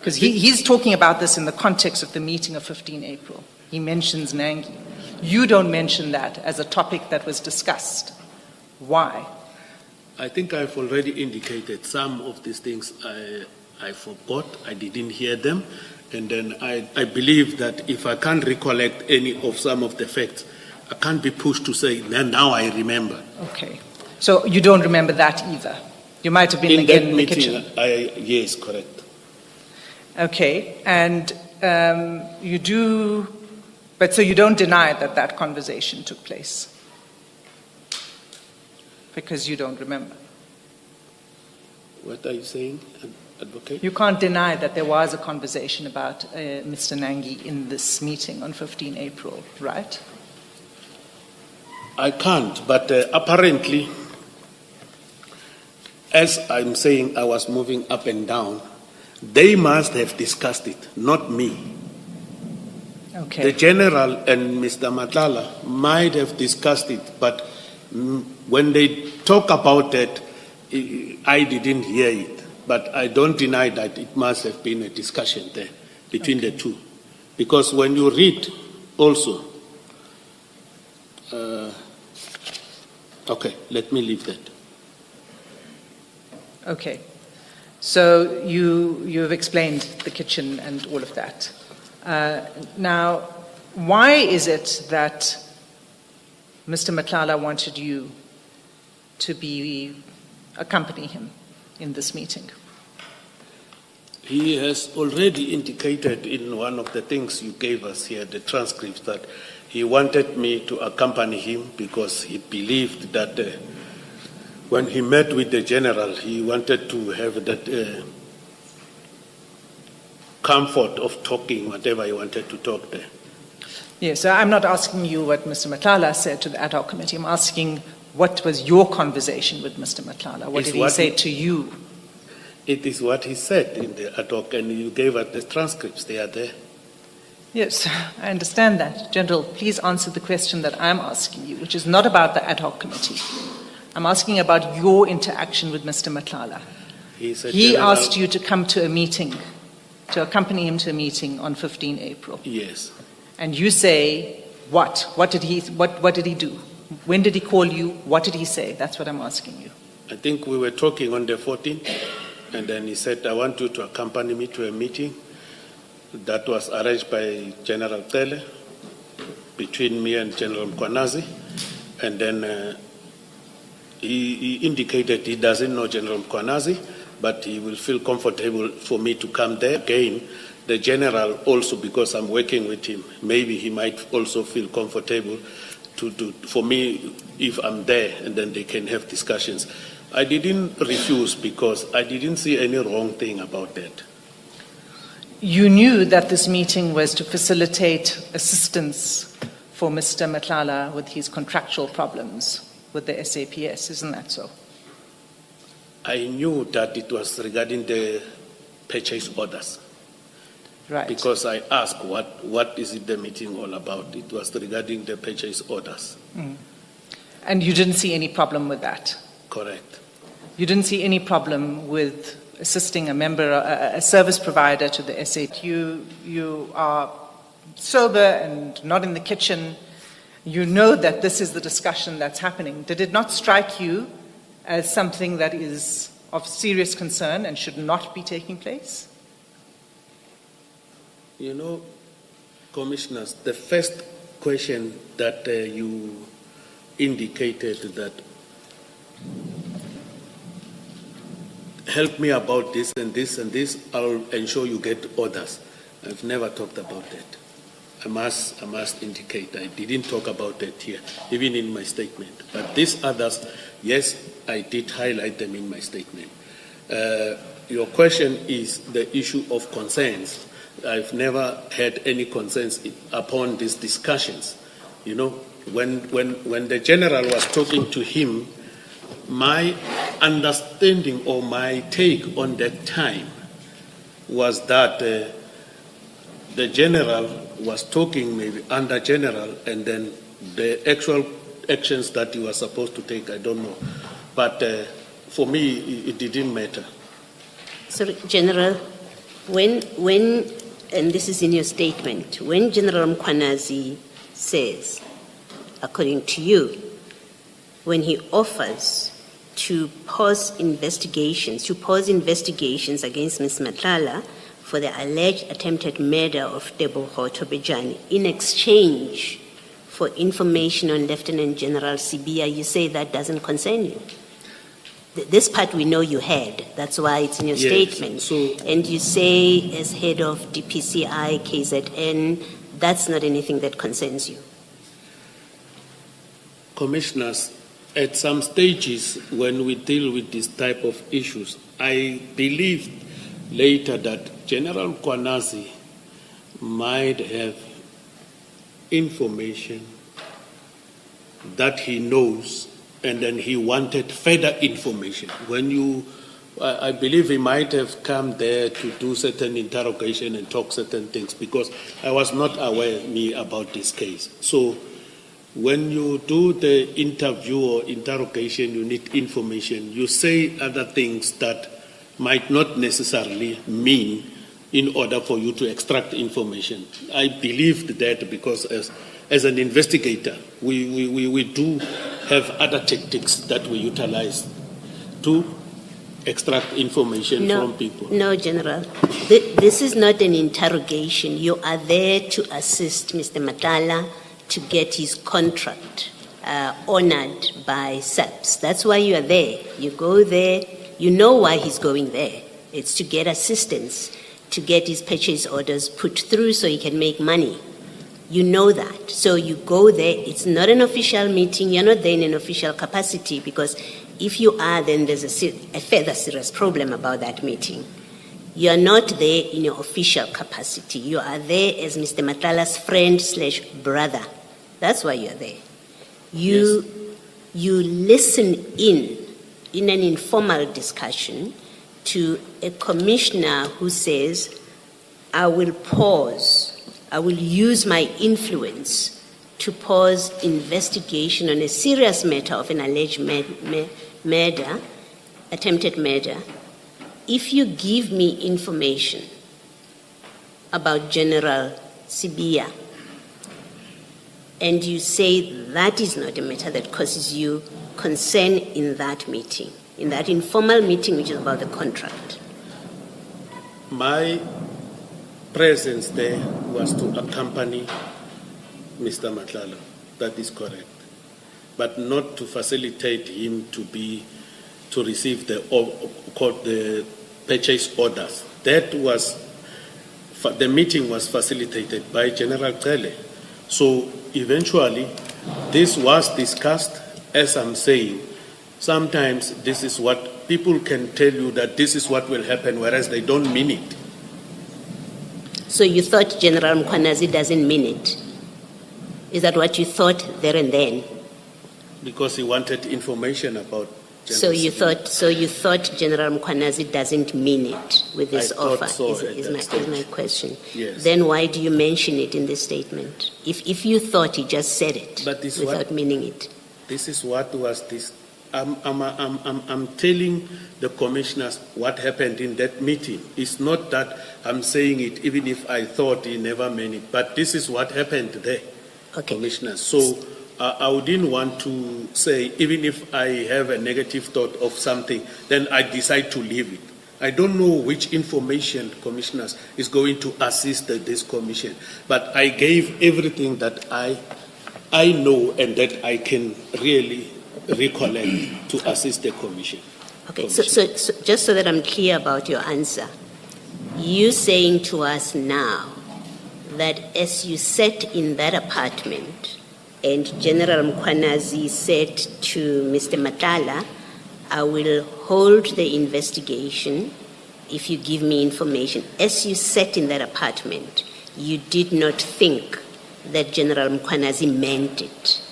Because he's talking about this in the context of the meeting of 15 April. He mentions Nangi. You don't mention that as a topic that was discussed. Why? I think I've already indicated some of these things I forgot, I didn't hear them, and then I believe that if I can't recollect any of some of the facts, I can't be pushed to say, now I remember. Okay. So you don't remember that either? You might have been again in the kitchen. Yes, correct. Okay, and you do... But so you don't deny that that conversation took place? Because you don't remember. What are you saying, Advocate? You can't deny that there was a conversation about Mr. Nangi in this meeting on 15 April, right? I can't, but apparently, as I'm saying, I was moving up and down. They must have discussed it, not me. Okay. The General and Mr. Madlanga might have discussed it, but when they talk about it, I didn't hear it. But I don't deny that it must have been a discussion there between the two. Because when you read also, okay, let me leave that. Okay. So you have explained the kitchen and all of that. Now, why is it that Mr. Madlanga wanted you to accompany him in this meeting? He has already indicated in one of the things you gave us here, the transcripts, that he wanted me to accompany him because he believed that when he met with the general, he wanted to have that comfort of talking whatever he wanted to talk there. Yes, so I'm not asking you what Mr. Madlanga said to the ad hoc committee. I'm asking what was your conversation with Mr. Madlanga? What did he say to you? It is what he said in the ad hoc, and you gave us the transcripts. They are there. Yes, I understand that. General, please answer the question that I'm asking you, which is not about the ad hoc committee. I'm asking about your interaction with Mr. Madlanga. He asked you to come to a meeting, to accompany him to a meeting on 15 April. Yes. And you say, what? What did he do? When did he call you? What did he say? That's what I'm asking you. I think we were talking on the 14th, and then he said, I want you to accompany me to a meeting that was arranged by General Tele between me and General Mkwanazi. And then he indicated he doesn't know General Mkwanazi, but he will feel comfortable for me to come there. Again, the general also, because I'm working with him, maybe he might also feel comfortable for me if I'm there, and then they can have discussions. I didn't refuse because I didn't see any wrong thing about that. You knew that this meeting was to facilitate assistance for Mr. Madlanga with his contractual problems with the SAPS, isn't that so? I knew that it was regarding the purchase orders. Right. Because I asked, what is it the meeting all about? It was regarding the purchase orders. Mm. And you didn't see any problem with that? Correct. You didn't see any problem with assisting a service provider to the SAP? You are sober and not in the kitchen. You know that this is the discussion that's happening. Did it not strike you as something that is of serious concern and should not be taking place? You know, Commissioners, the first question that you indicated that help me about this and this and this, I'll ensure you get orders. I've never talked about that. I must indicate I didn't talk about that here, even in my statement. But these others, yes, I did highlight them in my statement. Your question is the issue of concerns. I've never had any concerns upon these discussions. You know, when the general was talking to him, my understanding or my take on that time was that the general was talking maybe under general, and then the actual actions that he was supposed to take, I don't know. But for me, it didn't matter. Sorry, General, when, and this is in your statement, when General Mkwanazi says, according to you, when he offers to pause investigations against Ms. Madlanga for the alleged attempted murder of Tebogo Tobejane in exchange for information on Lieutenant General Sibia, you say that doesn't concern you. This part we know you had, that's why it's in your statement. And you say as head of DPCI, KZN, that's not anything that concerns you. Commissioners, at some stages when we deal with this type of issues, I believed later that General Mkwanazi might have information that he knows, and then he wanted further information. I believe he might have come there to do certain interrogation and talk certain things, because I was not aware about this case. So when you do the interview or interrogation, you need information. You say other things that might not necessarily mean in order for you to extract information. I believed that because as an investigator, we do have other tactics that we utilize to extract information from people. No, General. This is not an interrogation. You are there to assist Mr. Madlanga to get his contract honored by SAPS. That's why you are there. You go there, you know why he's going there. It's to get assistance, to get his purchase orders put through so he can make money. You know that. So you go there. It's not an official meeting. You're not there in an official capacity, because if you are, then there's a further serious problem about that meeting. You are not there in your official capacity. You are there as Mr. Matlala's friend / brother. That's why you are there. You listen in an informal discussion to a commissioner who says, I will use my influence to pause investigation on a serious matter of an alleged murder, attempted murder, if you give me information about General Sibia, and you say that is not a matter that causes you concern in that meeting, in that informal meeting which is about the contract. My presence there was to accompany Mr. Madlanga. That is correct. But not to facilitate him to receive the purchase orders. The meeting was facilitated by General Cele. So eventually, this was discussed. As I'm saying, sometimes this is what people can tell you, that this is what will happen, whereas they don't mean it. So you thought General Mkhwanazi doesn't mean it? Is that what you thought there and then? Because he wanted information about General So you thought General Mkhwanazi doesn't mean it with this offer? So is my question. Yes. Then why do you mention it in this statement? If you thought he just said it without meaning it. This is what was this. I'm telling the commissioners what happened in that meeting. It's not that I'm saying it even if I thought he never meant it, but this is what happened there, okay. Commissioners. So I wouldn't want to say, even if I have a negative thought of something, then I decide to leave it. I don't know which information, Commissioners, is going to assist this commission, but I gave everything that I know and that I can really recollect to assist the commission. Okay, so just so that I'm clear about your answer, you saying to us now that as you sat in that apartment and General Mkhwanazi said to Mr. Matala, I will hold the investigation if you give me information. As you sat in that apartment, you did not think that General Mkhwanazi meant it.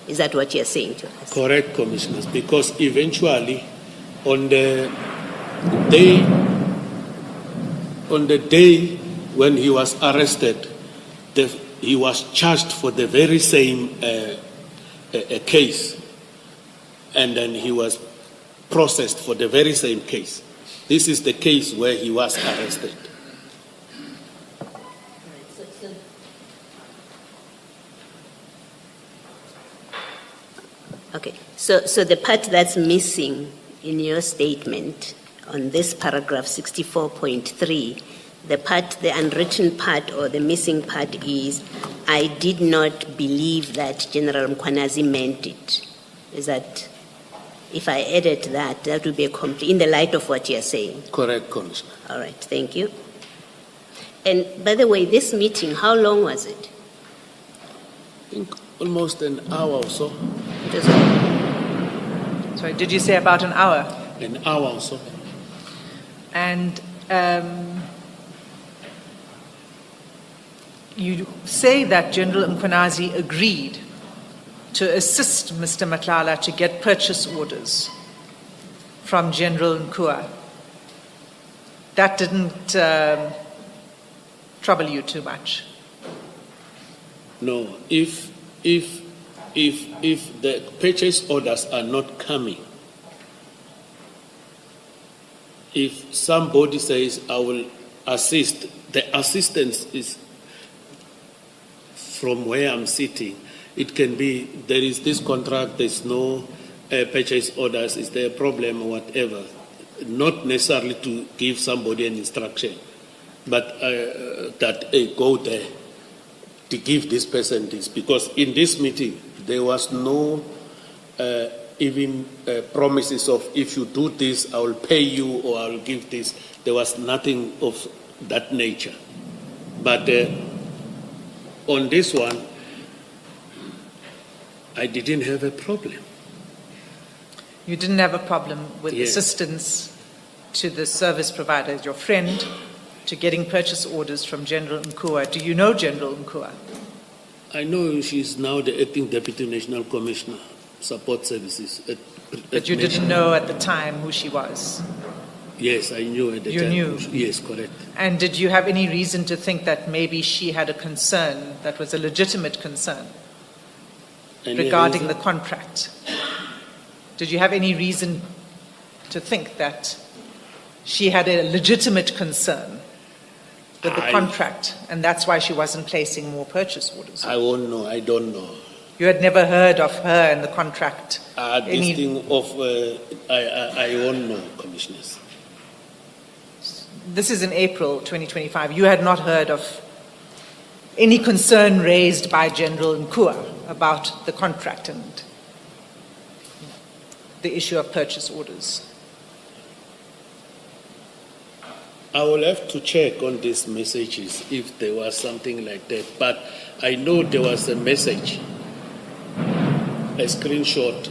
Is that what you're saying to us? Correct, Commissioners, because eventually on the day when he was arrested, he was charged for the very same case, and then he was processed for the very same case. This is the case where he was arrested. Okay, so the part that's missing in your statement on this paragraph 64.3, the unwritten part or the missing part is, I did not believe that General Mkhwanazi meant it. Is that, if I added that, that would be a complete, in the light of what you're saying? Correct, Commissioner. All right, thank you. And by the way, this meeting, how long was it? I think almost an hour or so. Sorry, did you say about an hour? An hour or so. And you say that General Mkhwanazi agreed to assist Mr. Matlala to get purchase orders from General Nkua. That didn't trouble you too much? No, if the purchase orders are not coming, if somebody says, I will assist, the assistance is from where I'm sitting. It can be, there is this contract, there's no purchase orders, is there a problem or whatever. Not necessarily to give somebody an instruction, but that go there to give this person this. Because in this meeting, There was no even promises of if you do this, I will pay you or I will give this. There was nothing of that nature. But on this one, I didn't have a problem. You didn't have a problem with Yes. assistance to the service provider, your friend, to getting purchase orders from General Nkua. Do you know General Nkua? I know she's now the acting Deputy National Commissioner, Support Services. But you didn't know at the time who she was? Yes, I knew at the You time. knew? Yes, correct. And did you have any reason to think that maybe she had a concern that was a legitimate concern Any regarding reason? the contract? Did you have any reason to think that she had a legitimate concern with the contract, and that's why she wasn't placing more purchase orders? I won't know. I don't know. You had never heard of her and the contract? This thing of, I won't know, Commissioners. This is in April 2025. You had not heard of any concern raised by General Nkua about the contract and the issue of purchase orders? I will have to check on these messages if there was something like that. But I know there was a message, a screenshot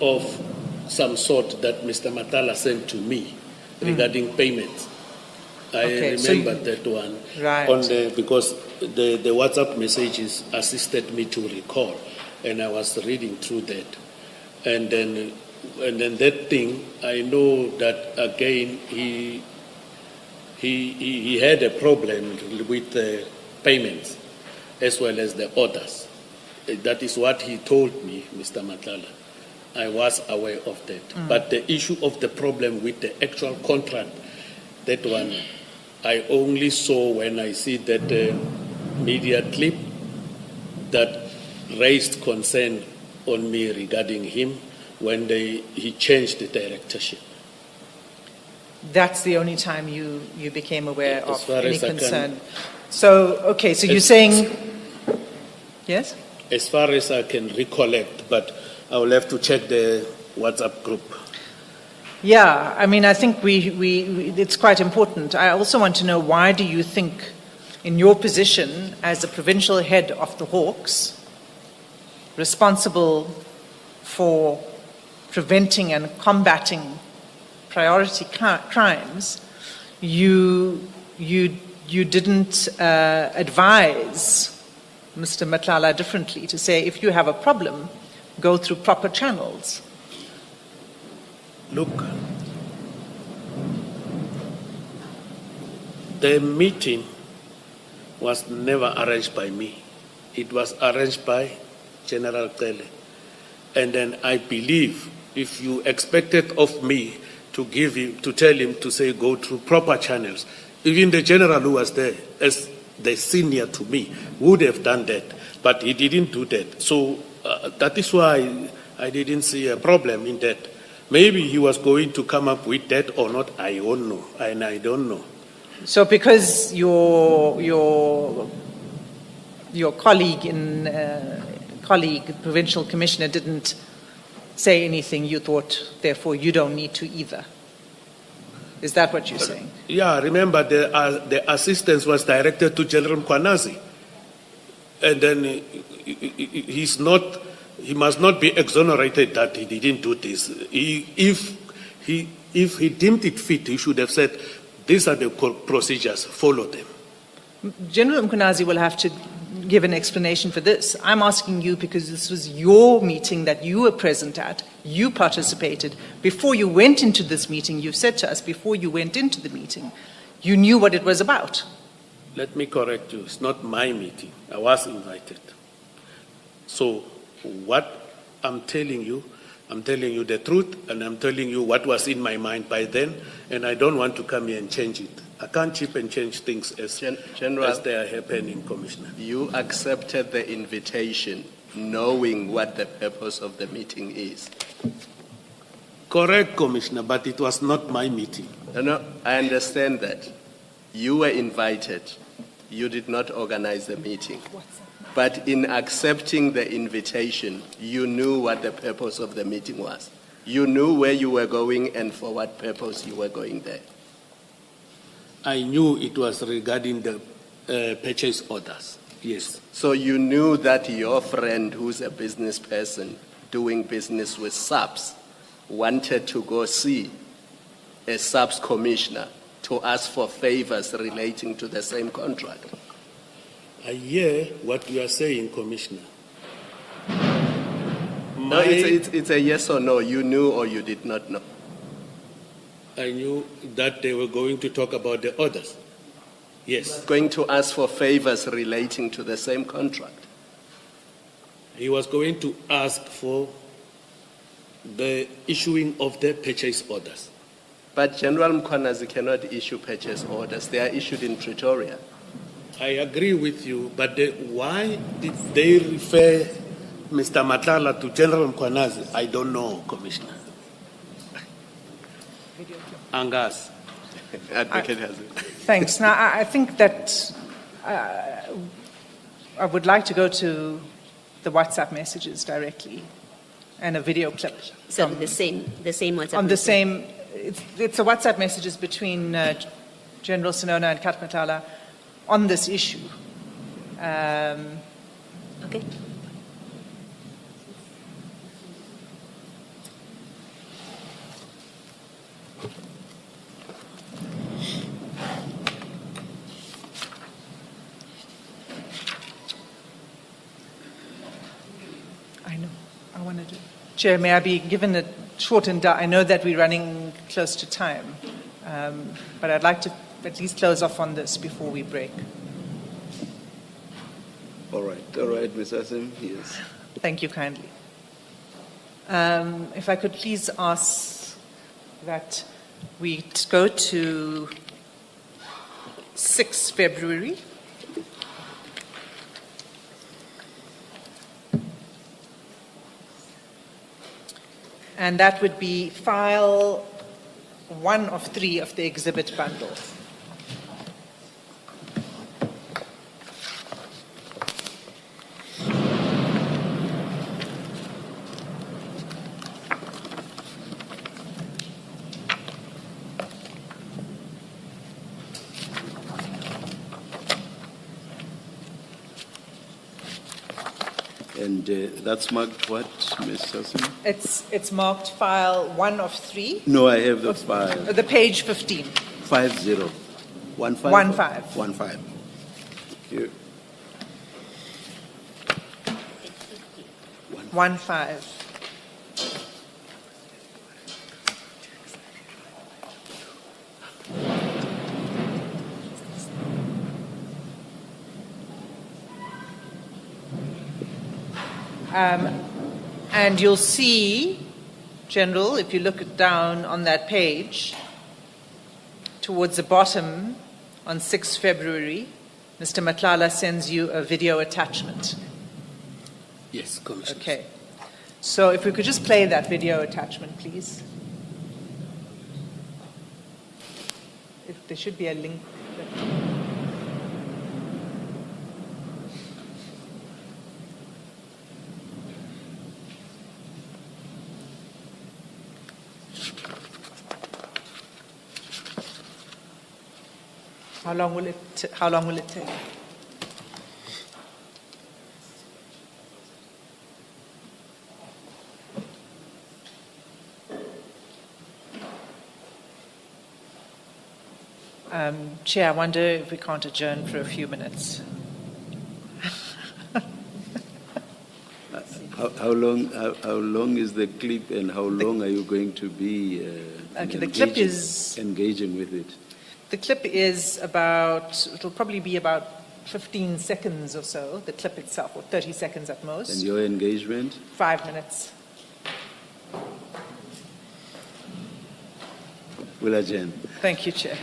of some sort that Mr. Matala sent to me regarding payments. I Okay, so remember that one. Right. Because the WhatsApp messages assisted me to recall, and I was reading through that. And then that thing, I know that again he had a problem with the payments as well as the orders. That is what he told me, Mr. Matala. I was aware of that. But the issue of the problem with the actual contract, that one, I only saw when I see that media clip that raised concern on me regarding him when he changed the directorship. That's the only time you became aware As of far any as I can- concern. So, okay, so you're saying, yes? As far as I can recollect, but I will have to check the WhatsApp group. Yeah, I mean, I think it's quite important. I also want to know, why do you think, in your position as the provincial head of the Hawks, responsible for preventing and combating priority crimes, you didn't advise Mr. Matlala differently to say, if you have a problem, go through proper channels? Look, the meeting was never arranged by me. It was arranged by General Kele. And then I believe if you expected of me to tell him to say go through proper channels, even the general who was there as the senior to me would have done that, but he didn't do that. So that is why I didn't see a problem in that. Maybe he was going to come up with that or not, I don't know, and I don't know. So because your colleague provincial commissioner didn't say anything, you thought, therefore, you don't need to either. Is that what you're saying? Yeah, remember the assistance was directed to General Mkwanazi. And then he must not be exonerated that he didn't do this. If he deemed it fit, he should have said, these are the procedures, follow them. General Mkwanazi will have to give an explanation for this. I'm asking you because this was your meeting that you were present at, you participated. Before you went into this meeting, you've said to us, before you went into the meeting, you knew what it was about. Let me correct you, it's not my meeting. I was invited. So what I'm telling you the truth, and I'm telling you what was in my mind by then, and I don't want to come here and change it. I can't chip and change things as they are happening, Commissioner. You accepted the invitation knowing what the purpose of the meeting is. Correct, Commissioner, but it was not my meeting. No, I understand that. You were invited. You did not organize the meeting. But in accepting the invitation, you knew what the purpose of the meeting was. You knew where you were going and for what purpose you were going there. I knew it was regarding the purchase orders. Yes. So you knew that your friend, who's a business person doing business with subs, wanted to go see a subs commissioner to ask for favors relating to the same contract. I hear what you are saying, Commissioner. No, it's a yes or no. You knew or you did not know. I knew that they were going to talk about the orders. Yes. Going to ask for favors relating to the same contract. He was going to ask for the issuing of the purchase orders. But General Mkhwanazi cannot issue purchase orders. They are issued in Pretoria. I agree with you, but why did they refer Mr. Madlanga to General Mkhwanazi? I don't know, Commissioner. Angas. Advocate has it. Thanks. Now, I think that I would like to go to the WhatsApp messages directly and a video clip. So the same WhatsApp on the message. same, it's a WhatsApp messages between General Senona and Kat Madlanga on this issue. Okay. I know. I want to do. Chair, may I be given a short and I know that we're running close to time, but I'd like to at least close off on this before we break. All right, Mr. Hassan, yes. Thank you kindly. If I could please ask that we go to 6 February. And that would be file 1 of 3 of the exhibit bundle. And that's marked what, Ms. Hassan? It's marked file 1 of 3. No, I have the file. The page 15. 50. 15? 15. 15. Thank you. 15. And you'll see, General, if you look down on that page, towards the bottom, on 6 February, Mr. Madlanga sends you a video attachment. Yes, Commissioner. Okay. So if we could just play that video attachment, please. There should be a link. How long will it take? Chair, I wonder if we can't adjourn for a few minutes. How long is the clip, and how long are you going to be the clip is engaging with it? The clip is it'll probably be about 15 seconds or so, the clip itself, or 30 seconds at most. And your engagement? 5 minutes. Will adjourn. Thank you, Chair.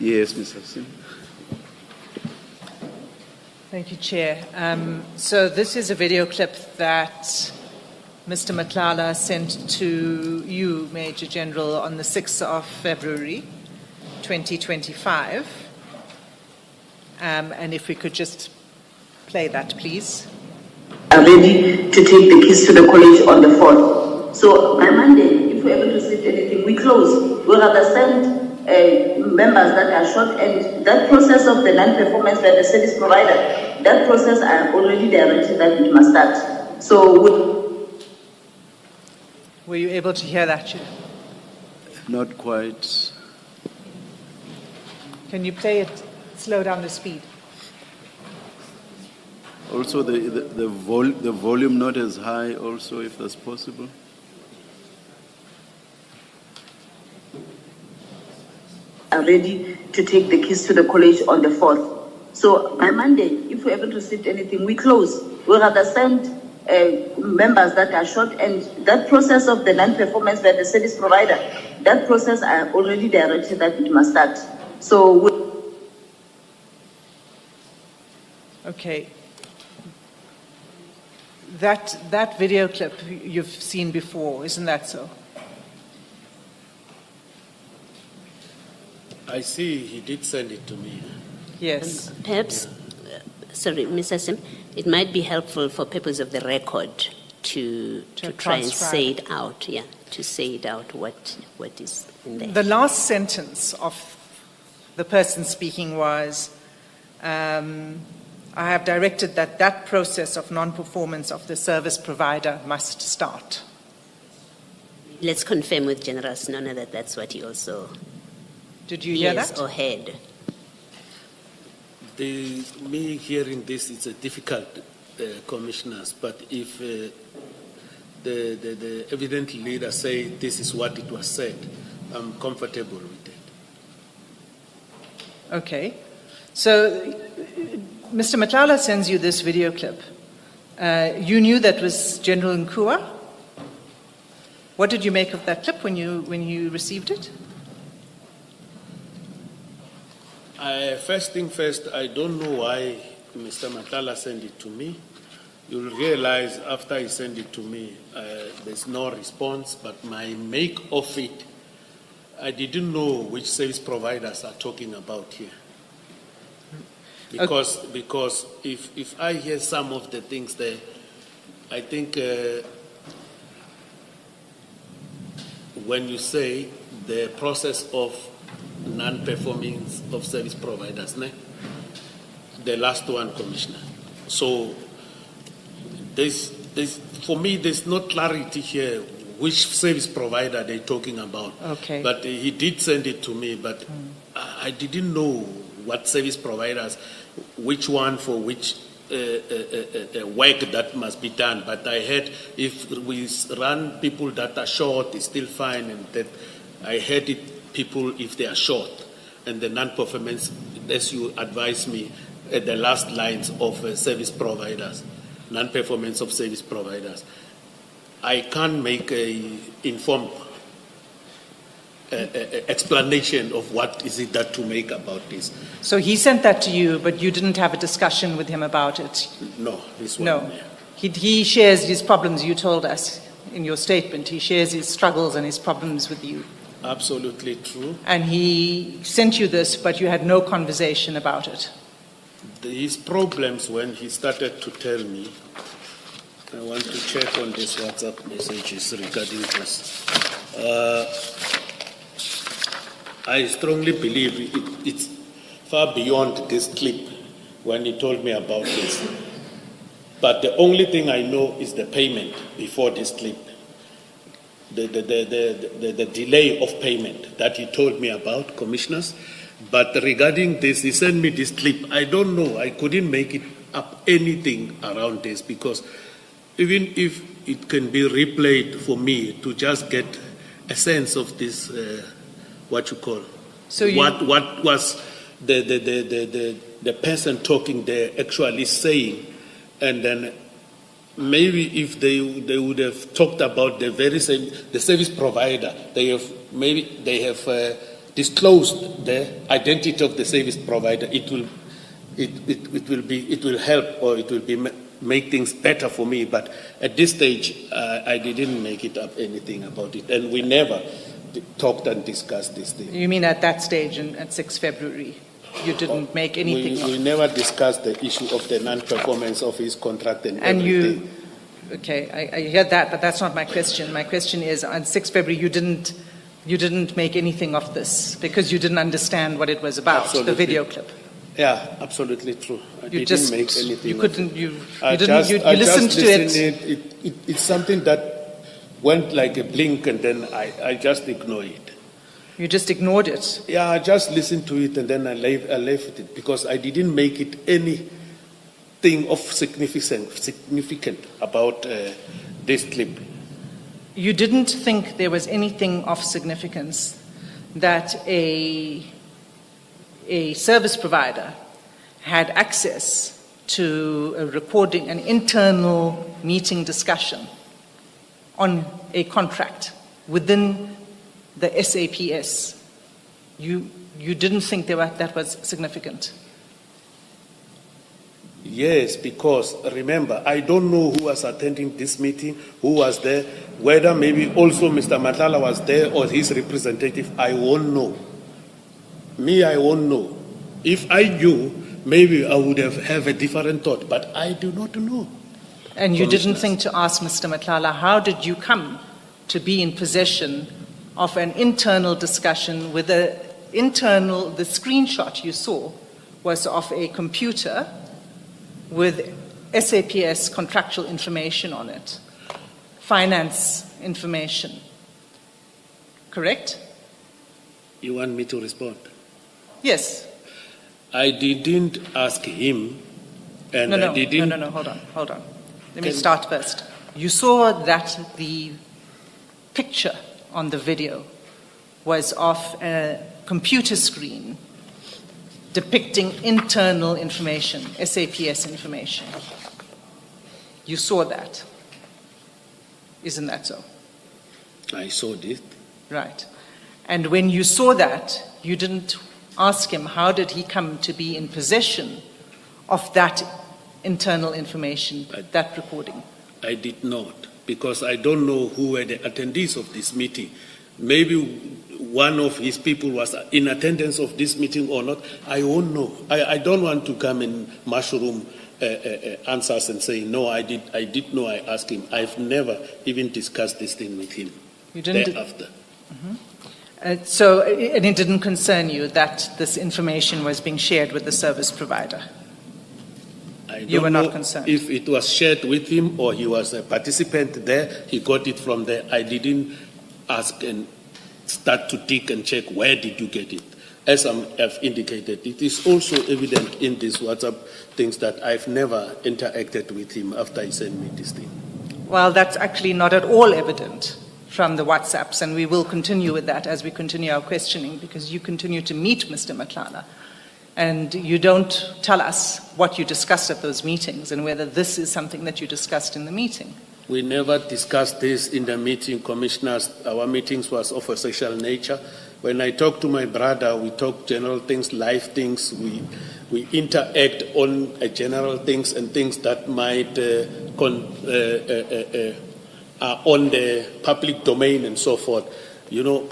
Yes, Mr. Hassim. Thank you, Chair. So this is a video clip that Mr. Madlanga sent to you, Major General, on the 6th of February, 2025. And if we could just play that, please. Are ready to take the keys to the college on the 4th. So by Monday, if we're able to see anything, we close. We'll understand members that are short, and that process of the non-performance by the service provider, that process I already directed that it must start. So were you able to hear that, Chair? Not quite. Can you play it, slow down the speed? Also, the volume not as high, also, if that's possible. are ready to take the keys to the college on the 4th. So by Monday, if we're able to see anything, we close. We'll understand members that are short, and that process of the non-performance by the service provider, that process I already directed that it must start. So Okay. That video clip you've seen before, isn't that so? I see he did send it to me. Yes. Perhaps, sorry, Ms. Hassim, it might be helpful for purpose of the record to try and transcribe. say it out, to say it out what is in there. The last sentence of the person speaking was, I have directed that that process of non-performance of the service provider must start. Let's confirm with General Senona that that's what he also Did you hear hears that? or heard. Me hearing this is a difficult, commissioners, but if the evident leader say this is what it was said, I'm comfortable with it. Okay. So Mr. Madlanga sends you this video clip. You knew that was General Nkua. What did you make of that clip when you received it? First thing first, I don't know why Mr. Madlanga sent it to me. You'll realize after he sent it to me, there's no response, but my make of it, I didn't know which service providers are talking about here. Because if I hear some of the things there, I think when you say the process of non-performance of service providers, the last one, Commissioner. So for me, there's no clarity here which service provider they're talking about. Okay. But he did send it to me, but I didn't know what service providers, which one for which work that must be done. But I heard if we run people that are short, it's still fine. And that I heard it people if they are short. And the non-performance, as you advised me, at the last lines of service providers, non-performance of service providers. I can't make an informed explanation of what is it that to make about this. So he sent that to you, but you didn't have a discussion with him about it? No, this one. No. He shares his problems, you told us in your statement. He shares his struggles and his problems with you. Absolutely true. And he sent you this, but you had no conversation about it. His problems when he started to tell me, I want to check on this WhatsApp messages regarding this. I strongly believe it's far beyond this clip when he told me about this. But the only thing I know is the payment before this clip. The delay of payment that he told me about, commissioners. But regarding this, he sent me this clip. I don't know. I couldn't make it up anything around this because even if it can be replayed for me to just get a sense of this, what you call, so what was the person talking there actually saying, and then maybe if they would have talked about the very same, the service provider, they have disclosed the identity of the service provider, it will help, or it will make things better for me. But at this stage, I didn't make it up anything about it, and we never talked and discussed this thing. You mean at that stage, at 6 February, you didn't make anything? We never discussed the issue of the non-performance of his contract and everything. Okay, I hear that, but that's not my question. My question is, on 6 February, you didn't make anything of this because you didn't understand what it was about, Absolutely. the video clip. Yeah, absolutely true. I You didn't make anything. You of couldn't. it. You I didn't. just- You I listened just to listened it. It's something that went like a blink, and then I just ignore it. You just ignored it. Yeah, I just listened to it, and then I left it because I didn't make it anything of significant about this clip. You didn't think there was anything of significance that a service provider had access to a recording, an internal meeting discussion on a contract within the SAPS. You didn't think that was significant. Yes, because remember, I don't know who was attending this meeting, who was there, whether maybe also Mr. Madlanga was there or his representative, I won't know. I won't know. If I knew, maybe I would have a different thought, but I do not know. And you didn't think to ask Mr. Madlanga, how did you come to be in possession of an internal discussion with the screenshot you saw was of a computer with SAPS contractual information on it, finance information, correct? You want me to respond? Yes. I didn't ask him, and No, I didn't... no, hold on. Let me start first. You saw that the picture on the video was of a computer screen depicting internal information, SAPS information. You saw that. Isn't that so? I saw this. Right. And when you saw that, you didn't ask him how did he come to be in possession of that internal information, that recording? I did not, because I don't know who were the attendees of this meeting. Maybe one of his people was in attendance of this meeting or not. I won't know. I don't want to come and mushroom answers and say, no, I did know, I asked him. I've never even discussed this thing with him. You didn't? Thereafter. And it didn't concern you that this information was being shared with the service provider? You were not concerned? If it was shared with him or he was a participant there, he got it from there. I didn't ask and start to dig and check where did you get it. As I've indicated, it is also evident in these WhatsApp things that I've never interacted with him after he sent me this thing. Well, that's actually not at all evident from the WhatsApps, and we will continue with that as we continue our questioning, because you continue to meet Mr. Madlanga, and you don't tell us what you discussed at those meetings and whether this is something that you discussed in the meeting. We never discussed this in the meeting, Commissioners. Our meetings was of a sexual nature. When I talk to my brother, we talk general things, life things. We interact on general things and things that might are on the public domain and so forth. You know,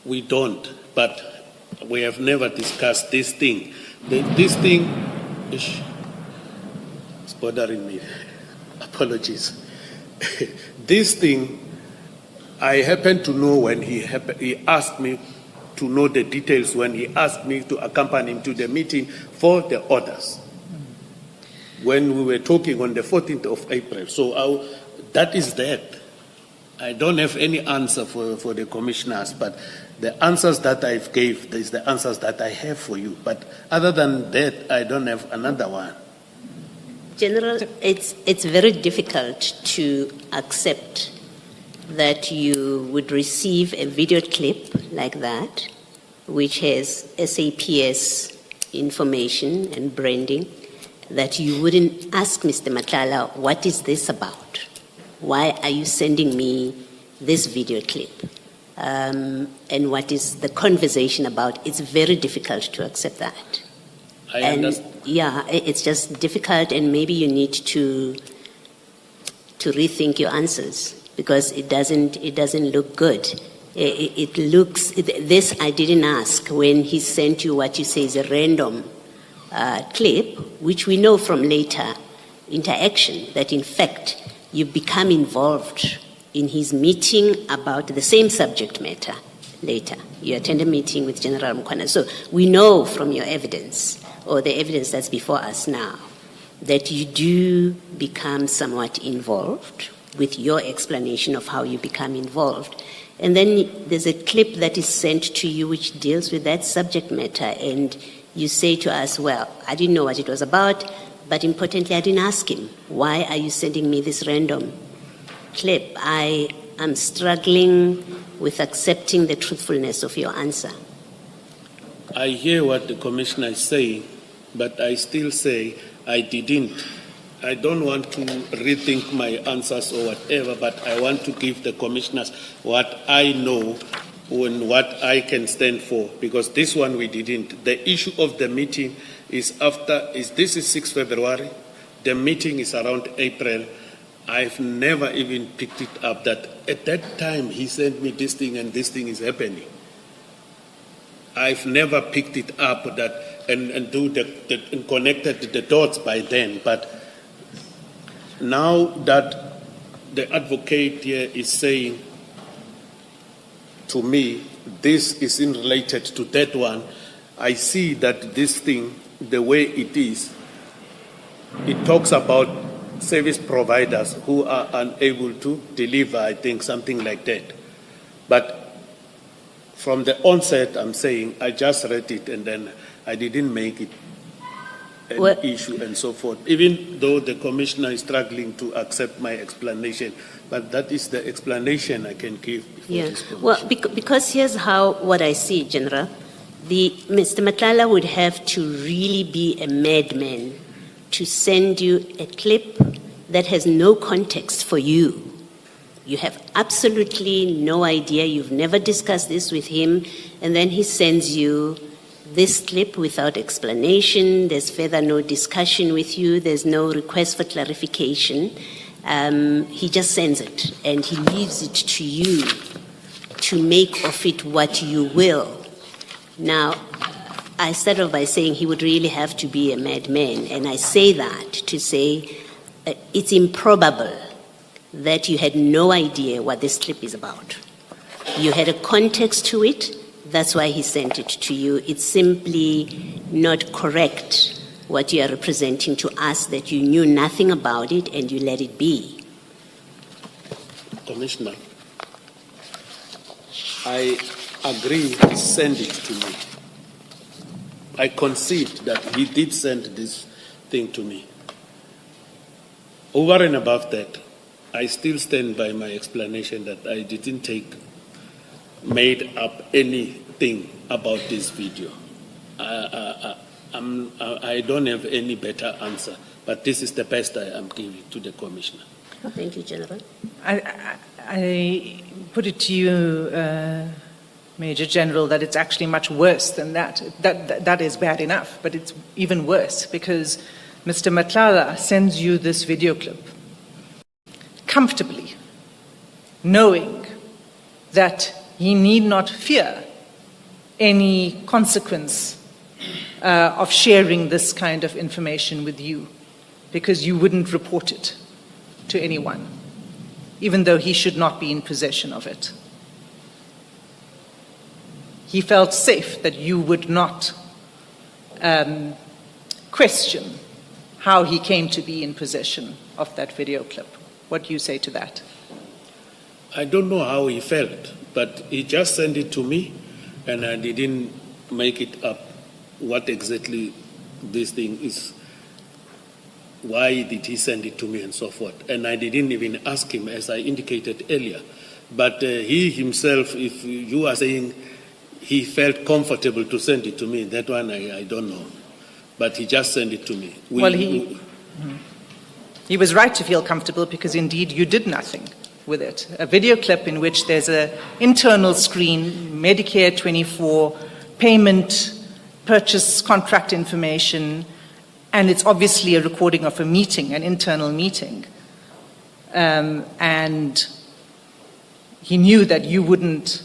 we don't, but we have never discussed this thing. This thing is bothering me. Apologies. This thing, I happen to know when he asked me to know the details, when he asked me to accompany him to the meeting for the orders. When we were talking on the 14th of April. So that is that. I don't have any answer for the commissioners, but the answers that I've gave is the answers that I have for you. But other than that, I don't have another one. General, it's very difficult to accept that you would receive a video clip like that, which has SAPS information and branding, that you wouldn't ask Mr. Madlanga, what is this about? Why are you sending me this video clip? and what is the conversation about, it's very difficult to accept that. I And understand. yeah, it's just difficult, and maybe you need to rethink your answers, because it doesn't look good. It looks, this I didn't ask when he sent you what you say is a random clip, which we know from later interaction that in fact you become involved in his meeting about the same subject matter later. You attend a meeting with General Mkhwana. So we know from your evidence, or the evidence that's before us now, that you do become somewhat involved with your explanation of how you become involved. And then there's a clip that is sent to you which deals with that subject matter, and you say to us, well, I didn't know what it was about, but importantly, I didn't ask him, why are you sending me this random clip? I am struggling with accepting the truthfulness of your answer. I hear what the commissioner is saying, but I still say I didn't. I don't want to rethink my answers or whatever, but I want to give the commissioners what I know and what I can stand for, because this one we didn't. The issue of the meeting is this is 6 February, the meeting is around April. I've never even picked it up that at that time he sent me this thing and this thing is happening. I've never picked it up that and connected the dots by then, but now that the advocate here is saying to me, this isn't related to that one, I see that this thing, the way it is, it talks about service providers who are unable to deliver, I think, something like that. But from the onset, I'm saying, I just read it and then I didn't make it an issue and so forth, even though the commissioner is struggling to accept my explanation. But that is the explanation I can give before this commission. Well, because here's what I see, General. Mr. Madlanga would have to really be a madman to send you a clip that has no context for you. You have absolutely no idea, you've never discussed this with him, and then he sends you this clip without explanation, there's further no discussion with you, there's no request for clarification. He just sends it, and he leaves it to you to make of it what you will. Now, I started off by saying he would really have to be a madman, and I say that to say it's improbable that you had no idea what this clip is about. You had a context to it, that's why he sent it to you. It's simply not correct what you are representing to us, that you knew nothing about it and you let it be. Commissioner, I agree, send it to me. I concede that he did send this thing to me. Over and above that, I still stand by my explanation that I didn't made up anything about this video. I don't have any better answer, but this is the best I am giving to the commissioner. Thank you, General. I put it to you, Major General, that it's actually much worse than that. That is bad enough, but it's even worse because Mr. Madlanga sends you this video clip comfortably, knowing that he need not fear any consequence of sharing this kind of information with you, because you wouldn't report it to anyone, even though he should not be in possession of it. He felt safe that you would not question how he came to be in possession of that video clip. What do you say to that? I don't know how he felt, but he just sent it to me, and I didn't make it up what exactly this thing is. Why did he send it to me and so forth? And I didn't even ask him, as I indicated earlier. But he himself, if you are saying he felt comfortable to send it to me, that one I don't know. But he just sent it to me. He was right to feel comfortable because indeed you did nothing with it. A video clip in which there's an internal screen, Medicare 24, payment, purchase contract information, and it's obviously a recording of a meeting, an internal meeting. And he knew that you wouldn't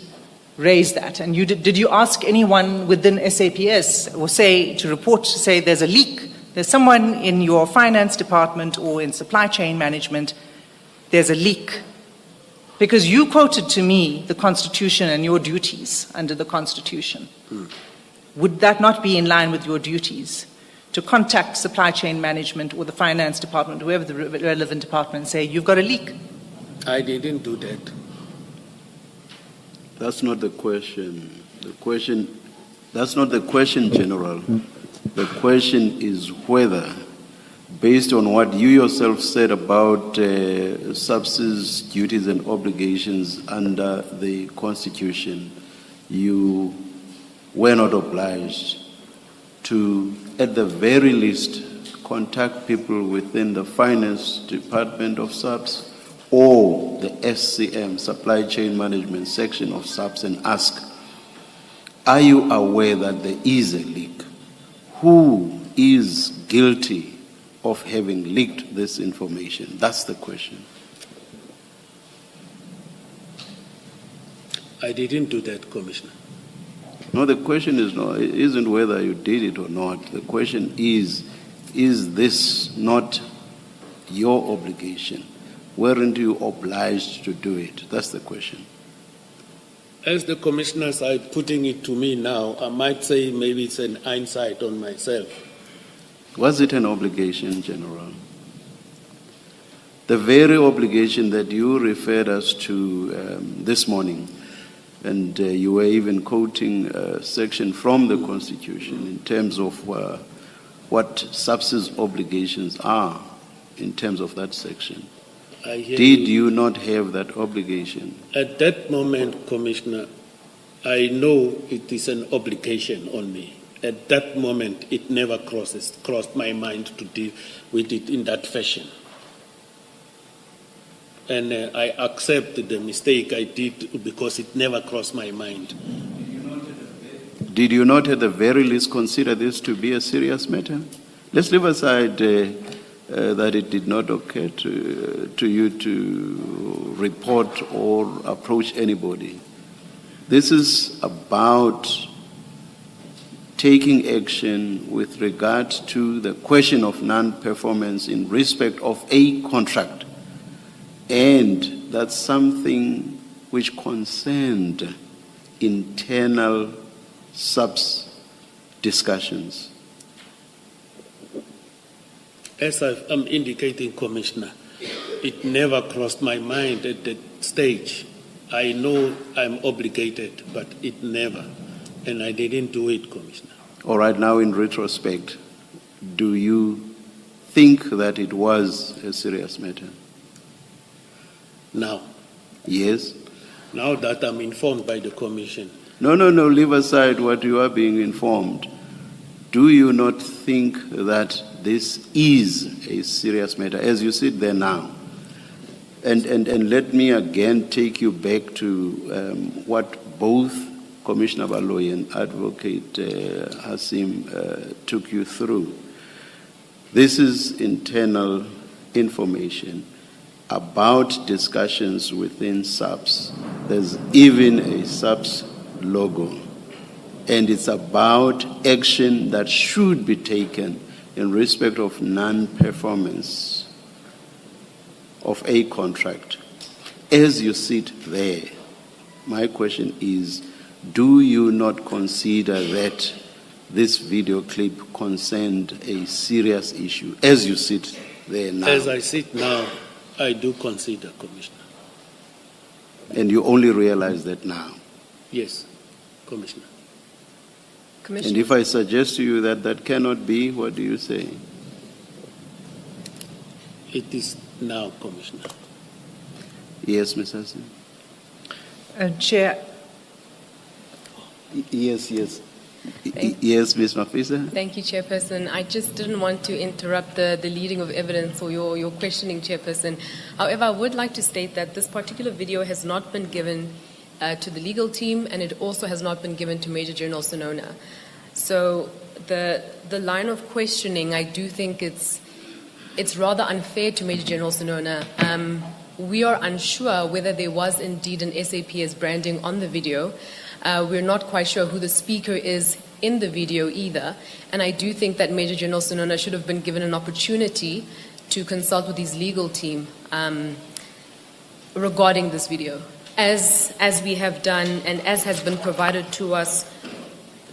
raise that. And did you ask anyone within SAPS or say there's a leak? There's someone in your finance department or in supply chain management, there's a leak. Because you quoted to me the Constitution and your duties under the Constitution. Would that not be in line with your duties? To contact supply chain management or the finance department, whoever the relevant department, and say, you've got a leak? I didn't do that. That's not the question. That's not the question, General. The question is whether, based on what you yourself said about SAPS's duties and obligations under the Constitution, you were not obliged to, at the very least, contact people within the finance department of SAPS or the SCM, Supply Chain Management section of SAPS, and ask, are you aware that there is a leak? Who is guilty of having leaked this information? That's the question. I didn't do that, Commissioner. No, the question isn't whether you did it or not. The question is this not your obligation? Weren't you obliged to do it? That's the question. As the commissioners are putting it to me now, I might say maybe it's an hindsight on myself. Was it an obligation, General? The very obligation that you referred us to this morning, and you were even quoting a section from the Constitution in terms of what SAPS's obligations are in terms of that section. Did you not have that obligation? At that moment, Commissioner, I know it is an obligation on me. At that moment, it never crossed my mind to deal with it in that fashion. And I accept the mistake I did because it never crossed my mind. Did you not at the very least consider this to be a serious matter? Let's leave aside that it did not occur to you to report or approach anybody. This is about taking action with regard to the question of non-performance in respect of a contract. And that's something which concerned internal SAPS discussions. As I'm indicating, Commissioner, it never crossed my mind at that stage. I know I'm obligated, but it never. And I didn't do it, Commissioner. All right, now in retrospect, do you think that it was a serious matter? Now? Yes. Now that I'm informed by the Commission. No, leave aside what you are being informed. Do you not think that this is a serious matter as you sit there now? And let me again take you back to what both Commissioner Baloyi and Advocate Hasim took you through. This is internal information about discussions within SAPS. There's even a SAPS logo. And it's about action that should be taken in respect of non-performance of a contract. As you sit there, my question is, do you not consider that this video clip concerned a serious issue as you sit there now? As I sit now, I do consider, Commissioner. And you only realize that now? Yes, Commissioner. And if I suggest to you that that cannot be, what do you say? It is now, Commissioner. Yes, Ms. Hassan. Chair. Yes. Yes, Ms. Mafisa? Thank you, Chairperson. I just didn't want to interrupt the leading of evidence or your questioning, Chairperson. However, I would like to state that this particular video has not been given to the legal team, and it also has not been given to Major General Senona. So the line of questioning, I do think it's rather unfair to Major General Senona. We are unsure whether there was indeed an SAPS branding on the video. We're not quite sure who the speaker is in the video either. And I do think that Major General Senona should have been given an opportunity to consult with his legal team regarding this video. As we have done and as has been provided to us,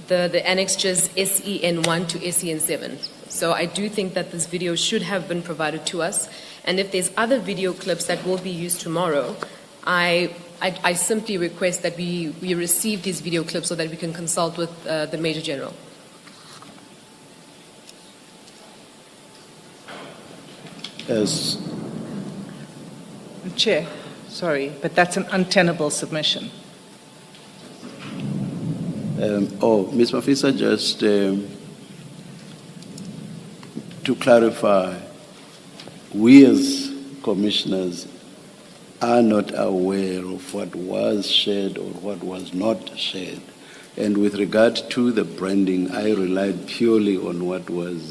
the annexures SEN1 to SEN7. So I do think that this video should have been provided to us. And if there's other video clips that will be used tomorrow, I simply request that we receive these video clips so that we can consult with the Major General. Yes. Chair, sorry, but that's an untenable submission. Ms. Mafisa, just to clarify, we as commissioners are not aware of what was shared or what was not shared. And with regard to the branding, I relied purely on what was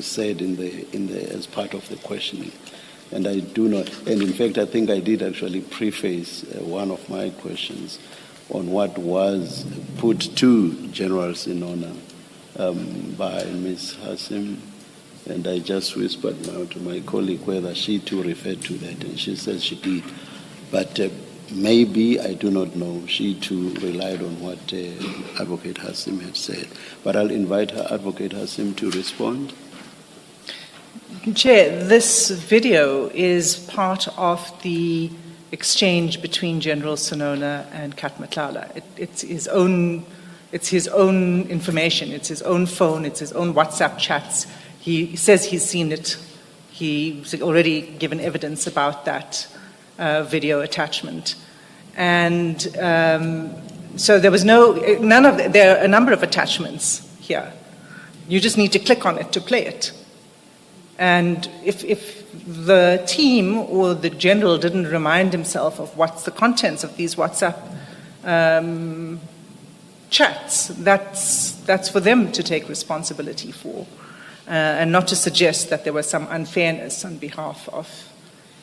said as part of the questioning. And I do not, and in fact, I think I did actually preface one of my questions on what was put to General Senona by Ms. Hassim. And I just whispered now to my colleague whether she too referred to that, and she said she did. But maybe, I do not know, she too relied on what Advocate Hassim had said. But I'll invite her, Advocate Hassim, to respond. Chair, this video is part of the exchange between General Senona and Kat Matlala. It's his own information, it's his own phone, it's his own WhatsApp chats. He says he's seen it. He's already given evidence about that video attachment. And so there was there are a number of attachments here. You just need to click on it to play it. And if the team or the general didn't remind himself of what's the contents of these WhatsApp chats, that's for them to take responsibility for. And not to suggest that there was some unfairness on behalf of,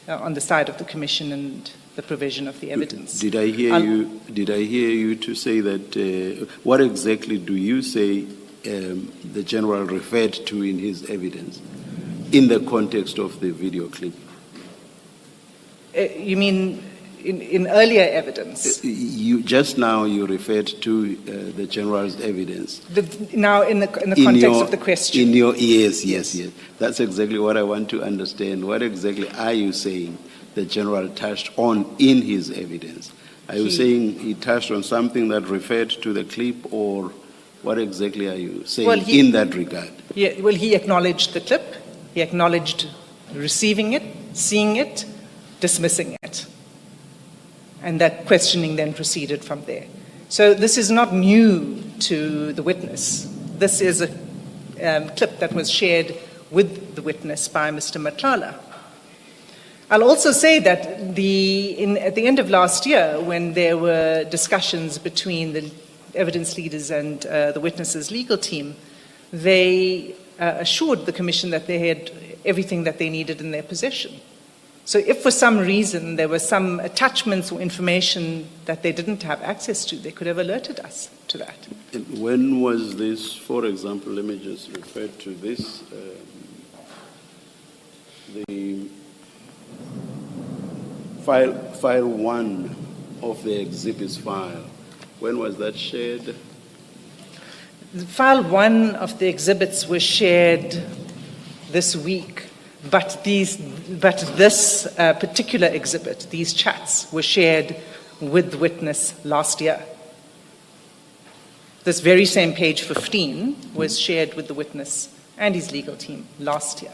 on the side of the Commission and the provision of the evidence. Did I hear you to say that? What exactly do you say the general referred to in his evidence, in the context of the video clip? You mean in earlier evidence? Just now you referred to the general's evidence. Now in the context of the question. Yes. That's exactly what I want to understand. What exactly are you saying the general touched on in his evidence? Are you saying he touched on something that referred to the clip, or what exactly are you saying in that regard? He acknowledged the clip. He acknowledged receiving it, seeing it, dismissing it. And that questioning then proceeded from there. So this is not new to the witness. This is a clip that was shared with the witness by Mr. Matlala. I'll also say that at the end of last year, when there were discussions between the evidence leaders and the witness's legal team, they assured the Commission that they had everything that they needed in their possession. So if for some reason there were some attachments or information that they didn't have access to, they could have alerted us to that. And when was this, for example, let me just refer to this, the file 1 of the exhibits file, when was that shared? File 1 of the exhibits was shared this week. But this particular exhibit, these chats, were shared with the witness last year. This very same page 15 was shared with the witness and his legal team last year.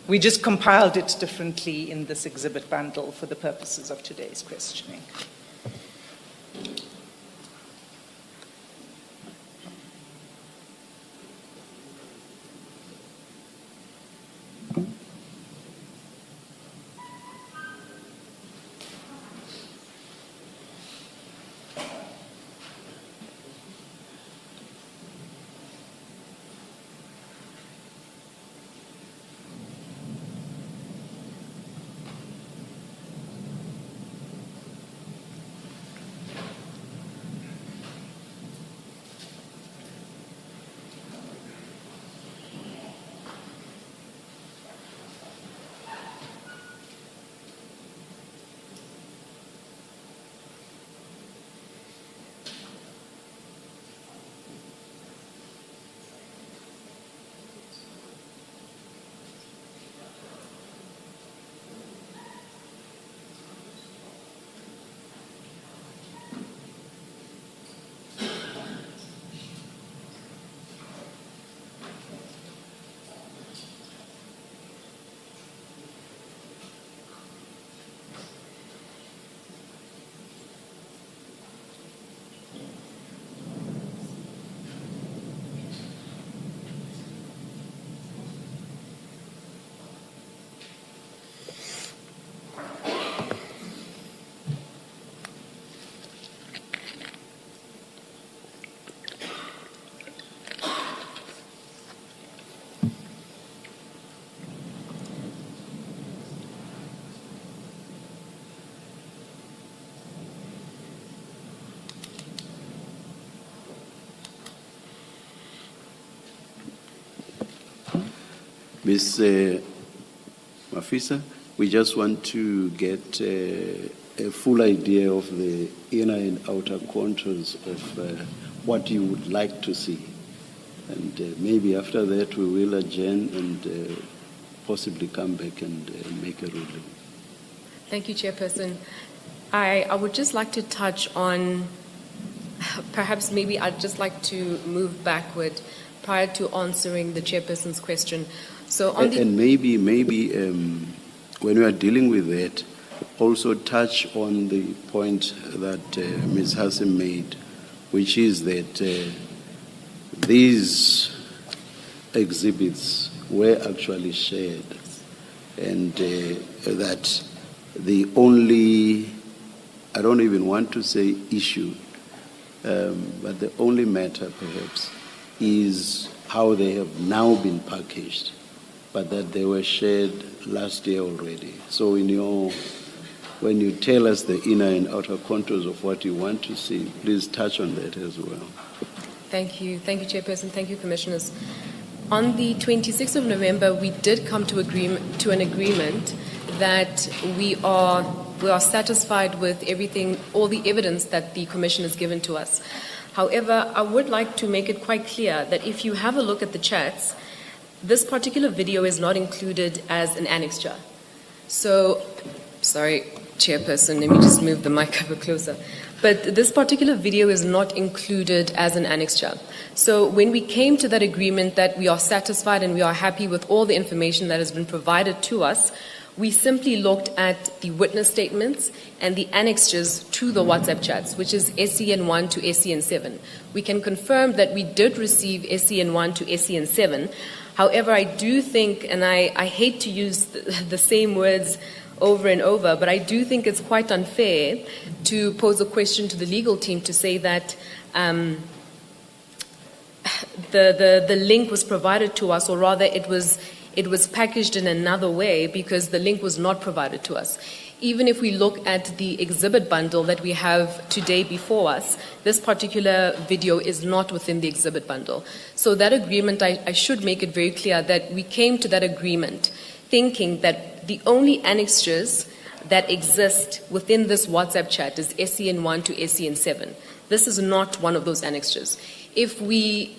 We just compiled it differently in this exhibit bundle for the purposes of today's questioning. Ms. Mafisa, we just want to get a full idea of the inner and outer contours of what you would like to see. And maybe after that we will adjourn and possibly come back and make a ruling. Thank you, Chairperson. I would just like to touch on, perhaps maybe I'd just like to move backward prior to answering the Chairperson's question. So on and maybe when we are dealing with that, also touch on the point that Ms. Hassim made, which is that these exhibits were actually shared, and that the only, I don't even want to say issue, but the only matter perhaps is how they have now been packaged, but that they were shared last year already. So when you tell us the inner and outer contours of what you want to see, please touch on that as well. Thank you, Chairperson. Thank you, Commissioners. On the 26th of November, we did come to an agreement that we are satisfied with everything, all the evidence that the Commission has given to us. However, I would like to make it quite clear that if you have a look at the chats, this particular video is not included as an annexure. So, sorry, Chairperson, let me just move the mic over closer. But this particular video is not included as an annexure. So when we came to that agreement that we are satisfied and we are happy with all the information that has been provided to us, we simply looked at the witness statements and the annexures to the WhatsApp chats, which is SCN1 to SCN7. We can confirm that we did receive SCN1 to SCN7. However, I do think, and I hate to use the same words over and over, but I do think it's quite unfair to pose a question to the legal team to say that the link was provided to us, or rather it was packaged in another way, because the link was not provided to us. Even if we look at the exhibit bundle that we have today before us, this particular video is not within the exhibit bundle. So that agreement, I should make it very clear that we came to that agreement thinking that the only annexures that exist within this WhatsApp chat is SCN1 to SCN7. This is not one of those annexures. If we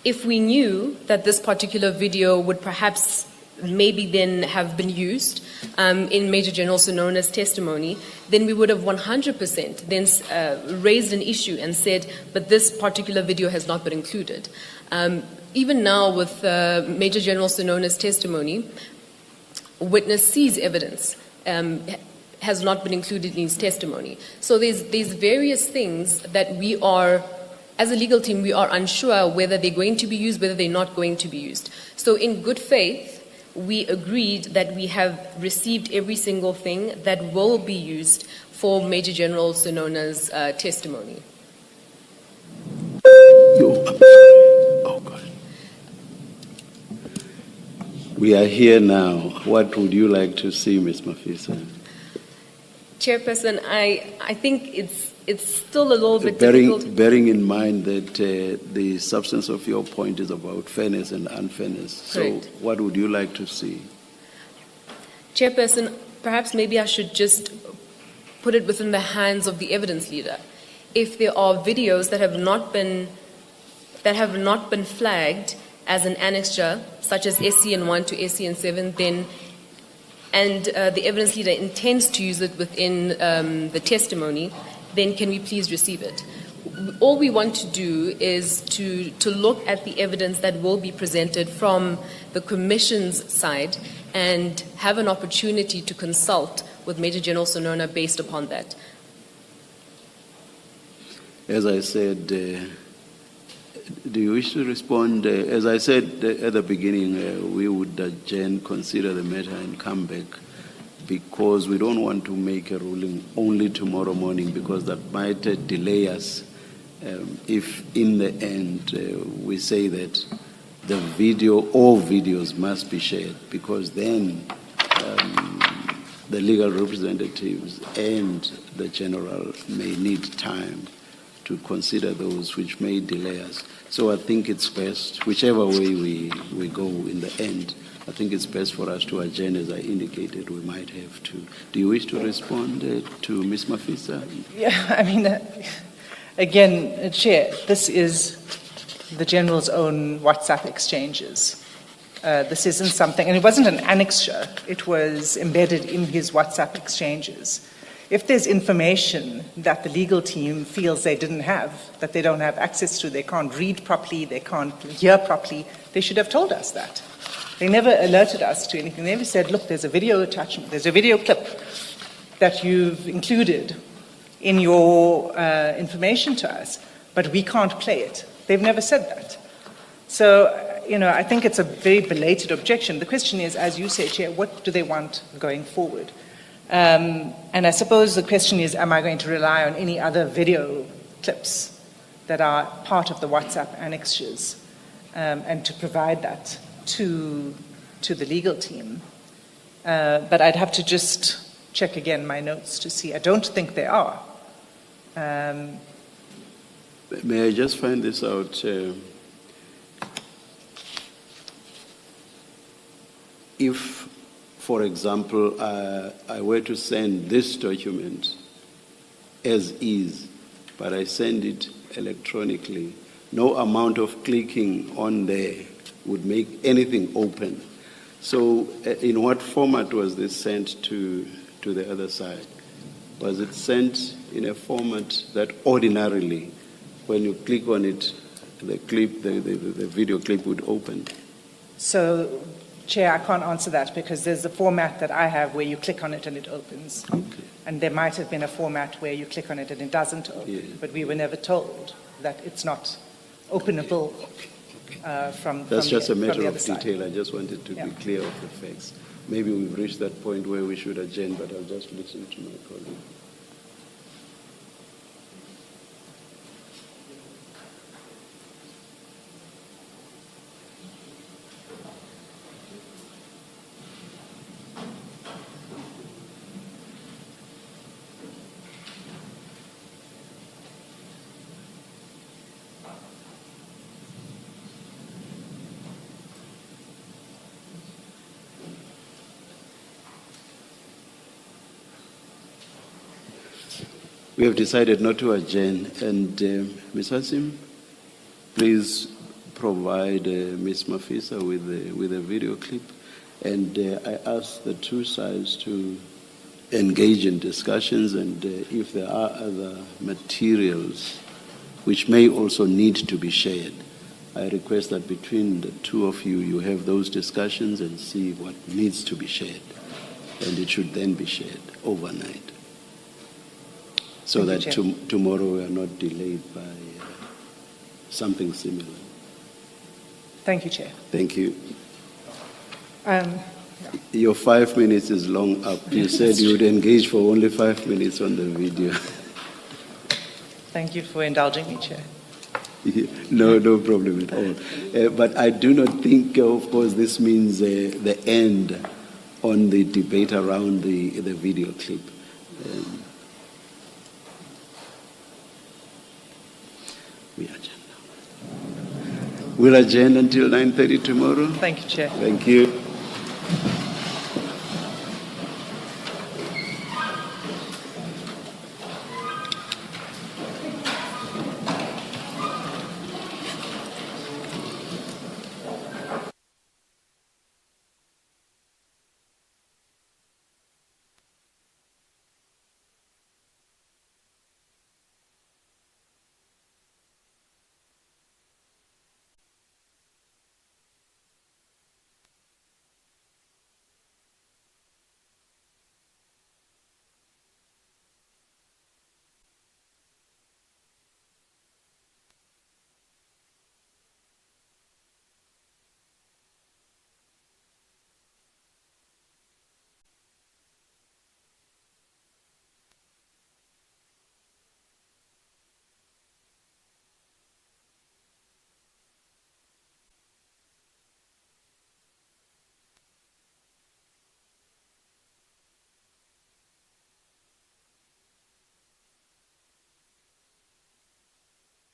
knew that this particular video would perhaps maybe then have been used in Major General Senona's testimony, then we would have 100% then raised an issue and said, but this particular video has not been included. Even now with Major General Senona's testimony, witness sees evidence has not been included in his testimony. So there's various things that we are, as a legal team, we are unsure whether they're going to be used, whether they're not going to be used. So in good faith, we agreed that we have received every single thing that will be used for Major General Senona's testimony. Oh, God. We are here now. What would you like to see, Ms. Mafisa? Chairperson, I think it's still a little bit difficult. Bearing in mind that the substance of your point is about fairness and unfairness. Correct. So what would you like to see? Chairperson, perhaps maybe I should just put it within the hands of the evidence leader. If there are videos that have not been flagged as an annexure, such as SCN1 to SCN7, then and the evidence leader intends to use it within the testimony, then can we please receive it? All we want to do is to look at the evidence that will be presented from the Commission's side and have an opportunity to consult with Major General Senona based upon that. As I said, do you wish to respond? As I said at the beginning, we would adjourn, consider the matter and come back, because we don't want to make a ruling only tomorrow morning, because that might delay us if in the end we say that the video, all videos must be shared, because then the legal representatives and the general may need time to consider those, which may delay us. So I think it's best, whichever way we go in the end, I think it's best for us to adjourn, as I indicated. We might have to. Do you wish to respond to Ms. Mafisa? Yeah, I mean, again, Chair, this is the General's own WhatsApp exchanges. This isn't something, and it wasn't an annexure, it was embedded in his WhatsApp exchanges. If there's information that the legal team feels they didn't have, that they don't have access to, they can't read properly, they can't hear properly, they should have told us that. They never alerted us to anything. They never said, look, there's a video attachment, there's a video clip that you've included in your information to us, but we can't play it. They've never said that. So, I think it's a very belated objection. The question is, as you say, Chair, what do they want going forward? And I suppose the question is, am I going to rely on any other video clips that are part of the WhatsApp annexures and to provide that to the legal team? But I'd have to just check again my notes to see. I don't think they are. May I just find this out? If, for example, I were to send this document as is, but I send it electronically, no amount of clicking on there would make anything open. So in what format was this sent to the other side? Was it sent in a format that ordinarily, when you click on it, the video clip would open? So, Chair, I can't answer that because there's a format that I have where you click on it and it opens. Okay. And there might have been a format where you click on it and it doesn't open. Yeah. But we were never told that it's not openable from That's just a matter of side. detail. I just wanted to be clear of the facts. Maybe we've reached that point where we should adjourn, but I'll just listen to my colleague. We have decided not to adjourn, and Ms. Hassim, please provide Ms. Mafisa with a video clip, and I ask the two sides to engage in discussions, and if there are other materials which may also need to be shared, I request that between the two of you, you have those discussions and see what needs to be shared, and it should then be shared overnight. So that tomorrow we are not delayed by something similar. Thank you, Chair. Thank you. Your 5 minutes is long up. You said you would engage for only 5 minutes on the video. Thank you for indulging me, Chair. No problem at all. But I do not think, of course, this means the end on the debate around the video clip. We adjourn now. We'll adjourn until 9:30 tomorrow. Thank you, Chair. Thank you.